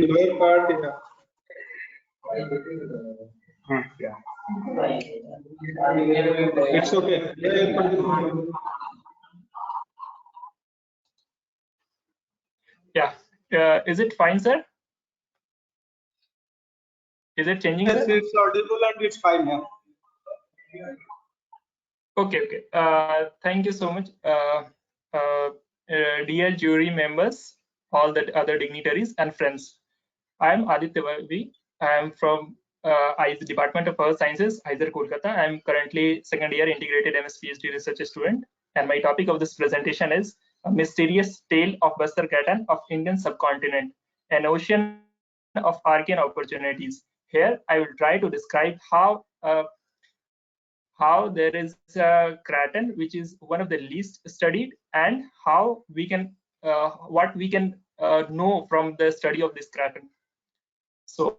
lower part, yeah. yeah. It's okay. Yeah. Is it fine, sir? Is it changing? Yes, Sir? it's audible and it's fine. Yeah. Okay. Thank you so much, dear jury members, all the other dignitaries and friends. I am Aditya Vavi. I am from IIT Department of Earth Sciences, IIT Kolkata. I am currently second year integrated MS PhD research student, and my topic of this presentation is a mysterious tale of Bastar Catan of Indian subcontinent, an ocean of Archean opportunities. Here, I will try to describe how there is a craton which is one of the least studied, and how we can what we can know from the study of this craton. So,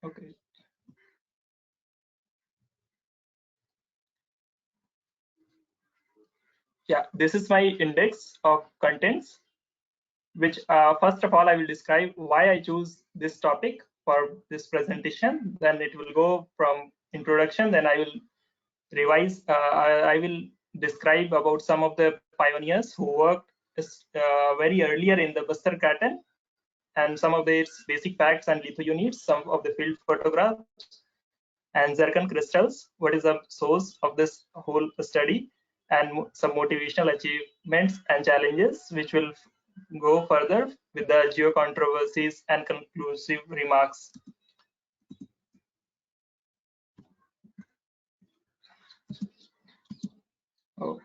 okay. Yeah, this is my index of contents, which first of all, I will describe why I choose this topic for this presentation. Then it will go from introduction. Then I will revise, I will describe about some of the pioneers who worked very earlier in the Bastar Craton, and some of its basic facts and litho units, some of the field photographs, and zircon crystals, what is the source of this whole study, and some motivational achievements and challenges, which will go further with the geo controversies and conclusive remarks. Oh.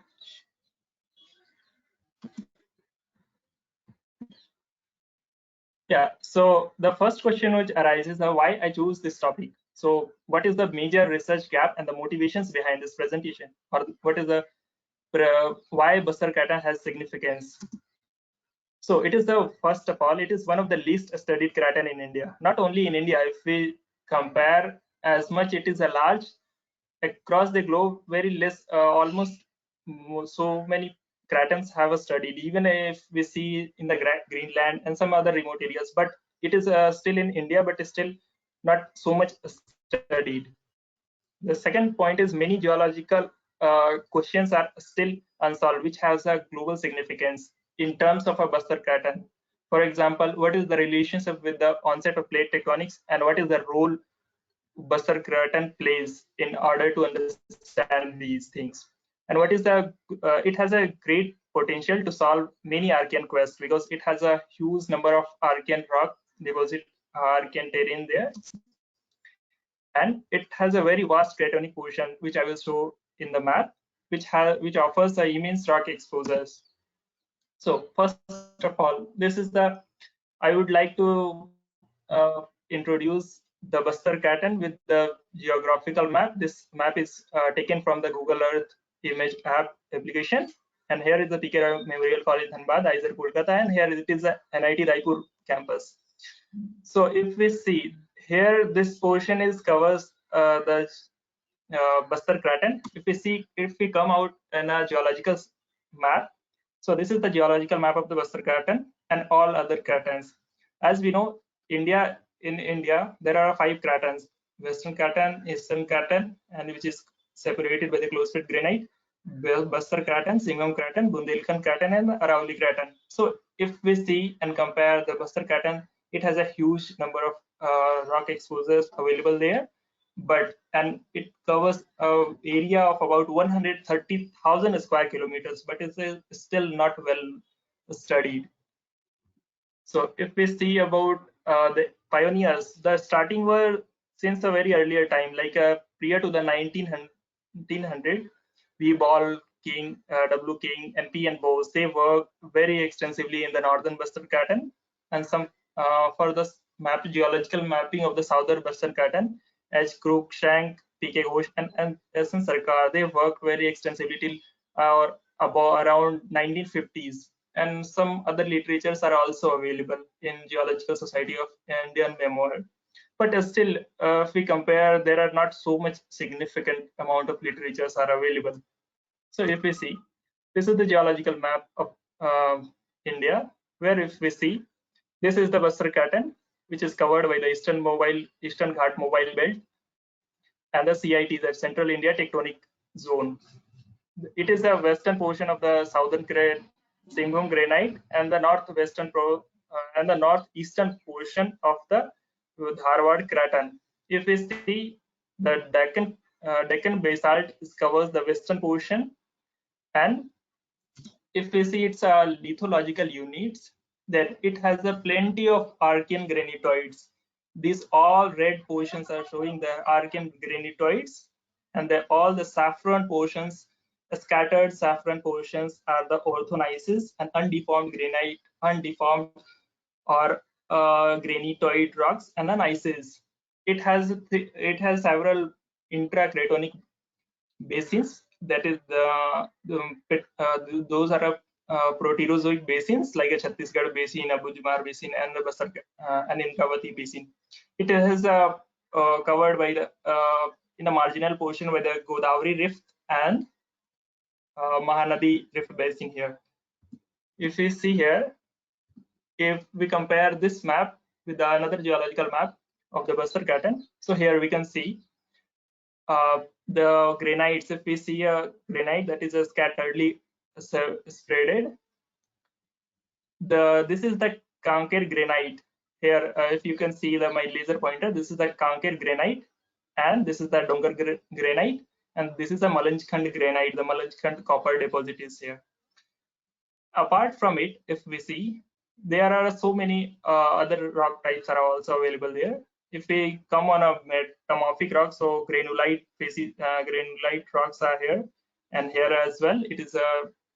Yeah, so the first question which arises is why I choose this topic. So what is the major research gap and the motivations behind this presentation, or what is the why Bastar Craton has significance? So it is the first of all, it is one of the least studied craton in India. Not only in India, if we compare as much, it is a large across the globe, very less, almost so many cratons have a studied, even if we see in the Greenland and some other remote areas, but it is still in India, but still not so much studied. The second point is many geological questions are still unsolved, which has a global significance in terms of a Bastar Craton. For example, what is the relationship with the onset of plate tectonics, and what is the role Bastar Craton plays in order to understand these things? And what is the, it has a great potential to solve many Archean quests, because it has a huge number of Archean rock deposit, Archean terrain there. And it has a very vast cratonic portion, which I will show in the map, which offers immense rock exposures. So first of all, this is the, I would like to introduce the Bastar Craton with the geographical map. This map is taken from the Google Earth image app application. And here is the PK Memorial College Dhanbad, IIT Kolkata, and here it is the NIT Raipur campus. So if we see here, this portion is covers the Bastar Craton. If we come out in a geological map, so this is the geological map of the Bastar Craton and all other cratons. As we know, in India, there are 5 cratons: Western Craton, Eastern Craton, and which is separated by the close-fit granite, Bastar Craton, Singham Craton, Bundelkhand Craton, and Aravalli Craton. So if we see and compare the Bastar Craton, it has a huge number of rock exposures available there, and it covers an area of about 130,000 square kilometers, but it's still not well studied. So if we see about the pioneers, the starting were since a very earlier time, like prior to the 1900, V. Ball, King, W. King, and P. and Bose, they worked very extensively in the northern Bastar Craton, and some for the geological mapping of the southern Bastar Craton, as Cruikshank, P.K. Ghosh, and S.N. Sarkar, they worked very extensively till about around 1950s. And some other literatures are also available in Geological Society of Indian Memoir. But still, if we compare, there are not so much significant amount of literatures are available. So if we see, this is the geological map of India, where if we see, this is the Bastar Craton, which is covered by the Eastern Ghat Mobile Belt, and the CIT, the Central India Tectonic Zone. It is the western portion of the southern Singhum granite and the northwestern and the northeastern portion of the Dharwad Craton. If we see the Deccan basalt covers the western portion, and if we see its lithological units, that it has a plenty of Archean granitoids. These all red portions are showing the Archean granitoids, and all the saffron portions, the scattered saffron portions, are the orthogneisses and undeformed granite, undeformed or granitoid rocks, and the gneisses. It has several intracratonic basins. That is those are proterozoic basins like a Chhattisgarh basin, Abu Jumar basin, and the and Indravati basin. It is covered by the in a marginal portion by the Godavari Rift and Mahanadi Rift basin here. If we see here, if we compare this map with another geological map of the Bastar Craton, so here we can see the granites. If we see a granite that is scatteredly spreaded, this is the Kanker granite. Here, if you can see my laser pointer, this is the Kanker granite, and this is the Dongar granite, and this is the Malanjkhand granite. The Malanjkhand copper deposit is here. Apart from it, if we see, there are so many other rock types are also available there. If we come on a metamorphic rock, so granulite rocks are here, and here as well, it is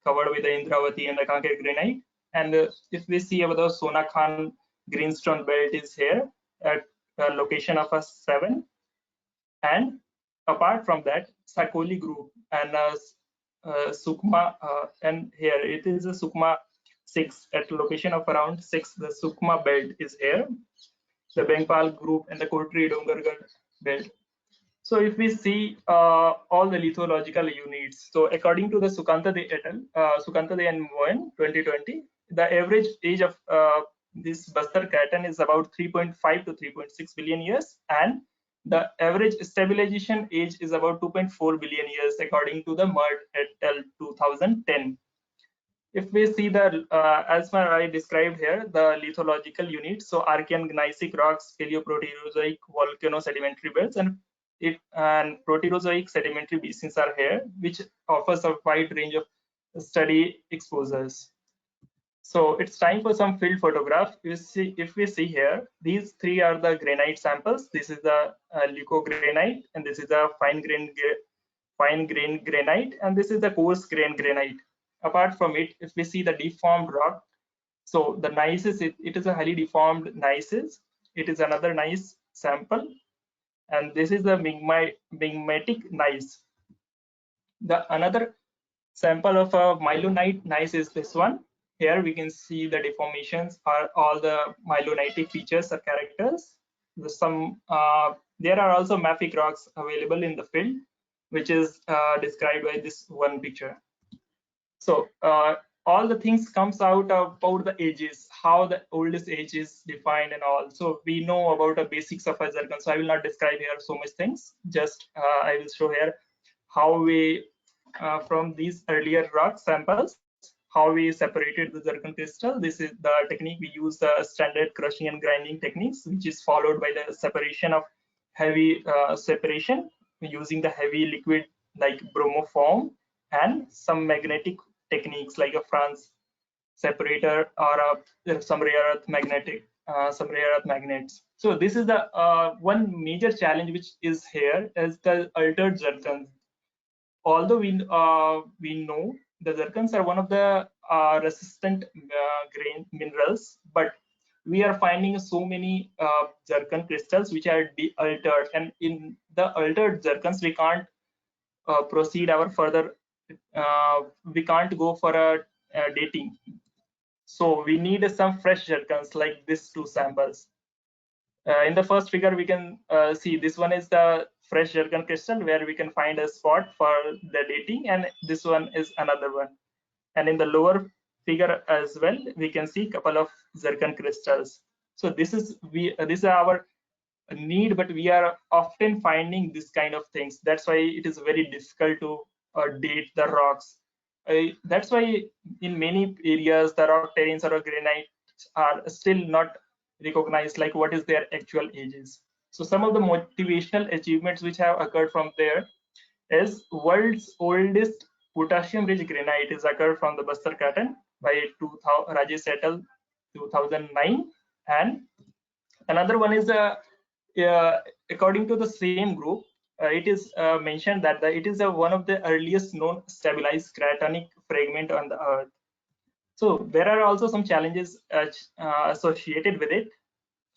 covered with the Indravati and the Kanker granite. And if we see about the Sona Khan greenstone belt is here at a location of a 7, and apart from that, Sakoli group and Sukma, and here it is a Sukma 6 at location of around 6. The Sukma belt is here, the Bengpal group and the Kotri Dongargarh belt. So if we see all the lithological units, so according to the Sukantade et al., Sukantade and Moen 2020, the average age of this Bastar Craton is about 3.5 to 3.6 billion years, and the average stabilization age is about 2.4 billion years according to the Mot et al. 2010. If we see the, as I described here, the lithological units, so Archean gneissic rocks, Paleoproterozoic volcano-sedimentary belts, and Proterozoic sedimentary basins are here, which offers a wide range of study exposures. So it's time for some field photograph. If we see here, these three are the granite samples. This is the leucogranite, and this is the fine grain granite, and this is the coarse grain granite. Apart from it, if we see the deformed rock, so the gneisses, it is a highly deformed gneisses. It is another gneiss sample, and this is the migmatic gneiss. The another sample of a mylonite gneiss is this one. Here we can see the deformations are all the mylonitic features or characters. There are also mafic rocks available in the field, which is described by this one picture. So all the things comes out about the ages, how the oldest age is defined and all. So we know about the basics of a zircon. So I will not describe here so much things. Just I will show here how we from these earlier rock samples, how we separated the zircon crystal. This is the technique we use, the standard crushing and grinding techniques, which is followed by the separation of heavy separation using the heavy liquid like bromoform, and some magnetic techniques like a France separator or some rare earth magnets. So this is the one major challenge which is here is the altered zircons. Although we know the zircons are one of the resistant grain minerals, but we are finding so many zircon crystals which are altered, and in the altered zircons we can't proceed our further. We can't go for a dating. So we need some fresh zircons like these two samples. In the first figure, we can see this one is the fresh zircon crystal where we can find a spot for the dating, and this one is another one. And in the lower figure as well, we can see a couple of zircon crystals. So this is our need, but we are often finding this kind of things. That's why it is very difficult to date the rocks. That's why in many areas the rock terrains or granites are still not recognized, like what is their actual ages. So some of the motivational achievements which have occurred from there is world's oldest potassium rich granite is occurred from the Bastar Catan by Rajesh et al. 2009, and another one is according to the same group, it is mentioned that it is one of the earliest known stabilized cratonic fragment on the earth. So there are also some challenges associated with it.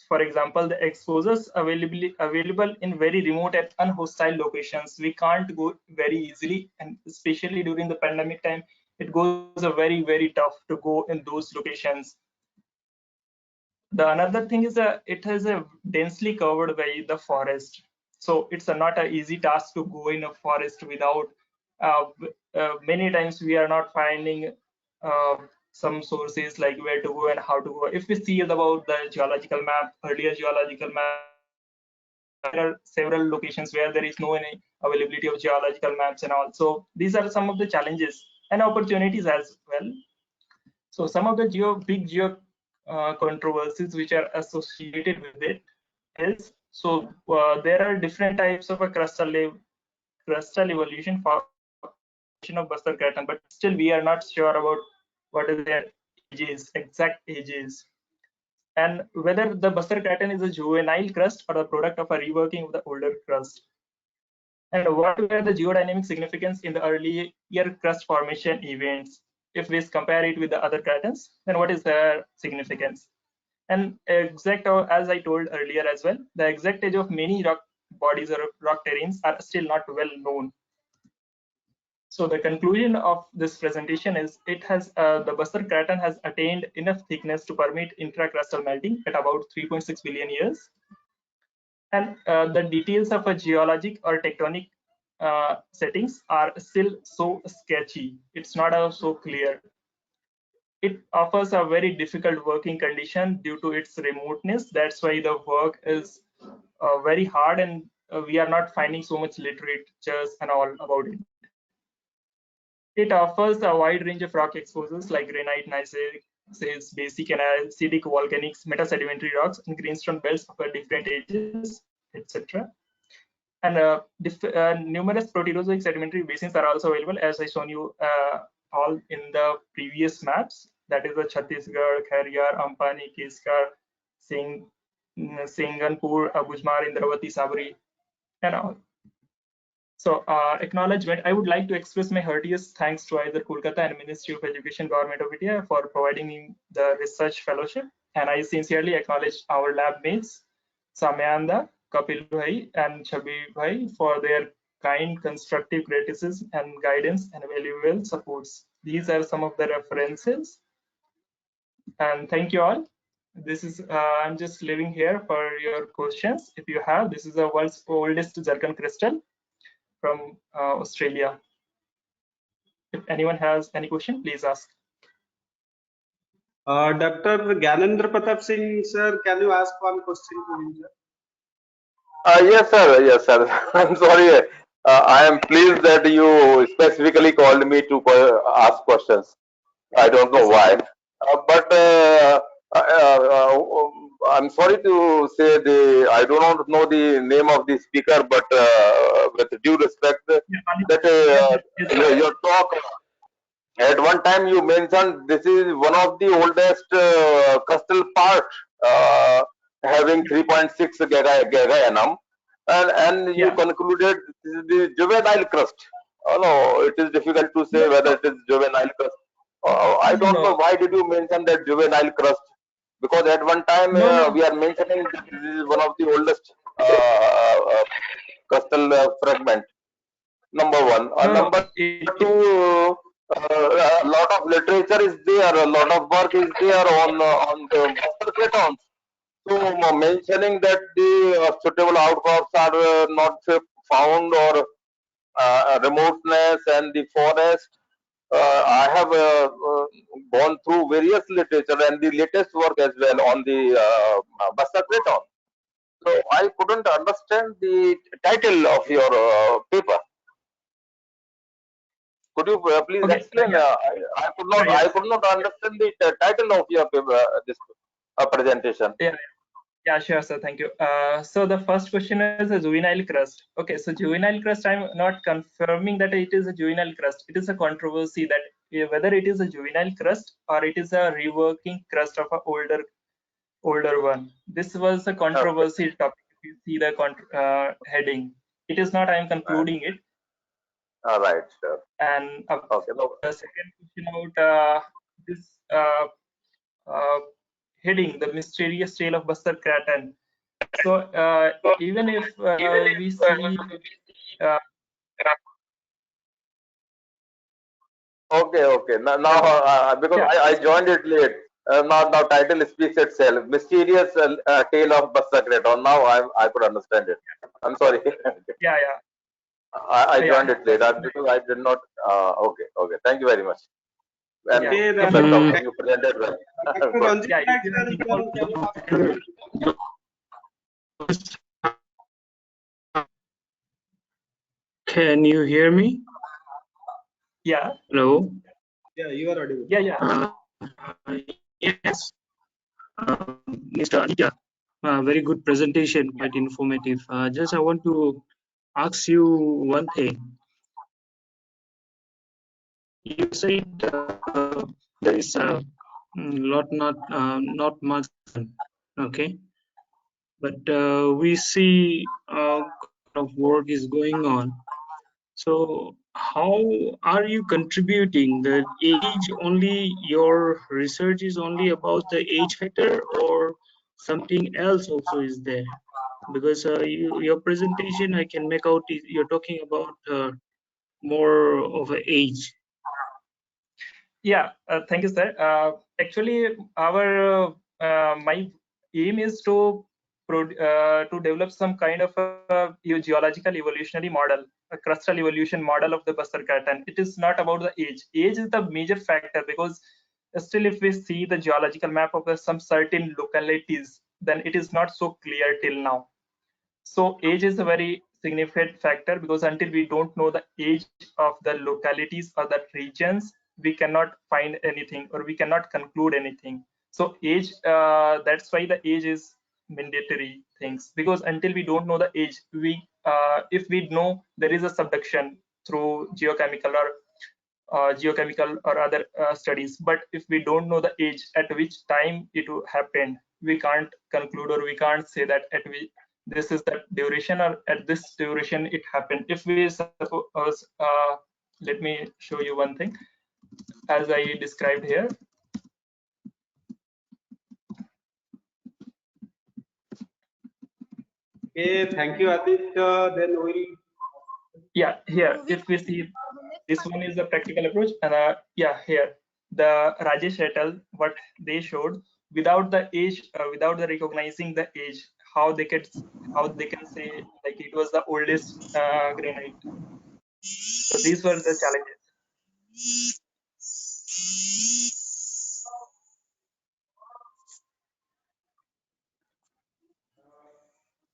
For example, the exposures available in very remote and unhostile locations. We can't go very easily, and especially during the pandemic time, it goes very, very tough to go in those locations. The another thing is it is densely covered by the forest. So it's not an easy task to go in a forest without, many times we are not finding some sources like where to go and how to go. If we see about the geological map, earlier geological map, there are several locations where there is no any availability of geological maps and all. So these are some of the challenges and opportunities as well. So some of the big geo controversies which are associated with it is, so there are different types of a crustal evolution for of Bastar Craton, but still we are not sure about what is their ages, exact ages, and whether the Bastar Craton is a juvenile crust or a product of a reworking of the older crust. And what were the geodynamic significance in the earlier crust formation events? If we compare it with the other cratons, then what is their significance? And exact, as I told earlier as well, the exact age of many rock bodies or rock terrains are still not well known. So the conclusion of this presentation is it has the Bastar Craton has attained enough thickness to permit intracrustal melting at about 3.6 billion years. And the details of a geologic or tectonic settings are still so sketchy. It's not so clear. It offers a very difficult working condition due to its remoteness. That's why the work is very hard, and we are not finding so much literatures and all about it. It offers a wide range of rock exposures like granite, gneiss, basic and acidic volcanics, metasedimentary rocks, and greenstone belts of different ages, etc. And numerous proterozoic sedimentary basins are also available, as I shown you all in the previous maps. That is the Chhattisgarh, Kharyar, Ampani, Keskar, Singanpur, Abujmar, Indravati, Sabri, and all. So acknowledgement, I would like to express my heartiest thanks to either Kolkata and Ministry of Education, Government of India for providing me the research fellowship. And I sincerely acknowledge our lab mates, Samyanda, Kapil Bhai, and Chabi Bhai for their kind, constructive criticism and guidance and valuable supports. These are some of the references. And thank you all. This is, I'm just leaving here for your questions. If you have, this is the world's oldest zircon crystal from Australia. If anyone has any question, please ask. Dr. Gyanendra Pratap Singh, sir, can you ask one question to him, sir? Yes, sir. Yes, sir. I'm sorry. I am pleased that you specifically called me to ask questions. I don't know why, but I'm sorry to say I do not know the name of the speaker, but with due respect, that your talk. At one time, you mentioned this is one of the oldest crustal part, having 3.6 giga and you concluded this is the juvenile crust. Oh no, it is difficult to say whether it is juvenile crust. I don't know why did you mention that juvenile crust, because at one time we are mentioning this is one of the oldest crustal fragment. Number one. Number two, a lot of literature is there, a lot of work is there on the master cratons. So mentioning that the suitable outcrops are not found, or remoteness and the forest, I have gone through various literature and the latest work as well on the Basra Craton. So I couldn't understand the title of your paper. Could you please Okay, explain? yeah, I could not understand the title of your paper, this presentation. yeah, sure, sir. Thank you. So the first question is a juvenile crust. Okay, so juvenile crust, I'm not confirming that it is a juvenile crust. It is a controversy that whether it is a juvenile crust or it is a reworking crust of an older one. This was a controversy topic. If you see the heading, it is not. I am concluding it. All right, sure. And okay, the second question about this heading, the mysterious tale of Buster Craton. So even if we see okay. Now because I joined it late. Now title speaks itself. Mysterious tale of Buster Craton. Now I could understand it. I'm sorry. yeah. I joined it late because I did not. Okay. Thank you very much. And welcome. You presented well. Can you hear me? Yeah. Hello. Yeah, you are audible. Yeah. Yes. Mr. Aditya, very good presentation, quite informative. Just I want to ask you one thing. You said there is a not much, okay, but we see of work is going on. So how are you contributing? The age only, your research is only about the age factor, or something else also is there? Because your presentation, I can make out you're talking about more of an age. Yeah, thank you, sir. Actually, our my aim is to develop some kind of a geological evolutionary model, a crustal evolution model of the Buster Craton. It is not about the age. Age is the major factor, because still, if we see the geological map of some certain localities, then it is not so clear till now. So age is a very significant factor, because until we don't know the age of the localities or the regions, we cannot find anything, or we cannot conclude anything. So age, that's why the age is mandatory things, because until we don't know the age, if we know there is a subduction through geochemical or other studies, but if we don't know the age at which time it happened, we can't conclude, or we can't say that this is the duration, or at this duration it happened. If we suppose, let me show you one thing as I described here. Okay, thank you, Aditya. Then we'll. Yeah, here, if we see, this one is the practical approach, and yeah, here the Rajesh et al, what they showed, without the age, without the recognizing the age, how they can say like it was the oldest granite. So these were the challenges.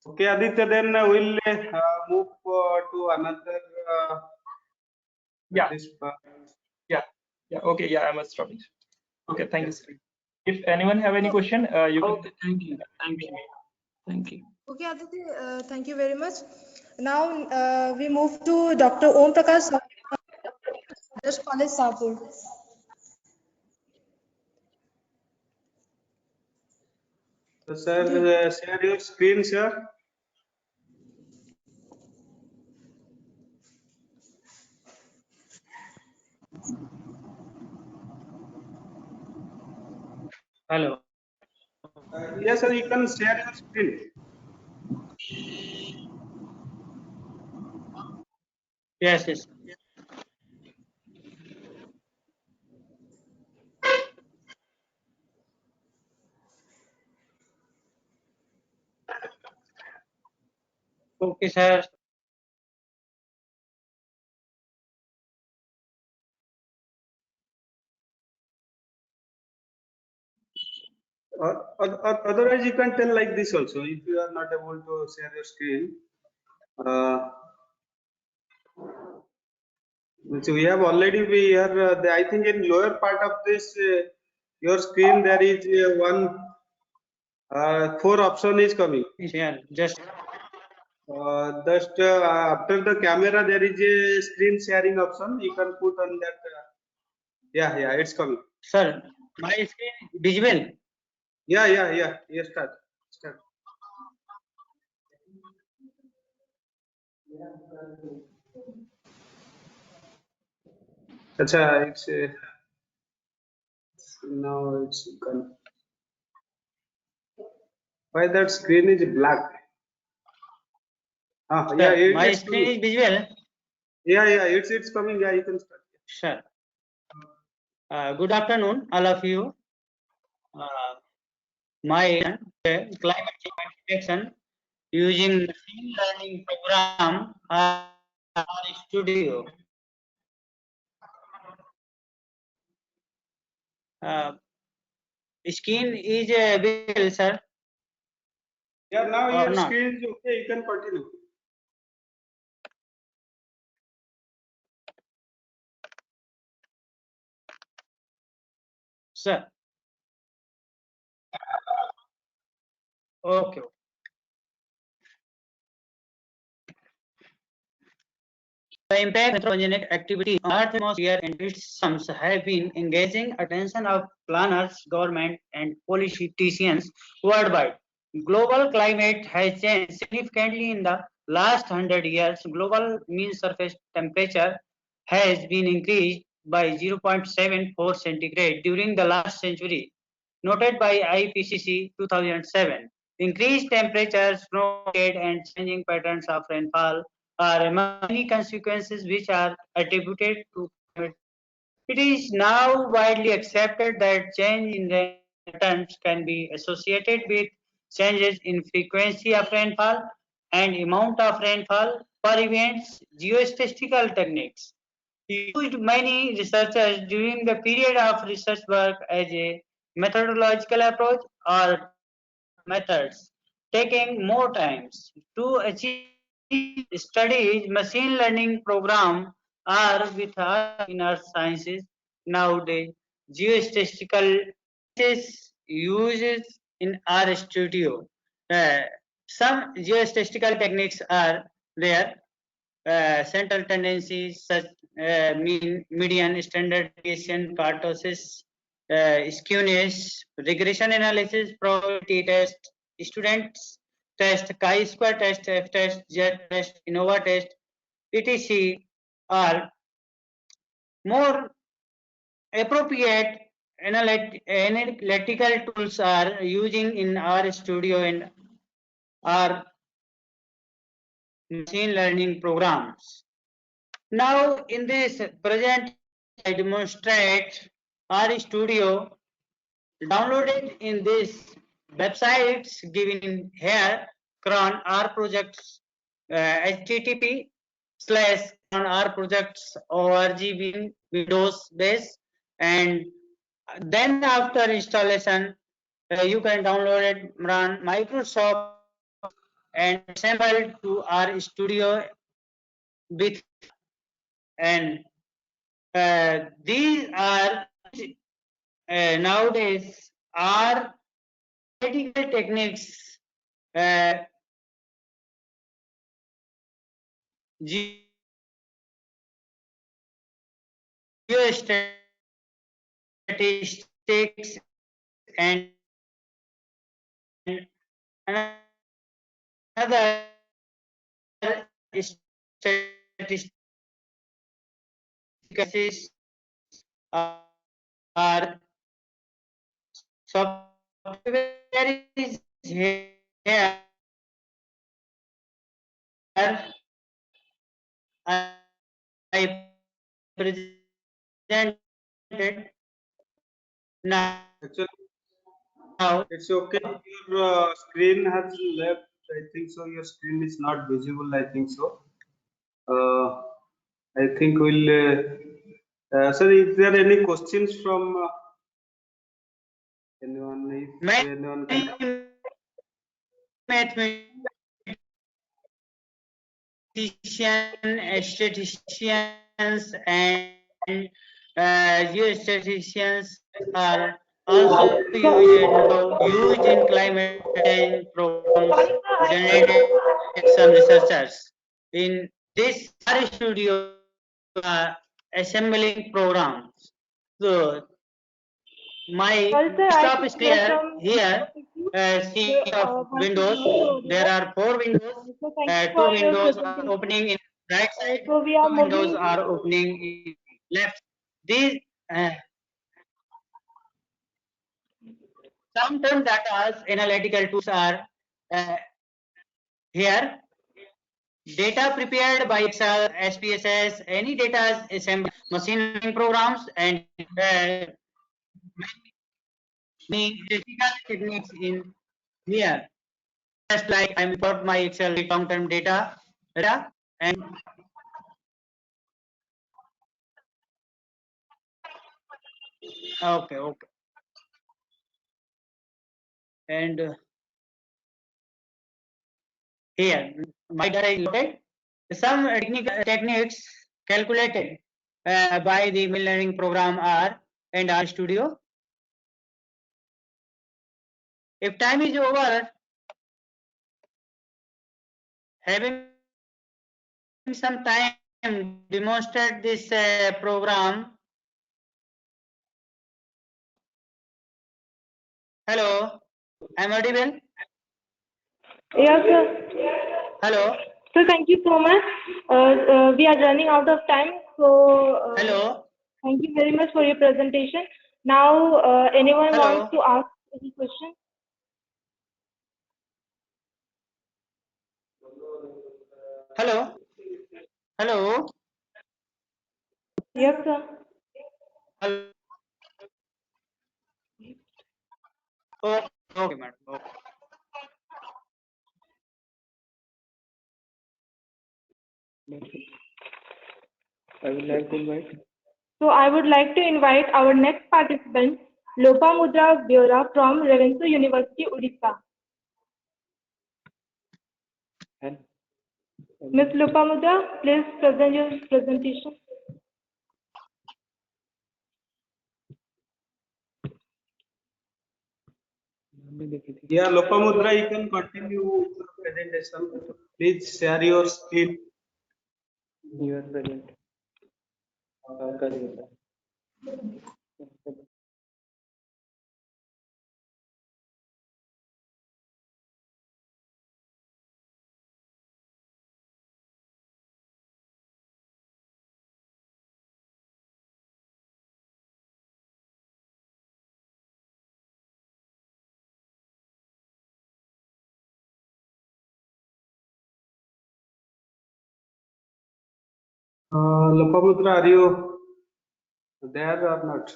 Okay, Aditya, then we'll move to another. Yeah. Okay. Yeah, I must stop it. Okay. Thank you, sir. If anyone have any question, you can. Thank you. Okay, Aditi, thank you very much. Now we move to Dr. Om Prakash, College, Sapur. So, sir, share your screen, sir. Hello. Yes, sir, you can share your screen. Yes. Okay, sir. Otherwise, you can tell like this also. If you are not able to share your screen, so we have already be here. I think in lower part of this your screen there is one 4 option is coming. Yeah, just after the camera there is a screen sharing option. You can put on that. Yeah, it's coming. Sir, my screen visible. Yeah. Start. Acha, it's now it's gone. Why that screen is black? Sir, my screen is visual. Yeah, it's coming. Yeah, you can start. Sure. Good afternoon, all of you. My climate change detection using machine learning program studio. Screen is visible, sir. Yeah, now or your not? screen is okay. You can continue. Sir. Okay. The impact of anthropogenic activity on Earth atmosphere and its systems have been engaging attention of planners, government, and politicians worldwide. Global climate has changed significantly in the last 100 years. Global mean surface temperature has been increased by 0.74 centigrade during the last century, noted by IPCC 2007. Increased temperatures, snow, and changing patterns of rainfall are among many consequences which are attributed to climate. It is now widely accepted that change in rain patterns can be associated with changes in frequency of rainfall and amount of rainfall per events. Geostatistical techniques used many researchers during the period of research work as a methodological approach or methods taking more times to achieve studies. Machine learning program are with us in earth sciences nowadays. Geostatistical uses in our studio. Some geostatistical techniques are there. Central tendencies such median, standard deviation, kurtosis, skewness, regression analysis, probability test, students test, chi-square test, F-test, jet test, Innova test, etc. are more appropriate analytical tools are using in our studio and our machine learning programs. Now in this present I demonstrate our studio downloaded in this websites given here. Cron R projects http://r projects org Windows base, and then after installation you can download it, run Microsoft and assemble to our studio with, and these are nowadays are critical techniques. Geostatistics and another statistics are software is here. I presented now. Actually, it's okay. Your screen has left. I think so. Your screen is not visible. I think so. I think we'll. Sir, is there any questions from Anyone can. Statisticians, and geostatisticians are also used in climate change programs generated by some researchers. In this our studio assembling programs. So my desktop is clear here. See of windows. There are 4 windows. Two windows are opening in right side. So we are Two windows moving. are opening in left. These some data analytical tools are here. Data prepared by Excel, SPSS, any data assembled machine learning programs, and many statistical techniques in here. Just like I import my Excel long-term data, and okay, and here my data is loaded. Some techniques calculated by the machine learning program are and our studio. If time is over, having some time demonstrate this program. Hello, I'm audible. Yes, sir. Hello. So thank you so much. We are running out of time. So Hello. thank you very much for your presentation. Now, anyone Hello. wants to ask any question? Hello. Hello. Yes, sir. Hello. Okay, okay, madam. Okay. I would like to invite. So I would like to invite our next participant, Lopamudra Beora from Ravensu University, Odisha. Ms. Lopamudra, please present your presentation. Yeah, Lopamudra, you can continue with your presentation. Please share your screen. You are present. Lopamudra, are you there or not?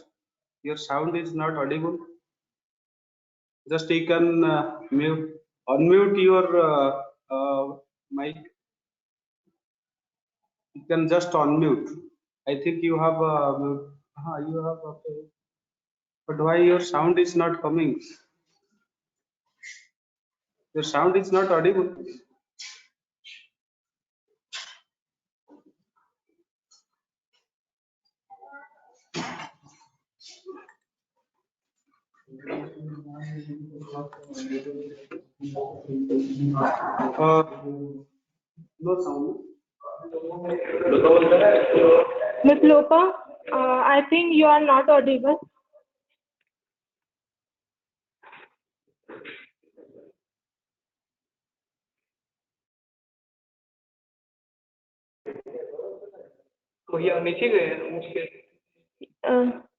Your sound is not audible. Just you can unmute your mic. You can just unmute. I think you have mute. You have okay. But why your sound is not coming? Your sound is not audible. No sound. Ms. Lopa, I think you are not audible.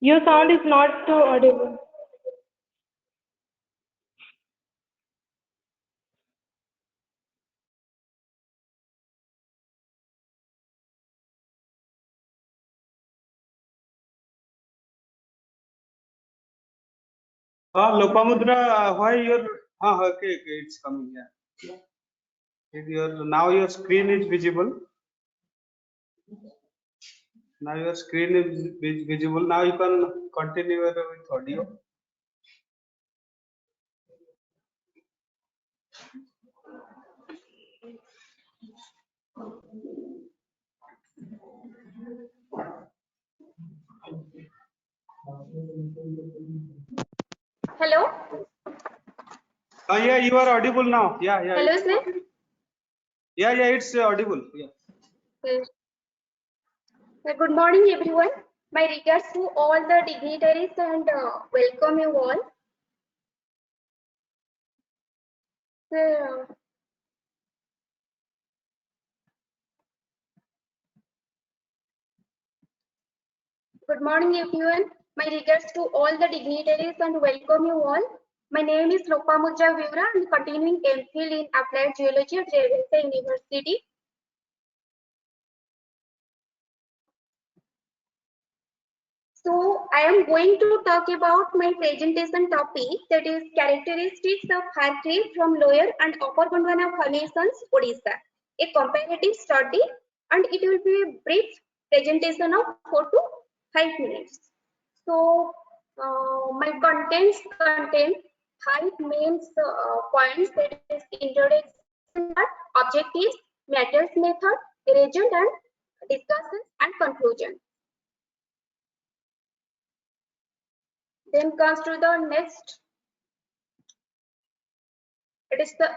Your sound is not audible. Lopamudra, why your okay, it's coming. Yeah. Now your screen is visible. Now your screen is visible. Now you can continue with audio. Hello. Yeah, you are audible now. Yeah. Hello, sir. Yeah, it's audible. Yeah. Good morning, everyone. My regards to all the dignitaries and welcome you all. Sir, good morning, everyone. My regards to all the dignitaries and welcome you all. My name is Lopamuja Vivra. I am continuing MPhil in Applied Geology at Devasheeshree University. So I am going to talk about my presentation topic, that is characteristics of Hartley from lower and upper Gondwana formations, Odisha. A comparative study, and it will be a brief presentation of 4 to 5 minutes. So my contents contain 5 main points, that is introduction, objectives, matters method, result and discussions and conclusion. Then comes to the next. It is the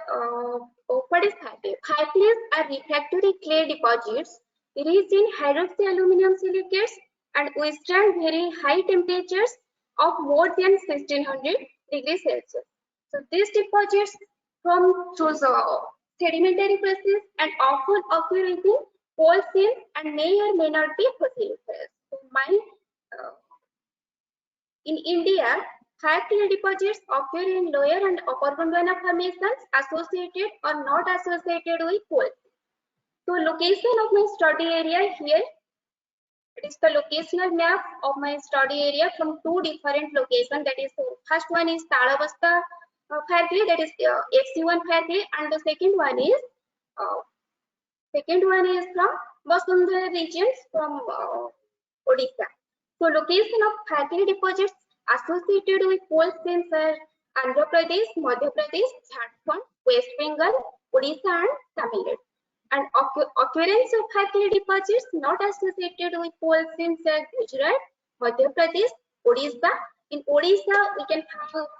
what is Hartley? Hartleys are refractory clay deposits rich in hydroxy-aluminum silicates and withstand very high temperatures of more than 1600 degrees Celsius. So these deposits from through sedimentary process and often occur within coal seams and may or may not be fossilized. So in India, high clay deposits occur in lower and upper Gondwana formations associated or not associated with coal. So location of my study area here, it is the locational map of my study area from 2 different locations. That is, first one is Talavasta fire clay, that is FC1 fire clay, and the second one is from Vasundhara regions from Odisha. So location of fire clay deposits associated with coal seams are Andhra Pradesh, Madhya Pradesh, Jharkhand, West Bengal, Odisha and Tamil Nadu. And occurrence of fire clay deposits not associated with coal seams are Gujarat, Madhya Pradesh, Odisha. In Odisha, we can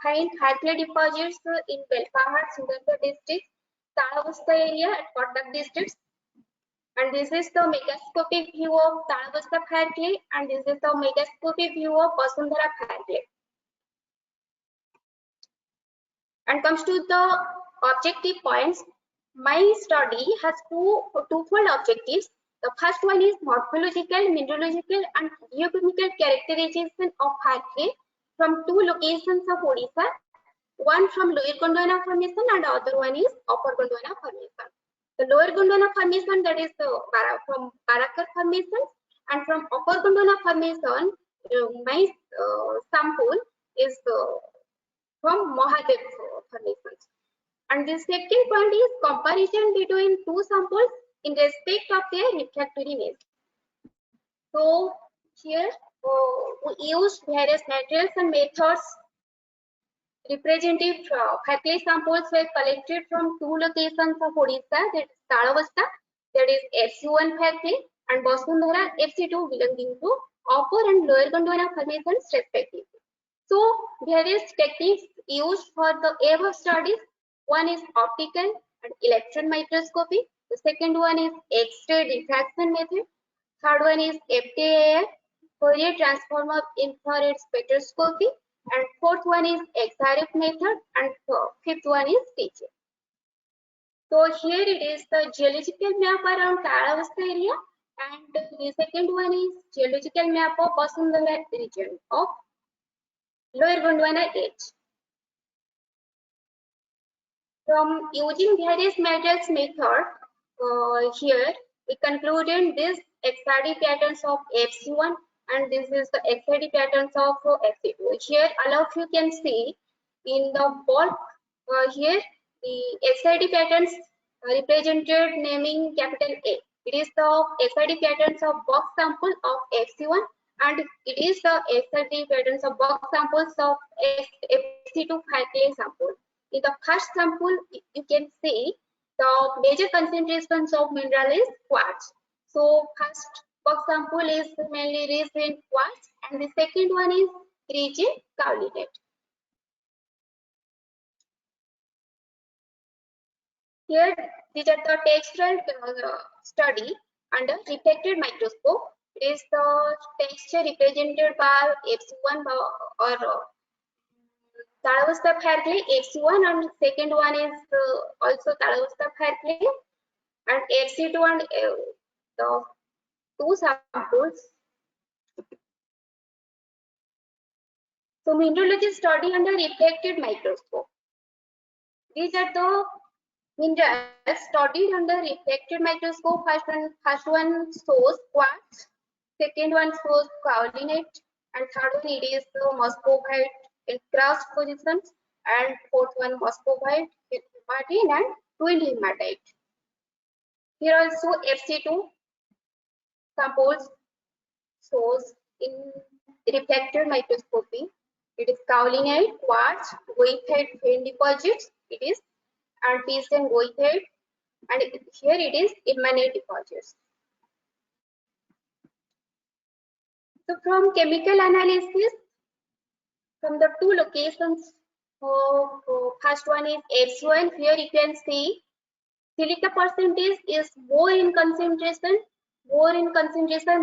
find fire clay deposits in Belpahar, Sundarbans district, Talavasta area at Kotak district. And this is the megascopic view of Talavasta fire clay, and this is the megascopic view of Vasundhara fire clay. And comes to the objective points. My study has twofold objectives. The first one is morphological, mineralogical, and geochemical characterization of fire clay from 2 locations of Odisha. One from lower Gondwana formation and the other one is upper Gondwana formation. The lower Gondwana formation, that is from Karakar formation, and from upper Gondwana formation, my sample is from Mahadev formations. And the second point is comparison between 2 samples in respect of their refractoriness. So here we use various materials and methods. Representative fire clay samples were collected from 2 locations of Odisha, that is Talavasta, that is FC1 fire clay, and Vasundhara FC2 belonging to upper and lower Gondwana formations respectively. So various techniques used for the above studies. One is optical and electron microscopy. The second one is X-ray diffraction method. Third one is FTIR, Fourier transform of infrared spectroscopy. And fourth one is XRF method. And fifth one is TJ. So here it is the geological map around Talavasta area. And the second one is geological map of Vasundhara region of Lower Gondwana edge. From using various methods here, we concluded this XRD patterns of FC1 and this is the XRD patterns of FC2. Here all of you can see in the bulk here the XRD patterns represented naming capital A. It is the XRD patterns of box sample of FC1 and it is the XRD patterns of box samples of FC2 fire clay sample. In the first sample, you can see the major concentrations of mineral is quartz. So first box sample is mainly rich in quartz and the second one is rich in kaolinite. Here, these are the textural study under reflected microscope. It is the texture represented by FC1 or Talavasta hair clay, FC1, and second one is also Talavasta hair clay, and FC2 and the two samples. So mineralogy study under reflected microscope. These are the minerals studied under reflected microscope. First one shows quartz, second one shows kaolinite, and third one it is the muscovite in crust positions, and fourth one muscovite with hematite and twin hematite. Here also FC2 samples shows in reflected microscopy. It is kaolinite, quartz, goethite vein deposits. It is and piston goethite, and here it is ilmenite deposits. So from chemical analysis, from the two locations, first one is FC1. Here you can see silica percentage is more in concentration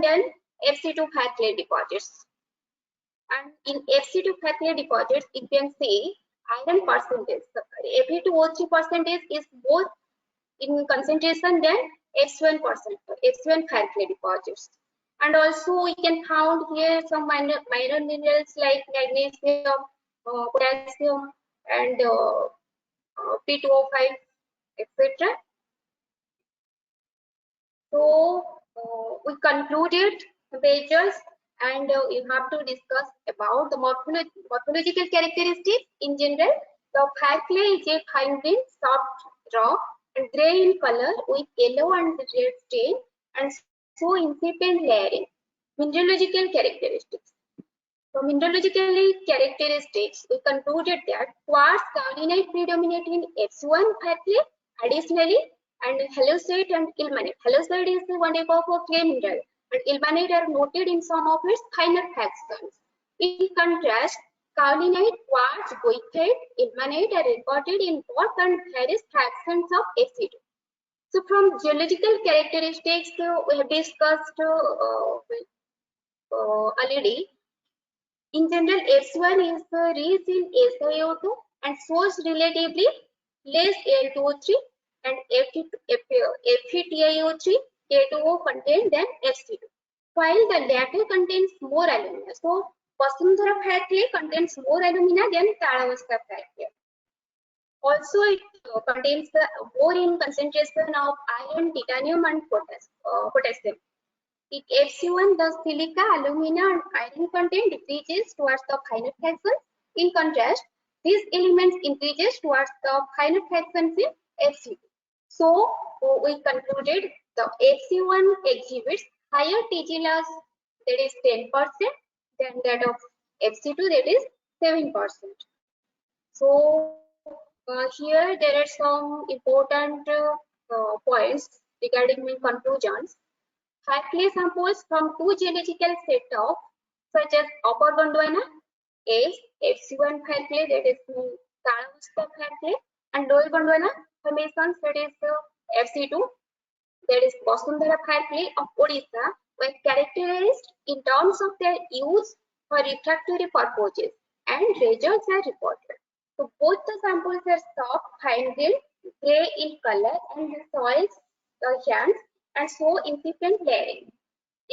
than FC2 fat clay deposits. And in FC2 fat clay deposits, you can see iron percentage. Fe2O3 percentage is more in concentration than H1 fat clay deposits. And also we can count here some minor minerals like magnesium, potassium, and P2O5, etc. So we concluded the pages, and you have to discuss about the morphological characteristics in general. The fat clay is a fine-grained soft rock and grey in color with yellow and red stain and so incipient layering. Mineralogical characteristics. So mineralogical characteristics, we concluded that quartz kaolinite predominate in FC1 fat clay. Additionally, and halloysite and ilmenite. Halloysite is one type of a clay mineral, and ilmenite are noted in some of its finer fractions. In contrast, kaolinite, quartz, goethite, ilmenite are recorded in both and various fractions of FC2. So from geological characteristics, we have discussed already. In general, FC1 is rich in SiO2 and shows relatively less Al2O3 and FeTiO3 K2O content than FC2, while the latter contains more alumina. So, Vasundhara fat clay contains more alumina than Talavasta fat clay. Also, it contains more in concentration of iron, titanium, and potassium. In FC1, the silica, alumina, and iron content decreases towards the finer fractions. In contrast, these elements increases towards the finer fractions in FC2. So, we concluded the FC1 exhibits higher TG loss, that is 10%, than that of FC2, that is 7%. So, here there are some important points regarding my conclusions. Fat clay samples from two geological setups such as Upper Gondwana is FC1 fat clay, that is Talavasta fat clay, and Lower Gondwana formations, that is FC2, that is Vasundhara fat clay of Odisha, were characterized in terms of their use for refractory purposes, and results are reported. So both the samples are soft, fine-grained, grey in color, and the soils, the sands, and so incipient layering.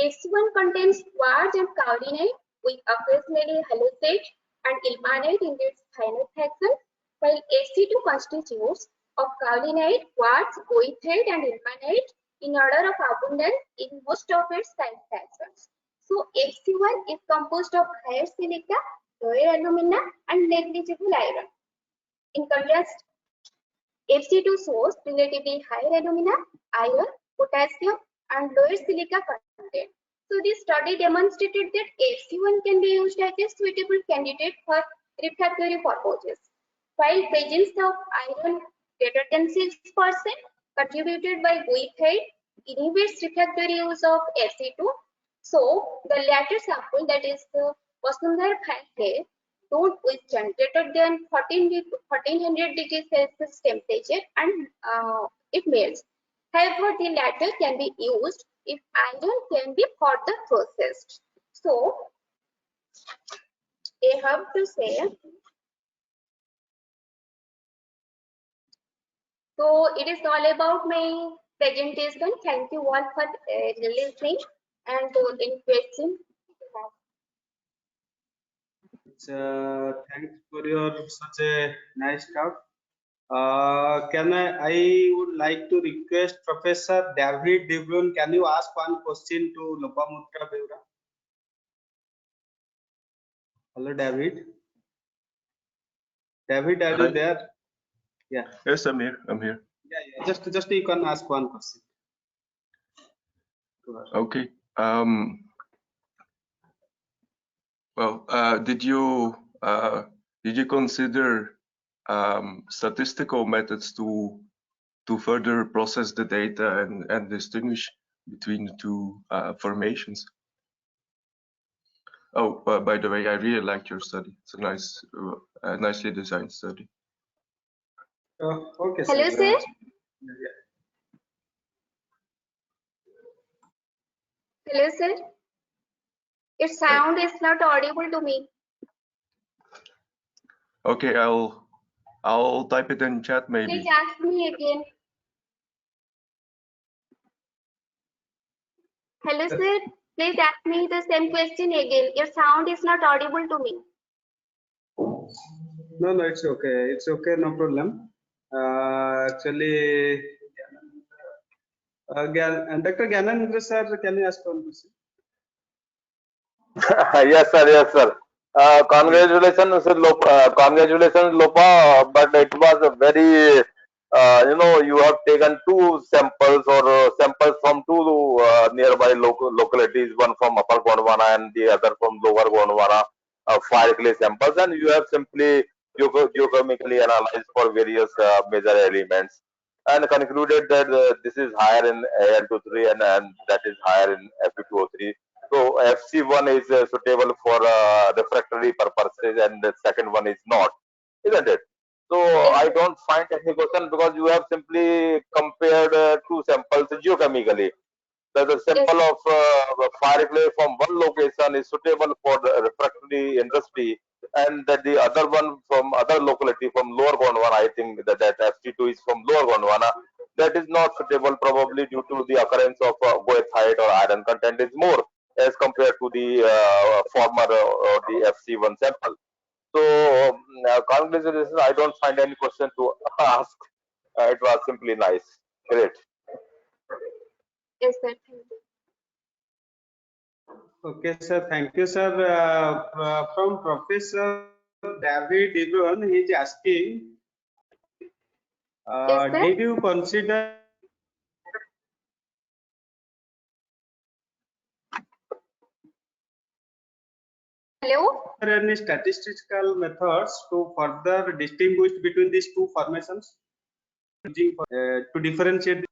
FC1 contains quartz and kaolinite with occasionally halloysite and ilmenite in its finer fractions, while FC2 constitutes of kaolinite, quartz, goethite, and ilmenite in order of abundance in most of its fine fractions. So FC1 is composed of higher silica, lower alumina, and negligible iron. In contrast, FC2 shows relatively higher alumina, iron, potassium, and lower silica content. So this study demonstrated that FC1 can be used as a suitable candidate for refractory purposes, while presence of iron greater than 6% contributed by goethite inhibits refractory use of FC2. So the latter sample, that is the Vasundhara fat clay, don't with greater than 1400 degrees Celsius temperature and it melts. However, the latter can be used if iron can be further processed. So, I have to say, so it is all about my presentation. Thank you all for listening and any question. Thanks for your such a nice talk. I would like to request Professor David De Bruin, can you ask one question to Lopamutra Beura? Hello, David. David, are you there? Yeah. Yes, I'm here. I'm here. Yeah. Just you can ask one question. Okay. Well, did you consider statistical methods to further process the data and distinguish between the two formations? Oh, by the way, I really liked your study. It's a nice, nicely designed study. Okay, hello, sir. Hello, sir. Your sound is not audible to me. Okay, I'll type it in chat maybe. Please ask me again. Hello, sir. Please ask me the same question again. Your sound is not audible to me. No, it's okay. It's okay, no problem. Actually, Dr. Gyanendra sir, can you ask one question? Yes, sir. Yes, sir. Congratulations, congratulations, Lopa. But it was a very, you have taken two samples or samples from two nearby localities, one from Upper Gondwana and the other from Lower Gondwana, fire clay samples, and you have simply geochemically analyzed for various major elements and concluded that this is higher in Al23 and that is higher in Fe2O3. So FC1 is suitable for refractory purposes and the second one is not, isn't it? So I don't find any question because you have simply compared two samples geochemically. The sample of fire clay from one location is suitable for the refractory industry, and that the other one from other locality from lower Gondwana, I think that FC2 is from lower Gondwana, that is not suitable probably due to the occurrence of goethite or iron content is more as compared to the former the FC1 sample. So congratulations, I don't find any question to ask. It was simply nice. Great. Yes, sir. Thank you. Okay, sir. Thank you, sir. From Professor David De Bruin, he is asking, did you consider any statistical methods to further distinguish between these two formations to differentiate?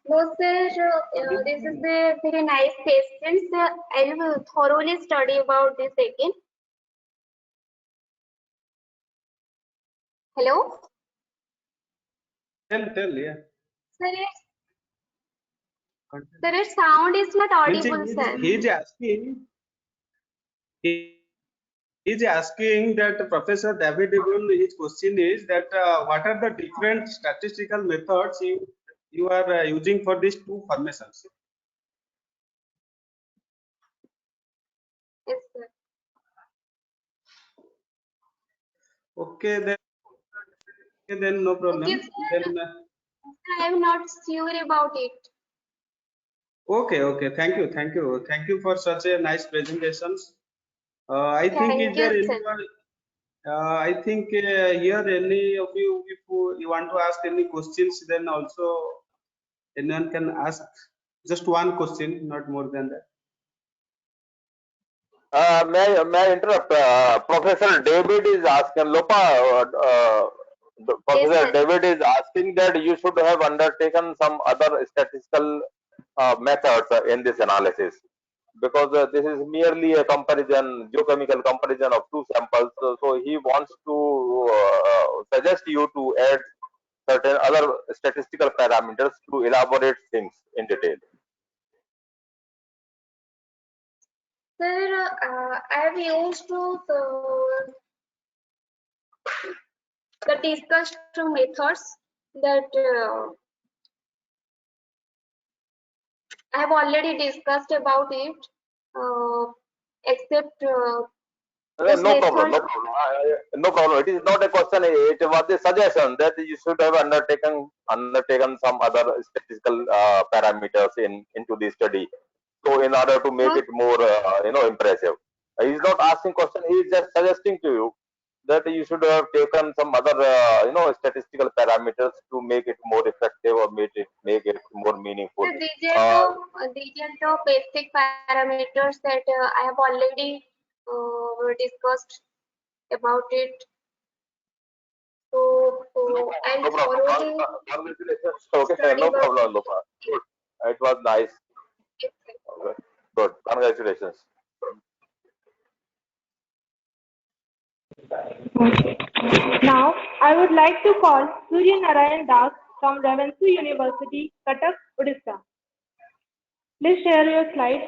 No, sir. This is a very nice question. Sir, I will thoroughly study about this again. Hello? Tell, yeah. Sir, your sound is not audible, sir. He is asking that Professor David De Bruin, his question is that what are the different statistical methods you are using for these two formations? Yes, sir. Okay, then no problem. Okay, then I am not sure about it. Okay. Thank you for such a nice presentations. I think is there anyone? I think here any of you, if you want to ask any questions, then also anyone can ask just one question, not more than that. May I interrupt? Professor David is asking, Lopa, Professor David is asking that you should have undertaken some other statistical methods in this analysis. because this is merely a comparison, geochemical comparison of two samples. So he wants to suggest you to add certain other statistical parameters to elaborate things in detail. Sir, I have used the discussed methods that I have already discussed about it, except those No problem, methods. no problem. No problem. It is not a question. It was a suggestion that you should have undertaken some other statistical parameters into the study. So in order to make it more impressive, he is not asking question. He is just suggesting to you that you should have taken some other statistical parameters to make it more effective or make it more meaningful. These are the basic parameters that I have already discussed about it. So I'll No problem. thoroughly Congratulations. Okay, study no about problem, it. Lopa. Good. It was nice. Okay. Good. Congratulations. Now, I would like to call Surya Narayan Das from Ravensu University, Cuttack, Odisha. Please share your slides.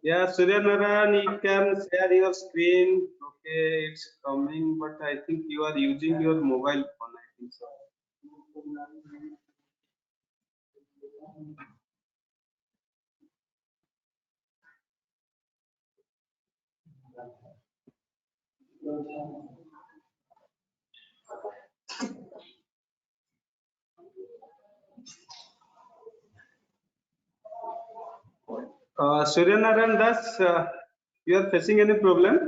Yeah, Surya Narayan, you can share your screen. Okay, it's coming, but I think you are using your mobile phone. I think so. Surya Narayan Das, you are facing any problem?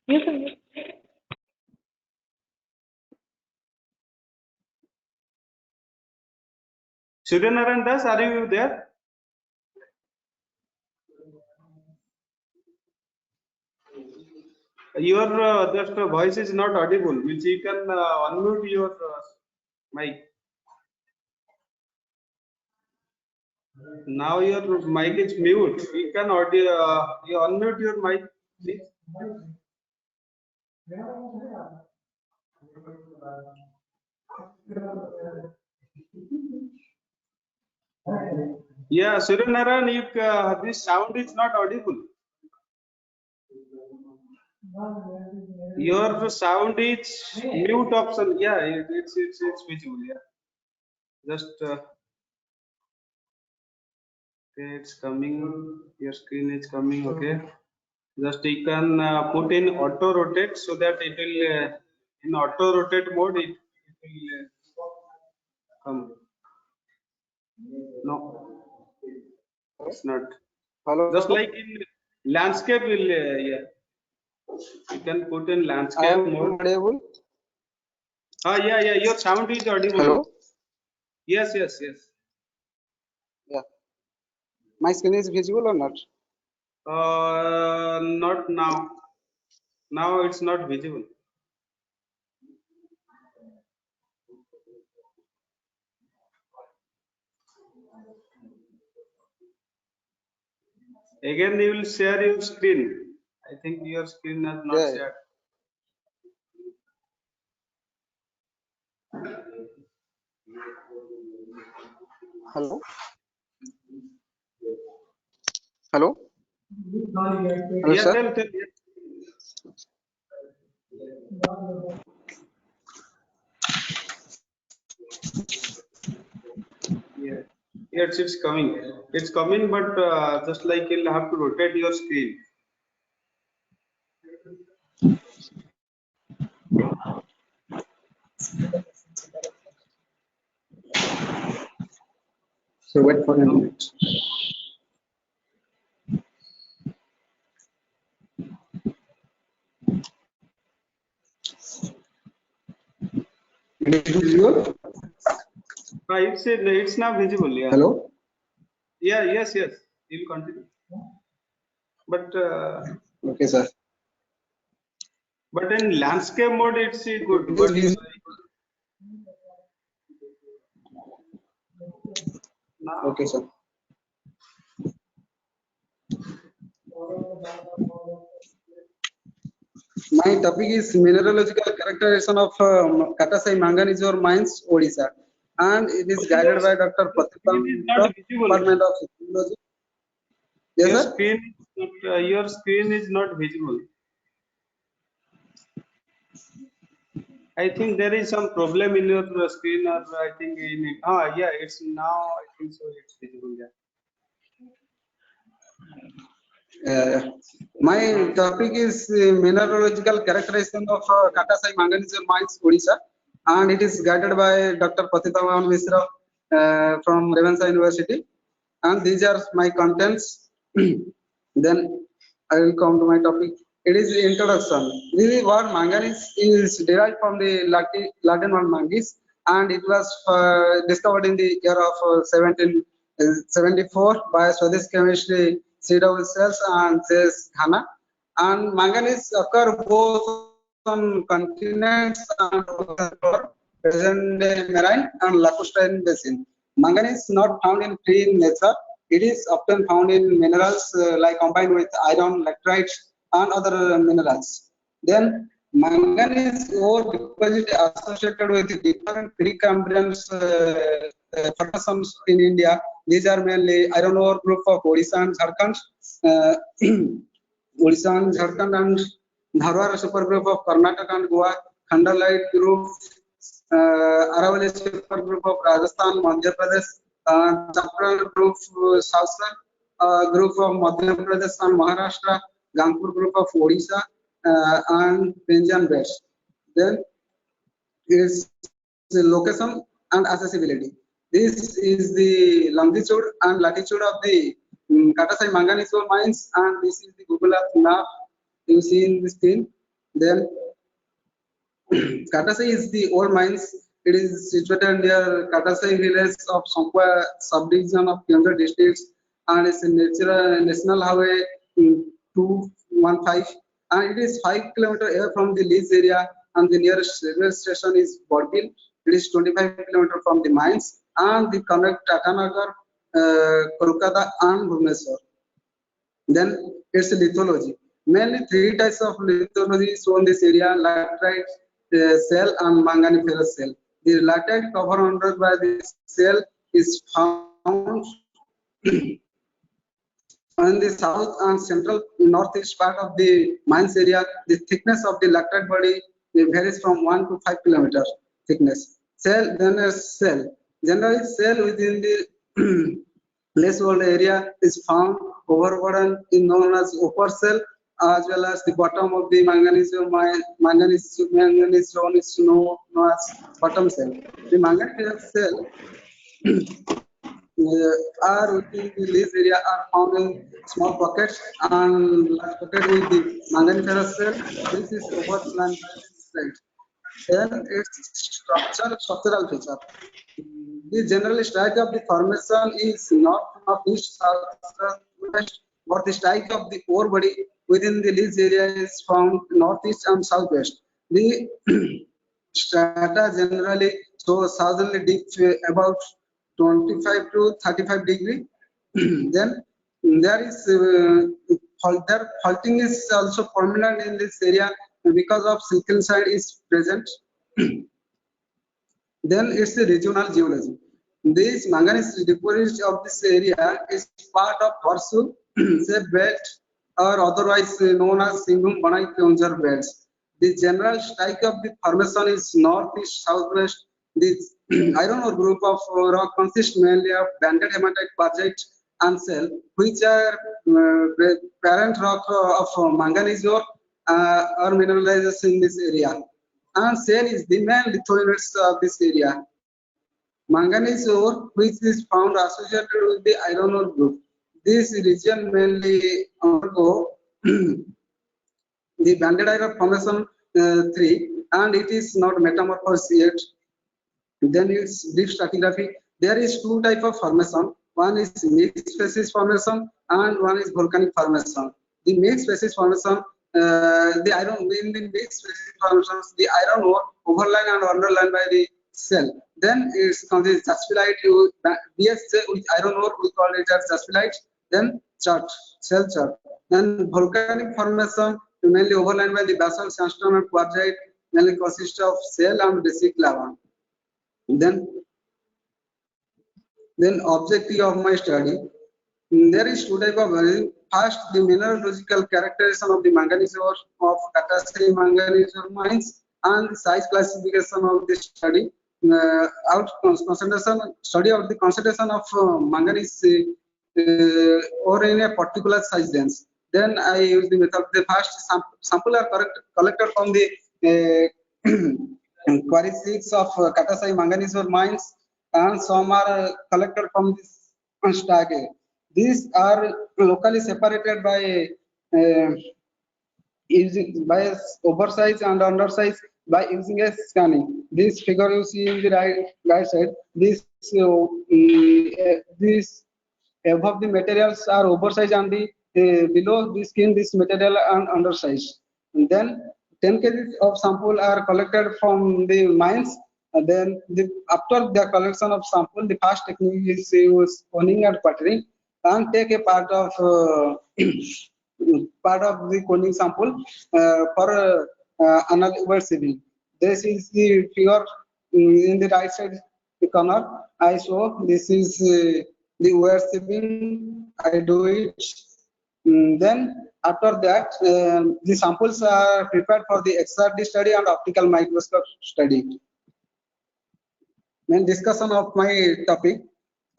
Yes, sir. Surya Narayan Das, are you there? Your just voice is not audible. Which you can unmute your mic. Now your mic is mute. You can you unmute your mic, please. Yeah, Surya Narayan, this sound is not audible. Your sound is mute option. Yeah, it's visible. Yeah, just okay, it's coming. Your screen is coming. Okay, just you can put in auto rotate so that it will in auto rotate mode it will come. No, it's not. Hello. Just like in landscape will yeah. You can put in landscape mode. Audible? Yeah. Your sound is audible. Hello. Yes. Yeah. My screen is visible or not? Not now. Now it's not visible. Again, you will share your screen. I think your screen has not shared. Hello. Hello. Hello, Yeah, sir. tell. Yeah. Yes, it's coming. It's coming, but just like you'll have to rotate your screen. So wait for a minute. It is visual? It's now visible. Yeah. Hello? Yeah. Yes. You'll continue. But okay, sir. But in landscape mode, it's good. It But is okay, sir. My topic is mineralogical characterization of Katasai manganese ore mines, Odisha, and it is guided by Dr. Pradeep, Department of Geology. Yes, sir. Your screen is not visible. I think there is some problem in your screen, or I think in it. Yeah, it's now. I think so. It's visible. Yeah. My topic is mineralogical characterization of Katasai manganese ore mines, Odisha, and it is guided by Dr. Patitavan Misra from Revansa University. And these are my contents. Then I will come to my topic. It is the introduction. This is what manganese is derived from the Latin word manganese, and it was discovered in the year of 1774 by Swedish chemistry C.W. Cells and J.S. Ghana. And manganese occur both on continents and present day marine and lacustrine basin. Manganese is not found in free nature. It is often found in minerals like combined with iron, electrites, and other minerals. Then manganese ore deposit associated with different Precambrian formations in India. These are mainly iron ore group of Odisha and Jharkhand, Odisha and Jharkhand, and Dharwar supergroup of Karnataka and Goa, Khandalite group, Aravalli supergroup of Rajasthan, Madhya Pradesh, Chapra group Southern group of Madhya Pradesh and Maharashtra, Gangpur group of Odisha, and Benjamin Neech. Then is the location and accessibility. This is the longitude and latitude of the Katasai manganese ore mines, and this is the Google Earth map you see in the screen. Then Katasai is the ore mines. It is situated near Katasai village of Sonkwa subdivision of Keonjhar district, and it's a national highway 215, and it is 5 kilometers away from the lease area, and the nearest railway station is Bodbil. It is 25 kilometers from the mines, and the connect Tatanagar, Kolkata, and Bhubaneswar. Then it's lithology. Mainly 3 types of lithology shown in this area: laterite shale and manganiferous shale. The laterite cover under by the shale is found in the south and central northeast part of the mines area. The thickness of the laterite body varies from 1 to 5 kilometers thickness. Shale, then a shale. Generally, shale within the less old area is found overburden in known as upper shale, as well as the bottom of the manganese zone is known as bottom shale. The manganese shale are within the lease area are found in small pockets and large pocket with the manganiferous shale. This is overland by this side. Then its structural feature. The general strike of the formation is not east, south, west, but the strike of the ore body within the lease area is found northeast and southwest. The strata generally show southerly dip about 25 to 35 degree. Then there is faulting is also prominent in this area because of silken side is present. Then it's the regional geology. This manganese deposit of this area is part of horseshoe shaped belt, or otherwise known as Singhum Banai Keonjhar belts. The general strike of the formation is northeast southwest. The iron ore group of rock consists mainly of banded hematite, barite, and shale, which are parent rock of manganese ore or mineralization in this area. And shale is the main lithoids of this area. Manganese ore, which is found associated with the iron ore group. This region mainly undergo the banded iron formation 3, and it is not metamorphosed yet. Then it's deep stratigraphy. There is two type of formation. One is mixed facies formation and one is volcanic formation. The mixed facies formation, the iron in the mixed facies formations, the iron ore overlying and underlined by the shell. Then it's considered jaspilite. BSJ with iron ore, we call it as jaspilite. Then chert, shell chert. Then volcanic formation mainly overlined by the basalt, sandstone, and quartzite. Mainly consists of shell and basic lava. Then objective of my study, there is two type of first the mineralogical characterization of the manganese ore of Katasai manganese ore mines and size classification of the study out concentration study of the concentration of manganese ore in a particular size dense. Then I use the method. The first sample are collected from the quarry 6 of Katasai manganese ore mines, and some are collected from this stack. These are locally separated by using by oversize and undersize by using a scanning. This figure you see in the right side. This above the materials are oversized and the below the skin this material and undersized. And then 10 kg of sample are collected from the mines. And then after the collection of sample, the first technique is use coning and quartering and take a part of the coning sample for analytical sieving. This is the figure in the right side corner. I show this is the wire sieving. I do it. Then after that, the samples are prepared for the XRD study and optical microscope study. Then discussion of my topic.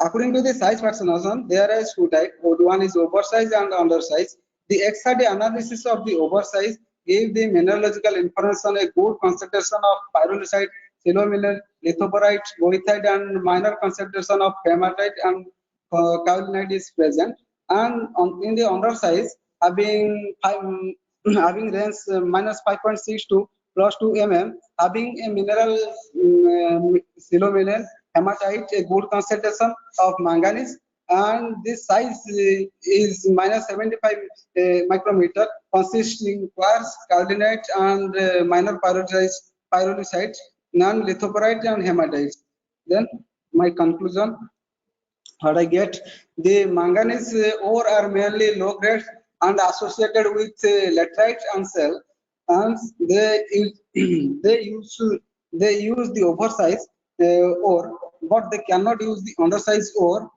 According to the size vaccination, there is two types. One is oversize and undersize. The XRD analysis of the oversize gave the mineralogical information a good concentration of pyrolusite, silomineral, lithoporite, goethite, and minor concentration of hematite and kaolinite is present. And in the undersize, having range minus 5.6 to plus 2 mm, having a mineral silomineral, hematite, a good concentration of manganese, and this size is minus 75 micrometer, consisting quartz, kaolinite, and minor pyrolusite, non-lithoporite, and hematite. Then my conclusion. What I get, the manganese ore are mainly low grade and associated with laterite and shale, and they use the oversize ore, but they cannot use the undersize ore.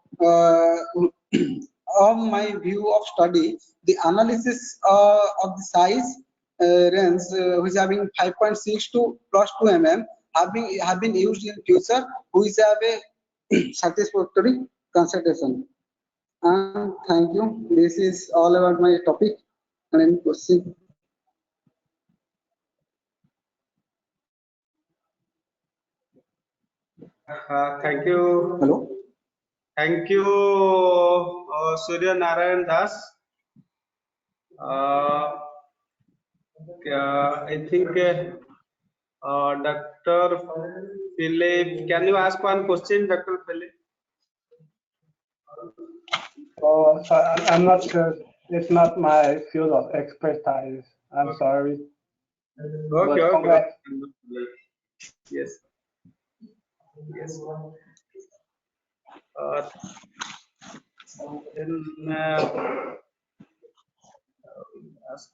On my view of study, the analysis of the size range, which having 5.6 to plus 2 mm, have been used in future, which have a satisfactory consultation. And thank you. This is all about my topic. And any question? Thank you. Hello. Thank you, Surya Narayan Das. I think Dr. Philip, can you ask one question, Dr. Philip? I'm not sure. It's not my field of expertise. I'm sorry. Okay, okay. Yes. Yes. Then ask.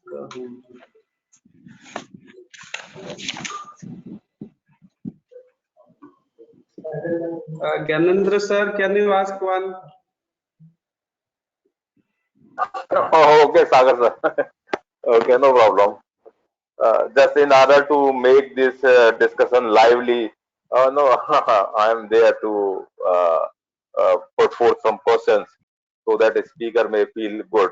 Ganendra sir, can you ask one? Oh, okay, Sagar sir. Okay, no problem. Just in order to make this discussion lively, no, I am there to put forth some questions so that the speaker may feel good.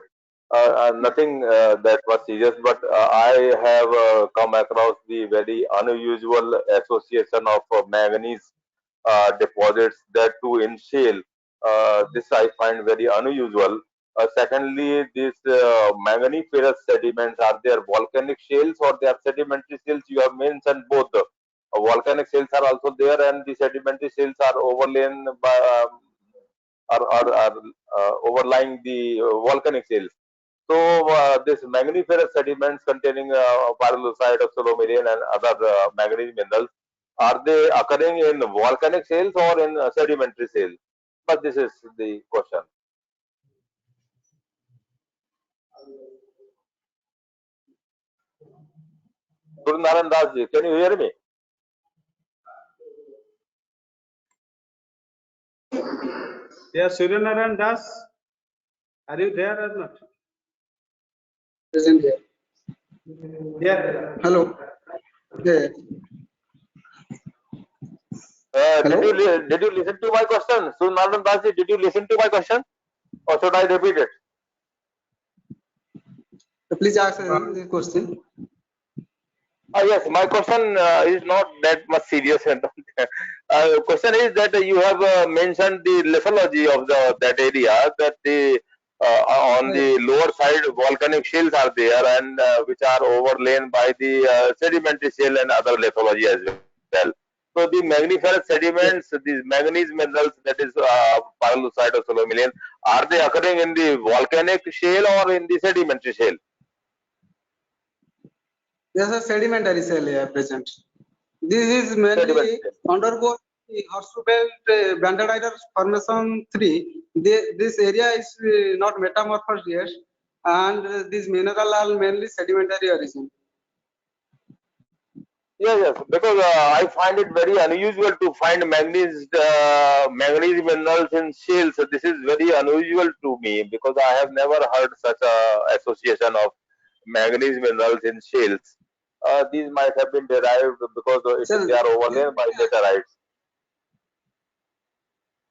Nothing that was serious, but I have come across the very unusual association of manganese deposits, that too in shale. This I find very unusual. Secondly, these manganiferous sediments, are they volcanic shales or they are sedimentary shales? You have mentioned both. volcanic shales are also there, and the sedimentary shales are overlain by are overlying the volcanic shales. So this manganiferous sediments containing pyrrolosite of solomillion and other manganese minerals, are they occurring in volcanic shales or in sedimentary shales? But this is the question. Guru Naran Das ji, can you hear me? Yeah, Suryanarayan Das, are you there or not? Present here. Yeah. Hello. Yeah. Did you listen to my question? Suryanarayan Das ji, did you listen to my question? Or should I repeat it? Please ask the question. Yes, my question is not that much serious. Question is that you have mentioned the lithology of that area, that the on the lower side volcanic shales are there, and which are overlain by the sedimentary shale and other lithology as well. So the magniferous sediments, these manganese minerals, that is pyrrolosite or solomillion, are they occurring in the volcanic shale or in the sedimentary shale? Yes, a sedimentary shale here present. This is mainly undergo the horseshoe belt banded formation 3. This area is not metamorphosed yet, and these minerals are mainly sedimentary origin. Yes, because I find it very unusual to find manganese minerals in shales. So this is very unusual to me because I have never heard such a association of manganese minerals in shales. These might have been derived because they are overlain by laterites.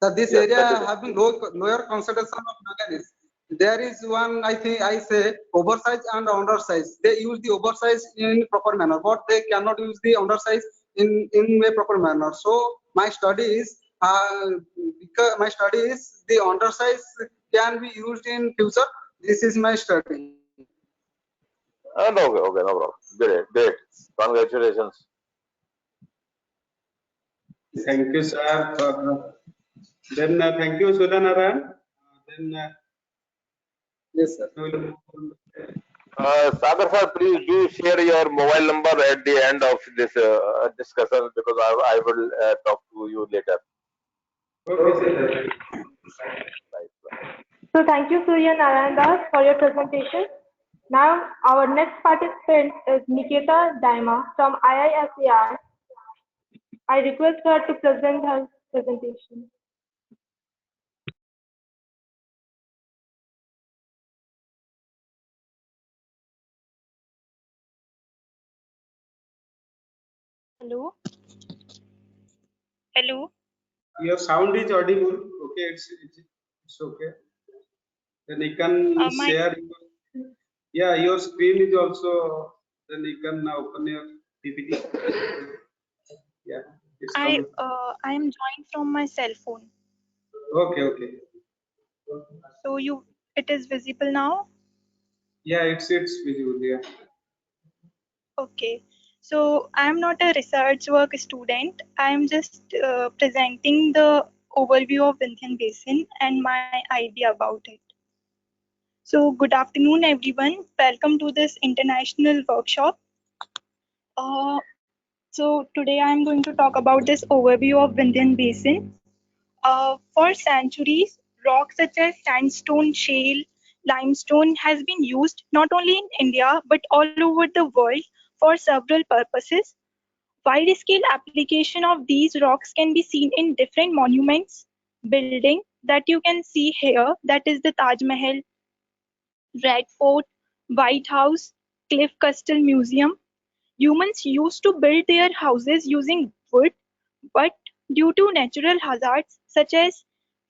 So this area having lower concentration of manganese. There is one, I think I say, oversize and undersize. They use the oversize in proper manner, but they cannot use the undersize in a proper manner. So my study is the undersize can be used in future. This is my study. No problem. Great. Congratulations. Thank you, sir. Then thank you, Suryanarayan. Yes, sir. Sagar sir, please do share your mobile number at the end of this discussion because I will talk to you later. Okay, sir. So thank you, Surya Narayan, for your presentation. Now our next participant is Nikita Daima from IISER. I request her to present her presentation. Hello. Hello. Your sound is audible. Okay, it's okay. Then you can share. Yeah, your screen is also. Then you can open your PPT. Yeah, it's I am joined from my cell phone. Okay. So it is visible now. Yeah, it's visible. Yeah. Okay. So I am not a research work student. I am just presenting the overview of Vindhyan Basin and my idea about it. So good afternoon, everyone. Welcome to this international workshop. So today I am going to talk about this overview of Vindhyan Basin. For centuries, rocks such as sandstone, shale, limestone has been used not only in India but all over the world for several purposes. Wide-scale application of these rocks can be seen in different monuments, building that you can see here, that is the Taj Mahal, Red Fort, White House, Cliff Castle Museum. Humans used to build their houses using wood, but due to natural hazards such as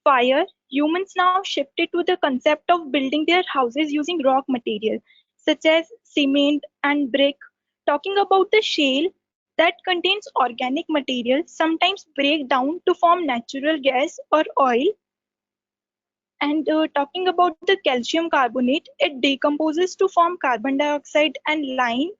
fire, humans now shifted to the concept of building their houses using rock material such as cement and brick. Talking about the shale that contains organic material, sometimes break down to form natural gas or oil. And talking about the calcium carbonate, it decomposes to form carbon dioxide and lime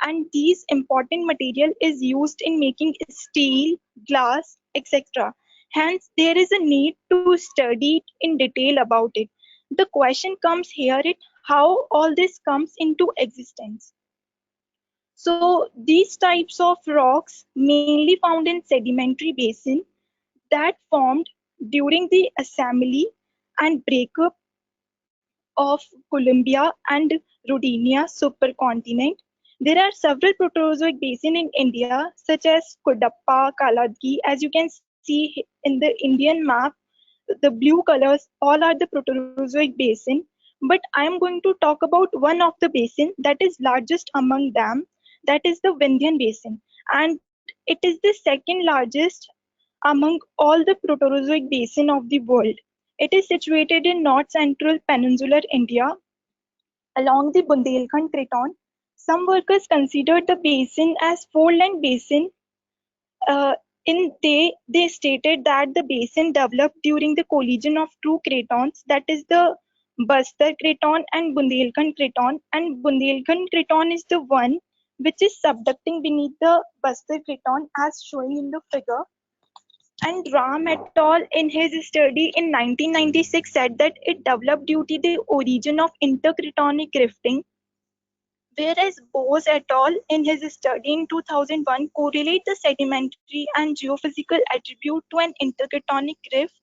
and these important material is used in making steel, glass, etc. Hence, there is a need to study in detail about it. The question comes here: it how all this comes into existence. So these types of rocks mainly found in sedimentary basin that formed during the assembly and breakup of Columbia and Rodinia supercontinent. There are several Proterozoic basins in India, such as Kudappa, Kaladgi. As you can see in the Indian map, the blue colors all are the Proterozoic basin. But I am going to talk about one of the basin that is largest among them, that is the Vindhyan basin, and it is the second largest among all the Proterozoic basin of the world. It is situated in north central peninsular India along the Bundelkhand Craton. Some workers considered the basin as four-land basin. They stated that the basin developed during the collision of two cratons, that is the Bastar Craton and Bundelkhand Craton, and Bundelkhand Craton is the one which is subducting beneath the Bastar Craton as shown in the figure. And Ram et al. In his study in 1996 said that it developed due to the origin of intercratonic rifting, whereas Bose et al. In his study in 2001 correlate the sedimentary and geophysical attribute to an intercratonic rift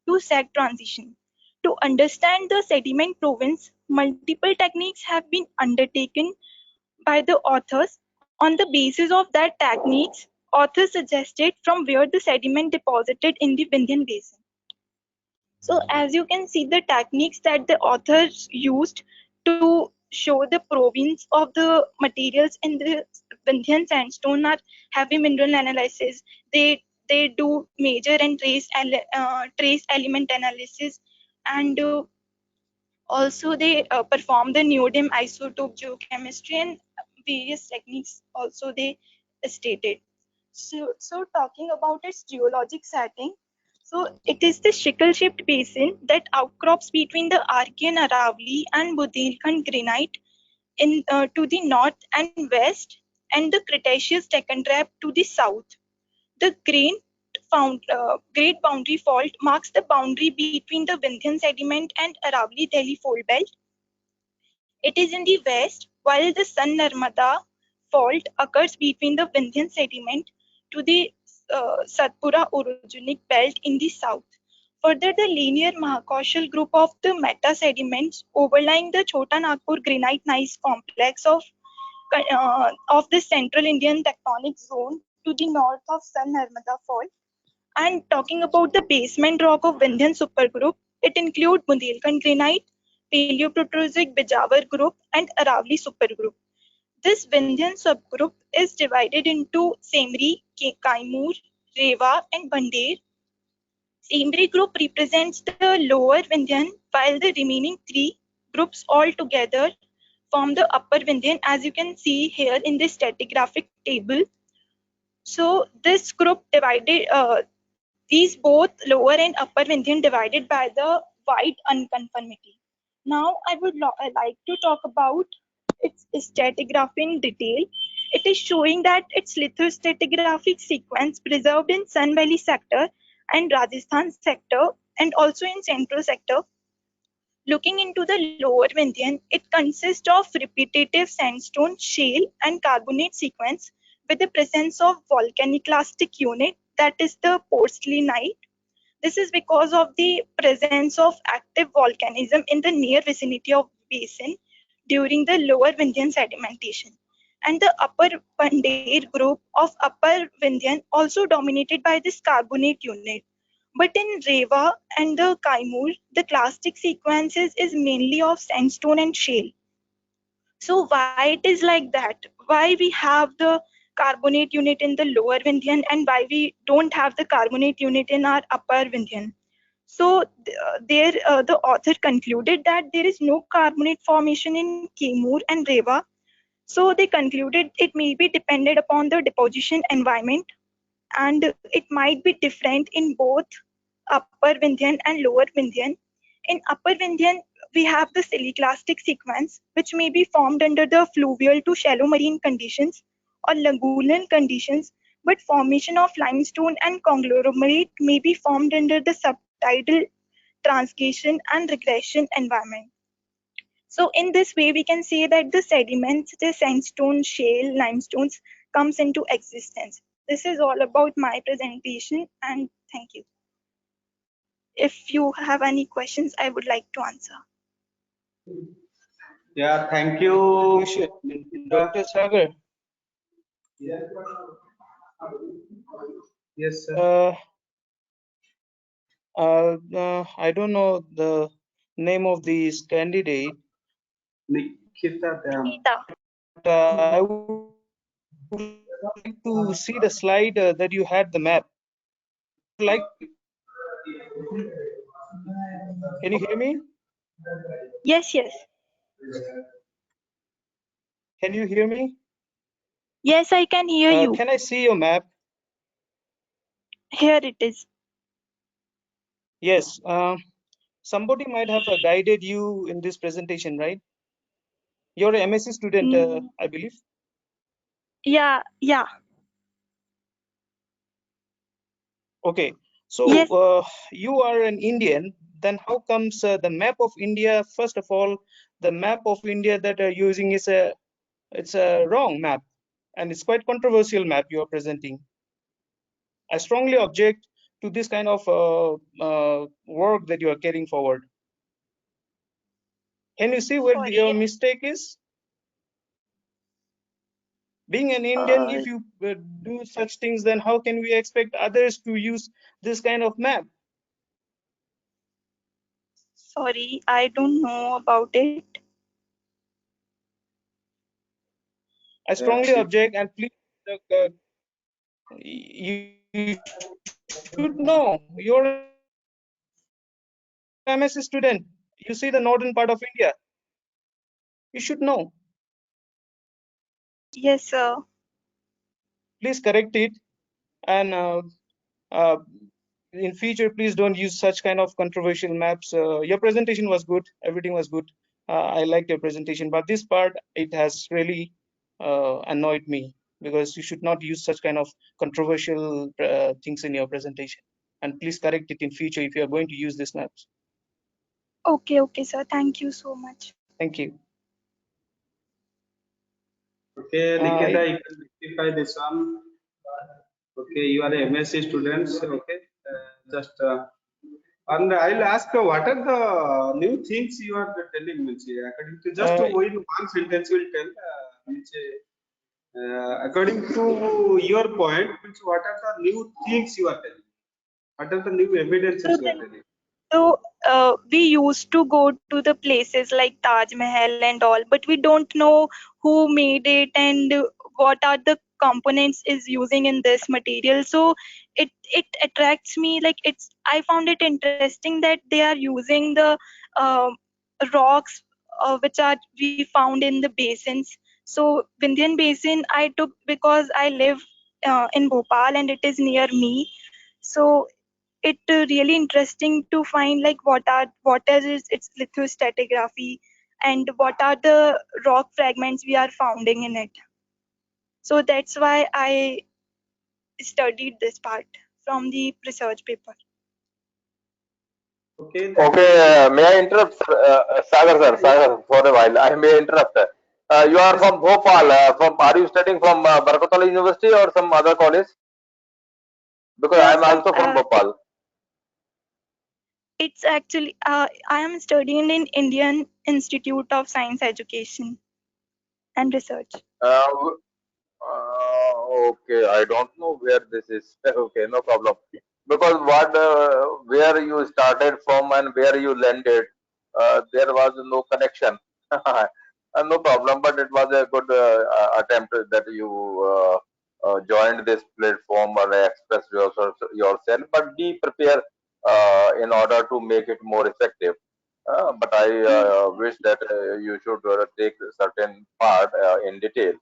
to sag transition. To understand the sediment province, multiple techniques have been undertaken by the authors. On the basis of that techniques, authors suggested from where the sediment deposited in the Vindhyan basin. So as you can see, the techniques that the authors used to show the province of the materials in the Vindhyan sandstone are heavy mineral analysis. They do major and trace element analysis, and also they perform the neodymium isotope geochemistry and various techniques also they stated. So talking about its geologic setting, so it is the sickle-shaped basin that outcrops between the Archean Aravali and Bundelkhand granite to the north and west, and the Cretaceous Deccan Trap to the south. The Great Boundary Fault marks the boundary between the Vindhyan sediment and Aravali Delhi fold belt. It is in the west, while the Sun Narmada Fault occurs between the Vindhyan sediment to the Satpura orogenic belt in the south. Further, the linear Mahakaushal group of the meta sediments overlying the Chota Nagpur granite gneiss complex of the central Indian tectonic zone to the north of Sun Narmada Fault. And talking about the basement rock of Vindhyan supergroup, it includes Bundelkhand granite, Paleoproterozoic Bijawar group, and Aravali supergroup. This Vindhyan subgroup is divided into Semri, Kaimur, Rewa, and Bandeir. Semri group represents the lower Vindhyan, while the remaining three groups all together form the upper Vindhyan, as you can see here in this stratigraphic table. So this group divided, these both lower and upper Vindhyan divided by the wide unconformity. Now I would like to talk about its stratigraphy in detail. It is showing that its lithostratigraphic sequence preserved in Sun Valley sector and Rajasthan sector and also in central sector. Looking into the lower Vindhyan, it consists of repetitive sandstone, shale, and carbonate sequence with the presence of volcaniclastic unit, that is the porcelainite. This is because of the presence of active volcanism in the near vicinity of basin during the lower Vindhyan sedimentation. And the upper Bandeir group of upper Vindhyan also dominated by this carbonate unit. But in Rewa and the Kaimur, the clastic sequences is mainly of sandstone and shale. So why it is like that? Why we have the carbonate unit in the lower Vindhyan and why we don't have the carbonate unit in our upper Vindhyan? So the author concluded that there is no carbonate formation in Kaimur and Rewa. So they concluded it may be dependent upon the deposition environment, and it might be different in both upper Vindhyan and lower Vindhyan. In upper Vindhyan, we have the siliclastic sequence, which may be formed under the fluvial to shallow marine conditions or lagoonal conditions, but formation of limestone and conglomerate may be formed under the subtidal transgression and regression environment. So in this way, we can say that the sediments, the sandstone, shale, limestones comes into existence. This is all about my presentation, and thank you. If you have any questions, I would like to answer. Yeah, thank you, Dr. Sagar. Yes, sir. I don't know the name of this candidate. Nikita. I would like to see the slide that you had the map. Like, can you hear me? Yes, yes. Can you hear me? Yes, I can hear you. Can I see your map? Here it is. Yes. Somebody might have guided you in this presentation, right? You're an MSc student, I believe. Yeah. Okay. So yes. You are an Indian. Then how comes the map of India? First of all, the map of India that are using is it's a wrong map, and it's quite controversial map you are presenting. I strongly object to this kind of work that you are carrying forward. Can you see where your mistake is? Being an Indian, if you do such things, then how can we expect others to use this kind of map? Sorry, I don't know about it. I strongly object, and please, you should know. You're an MSc student. You see the northern part of India. You should know. Yes, sir. Please correct it, and in future, please don't use such kind of controversial maps. Your presentation was good. Everything was good. I liked your presentation, but this part, it has really annoyed me, because you should not use such kind of controversial things in your presentation. And please correct it in future if you are going to use these maps. Okay, sir. Thank you so much. Thank you. Okay, Nikita, you can rectify this one. Okay, you are a MSc students. Okay, and I'll ask what are the new things you are telling me? According to just in one sentence, you will tell. According to your point, what are the new things you are telling? What are the new evidences you are telling? So we used to go to the places like Taj Mahal and all, but we don't know who made it and what are the components is using in this material. So it attracts me, like I found it interesting that they are using the rocks which are we found in the basins. So Vindhyan Basin I took because I live in Bhopal and it is near me. So it really interesting to find like what is its lithostratigraphy and what are the rock fragments we are finding in it. So that's why I studied this part from the research paper. Okay. Okay. May I interrupt, sir? Sagar, sir, Sagar, for a while. I may interrupt. You are from Bhopal. Are you studying from Barkatala University or some other college? Because I am also from Bhopal. It's actually I am studying in Indian Institute of Science Education and Research. Okay, I don't know where this is. Okay, no problem. Because where you started from and where you landed, there was no connection. No problem, but it was a good attempt that you joined this platform or express yourself. But be prepared in order to make it more effective. But I wish that you should take certain part in detail.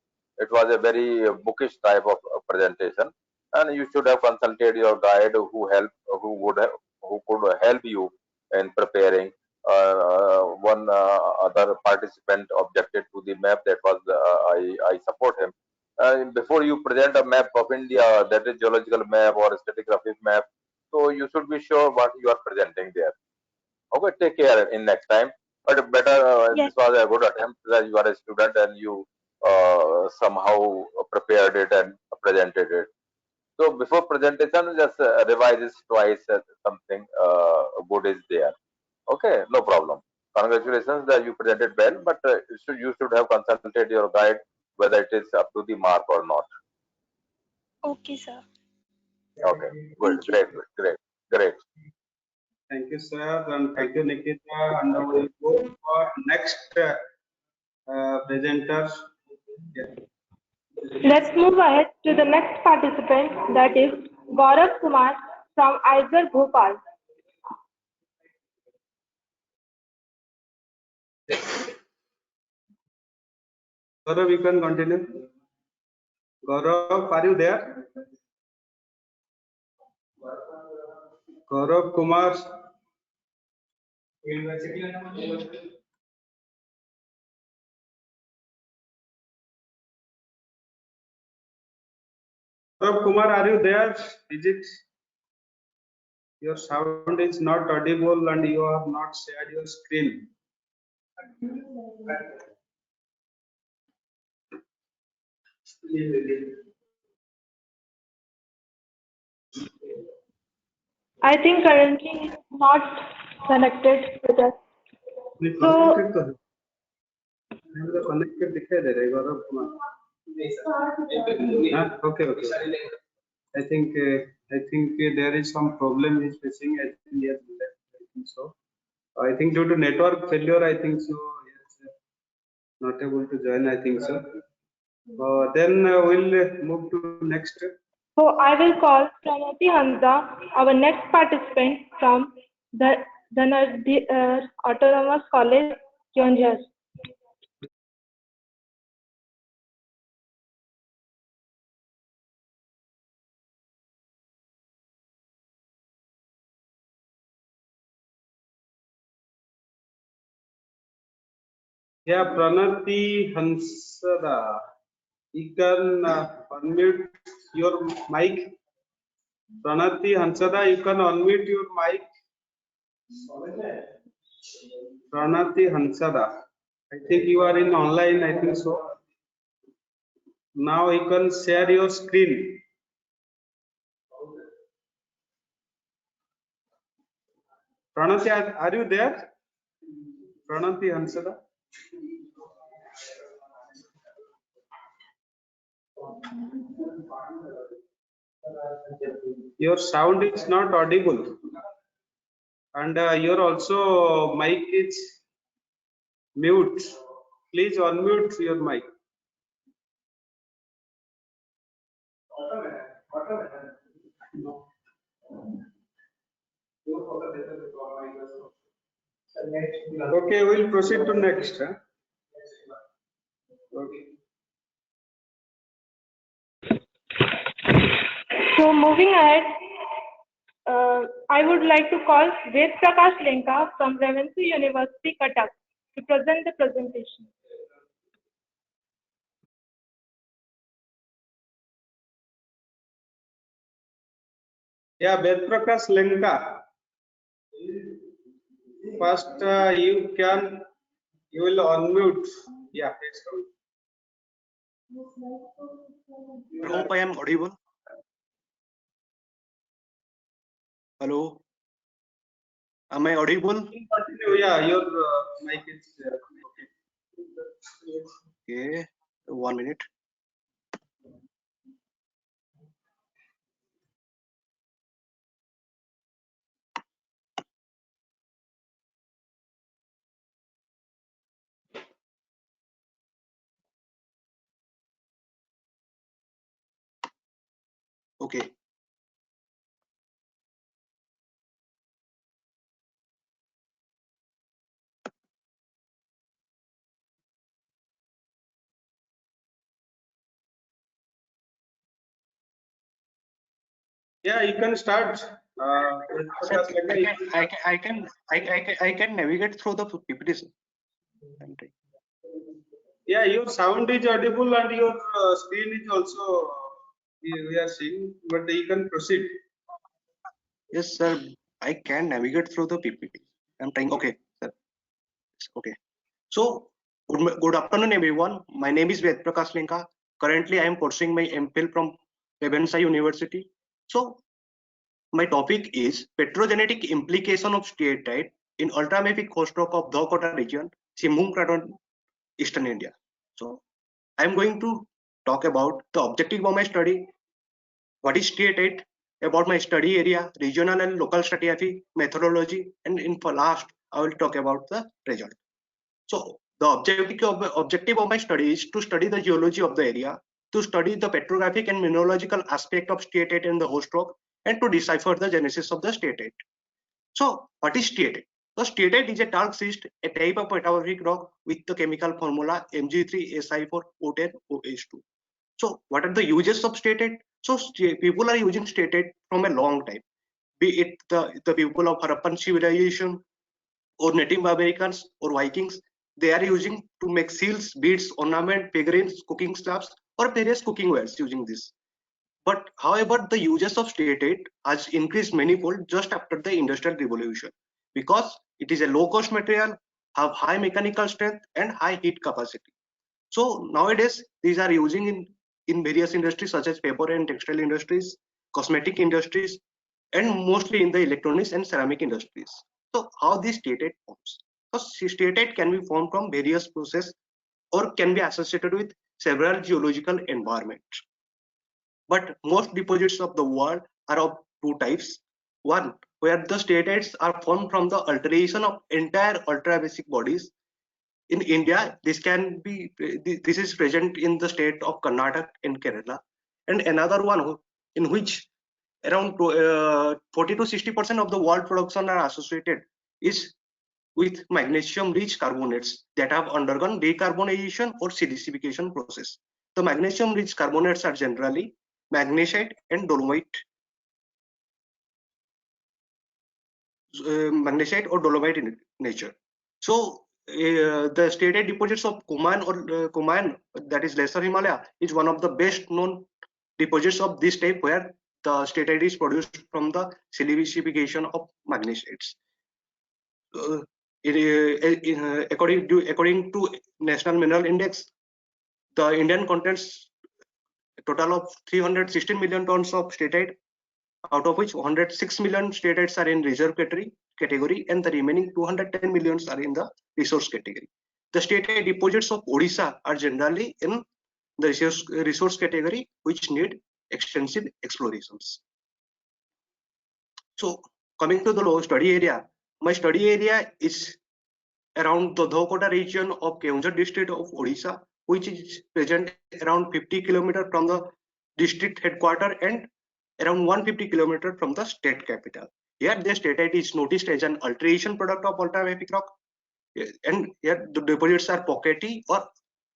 It was a very bookish type of presentation, and you should have consulted your guide who could help you in preparing one other participant objected to the map. That was I support him. Before you present a map of India, that is geological map or stratigraphic map, so you should be sure what you are presenting there. Okay, take care in next time. But better, Yes. this was a good attempt that you are a student and you somehow prepared it and presented it. So before presentation, just revise this twice. Something good is there. Okay, no problem. Congratulations that you presented well, but you should have consulted your guide whether it is up to the mark or not. Okay, sir. Okay, good, Thank you. great, great, great. Thank you, sir, and thank you, Nikita. And we will go for next presenters. Yeah. Let's move ahead to the next participant, that is Gaurav Kumar from IIT Bhopal. Gaurav, you can continue. Gaurav, are you there? Gaurav Kumar. Gaurav Kumar, are you there? Is it? Your sound is not audible and you have not shared your screen. I think currently not connected with us. So, Connected दिखाई दे रहा है Gaurav Kumar. Okay, okay. I think there is some problem he's facing. I think yes, I think so. I think due to network failure, I think so. Yes, not able to join. I think so. Then we'll move to next. so I will call Pranati Hamza, our next participant from the Autonomous College, Yonjar. Yeah, Pranati Hansada. You can unmute your mic. Pranati Hansada, you can unmute your mic. Pranati Hansada. I think you are in online, I think so. Now you can share your screen. Pranati, are you there? Pranati Hansada. Your sound is not audible. And your also mic is mute. Please unmute your mic. Okay, we'll proceed to next. Huh? Okay. So moving ahead, I would like to call Ved Prakash Lenka from Revenue University, Cuttack, to present the presentation. Yeah, Ved Prakash Lenka. First, you will unmute. Yeah, it's good. I hope I am audible. Hello. Am I audible? Yeah, your mic is okay. 1 minute. Okay. Yeah, you can start. Prakash Lenka, I can navigate through the PPT. Sir. Yeah, your sound is audible and your screen is also we are seeing, but you can proceed. Yes, sir. I can navigate through the PPT. I'm trying. Okay, sir. Okay. So, good afternoon, everyone. My name is Prakash Lenka. Currently, I am pursuing my MPhil from Rebensai University. So, my topic is petrogenetic implication of steatite in ultramafic coast rock of Dhokota region, Simbhum Craton, Eastern India. So, I am going to talk about the objective of my study, what is steatite, about my study area, regional and local stratigraphy, methodology, and in last, I will talk about the result. So the objective of my study is to study the geology of the area, to study the petrographic and mineralogical aspect of steatite in the host rock, and to decipher the genesis of the steatite. So what is steatite? So steatite is a talc schist, a type of metamorphic rock with the chemical formula Mg3Si4O10OH2. So what are the uses of steatite? So people are using steatite from a long time, be it the people of Harappan civilization or Native Americans or Vikings. They are using to make seals, beads, ornament, figurines, cooking slabs, or various cooking wares using this. But however, the uses of steatite has increased manifold just after the Industrial Revolution because it is a low-cost material, have high mechanical strength and high heat capacity. So nowadays, these are using in various industries such as paper and textile industries, cosmetic industries, and mostly in the electronics and ceramic industries. So how this steatite forms? So steatite can be formed from various processes or can be associated with several geological environments. But most deposits of the world are of two types. One, where the steatites are formed from the alteration of entire ultrabasic bodies. In India, this is present in the state of Karnataka and Kerala. And another one in which around 40 to 60% of the world production are associated is with magnesium rich carbonates that have undergone decarbonization or silicification process. The magnesium rich carbonates are generally magnesite and dolomite, magnesite or dolomite in nature. So the steatite deposits of Kumar, that is Lesser Himalaya, is one of the best known deposits of this type where the steatite is produced from the silicification of magnesites. According to National Mineral Index, the Indian contains a total of 316 million tons of steatite, out of which 106 million steatites are in reserve category, and the remaining 210 millions are in the resource category. The steatite deposits of Odisha are generally in the resource category, which need extensive explorations. So coming to the study area, my study area is around the Dhokota region of Keonjhar district of Odisha, which is present around 50 km from the district headquarters and around 150 km from the state capital. Here the steatite is noticed as an alteration product of ultramafic rock, and here the deposits are pockety or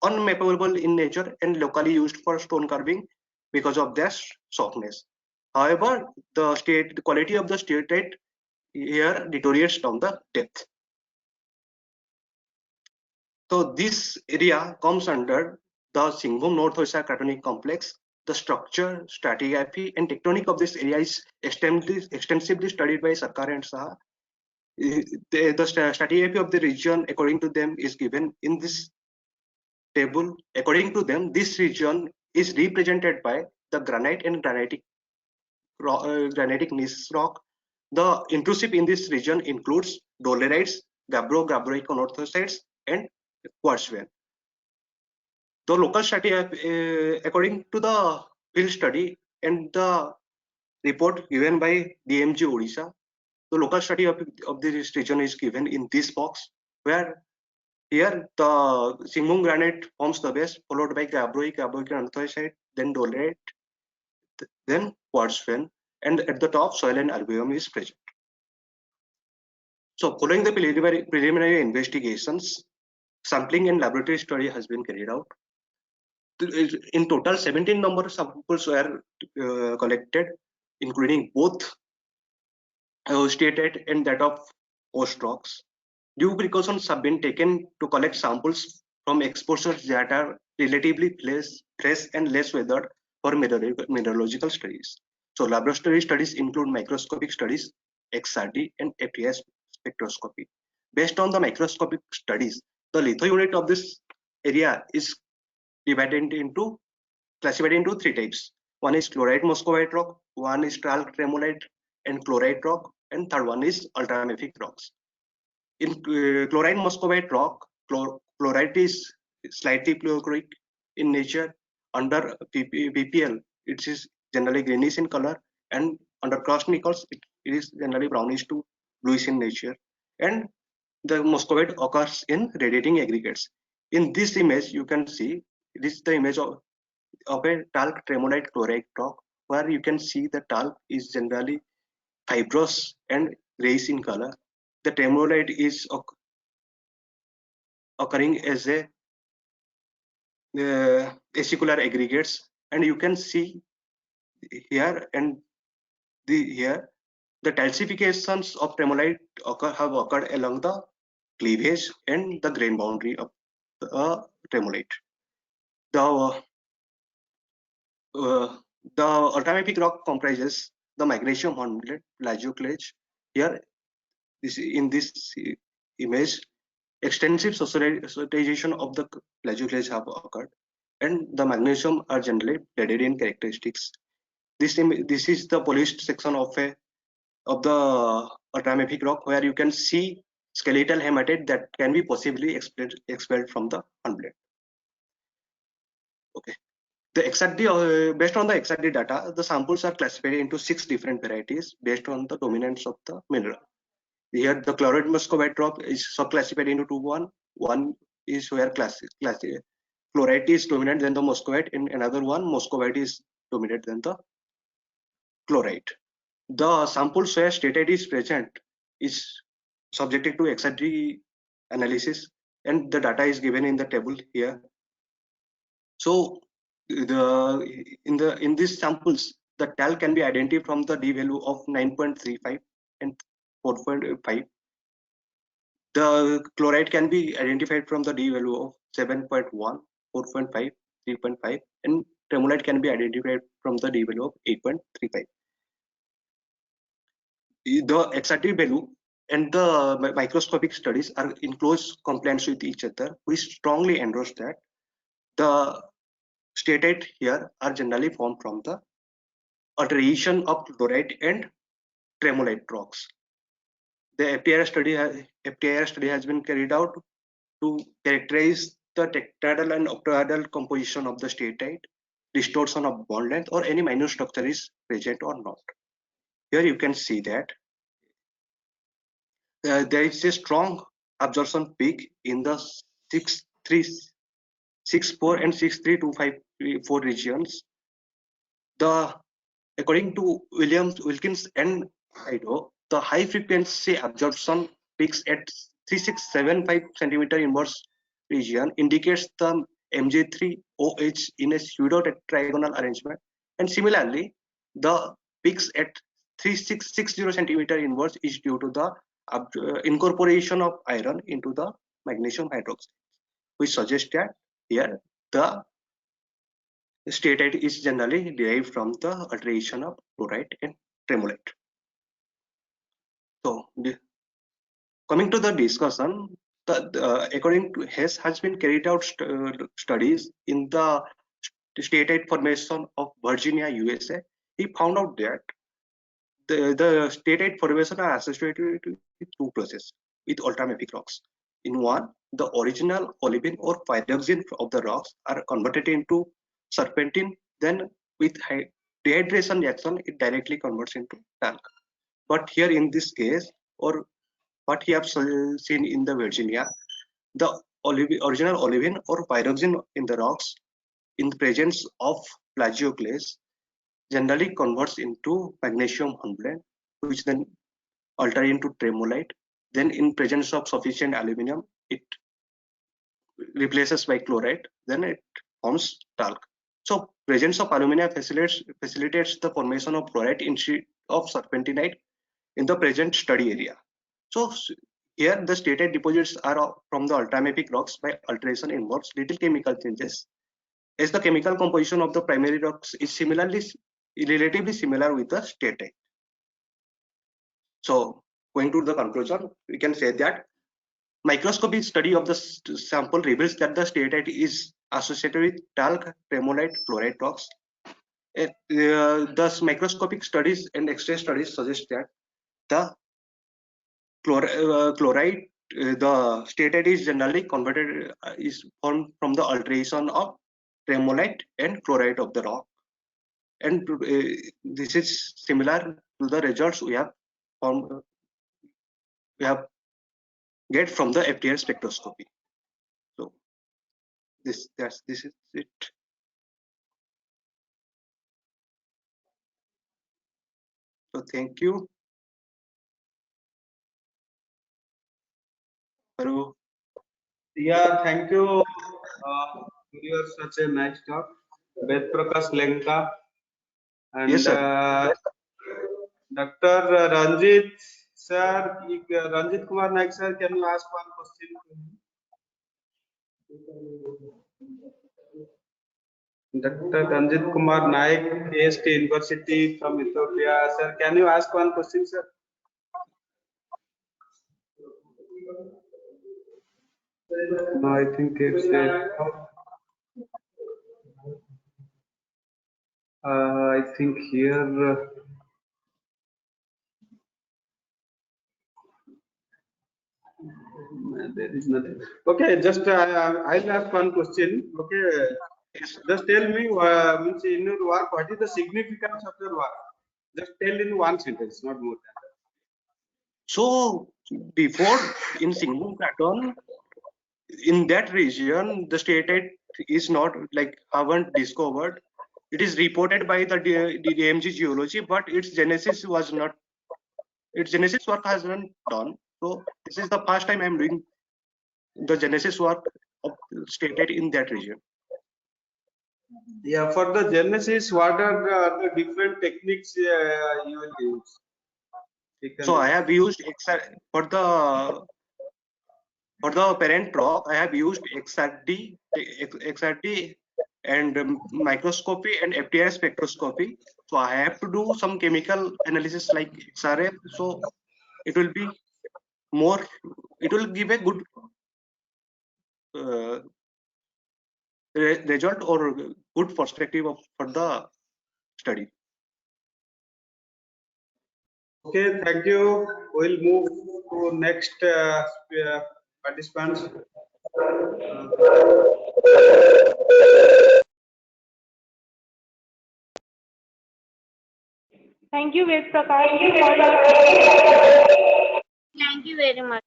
unmappable in nature and locally used for stone carving because of their softness. However, the quality of the steatite here deteriorates down the depth. So this area comes under the Singhbhum North Odisha Cratonic Complex. The structure, stratigraphy, and tectonic of this area is extensively studied by Sagar and Saha. The stratigraphy of the region, according to them, is given in this table. According to them, this region is represented by the granite and granitic gneiss rock. The intrusive in this region includes dolerites, gabbro-gabbroic anorthosites, and quartz vein. The local study, according to the field study and the report given by DMG Odisha, the local study of this region is given in this box, where here the Singhbhum granite forms the base, followed by gabbroic anthracite, then dolerite, then quartz vein, and at the top soil and alluvium is present. So following the preliminary investigations, sampling and laboratory study has been carried out. In total, 17 number of samples were collected, including both stated and that of host rocks. Due precautions have been taken to collect samples from exposures that are relatively fresh and less weathered for mineralogical studies. So laboratory studies include microscopic studies, XRD, and FTS spectroscopy. Based on the microscopic studies, the litho unit of this area is classified into three types. One is chloride muscovite rock, one is talc tremolite and chloride rock, and third one is ultramafic rocks. In chloride muscovite rock, chloride is slightly fluorochloric in nature. Under PPL, it is generally greenish in color, and under crust-Nichols, it is generally brownish to bluish in nature. And the muscovite occurs in radiating aggregates. In this image, you can see this is the image of a talc tremolite chloride rock, where you can see the talc is generally fibrous and grayish in color. The tremolite is occurring as a acicular aggregates, and you can see here and here the calcifications of tremolite have occurred along the cleavage and the grain boundary of the tremolite. The ultramafic rock comprises the magnesium hornblende plagioclase. Here, in this image, extensive socialization of the plagioclase have occurred, and the magnesium are generally blended in characteristics. This is the polished section of the ultramafic rock, where you can see skeletal hematite that can be possibly expelled from the hornblende. Okay. The XRD, based on the XRD data, the samples are classified into 6 different varieties based on the dominance of the mineral. Here, the chloride muscovite rock is sub-classified into 2. One is where chlorite is dominant than the muscovite, and another one, muscovite is dominant than the chlorite. The samples where statate is present is subjected to XRD analysis, and the data is given in the table here. So in these samples, the talc can be identified from the D value of 9.35 and 4.5. The chloride can be identified from the D value of 7.1, 4.5, 3.5, and tremolite can be identified from the D value of 8.35. The XRD value and the microscopic studies are in close compliance with each other. We strongly endorse that the statate here are generally formed from the alteration of chloride and tremolite rocks. The FTIR study has been carried out to characterize the tetrahedral and octahedral composition of the statite, distortion of bond length, or any minor structure is present or not. Here you can see that there is a strong absorption peak in the 6.4 and 6.325.4 regions. According to Wilkins and Ido, the high frequency absorption peaks at 3675 centimeter inverse region indicates the MJ3OH in a pseudo tetragonal arrangement, and similarly, the peaks at 3660 centimeter inverse is due to the incorporation of iron into the magnesium hydroxide, which suggests that here the statite is generally derived from the alteration of chloride and tremolite. So, coming to the discussion, according to Hess has been carried out studies in the statite formation of Virginia, USA. He found out that the statite formation are associated with two processes with ultramafic rocks. In one, the original olivine or pyroxene of the rocks are converted into serpentine, then with dehydration reaction, it directly converts into talc. But here in this case, or what we have seen in the Virginia, the original olivine or pyroxene in the rocks in the presence of plagioclase generally converts into magnesium hornblende, which then alter into tremolite. Then in presence of sufficient aluminum, it replaces by chloride, then it forms talc. So presence of alumina facilitates the formation of chloride instead of serpentinite, in the present study area. So here the stated deposits are from the ultramafic rocks. By alteration involves little chemical changes, as the chemical composition of the primary rocks is relatively similar with the stated. So going to the conclusion, we can say that microscopic study of the sample reveals that the stated is associated with talc, tremolite, chloride rocks. Thus, microscopic studies and X-ray studies suggest that the chloride, the stated is generally converted, is formed from the alteration of tremolite and chloride of the rock, and this is similar to the results we have found, get from the FDR spectroscopy. So this is it. So thank you. Hello. Yeah, thank you. You are such a nice talk. Ved Prakash Lenka and Yes, sir. Dr. Ranjit sir, Ranjit Kumar Naik sir, can you ask one question to me? Dr. Ranjit Kumar Naik, AST University from Ethiopia. Sir, can you ask one question, sir? No, I think it's I think here there is nothing. Okay, just I'll ask one question. Okay, just tell me, means in your work, what is the significance of your work? Just tell in one sentence, not more than that. So before in Singhum pattern, in that region, the stated is not like haven't discovered. It is reported by the DMG Geology, but its genesis was not. Its genesis work has been done. So this is the first time I am doing the genesis work of stated in that region. Yeah, for the genesis, what are the different techniques you will use? So I have used for the parent rock. I have used XRD and microscopy and FTIR spectroscopy. So I have to do some chemical analysis like XRF. So it will be more. It will give a good result or good perspective for the study. Okay, thank you. We'll move to next participants. Thank you, Ved Prakash. Thank you very much.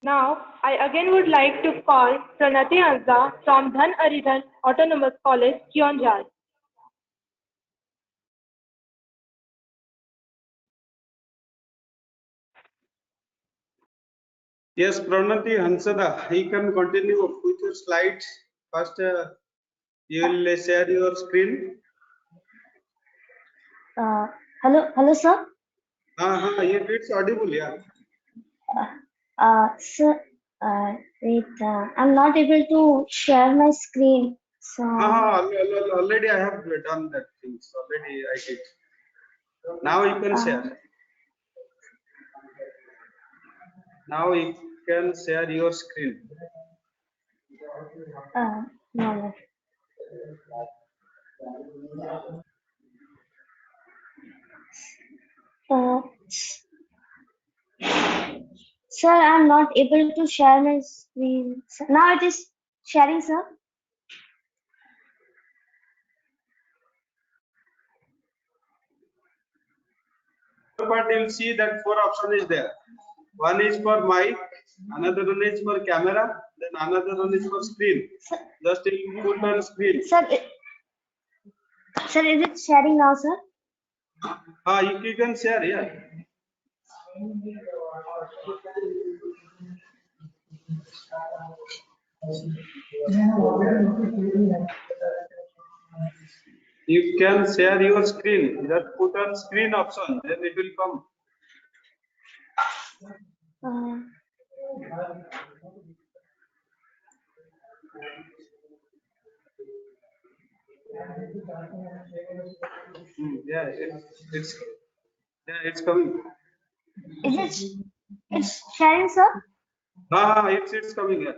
Now, I again would like to call Pranati Azza from Dhan Aridhan Autonomous College, Kionjhar. Yes, Pranati Hansada, you can continue with your slides. First, you will share your screen. Hello, sir. It's audible, yeah. Sir, wait, I'm not able to share my screen. So. Already I have done that things. Already I did. Now you can share. Now you can share your screen. No. Sir, I'm not able to share my screen. Now it is sharing, sir. But you'll see that 4 options is there. One is for mic, another one is for camera, then another one is for screen. Just you put on screen. Sir, is it sharing now, sir? You can share, yeah. You can share your screen. Just put on screen option, then it will come. Yeah, it's coming. Is it? It's sharing, sir. It's coming here.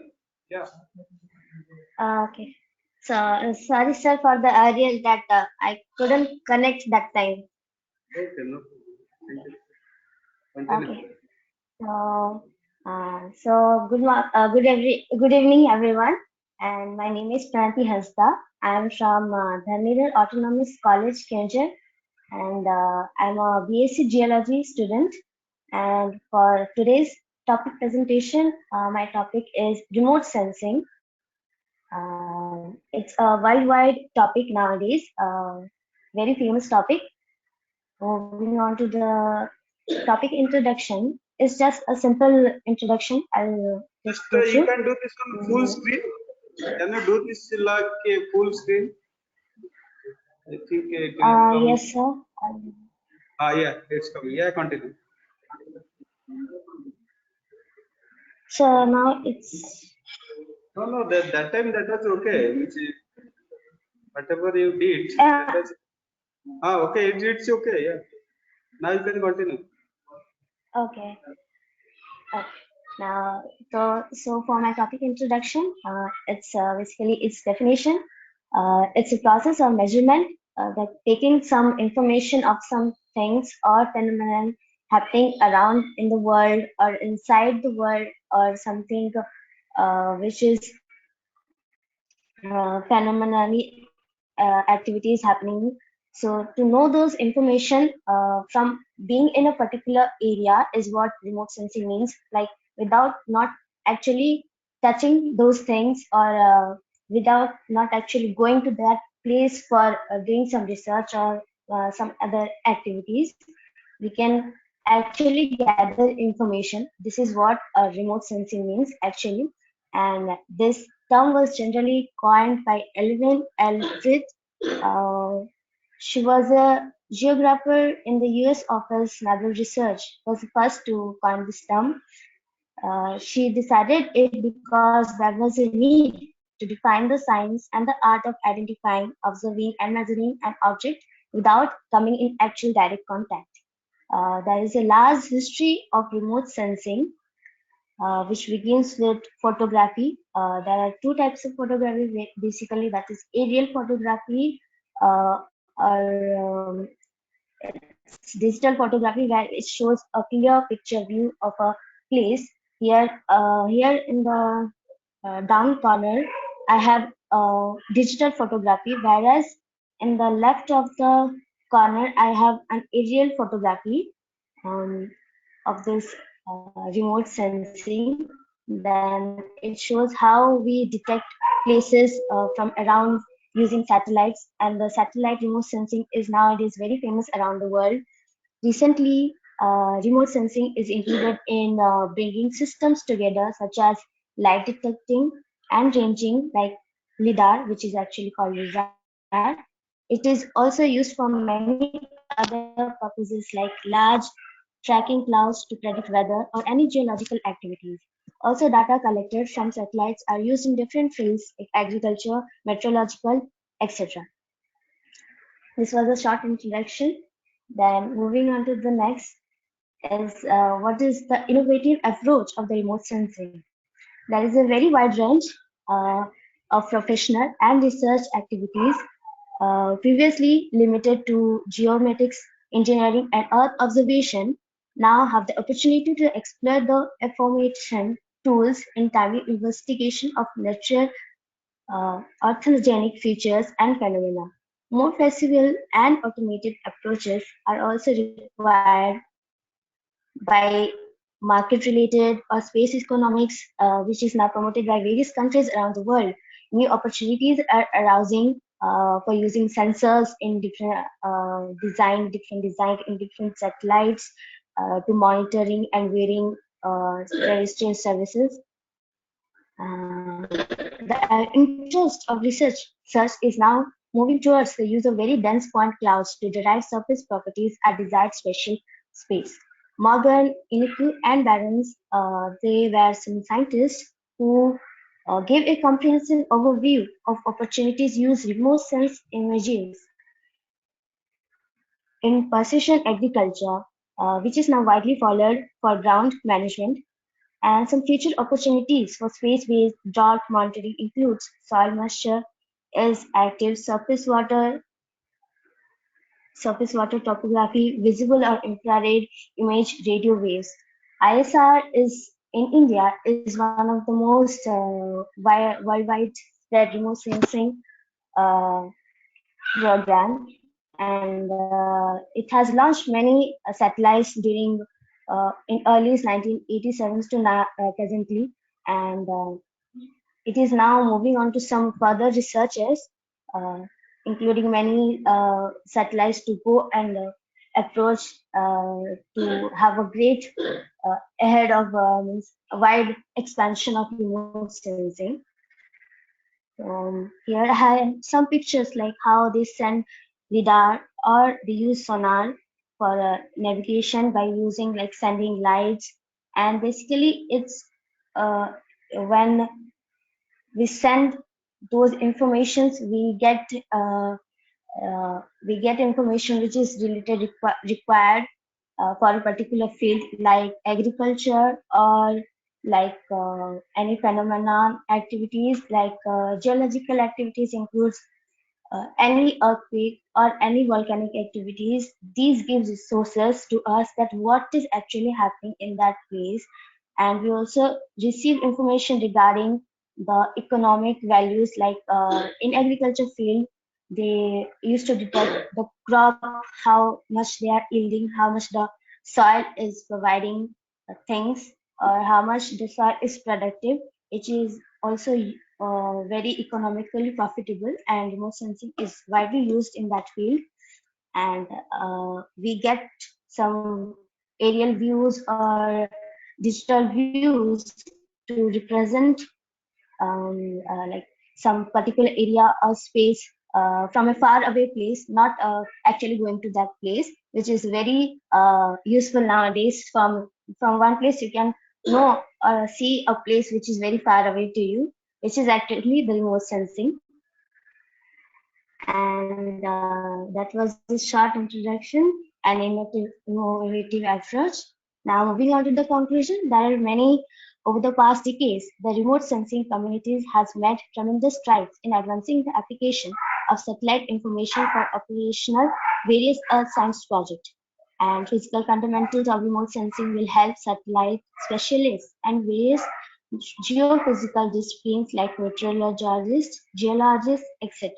Yeah. Okay. So sorry, sir, for the earlier that I couldn't connect that time. Okay, no. Thank you. Continue. Okay. So good evening, everyone. And my name is Pranati Hasda. I am from Dharmeder Autonomous College, Kenjur, and I'm a BSc Geology student. And for today's topic presentation, my topic is remote sensing. It's a worldwide topic nowadays, very famous topic. Moving on to the topic introduction, it's just a simple introduction. I'll Just go you through. can do this on full screen. Can you do this like a full screen? I think it will come. Yes, sir. Yeah, it's coming. Yeah, continue. So now it's. No, that time that was okay. Whatever you did, that was. Okay, it's okay. Yeah. Now you can continue. Okay. Now, so for my topic introduction, it's basically its definition. It's a process of measurement that taking some information of some things or phenomenon happening around in the world or inside the world or something which is phenomenally activities happening. So to know those information from being in a particular area is what remote sensing means. Like without not actually touching those things or without not actually going to that place for doing some research or some other activities, we can actually gather information. This is what remote sensing means actually. And this term was generally coined by Elvin Alfred. Uh, she was a geographer in the US Office Naval Research, was the first to coin this term. She decided it because there was a need to define the science and the art of identifying, observing, and measuring an object without coming in actual direct contact. There is a large history of remote sensing, which begins with photography. There are two types of photography, basically, that is aerial photography or it's digital photography, where it shows a clear picture view of a place. Here in the down corner, I have digital photography, whereas in the left of the corner, I have an aerial photography of this remote sensing. Then it shows how we detect places from around using satellites, and the satellite remote sensing is nowadays very famous around the world. Recently, remote sensing is included in bringing systems together, such as light detecting and ranging, like LIDAR, which is actually called LIDAR. It is also used for many other purposes, like large tracking clouds to predict weather or any geological activities. Also, data collected from satellites are used in different fields like agriculture, meteorological, etc. This was a short introduction. Then moving on to the next is what is the innovative approach of the remote sensing. There is a very wide range uh, of professional and research activities, previously limited to geomatics, engineering, and Earth observation, now have the opportunity to explore the information tools in timely investigation of natural orthogenic features and phenomena. More flexible and automated approaches are also required by market-related or space economics, which is now promoted by various countries around the world. New opportunities are arising for using sensors in different design in different satellites to monitoring and varying terrestrial services. The interest of research is now moving towards the use of very dense point clouds to derive surface properties at desired spatial space. Morgan, Iniku, and Barons, they were some scientists who gave a comprehensive overview of opportunities use remote sense images in precision agriculture, which is now widely followed for ground management, and some future opportunities for space-based drought monitoring includes soil moisture is active surface water topography, visible or infrared image radio waves. ISR is in India is one of the most worldwide spread remote sensing uh, program, and it has launched many satellites during in early 1987 to now, presently, and it is now moving on to some further researches, uh, including many satellites to go and approach to have a great ahead of a wide expansion of remote sensing. Here I have some pictures like how they send lidar or they use sonar for navigation by using like sending lights, and basically it's when we send those informations we get information which is related required for a particular field like agriculture or like any phenomenon activities like geological activities includes any earthquake or any volcanic activities. These gives resources to us that what is actually happening in that place, and we also receive information regarding the economic values like in agriculture field they used to detect the crop, how much they are yielding, how much the soil is providing things, or how much the soil is productive, which is also very economically profitable, and remote sensing is widely used in that field. And we get some aerial views or digital views to represent like some particular area or space from a far away place, not actually going to that place, which is very useful nowadays. From one place you can know or see a place which is very far away to you, which is actually the remote sensing. And that was a short introduction and innovative approach. Now moving on to the conclusion, there are many over the past decades, the remote sensing communities has made tremendous strides in advancing the application of satellite information for operational various Earth science projects. And physical fundamentals of remote sensing will help satellite specialists and various geophysical disciplines like meteorologists, geologists, etc.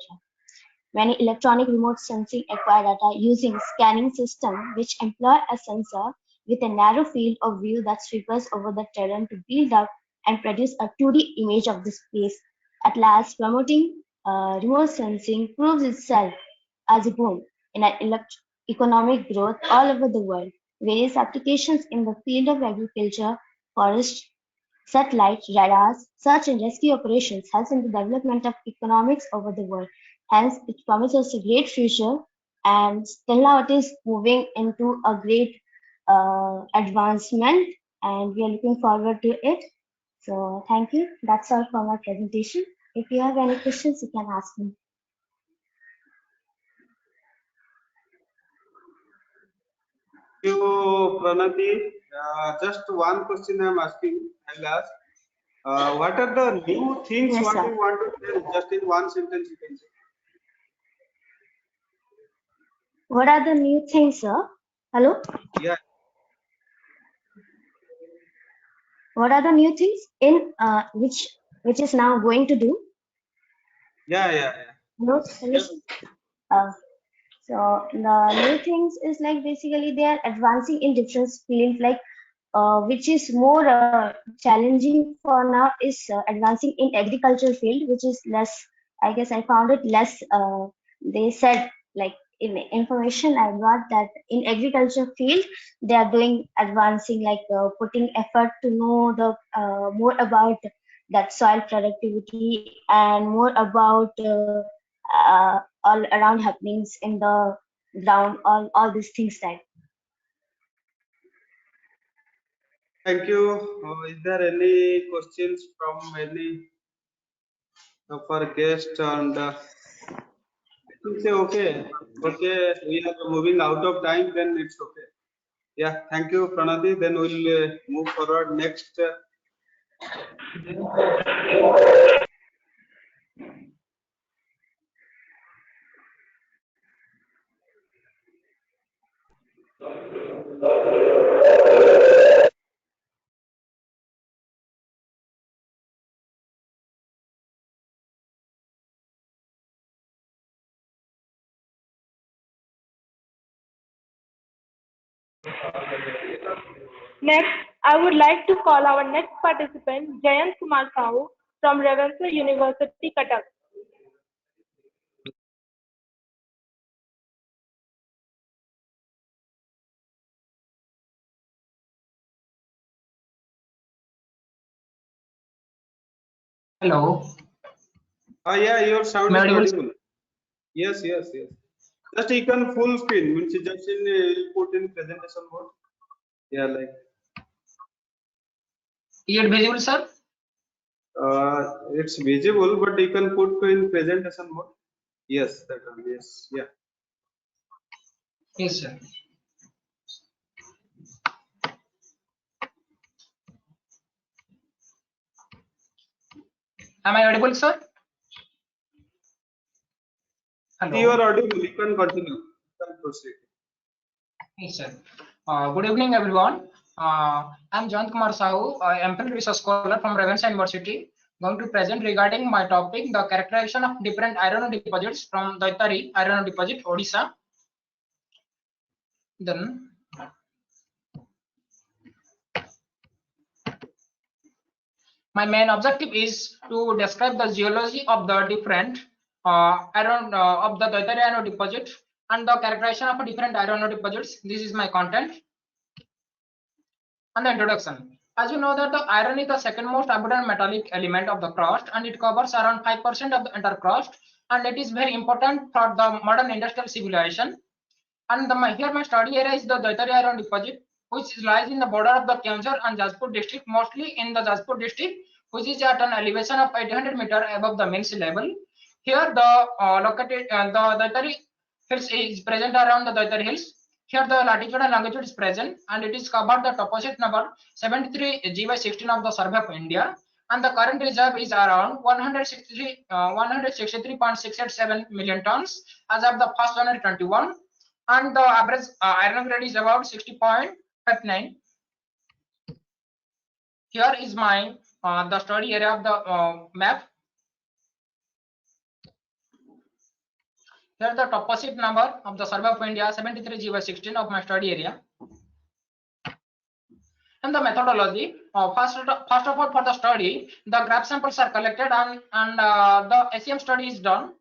Many electronic remote sensing acquire data using scanning systems which employ a sensor with a narrow field of view that sweeps over the terrain to build up and produce a 2D image of the space. At last, promoting remote sensing proves itself as a boom in economic growth all over the world. Various applications in the field of agriculture, forest, satellite, radars, search and rescue operations helps in the development of economics over the world. Hence, it promises a great future, and still now it is moving into a great advancement, and we are looking forward to it. So, thank you. That's all for my presentation. If you have any questions, you can ask me. Thank you, Pranati. Just one question I'm asking. I'll ask. What are the new things Yes, what sir. you want to tell? Just in one sentence, you can say. What are the new things, sir? Hello? Yeah. What are the new things in which is now going to do? Yeah. No, uh, so the new things is like basically they are advancing in different fields, like which is more challenging for now is advancing in agricultural field, which is less. I guess I found it less. They said like in information I got that in agriculture field they are doing advancing like putting effort to know the more about that soil productivity and more about all around happenings in the ground, all these things type. Thank you. Is there any questions from any of our guests? And I think say okay. Okay, we are moving out of time. Then it's okay. Yeah. Thank you, Pranati. Then we'll move forward next. Next, I would like to call our next participant, Jain Kumar from Ravenshaw University, Cuttack. Hello. Yeah, your sound is Audible? audible. Yes. Just you can full screen. Means just put in presentation mode. Yeah, like. Is it visible, sir? It's visible, but you can put in presentation mode. Yes, that one. Yes, yeah. Yes, sir. Am I audible, sir? Hello. You are audible. You can continue. You can proceed. Yes, sir. Good evening, everyone. I'm Jain Kumar Sahu, empirical research scholar from Ravenshaw University, going to present regarding my topic, the characterization of different iron ore deposits from Daitari iron ore deposit, Odisha. Then, my main objective is to describe the geology of the different of the Daitari iron ore deposit and the characterization of different iron ore deposits. This is my content. And the introduction. As you know that the iron is the second most abundant metallic element of the crust, and it covers around 5% of the entire crust, and it is very important for the modern industrial civilization. And here my study area is the Daitari iron deposit, which lies in the border of the Keonjhar and Jajpur district, mostly in the Jajpur district, which is at an elevation of 800 meters above the mean sea level. Here the Daitari hills is present around the Daitari hills. Here the latitude and longitude is present, and it is covered the deposit number 73 G/16 of the Survey of India, and the current reserve is around 163.687 million tons as of the 1st January 21, and the average iron grade is about 60.59. Here is my the study area of the map. Here the deposit number of the Survey of India 73 G/16 of my study area. And the methodology, first of all, for the study, the graph samples are collected and the SEM study is done.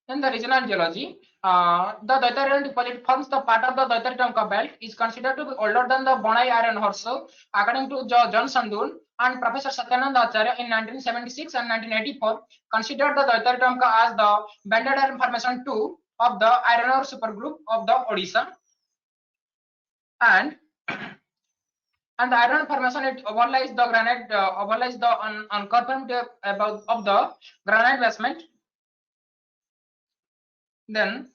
In the regional geology, the Daitari iron deposit forms the part of the Daitari-Tamka belt, is considered to be older than the Bonai iron horse, according to John Sandul and Professor Satyananda Acharya in 1976 and 1984, considered the Daitari-Tamka as the banded iron formation 2 of the iron ore supergroup of the Odisha. And the iron formation, it overlies the granite, overlies the unconfirmed above of the granite basement. Then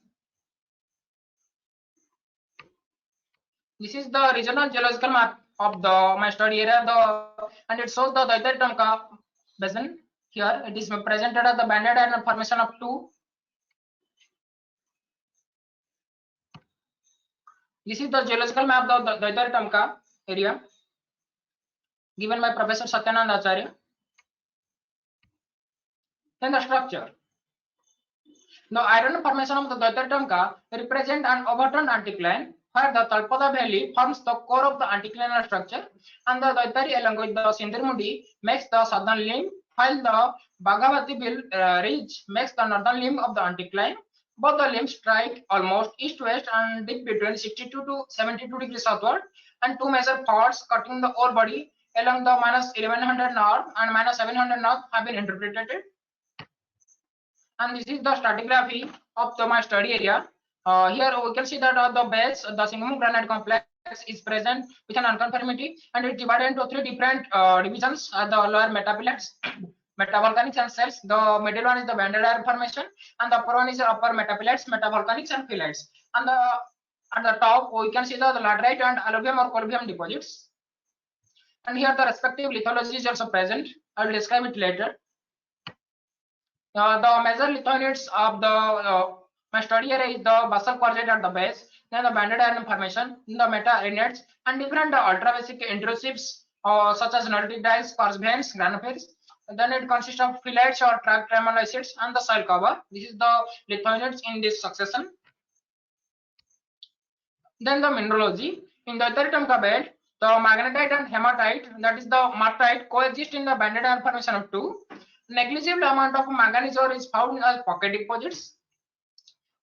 this is the regional geological map of the my study area, and it shows the Daitari-Tamka basin. Here it is presented as the banded iron formation of 2. This is the geological map of the Daitari-Tamka area given by Professor Satyananda Acharya. Then the structure. The iron formation of the Daitari-Tamka represent an overturned anticline, where the Talpada Valley forms the core of the anticlinal structure, and the Daitari along with the Sindirmundi makes the southern limb, while the Bhagavati ridge makes the northern limb of the anticline. Both the limbs strike almost east-west and dip between 62 to 72 degrees southward, and two major faults cutting the ore body along the minus 1100 north and minus 700 north have been interpreted. And this is the stratigraphy of my study area. Here we can see that the base, the Singham granite complex is present with an unconformity, and it's divided into three different divisions: the lower metapilates, metavolcanics and shales. The middle one is the banded iron formation, and the upper one is the upper metapilates, metavolcanics and phyllites. And at the top we can see the laterite and alluvium or colluvium deposits. And here the respective lithology is also present. I will describe it later. The major lithoids of the my study area is the basalt quartzite at the base, then the banded iron formation, the meta-arenates, and different ultra-basic intrusives such as nucleides, quartz veins, granophyres. Then it consists of phyllites or tract tremolocytes and the soil cover. This is the lithoids in this succession. Then the mineralogy. In the Etheretumka belt, the magnetite and hematite, that is the martite, coexist in the banded iron formation of 2. Negligible amount of manganese ore is found as pocket deposits.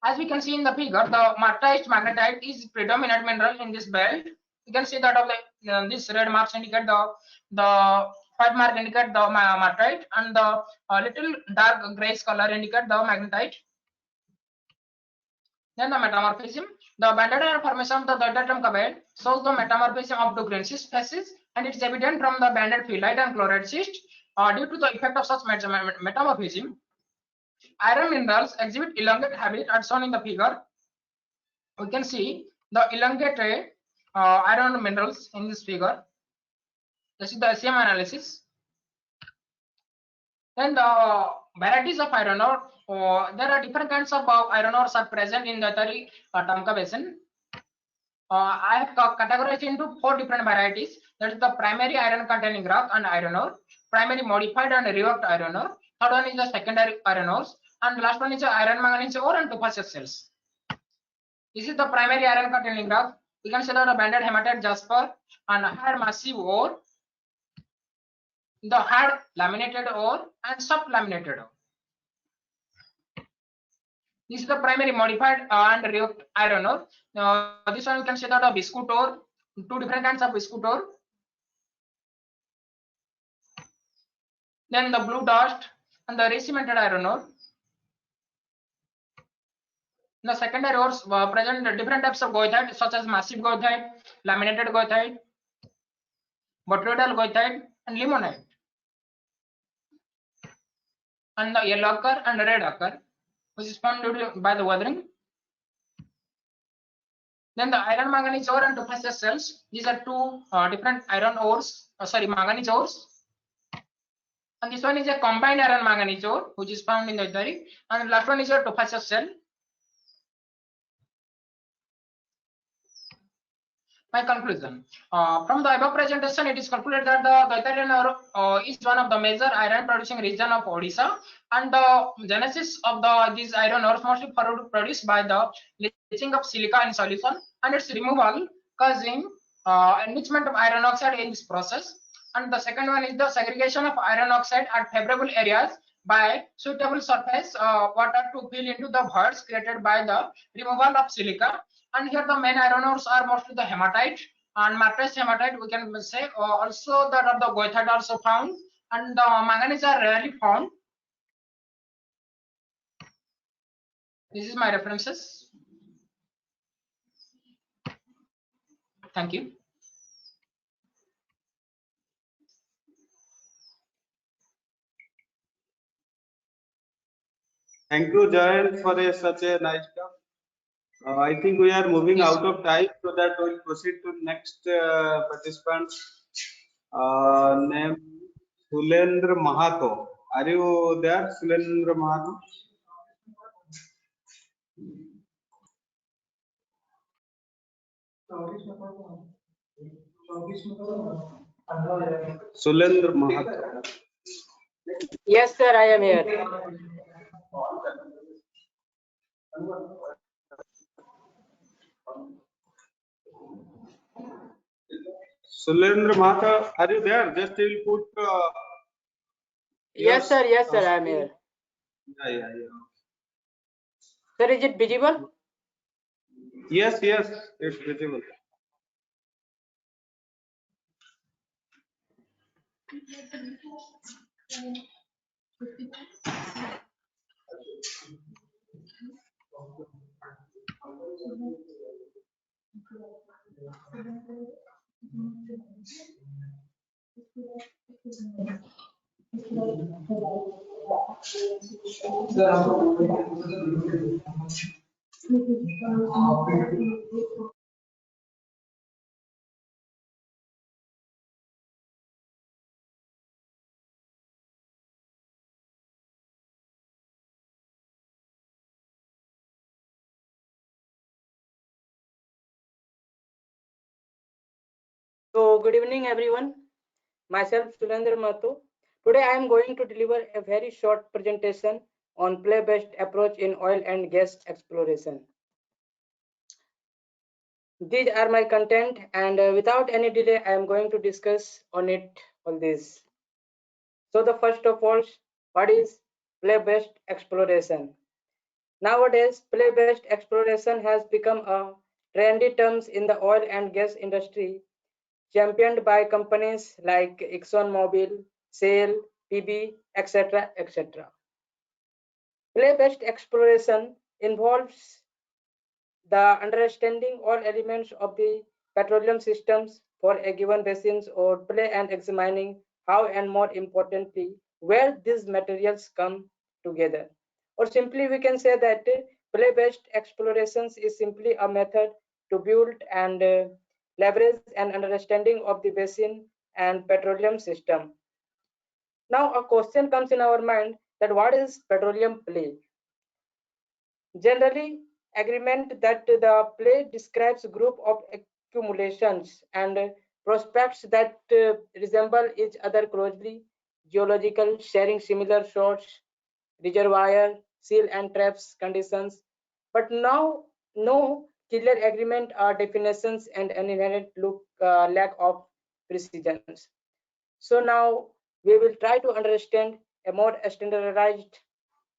As we can see in the figure, the martite magnetite is predominant mineral in this belt. You can see that of the this red marks indicate the white mark indicate the martite, and the little dark grayish color indicate the magnetite. Then the metamorphism. The banded iron formation of the Etheretumka belt shows the metamorphism of two green schist phases, and it's evident from the banded phyllite and chloride schist. Due to the effect of such metamorphism, iron minerals exhibit elongate habit as shown in the figure. We can see the elongated iron minerals in this figure. This is the SEM analysis. Then the varieties of iron ore. There are different kinds of iron ores are present in the Etheretumka basin. I have categorized into 4 different varieties. That is the primary iron containing rock and iron ore, primary modified and reworked iron ore, third one is the secondary iron ores, and last one is the iron manganese ore and tufaceous cells. This is the primary iron containing rock. We can see the banded hematite jasper and hard massive ore, the hard laminated ore and soft laminated ore. This is the primary modified and reworked iron ore. This one you can see that a biscuit ore, 2 different kinds of biscuit ore. Then the blue dust and the recemented iron ore. The secondary ores present different types of goethite such as massive goethite, laminated goethite, botryoidal goethite, and limonite. And the yellow ochre and red ochre, which is formed by the weathering. Then the iron manganese ore and tufaceous cells. These are 2 different iron ores, manganese ores. And this one is a combined iron manganese ore, which is found in the Ethereum. And the last one is a tufaceous cell. My conclusion. From the above presentation, it is concluded that the Ethereum is one of the major iron producing region of Odisha, and the genesis of these iron ores mostly produced by the leaching of silica in solution and its removal causing enrichment of iron oxide in this process. And the second one is the segregation of iron oxide at favorable areas by suitable surface water to fill into the voids created by the removal of silica. And here the main iron ores are mostly the hematite and martite hematite, we can say. Also that of the goethite also found, and the manganese are rarely found. This is my references. Thank you. Thank you, Jain, for such a nice talk. I think we are moving out of time, so that we'll proceed to next participant. Name Sulendra Mahato. Are you there, Sulendra Mahato? Sulendra Mahato. Yes, sir, I am here. Sulendra Mahato, are you there? Just will put. Yes, sir, I am here. Yeah. Sir, is it visible? Yes, it's visible. So good evening everyone. Myself Surendra Mato. Today I am going to deliver a very short presentation on play-based approach in oil and gas exploration. These are my content, and without any delay I am going to discuss on all this. So the first of all, what is play-based exploration? Nowadays, play-based exploration has become a trendy term in the oil and gas industry, championed by companies like ExxonMobil, Shale, PB, etc., etc. Play-based exploration involves the understanding all elements of the petroleum systems for a given basin or play and examining how, and more importantly, where these materials come together. Or simply we can say that play-based explorations is simply a method to build and leverage an understanding of the basin and petroleum system. Now a question comes in our mind that what is petroleum play? Generally, agreement that the play describes group of accumulations and prospects that resemble each other closely, geological, sharing similar source, reservoir, seal and traps conditions, but now no clear agreement or definitions and an inherent lack of precision. So now we will try to understand a more standardized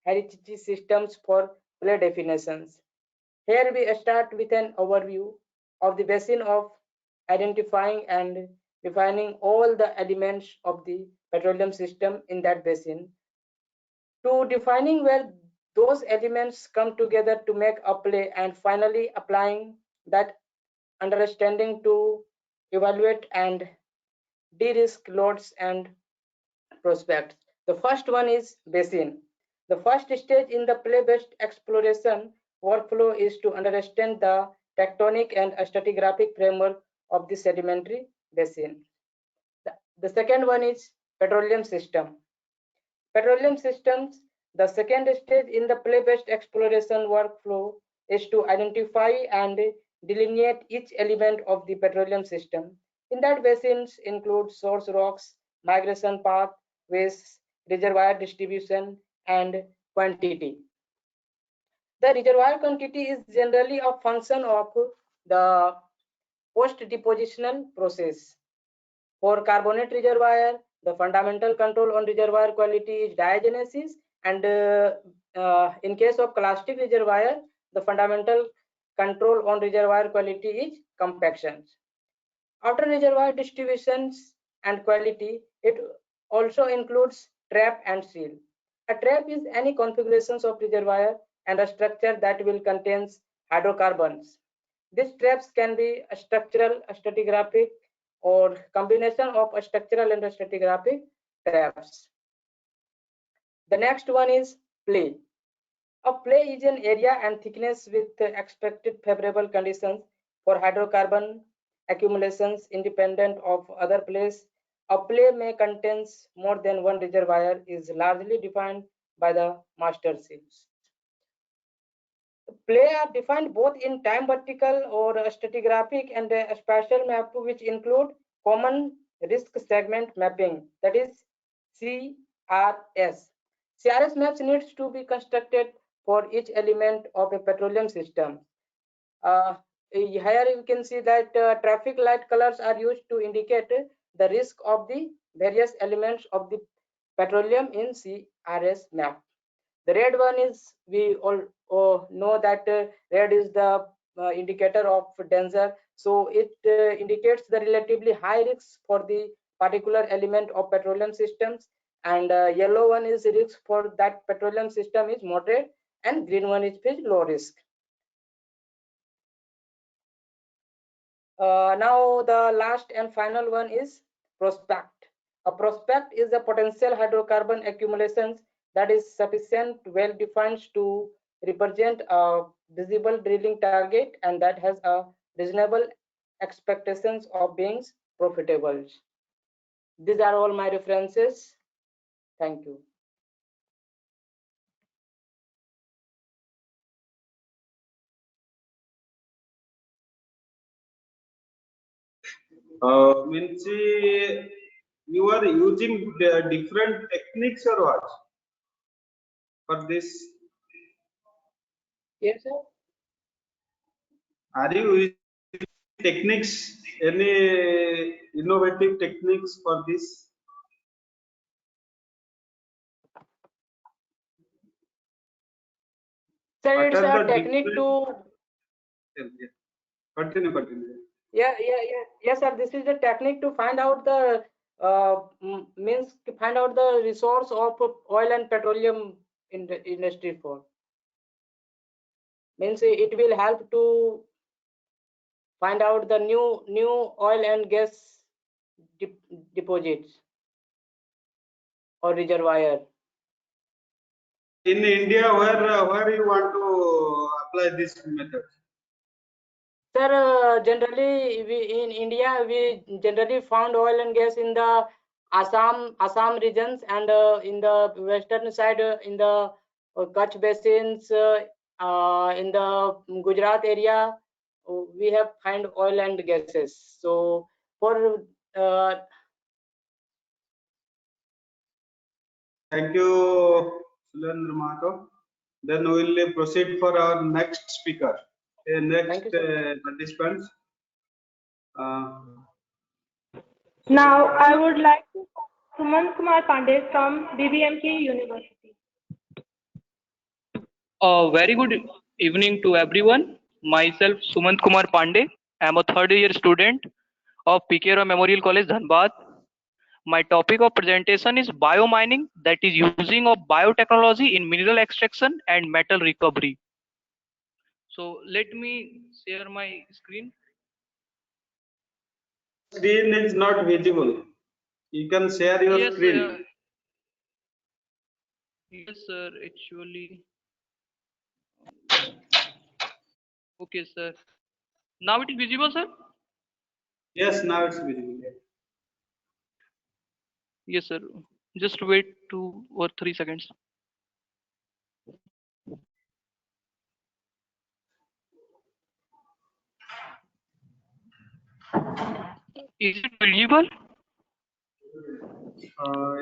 heritage systems for play definitions. Here we start with an overview of the basin of identifying and defining all the elements of the petroleum system in that basin, to defining where those elements come together to make a play, and finally applying that understanding to evaluate and de-risk loads and prospects. The first one is basin. The first stage in the play-based exploration workflow is to understand the tectonic and stratigraphic framework of the sedimentary basin. The second one is petroleum system. Petroleum systems, the second stage in the play-based exploration workflow is to identify and delineate each element of the petroleum system. In that, basins include source rocks, migration path, waste, reservoir distribution, and quantity. The reservoir quantity is generally a function of the post-depositional process. For carbonate reservoir, the fundamental control on reservoir quality is diagenesis, and in case of clastic reservoir, the fundamental control on reservoir quality is compaction. After reservoir distributions and quality, it also includes trap and seal. A trap is any configurations of reservoir and a structure that will contain hydrocarbons. These traps can be a structural, a stratigraphic, or combination of a structural and a stratigraphic traps. The next one is play. A play is an area and thickness with expected favorable conditions for hydrocarbon accumulations independent of other plays. A play may contain more than one reservoir is largely defined by the master seals. Play are defined both in time vertical or stratigraphic and a spatial map, which include common risk segment mapping, that is CRS. CRS maps needs to be constructed for each element of a petroleum system. Here you can see that traffic light colors are used to indicate the risk of the various elements of the petroleum in CRS map. The red one is, we all know that red is the indicator of danger, so it indicates the relatively high risks for the particular element of petroleum systems, and yellow one is risk for that petroleum system is moderate, and green one is low risk. Now the last and final one is prospect. A prospect is a potential hydrocarbon accumulations that is sufficient, well defined to represent a visible drilling target and that has a reasonable expectations of being profitable. These are all my references. Thank you. Means you are using the different techniques or what for this? Yes, sir. Are you using techniques, any innovative techniques for this? Sir, What it's are a the technique different... to Continue. Yes, sir. This is the technique to find out the means to find out the resource of oil and petroleum in the industry for. Means it will help to find out the new oil and gas deposits or reservoir. In India, where you want to apply this method? Sir, generally in India we generally found oil and gas in the Assam regions and in the western side in the Kutch basins, in the Gujarat area we have find oil and gases. So for Thank you, Surendra Mahato. Then we will proceed for our next speaker, next participants. Now, I would like to Kumar Pandey from BBMK University. Very good evening to everyone. Myself, Sumant Kumar Pandey. I am a third year student of PK Roy Memorial College, Dhanbad. My topic of presentation is biomining, that is using of biotechnology in mineral extraction and metal recovery. So let me share my screen. Screen is not visible. You can share your screen. Yes, sir. Actually, okay, sir. Now it is visible, sir. Yes, now it's visible. Yes, sir. Just wait 2 or 3 seconds. Is it visible?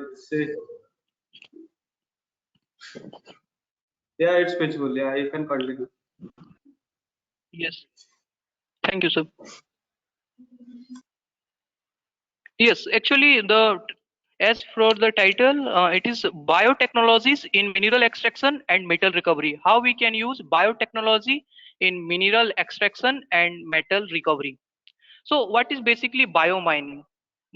It's yeah, it's visible. Yeah, you can continue. Yes. Thank you, sir. Yes, actually, as for the title, it is biotechnologies in mineral extraction and metal recovery. How we can use biotechnology in mineral extraction and metal recovery. So, what is basically biomining?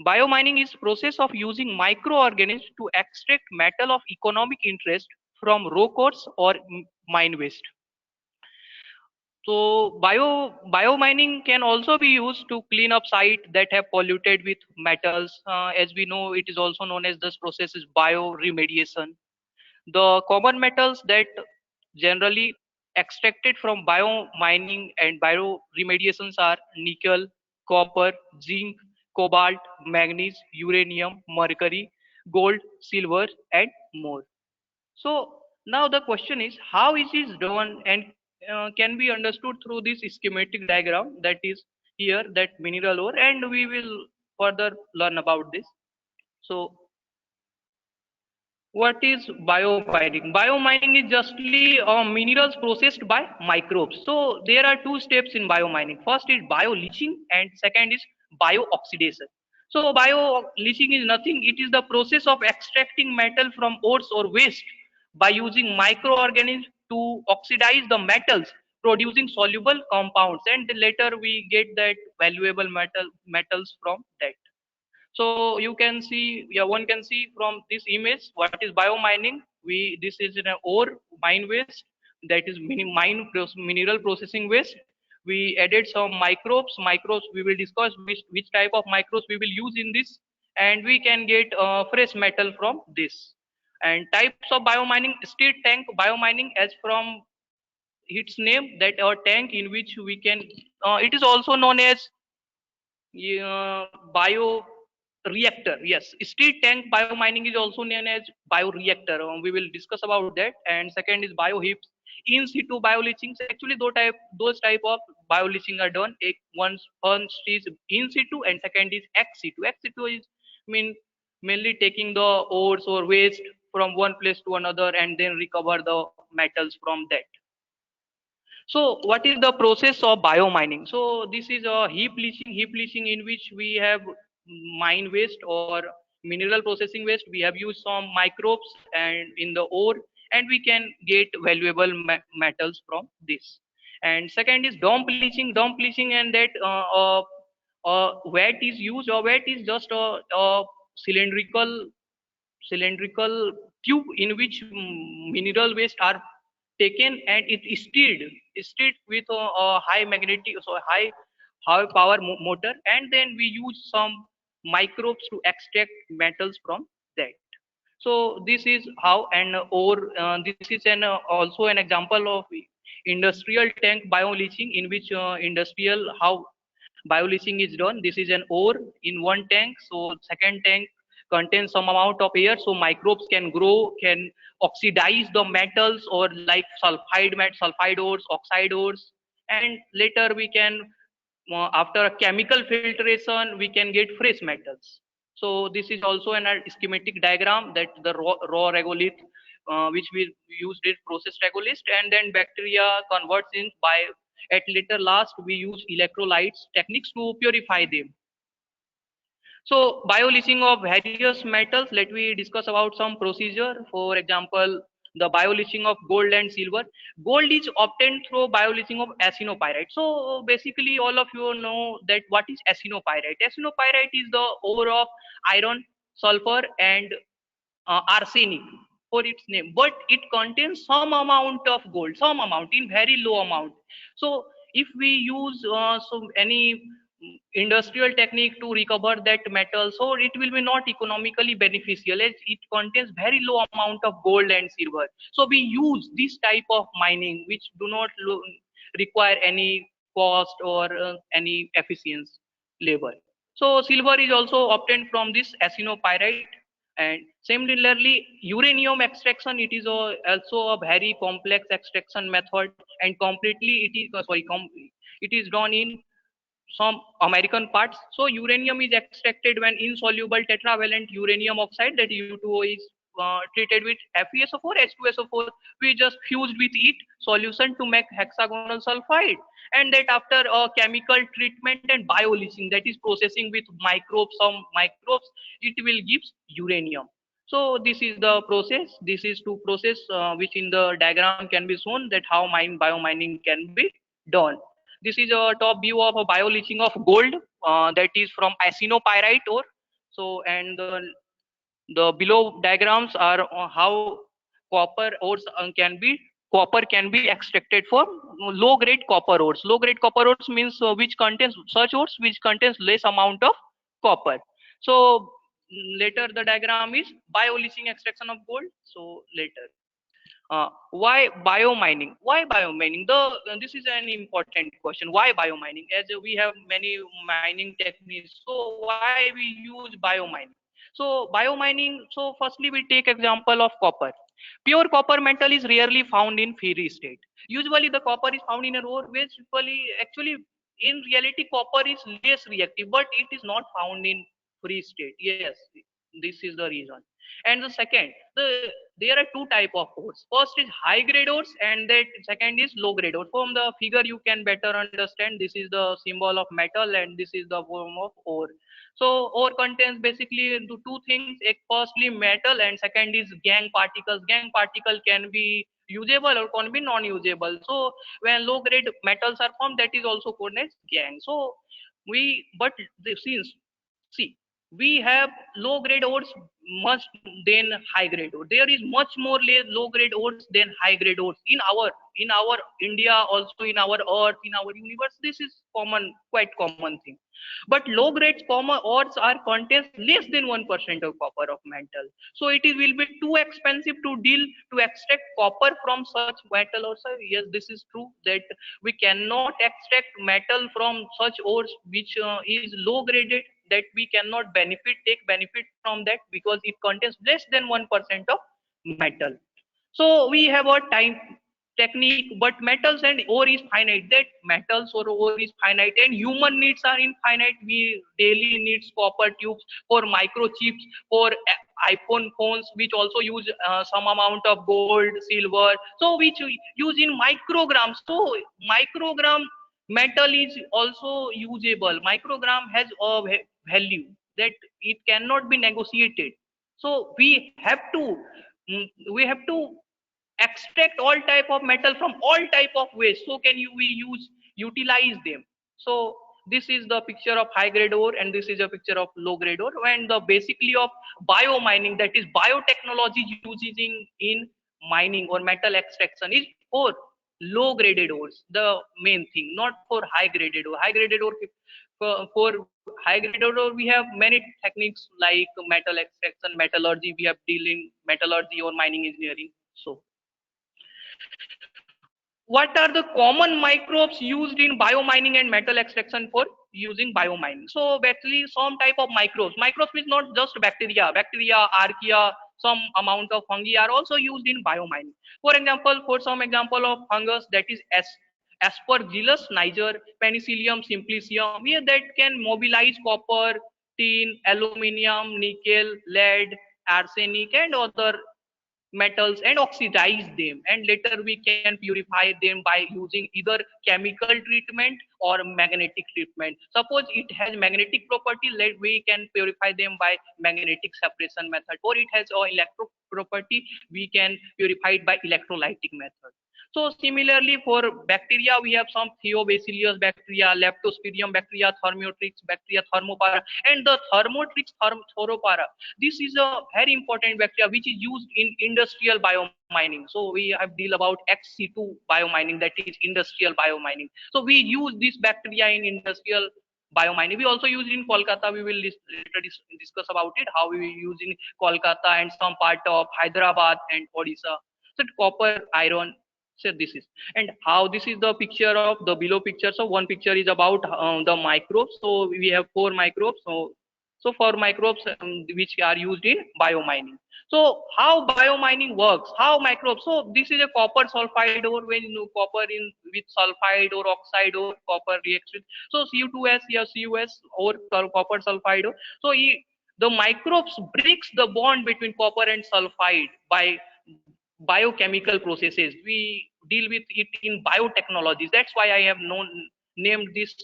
Biomining is process of using microorganisms to extract metal of economic interest from rock ores or mine waste. So biomining can also be used to clean up sites that have polluted with metals. As we know, it is also known as this process is bioremediation. The common metals that generally extracted from biomining and bioremediations are nickel, copper, zinc, cobalt, manganese, uranium, mercury, gold, silver, and more. So now the question is, how is this done and can be understood through this schematic diagram that is here, that mineral ore, and we will further learn about this. So what is biomining? Biomining is justly minerals processed by microbes. So there are two steps in biomining. First is bioleaching and second is biooxidation. So bioleaching is nothing. It is the process of extracting metal from ores or waste by using microorganisms to oxidize the metals, producing soluble compounds, and later we get that valuable metals from that. So you can see, yeah, one can see from this image what is biomining. This is an ore mine waste, that is mineral processing waste. We added some microbes. Microbes we will discuss which type of microbes we will use in this, and we can get fresh metal from this. And types of biomining: steel tank biomining, as from its name, that our tank in which we can. It is also known as bio reactor. Yes, steel tank biomining is also known as bioreactor. We will discuss about that. And second is bioheaps, in situ bioleaching. So actually those type of bioleaching are done. First is in situ and second is ex situ. Ex situ is mean mainly taking the ores or waste from one place to another and then recover the metals from that. So what is the process of biomining? So this is a heap leaching in which we have mine waste or mineral processing waste. We have used some microbes and in the ore, and we can get valuable metals from this. And second is dump leaching. Dump leaching, and that wet is used, or wet is just a cylindrical tube in which mineral waste are taken, and it is stirred with a high magnetic, so high power motor, and then we use some microbes to extract metals from that. So this is how. And or this is an also an example of industrial tank bioleaching, in which industrial how bioleaching is done. This is an ore in one tank, so second tank contains some amount of air, so microbes can grow, can oxidize the metals, or like sulfide ores, oxide ores, and later we can after a chemical filtration we can get fresh metals. So this is also an schematic diagram, that the raw regolith which we used in process regolith, and then bacteria converts in by at later last we use electrolytes techniques to purify them. So bioleaching of various metals, let me discuss about some procedure. For example, the bioleaching of gold and silver. Gold is obtained through bioleaching of acinopyrite. So basically all of you know that what is acinopyrite. Acinopyrite is the ore of iron, sulfur, and arsenic for its name, but it contains some amount of gold, some amount in very low amount. So if we use any industrial technique to recover that metal, so it will be not economically beneficial, as it contains very low amount of gold and silver. So we use this type of mining which do not require any cost or any efficiency labor. So silver is also obtained from this acinopyrite. And similarly, uranium extraction, it is also a very complex extraction method, and completely it is it is done in some American parts. So uranium is extracted when insoluble tetravalent uranium oxide, that U2O, is treated with FeSO4, H2SO4. We just fused with it solution to make hexagonal sulfide, and that after a chemical treatment and bioleaching, that is processing with microbes, some microbes, it will give uranium. So this is the process. This is to process which in the diagram can be shown, that how biomining can be done. This is a top view of a bioleaching of gold, that is from acinopyrite ore. So and the below diagrams are how copper can be extracted for low grade copper ores. Low grade copper ores means which contains such ores which contains less amount of copper. So later the diagram is bioleaching extraction of gold. So later why biomining? Why biomining? This is an important question. Why biomining? As we have many mining techniques, so why we use biomining? So biomining. So firstly, we take example of copper. Pure copper metal is rarely found in free state. Usually, the copper is found in a ore which actually in reality copper is less reactive, but it is not found in free state. Yes, this is the reason. And the second, there are two type of ores. First is high grade ores, and that second is low grade ore. From the figure you can better understand, this is the symbol of metal and this is the form of ore. So ore contains basically two things: firstly metal, and second is gangue particles. Gangue particle can be usable or can be non-usable. So when low grade metals are formed, that is also called as gangue. So since see, we have low grade ores much than high grade ore. There is much more low grade ores than high grade ores in our India, also in our earth, in our universe. This is common, quite common thing. But low grade common ores are contains less than 1% of copper of metal. So it will be too expensive to extract copper from such metal ores. Yes, this is true that we cannot extract metal from such ores which is low graded, that we cannot take benefit from that because it contains less than 1% of metal. So we have a time technique, but metals and ore is finite. That metals or ore is finite, and human needs are infinite. We daily needs copper tubes for microchips, for iPhone phones, which also use some amount of gold, silver. So which we use in micrograms. So microgram metal is also usable. Microgram has a value that it cannot be negotiated. So we have to extract all type of metal from all type of waste. So can we utilize them? So this is the picture of high grade ore, and this is a picture of low grade ore. And the basically of bio mining, that is biotechnology used in mining or metal extraction, is for low graded ores, the main thing, not for high graded ore. High graded ore, for high graded ore we have many techniques like metal extraction, metallurgy. We have dealing metallurgy or mining engineering. So what are the common microbes used in biomining and metal extraction for using biomining? So basically some type of microbes is not just bacteria, archaea, some amount of fungi are also used in biomining. For some example of fungus, that is Aspergillus niger, Penicillium simplicium, where that can mobilize copper, tin, aluminium, nickel, lead, arsenic, and other metals and oxidize them, and later we can purify them by using either chemical treatment or magnetic treatment. Suppose it has magnetic property, we can purify them by magnetic separation method, or it has a electro property, we can purify it by electrolytic method. So similarly for bacteria, we have some Theobacillus bacteria, Leptospirium bacteria, Thermotrix bacteria, Thermopara, and the Thermotrix Thoropara. This is a very important bacteria which is used in industrial biomining. So we have deal about XC2 biomining, that is industrial biomining. So we use this bacteria in industrial biomining. We also use it in Kolkata. We will later discuss about it, how we use in Kolkata and some part of Hyderabad and Odisha. So copper, iron. So this is, and how this is the picture of the below picture. So one picture is about the microbes. So we have 4 microbes. So for microbes which are used in biomining. So how biomining works, how microbes. So this is a copper sulfide ore. When you know copper in with sulfide or oxide or copper reacts with, so Cu2s, yeah, CuS or copper sulfide ore. So the microbes breaks the bond between copper and sulfide by biochemical processes. We deal with it in biotechnologies. That's why I have named this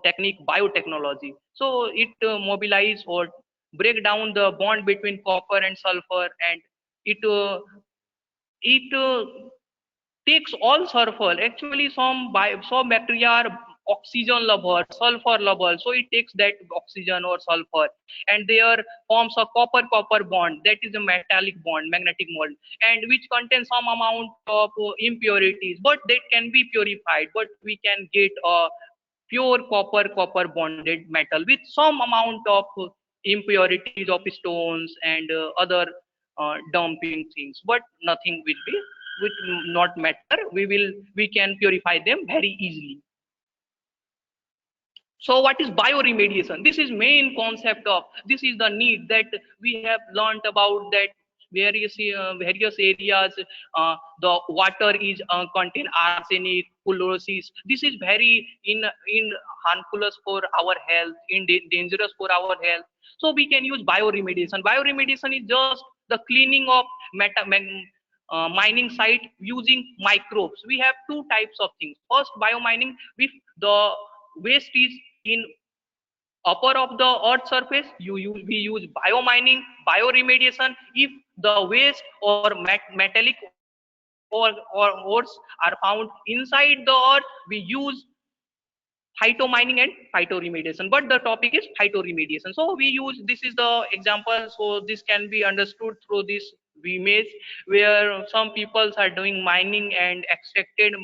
technique biotechnology. So it mobilize or break down the bond between copper and sulfur, and it takes all sulfur. Actually some bacteria are oxygen lover, sulfur lover, so it takes that oxygen or sulfur, and there forms a copper bond, that is a metallic bond, magnetic bond, and which contains some amount of impurities, but that can be purified, but we can get a pure copper bonded metal with some amount of impurities of stones and other dumping things, but nothing will be which not matter. We can purify them very easily. So what is bioremediation? This is main concept of, this is the need that we have learned about, that various areas the water is contain arsenic, fluorosis. This is very in harmful for our health, dangerous for our health. So we can use bioremediation. Bioremediation is just the cleaning of mining site using microbes. We have 2 types of things. First, biomining, if the waste is in upper of the earth surface, we use biomining, bioremediation. If the waste or metallic or ores are found inside the earth, we use phytomining and phytoremediation, but the topic is phytoremediation. So we use, this is the example, so this can be understood through this image where some peoples are doing mining and extracted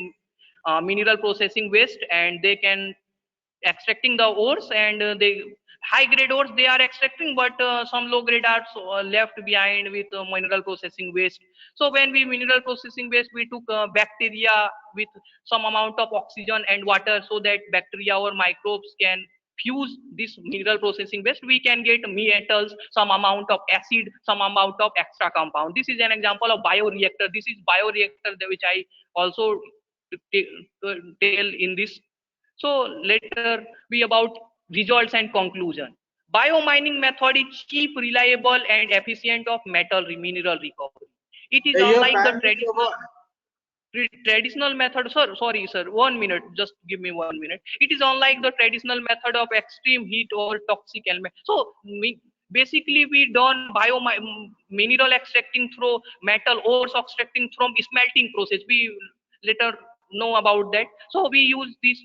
mineral processing waste, and they can extracting the ores, and they high grade ores they are extracting, but some low grade are left behind with mineral processing waste. So when we mineral processing waste, we took bacteria with some amount of oxygen and water, so that bacteria or microbes can fuse this mineral processing waste. We can get metals, some amount of acid, some amount of extra compound. This is an example of bioreactor. This is bioreactor which I also tell in this. So later be about results and conclusion. Biomining method is cheap, reliable, and efficient of metal mineral recovery. It is Your unlike the time is over. traditional method. Sir, sorry, sir. 1 minute. Just give me 1 minute. It is unlike the traditional method of extreme heat or toxic element. So basically, we done mineral extracting through metal, ores extracting from smelting process. We later know about that. So we use this.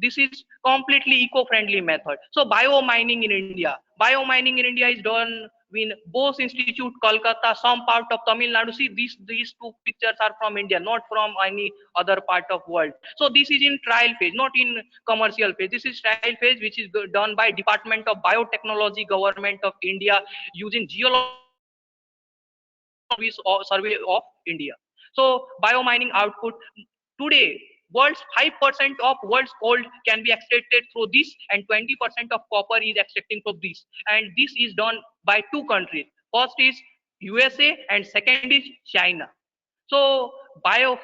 This is completely eco-friendly method. So biomining in India. Biomining in India is done in Bose Institute, Kolkata, some part of Tamil Nadu. See, these two pictures are from India, not from any other part of world. So this is in trial phase, not in commercial phase. This is trial phase, which is done by Department of Biotechnology, Government of India, using Geology Survey of India. So biomining output today, world's 5% of world's gold can be extracted through this, and 20% of copper is extracting from this. And this is done by two countries. First is USA and second is China. So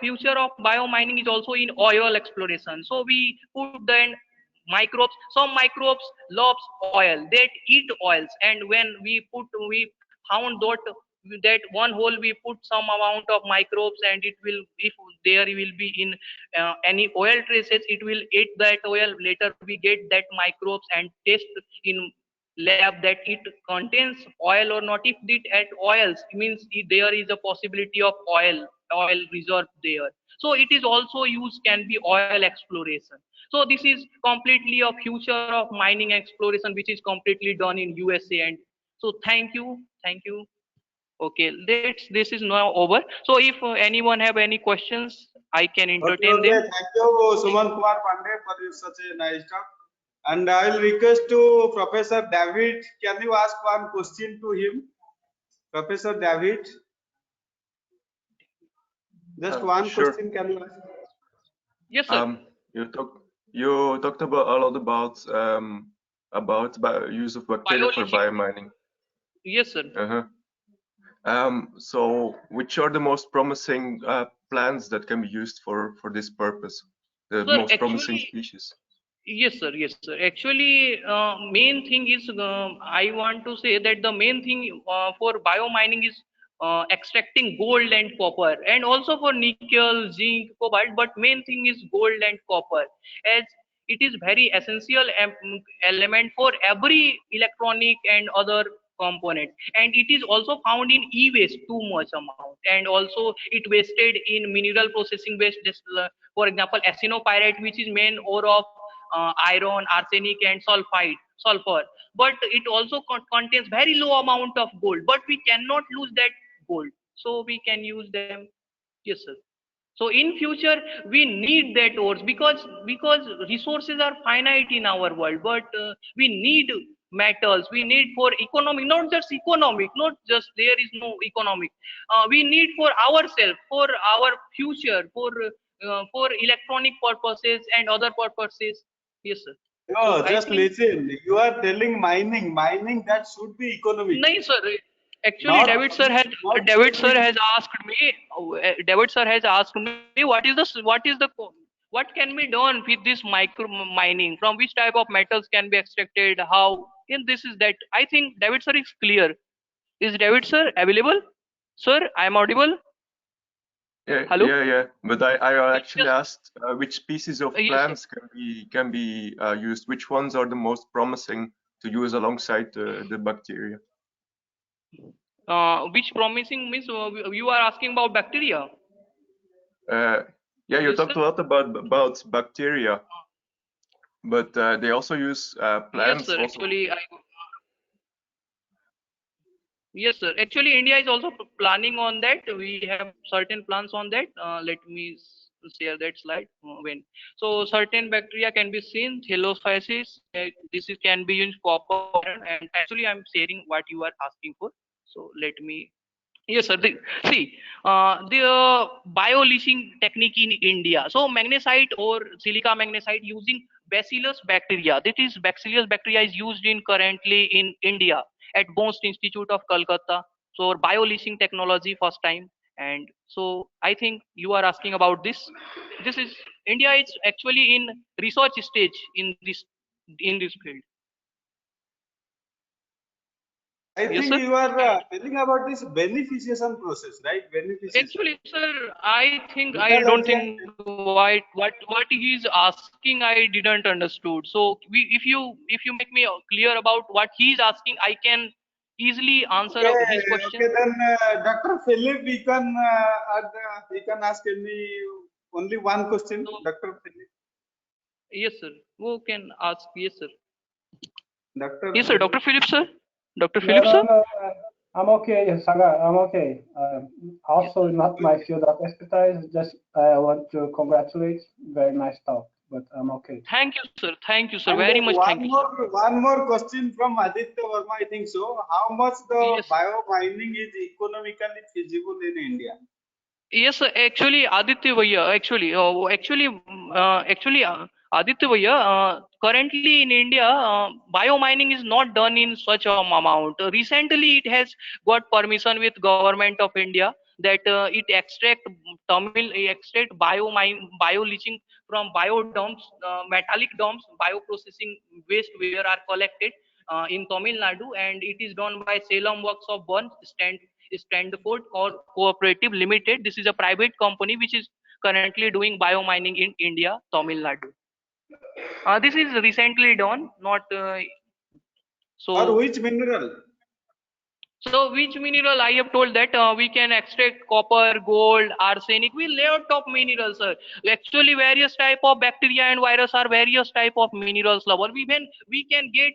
future of biomining is also in oil exploration. So we put then microbes. Some microbes loves oil. They eat oils, and when we found that one hole, we put some amount of microbes, and it will, if there will be in any oil traces, it will eat that oil. Later we get that microbes and test in lab that it contains oil or not. If it at oils, means there is a possibility of oil reserve there. So it is also used, can be oil exploration. So this is completely a future of mining exploration, which is completely done in USA. And so thank you. Okay, this is now over. So if anyone have any questions, I can entertain Okay. them. Thank you, Suman Kumar Pandey, for such a nice talk. And I will request to Professor David. Can you ask one question to him, Professor David? Just one Sure. question, can you ask? Yes, sir. You talked about a lot about use of bacteria for biomining. Yes, sir. So which are the most promising plants that can be used for this purpose? The Sir, most promising species? Yes, sir. Yes, sir. Actually, main thing is, I want to say that the main thing for biomining is extracting gold and copper, and also for nickel, zinc, cobalt. But main thing is gold and copper, as it is very essential element for every electronic and other component. And it is also found in e-waste too much amount, and also it wasted in mineral processing waste. Just, for example, acinopyrite, which is main ore of iron, arsenic, and sulfur. But it also contains very low amount of gold. But we cannot lose that gold, so we can use them. Yes, sir. So in future we need that ores, because resources are finite in our world. But we need metals. We need for economic, not just economic, not just there is no economic. We need for ourselves, for our future, for electronic purposes and other purposes. Yes, sir. No, So just listen. You are telling mining that should be economic. No, sir. Actually, David sir has asked me what can be done with this micro mining, from which type of metals can be extracted, how. And this is that. I think David sir is clear. Is David sir available? Sir, I am audible. Yeah, hello. Yeah. But I actually asked which species of Yes, plants can be used. Which ones are the most promising to use alongside the bacteria? Which promising means you are asking about bacteria? Yeah, you talked a lot about bacteria. but they also use plants. Yes, sir. Also. Yes, sir. Actually, India is also planning on that. We have certain plans on that. Let me share that slide. When so certain bacteria can be seen, thelophysis. Can be used copper iron, and actually I'm sharing what you are asking for. So let me. Yes, sir. The bio-leaching technique in India. So magnesite or silica magnesite using Bacillus bacteria. That is Bacillus bacteria is used in currently in India at Bose Institute of Calcutta. So bio-leaching technology first time. And so I think you are asking about this. This is India is actually in research stage in this field. I Yes, think sir. you are telling about this beneficiation process, right? Beneficiation. Actually, sir, I think I don't Metallurgy think what he's asking I didn't understood. So if you make me clear about what he's asking, I can easily answer his question. Okay, then Dr. Philip, we can ask only one question, Dr. Philip. Yes, sir. Who can ask? Yes, sir. Dr. Yes, sir. Dr. Philip, sir. Dr. No, Philip, sir. no. I'm okay, Sagar. I'm okay. Also, not my field of expertise. Just I want to congratulate. Very nice talk, but I'm okay. Thank you, sir. Thank you, sir. And Very then much. Thank you, sir. one more question from Aditya Verma, I think so. How much the bio mining is economically feasible in India? Yes, sir. Actually, Aditya Bhaiya, Aditya Bhaiya, currently in India, biomining is not done in such an amount. Recently, it has got permission with government of India that it extract bio leaching from bio dumps, metallic dumps, bio processing waste where are collected in Tamil Nadu, and it is done by Salem Works of Burn Standford or Cooperative Limited. This is a private company which is currently doing biomining in India, Tamil Nadu. This is recently done, not so. Or which mineral? So which mineral? I have told that we can extract copper, gold, arsenic. We lot of minerals, sir. Actually, various type of bacteria and virus are various type of minerals. We can get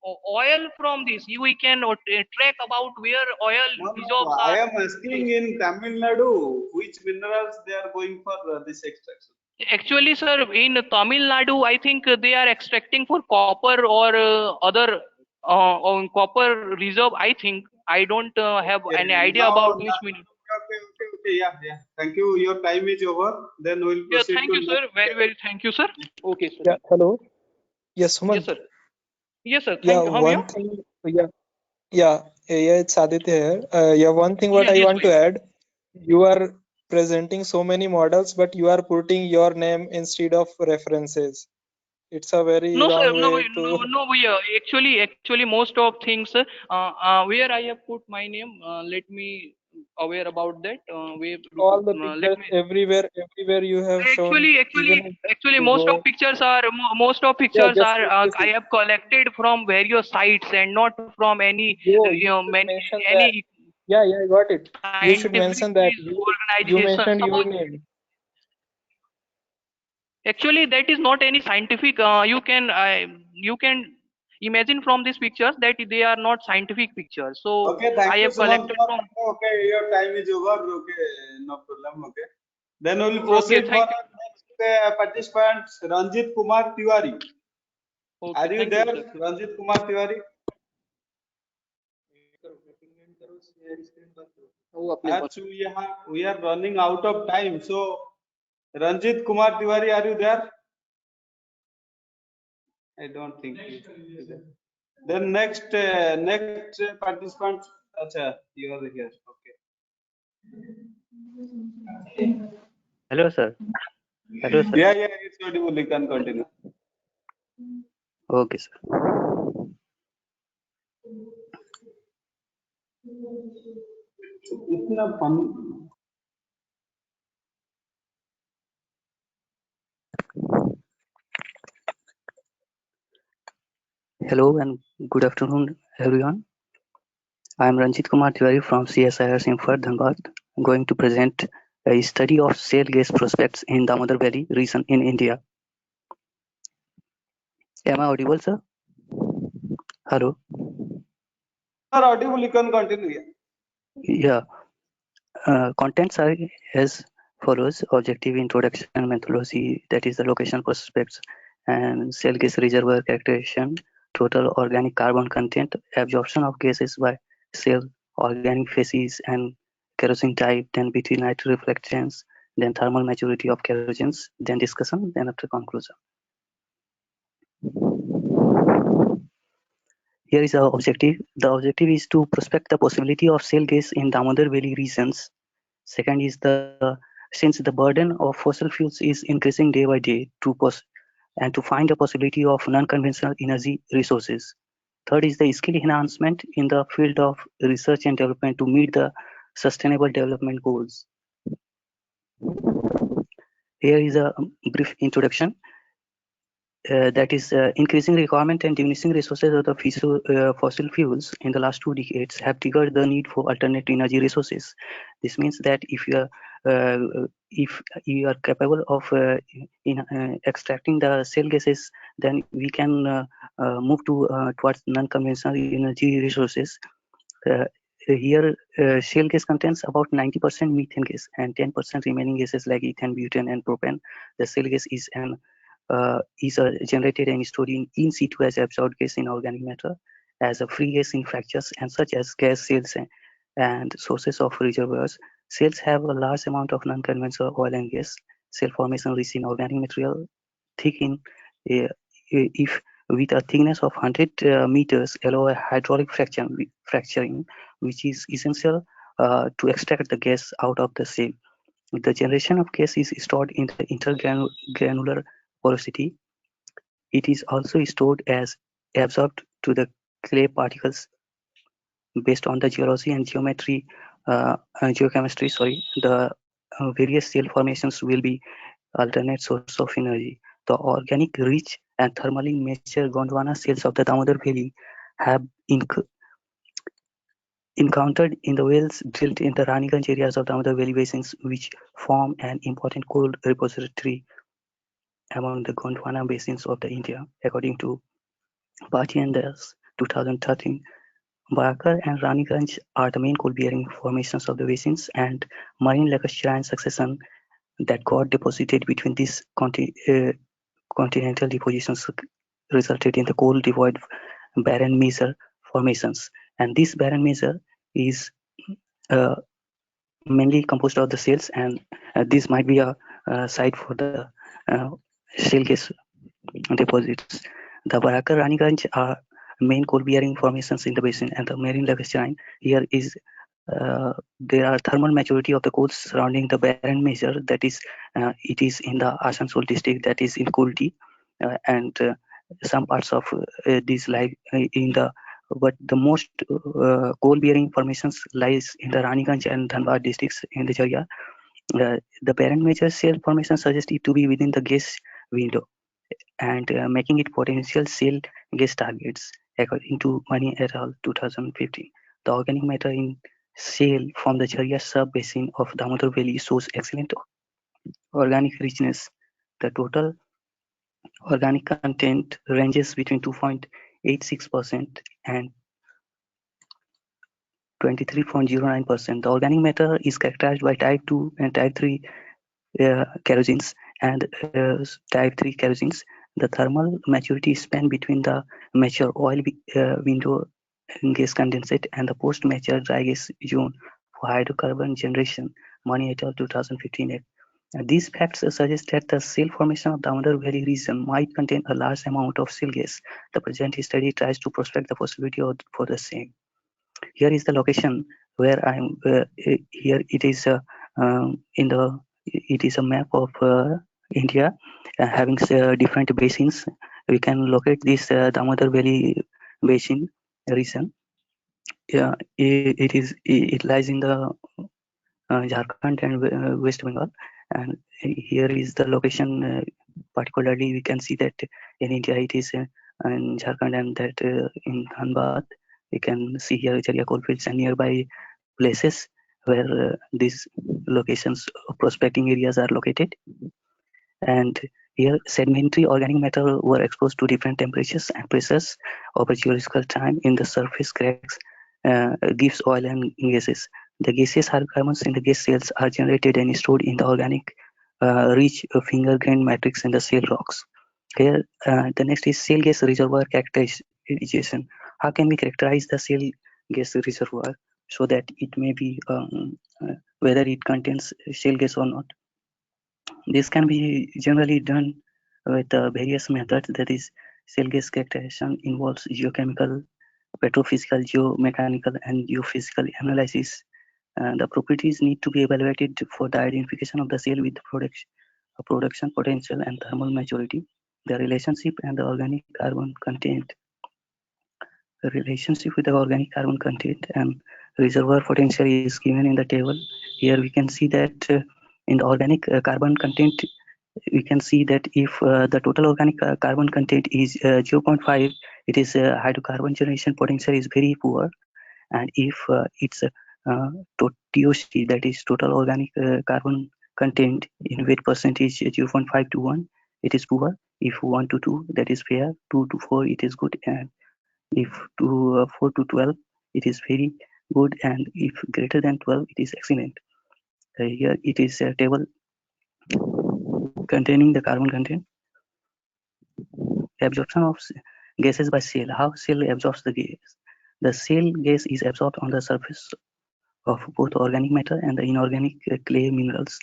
oil from this. We can track about where oil reserves I are. am asking in Tamil Nadu, which minerals they are going for this extraction? Actually, sir, in Tamil Nadu, I think they are extracting for copper or other on copper reserve. I think I don't have any idea about which mineral. Okay, yeah. Thank you. Your time is over. Then we'll Yeah, proceed thank to you, sir. Very thank you, sir. Okay, sir. Yeah, hello. Yes, Yes, Sumant. sir. Yes, sir. Yeah, How are you? one thing. Yeah, it's Aditya here. Yeah, one thing what I Yes, want to add, you are presenting so many models, but you are putting your name instead of references. It's a very No, sir. wrong way to No. Actually, most of things where I have put my name. Let me aware about that. all the Let pictures me. everywhere you have shown, even if Actually, you most go. of Yeah, pictures just are replace I it. have collected from various sites and not from any You should mention that. any Yeah, I got it. You should scientific mention that. You organization. mentioned your name. Actually, that is not any scientific. You can imagine from these pictures that they are not scientific pictures. So Okay, thank I you, have Sumant. collected from. Okay, your time is over. Okay, no problem. Okay. Then we'll Okay, proceed for thank you. our next participant, Ranjit Kumar Tiwari. Okay, Are you thank you, there, sir. Ranjit Kumar Tiwari? Actually, we are running out of time. So, Ranjit Kumar Tiwari, are you there? I don't think he is there. Then next participant, Acha, you are here. Okay. Hello, sir. Hello, sir. Yeah, it's audible. You can continue. Okay, sir. इतना fun Hello and good afternoon, everyone. I am Ranjit Kumar Tiwari from CSIR Simfar, Dhanbad. I'm going to present a study of shale gas prospects in Damodar Valley region in India. Am I audible, sir? Hello? Sir, audible, you can continue. Yeah. Contents are as follows: objective, introduction, methodology, that is the location prospects, and shale gas reservoir characterization, total organic carbon content, absorption of gases by shale, organic phases and kerosene type, then between night reflectance, then thermal maturity of kerogens, then discussion, then after conclusion. Here is our objective. The objective is to prospect the possibility of shale gas in Damodar Valley regions. Second is since the burden of fossil fuels is increasing day by day, and to find a possibility of non-conventional energy resources. Third is the skill enhancement in the field of research and development to meet the sustainable development goals. Here is a brief introduction. That is increasing requirement and diminishing resources of the fossil fuels in the last 2 decades have triggered the need for alternate energy resources. This means that if you are capable of extracting the shale gases, then we can move towards non-conventional energy resources. Here, shale gas contains about 90% methane gas and 10% remaining gases like ethane, butane, and propane. The shale gas is generated and stored in situ as absorbed gas in organic matter, as a free gas in fractures, and such as gas shales and sources of reservoirs. Shales have a large amount of non-conventional oil and gas. Shale formation rich in organic material, thick in if with a thickness of 100 meters, allow a hydraulic fracturing, which is essential to extract the gas out of the shale. The generation of gas is stored in the intergranular porosity. It is also stored as absorbed to the clay particles. Based on the geology and geochemistry, the various shale formations will be alternate source of energy. The organic, rich, and thermally mature Gondwana shales of the Damodar Valley have encountered in the wells drilled in the Raniganj areas of Damodar Valley basins, which form an important coal repository among the Gondwana basins of the India, according to Bhatia and Das 2013. Barakar and Raniganj are the main coal-bearing formations of the basins, and marine lacustrine succession that got deposited between these continental depositions resulted in the coal-devoid barren measure formations. And this barren measure is mainly composed of the shales, and this might be a site for the shale gas deposits. The Barakar Raniganj are main coal-bearing formations in the basin, and the marine lacustrine here is there are thermal maturity of the coals surrounding the barren measure, that is it is in the Asansol district, that is in Kulti, and some parts of these lie in the, but the most coal-bearing formations lies in the Raniganj and Dhanbad districts in the Jharkhand. The barren measure shale formation suggests it to be within the gas window, and making it potential shale gas targets, according to Mani et al. 2015. The organic matter in shale from the Jharkhand sub-basin of Damodar Valley shows excellent organic richness. The total organic content ranges between 2.86% and 23.09%. The organic matter is characterized by type 2 and type 3 kerogens and type 3 kerogens. The thermal maturity span between the mature oil window gas condensate and the post-mature dry gas zone for hydrocarbon generation, Mani et al. 2015. These facts suggest that the shale formation of the Damodar Valley region might contain a large amount of shale gas. The present study tries to prospect the possibility for the same. Here is the location where I'm. Here it is it is a map of India having different basins. We can locate this Damodar Valley basin region. Yeah, it lies in the Jharkhand and West Bengal, and here is the location. Particularly, we can see that in India it is in Jharkhand, and that in Dhanbad we can see here Jaria coalfields and nearby places where these locations of prospecting areas are located. And Here, sedimentary organic matter were exposed to different temperatures and pressures over geological time in the surface cracks gives oil and gases. The gaseous hydrocarbons in the gas cells are generated and stored in the organic rich finger-grained matrix in the shale rocks. Here, the next is shale gas reservoir characterization. How can we characterize the shale gas reservoir so that it may be whether it contains shale gas or not? This can be generally done with various methods. That is, shale gas characterization involves geochemical, petrophysical, geomechanical, and geophysical analysis. The properties need to be evaluated for the identification of the shale with production potential and thermal maturity. The relationship and the organic carbon content. The relationship with the organic carbon content and reservoir potential is given in the table. Here we can see that in the organic carbon content, we can see that if the total organic carbon content is 0.5, it is hydrocarbon generation potential is very poor. And if it's TOC, that is total organic carbon content in weight percentage 0.5 to 1, it is poor. If 1 to 2, that is fair. 2 to 4, it is good. And if 4 to 12, it is very good. And if greater than 12, it is excellent. Here it is a table containing the carbon content. Absorption of gases by shale. How shale absorbs the gas? The shale gas is absorbed on the surface of both organic matter and the inorganic clay minerals.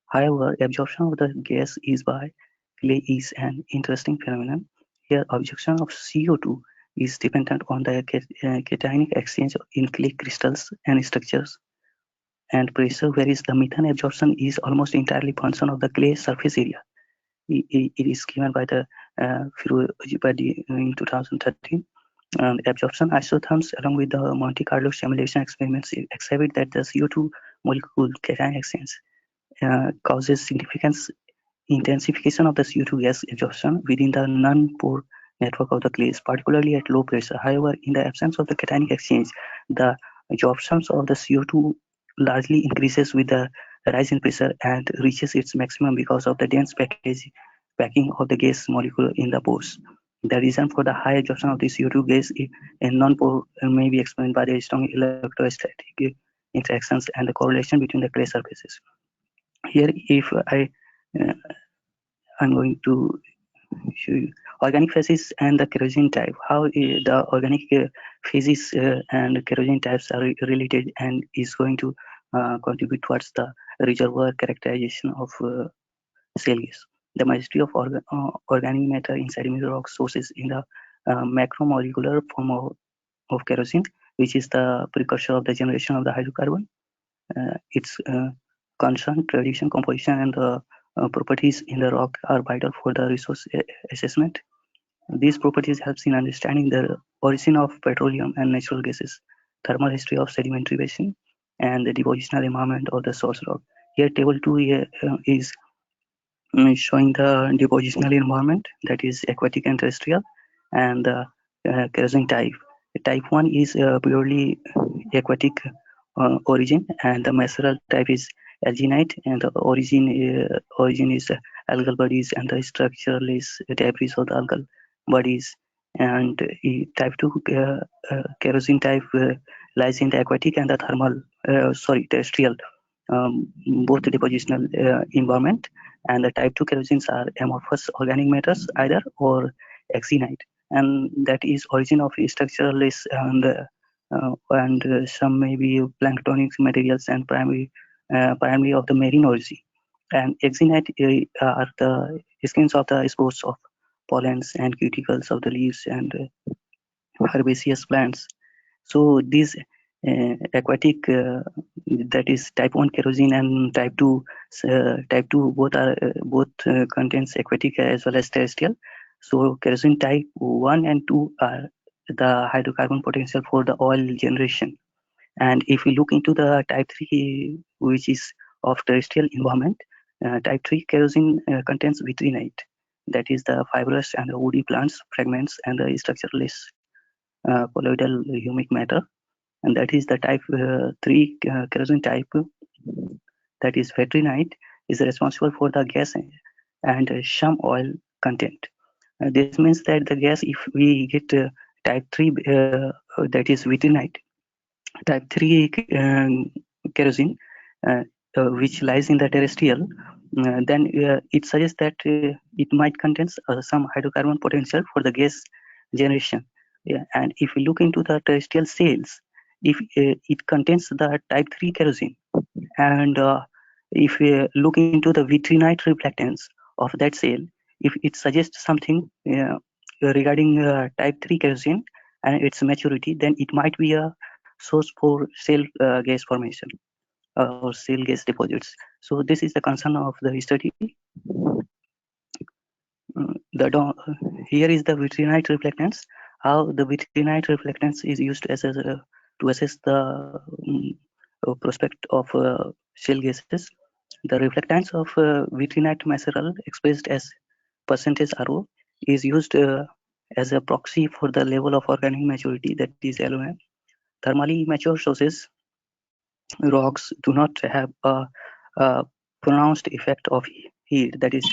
However, absorption of the gas is by clay is an interesting phenomenon. Here, absorption of CO2 is dependent on the cationic exchange in clay crystals and structures and pressure, whereas the methane absorption is almost entirely function of the clay surface area. It is given by the in 2013. Absorption isotherms along with the Monte Carlo simulation experiments exhibit that the CO2 molecule cation exchange causes significant intensification of the CO2 gas absorption within the non-pore network of the clays, particularly at low pressure. However, in the absence of the cationic exchange, the absorption of the CO2 largely increases with the rise in pressure and reaches its maximum because of the dense packing of the gas molecule in the pores. The reason for the high absorption of the CO2 gas in non-pore may be explained by the strong electrostatic interactions and the correlation between the clay surfaces. Here, if I'm going to show you organic phases and the kerosene type, how the organic phases and kerosene types are related and is going to contribute towards the reservoir characterization of shale gas. The majority of organic matter in sedimentary rock sources in the macromolecular form of kerosene, which is the precursor of the generation of the hydrocarbon. Its concern, tradition, composition, and the properties in the rock are vital for the resource assessment. These properties help in understanding the origin of petroleum and natural gases, thermal history of sedimentary basin, and the depositional environment of the source rock. Here, table 2 is showing the depositional environment, that is aquatic and terrestrial, and the kerosene type. Type 1 is purely aquatic origin, and the mesoral type is alginite, and the origin is algal bodies, and the structural is debris of the algal bodies. And type 2 kerosene type lies in the aquatic and the thermal, terrestrial, both the depositional environment. And the type 2 kerosenes are amorphous organic matters either or exenite, and that is origin of structuralist and some may be planktonic materials and primarily of the marine origin. And exenite are the skins of the spores of pollens and cuticles of the leaves and herbaceous plants. So these aquatic, that is type 1 kerosene and type 2 both contains aquatic as well as terrestrial. So kerosene type 1 and 2 are the hydrocarbon potential for the oil generation. And if we look into the type 3, which is of terrestrial environment, type 3 kerosene contains vitrinite, that is the fibrous and the woody plants, fragments, and the structureless colloidal humic matter. And that is the type 3 kerosene type, that is vitrinite, is responsible for the gas and some oil content. This means that the gas, if we get type 3, that is vitrinite, type 3 kerosene, which lies in the terrestrial, then it suggests that it might contain some hydrocarbon potential for the gas generation. Yeah, and if we look into the terrestrial sails, if it contains the type 3 kerosene, and if we look into the vitrinite reflectance of that sail, if it suggests something regarding type 3 kerosene and its maturity, then it might be a source for shale gas formation or shale gas deposits. So this is the concern of the study. Here is the vitrinite reflectance. How the vitrinite reflectance is used as to assess the prospect of shale gases. The reflectance of vitrinite material expressed as percentage RO is used as a proxy for the level of organic maturity, that is LOM. Thermally mature sources rocks do not have a pronounced effect of heat, that is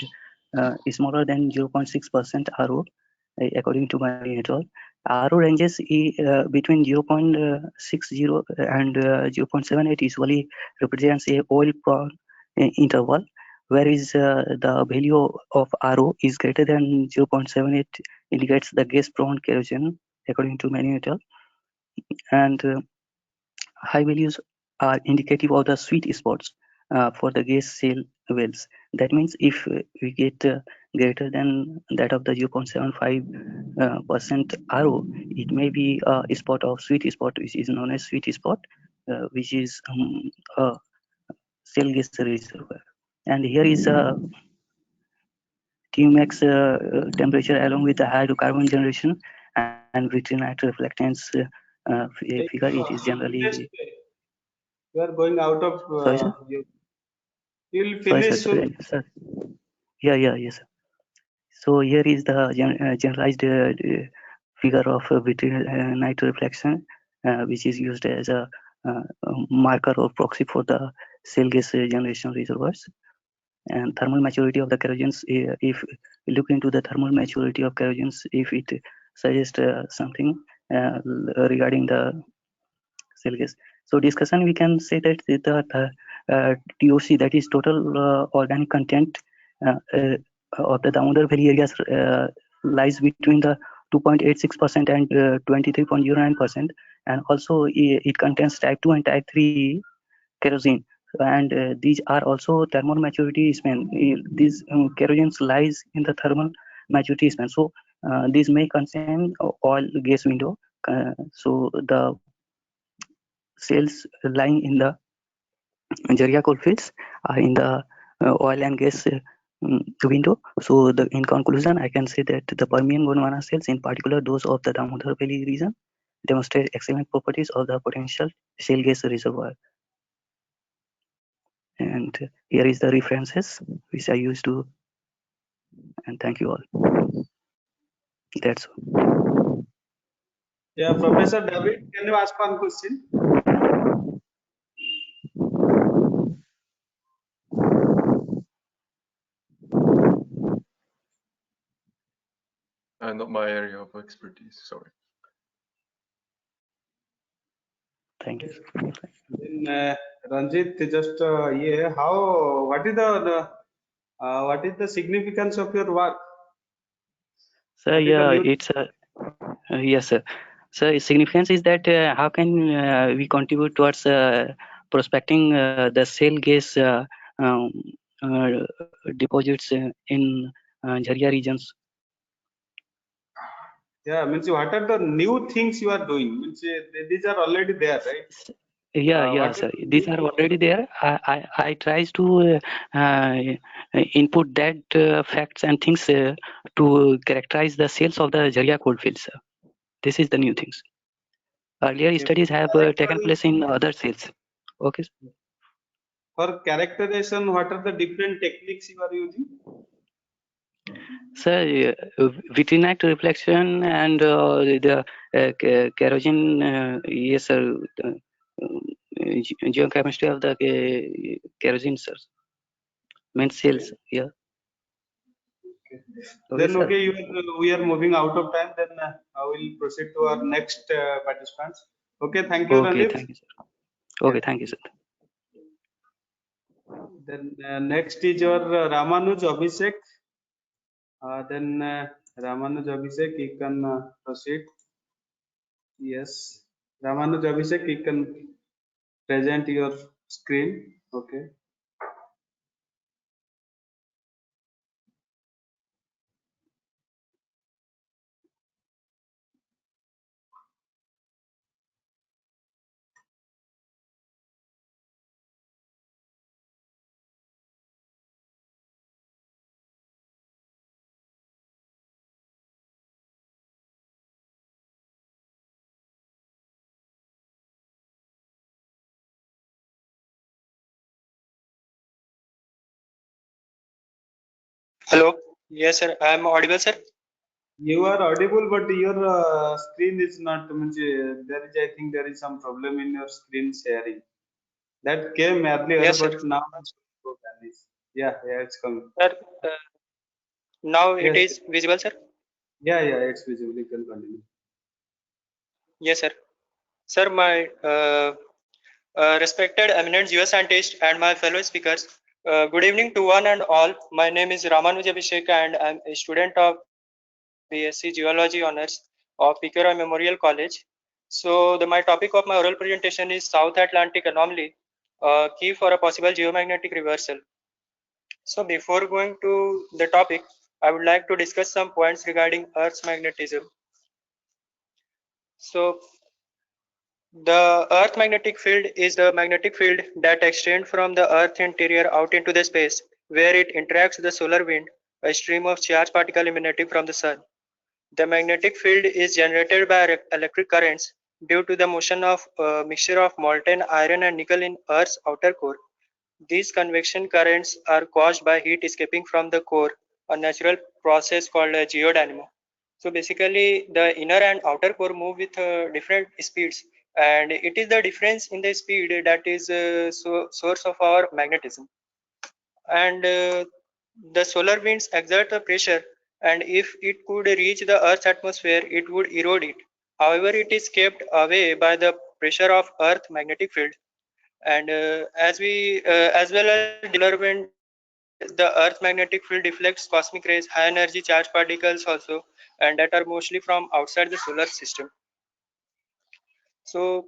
smaller than 0.6% RO, according to Marine et al. RO ranges between 0.60 and 0.78 usually represents a oil-prone interval, whereas the value of RO is greater than 0.78 indicates the gas-prone kerosene, according to Marine et al. And high values are indicative of the sweet spots for the gas shale wells. That means if we get greater than that of the 0.75% RO, it may be a spot of sweet spot, which is known as sweet spot, which is a shale gas reservoir. And here is a Tmax temperature along with the hydrocarbon generation and vitrinite reflectance figure. It is generally. You are going out of. Sorry, sir. You'll finish soon. Sir. Yes. So here is the generalized figure of vitrinite reflection, which is used as a marker or proxy for the shale gas generation reservoirs. And thermal maturity of the kerogens, if you look into the thermal maturity of kerogens, if it suggests something regarding the shale gas. So discussion, we can say that the TOC, that is total organic content of the Damodar Valley areas, lies between the 2.86% and 23.09%, and also it contains type 2 and type 3 kerosene, and these are also thermal maturity span. These kerogens lies in the thermal maturity span, so these may contain oil gas window. So the cells lying in the Jaria coalfields are in the oil and gas window. So in conclusion, I can say that the Permian Gondwana cells, in particular those of the Damodar Valley region, demonstrate excellent properties of the potential shale gas reservoir. And here is the references which I used to, and thank you all. That's all. Yeah, Professor David, can you ask one question? Not my area of expertise, sorry. Thank you. Then Ranjit, just what is the significance of your work? Sir, yeah, it's yes, sir. So significance is that how can we contribute towards prospecting the shale gas deposits in Jharia regions. Yeah, means what are the new things you are doing? Means these are already there, right? Yeah, sir. These are already there. I tries to input that facts and things to characterize the sales of the Jharia coalfields. Sir. This is the new things. Earlier studies have taken place in other sales. Okay. For characterization, what are the different techniques you are using? Sir, vitrinite reflection and the kerosene, yes, sir. Geochemistry of the kerosene, sir. Main sales, yeah. Then okay, we are moving out of time. Then I will proceed to our next participants. Okay, thank you, Okay, Ranjit. thank you, sir. Okay, thank you, sir. Then next is your Ramanuj Abhishek. Then Ramanuj Abhishek, you can proceed. Yes, Ramanuj Abhishek, you can present your screen. Okay. Hello. Yes, sir. I am audible, sir. You are audible, but your screen is not. There is, I think, there is some problem in your screen sharing. That came earlier, Yes, sir. but now it's going to vanish. Yeah, it's coming. Sir, now it Yes, is visible, sir. yeah, it's visible. You can continue. Yes, sir. Sir, my respected eminent geoscientist and my fellow speakers, good evening to one and all. My name is Ramanuj Abhishek and I'm a student of BSc Geology Honors of Roy Memorial College. So, my topic of my oral presentation is South Atlantic Anomaly, key for a possible geomagnetic reversal. So, before going to the topic, I would like to discuss some points regarding Earth's magnetism. So, the Earth magnetic field is the magnetic field that extends from the Earth interior out into the space, where it interacts with the solar wind, a stream of charged particles emanating from the sun. The magnetic field is generated by electric currents due to the motion of a mixture of molten iron and nickel in Earth's outer core. These convection currents are caused by heat escaping from the core, a natural process called a geodynamo. So basically, the inner and outer core move with different speeds, and it is the difference in the speed that is source of our magnetism. And the solar winds exert the pressure, and if it could reach the Earth's atmosphere, it would erode it. However, it is kept away by the pressure of Earth magnetic field. And as well as development, the Earth magnetic field deflects cosmic rays, high energy charged particles also, and that are mostly from outside the solar system. So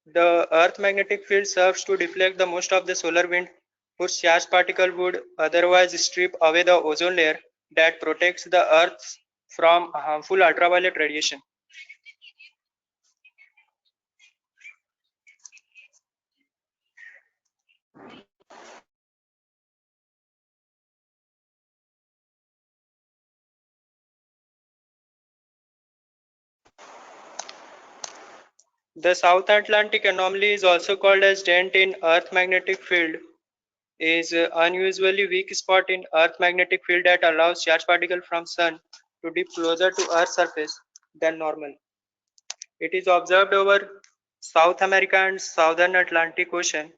the Earth magnetic field serves to deflect the most of the solar wind, whose charged particle would otherwise strip away the ozone layer that protects the Earth from harmful ultraviolet radiation. The South Atlantic anomaly is also called as dent in Earth magnetic field, is unusually weak spot in Earth magnetic field that allows charged particle from Sun to dip closer to Earth's surface than normal. It is observed over South America and Southern Atlantic Ocean,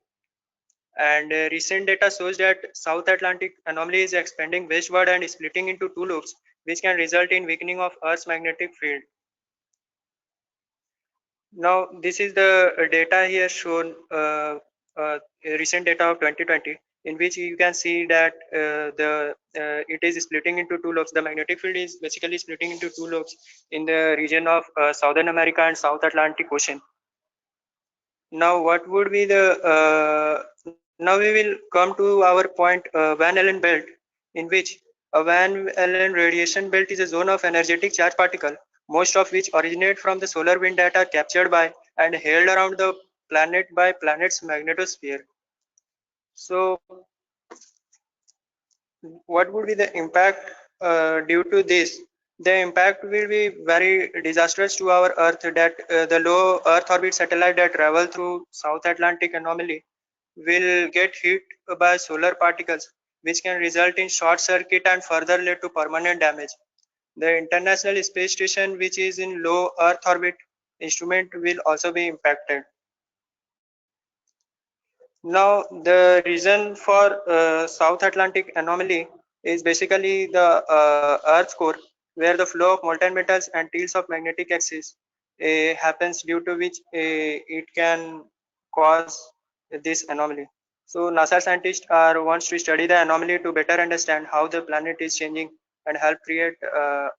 and recent data shows that South Atlantic anomaly is expanding westward and splitting into two lobes, which can result in weakening of Earth's magnetic field. Now, this is the data here shown, recent data of 2020, in which you can see that it is splitting into two lobes. The magnetic field is basically splitting into two lobes in the region of Southern America and South Atlantic Ocean. Now, what would be now we will come to our point, Van Allen belt, in which a Van Allen radiation belt is a zone of energetic charged particle, most of which originate from the solar wind that are captured by and held around the planet by planet's magnetosphere. So, what would be the impact due to this? The impact will be very disastrous to our Earth, that the low Earth orbit satellite that travel through South Atlantic anomaly will get hit by solar particles, which can result in short circuit and further lead to permanent damage. The International Space Station, which is in low Earth orbit instrument, will also be impacted. Now, the reason for South Atlantic anomaly is basically the Earth's core, where the flow of molten metals and tilts of magnetic axis happens, due to which it can cause this anomaly. So NASA scientists are wants to study the anomaly to better understand how the planet is changing and help create a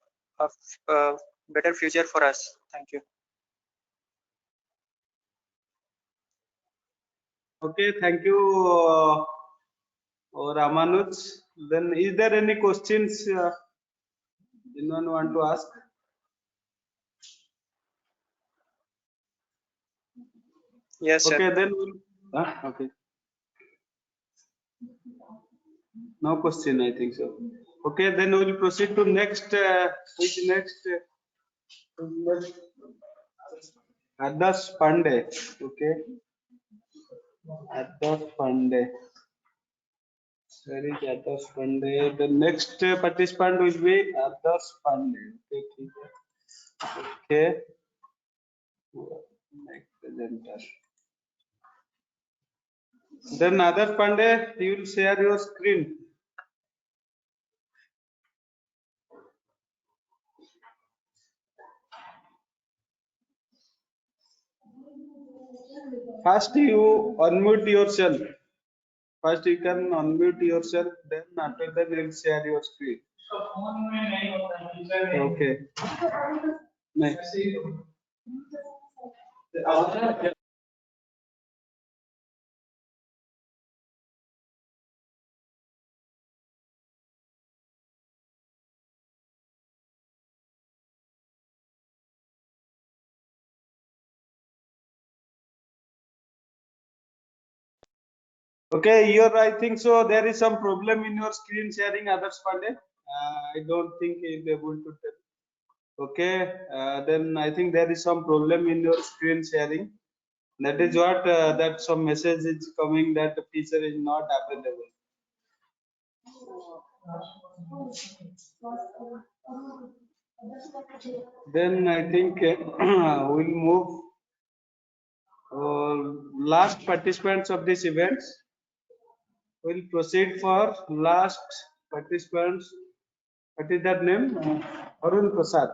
better future for us. Thank you. Okay, thank you, Ramanuj. Then, is there any questions anyone want to ask? Yes, sir. Okay, then okay. No question, I think so. Okay, then we will proceed to next. Which next? Adas Pandey. Okay. Adas Pandey. Where is Adas Pandey? The next participant will be Adas Pandey. Okay. Next presenter. Then Adas Pandey, you will share your screen. First, you unmute yourself. First, you can unmute yourself. Then, after that, you will share your screen. Okay. Next. Okay, I think so. There is some problem in your screen sharing, Others Pandey. I don't think you'll be able to tell. Okay, then I think there is some problem in your screen sharing. That is what that some message is coming that the feature is not available. Then I think we'll move last participants of this event. We'll proceed for last participants. What is that name? Arun Prasad.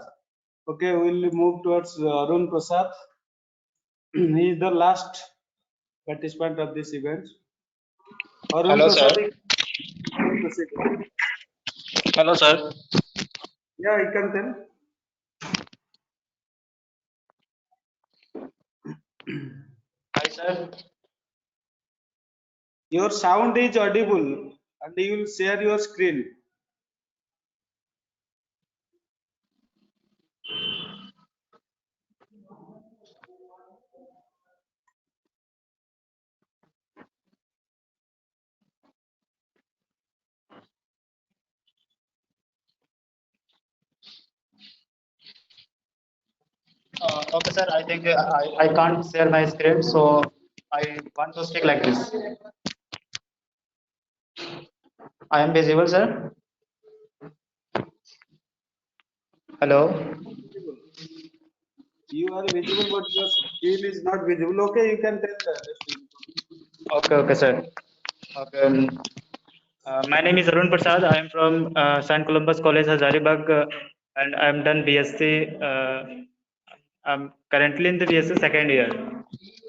Okay, we'll move towards Arun Prasad. He is the last participant of this event. Arun Hello, Prasad, sir. Hello, sir. Yeah, you can tell. Hi, sir. Your sound is audible and you will share your screen. Okay, sir. I think I can't share my screen, so I want to stick like this. I am visible, sir. Hello. You are visible, but your screen is not visible. Okay, you can tell that. Okay, sir. Okay. My name is Arun Prasad. I am from St. Columbus College, Hazaribagh, and I am done BSc. I'm currently in the BSc second year,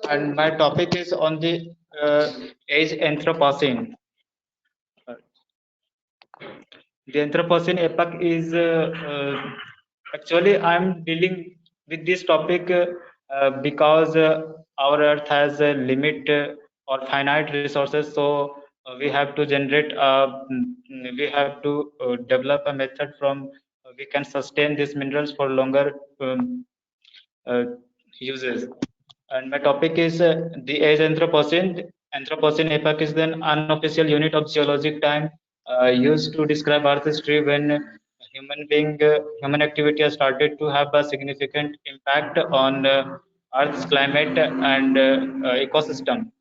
and my topic is on the age Anthropocene. The Anthropocene epoch is actually I'm dealing with this topic because our Earth has a limit or finite resources, so we have to generate. We have to develop a method from we can sustain these minerals for longer uh, uses. And my topic is the age Anthropocene. Anthropocene epoch is an unofficial unit of geologic time used to describe Earth history when human activity has started to have a significant impact on Earth's climate and ecosystem.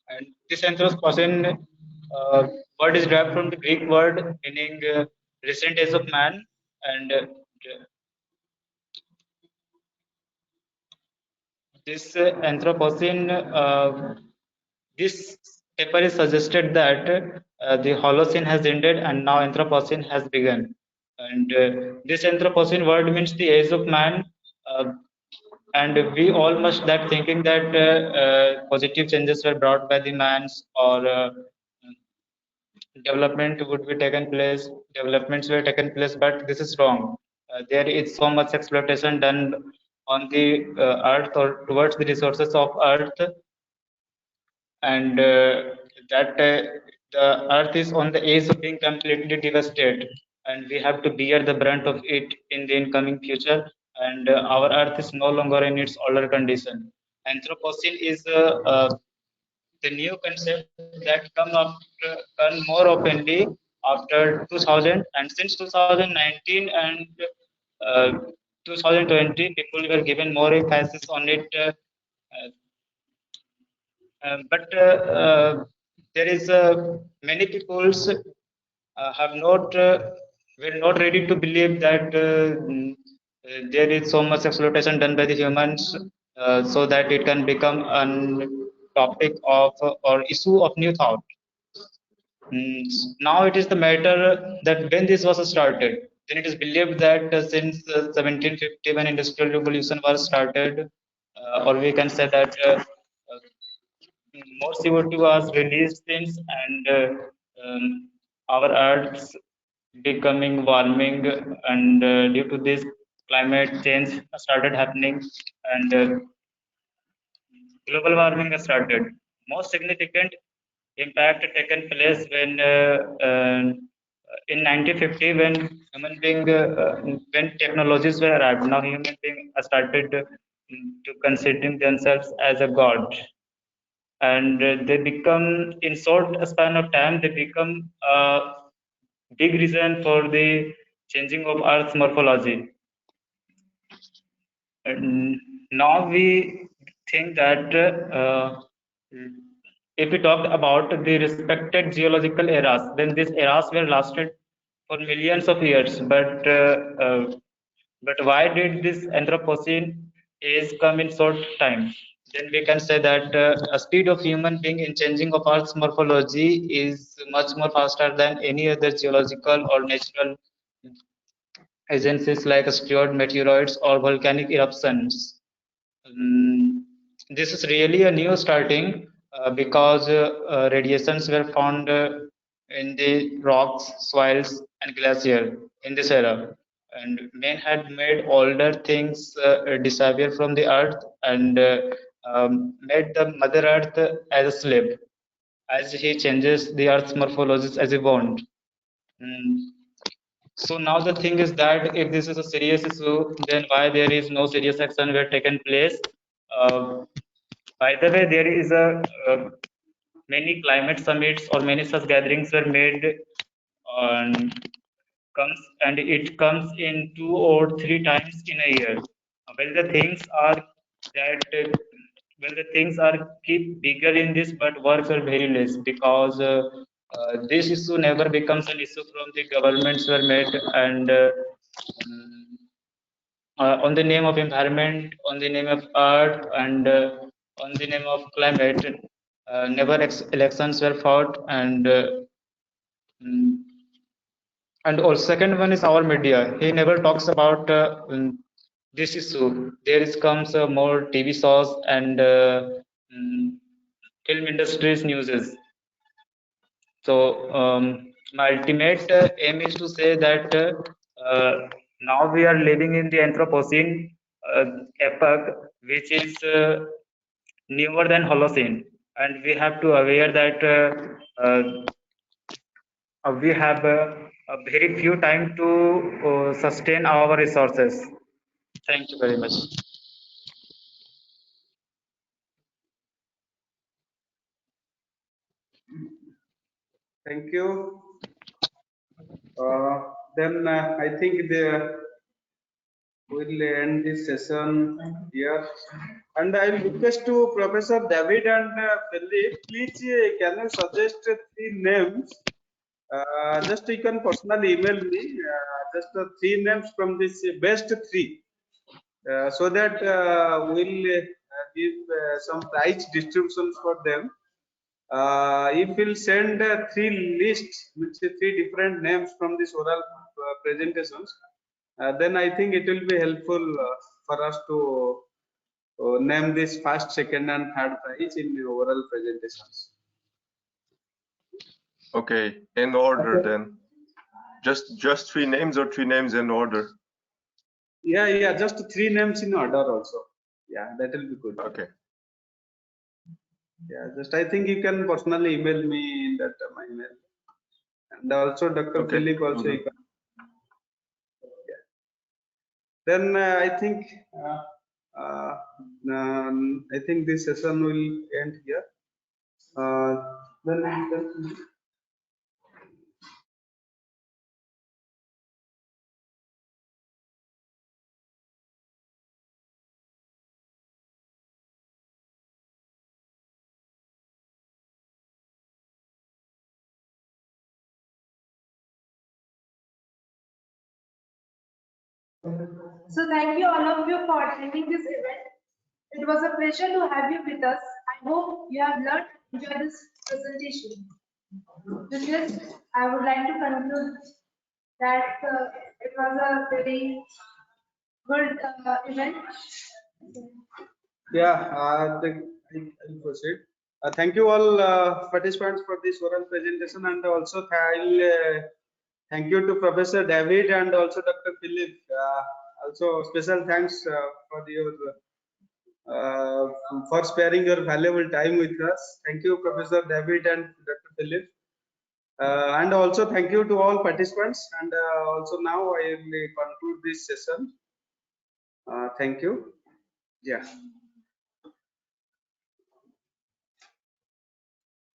And this Anthropocene word is derived from the Greek word meaning recent age of man, and this Anthropocene, this paper is suggested that the Holocene has ended and now Anthropocene has begun. And this Anthropocene word means the age of man. And we all must that thinking that positive changes were brought by the man's or development would be taken place, developments were taken place, but this is wrong. There is so much exploitation done on the earth or towards the resources of earth, and that the earth is on the edge of being completely devastated, and we have to bear the brunt of it in the incoming future, and our earth is no longer in its older condition. Anthropocene is the new concept that come more openly after 2000, and since 2019 and uh, 2020 people were given more emphasis on it, but there is many peoples have not were not ready to believe that there is so much exploitation done by the humans, so that it can become a topic of or issue of new thought. Mm, Now it is the matter that when this was started, then it is believed that since 1750 when industrial revolution was started, or we can say that more CO2 was released since, and our Earth's becoming warming, and due to this climate change started happening, and global warming has started. Most significant impact taken place when in 1950 when human being when technologies were arrived. Now human being started to considering themselves as a god, and they become in short span of time they become a big reason for the changing of Earth's morphology. And now we think that if we talk about the respected geological eras, then these eras were lasted for millions of years. But why did this Anthropocene age come in short time? Then we can say that a speed of human being in changing of Earth's morphology is much more faster than any other geological or natural agencies like asteroid meteoroids or volcanic eruptions. Um, this is really a new starting because radiations were found in the rocks, soils, and glacier in this era. And man had made older things disappear from the earth, and made the mother earth as a slave as he changes the earth's morphologies as a bond. Mm, so now the thing is that if this is a serious issue, then why there is no serious action were taken place? Uh, by the way, there is a many climate summits or many such gatherings were made on comes and it comes in 2 or 3 times in a year. Well, the things are that well the things are keep bigger in this, but work are very less because this issue never becomes an issue from the governments were made, and on the name of environment, on the name of earth, and on the name of climate, never elections were fought, mm, and also second one is our media. He never talks about this issue. There is comes more TV shows and mm, film industries newses. So my ultimate aim is to say that now we are living in the Anthropocene epoch, which is newer than Holocene, and we have to aware that we have a very few time to sustain our resources. Thank you very much. Thank you. Then I think we'll end this session here. And I will request to Professor David and Pradeep, please can you suggest 3 names? Just you can personally email me just 3 names from this best 3, so that we'll give some prize distributions for them. if we'll send 3 lists, which is 3 different names from these oral presentations, then I think it will be helpful for us to name this first, second, and third prize in the oral presentations. Okay, in order then. Just 3 names or 3 names in order? Yeah, just 3 names in order also. Yeah, that will be good. Okay. Yeah, just I think you can personally email me in that my email, and also Dr. Okay. Philip also you can. Yeah. Then I think this session will end here. Then So thank you all of you for attending this event. It was a pleasure to have you with us. I hope you have learned and enjoyed this presentation. With this, I would like to conclude that it was a very good event. yeah, I'll proceed. Thank you all participants for this oral presentation, and also thank you to Professor David and also Dr. Philip. Also special thanks for your for sparing your valuable time with us. Thank you, Professor David and Dr. Philip. And also thank you to all participants. And also now I will conclude this session. Thank you. Yeah.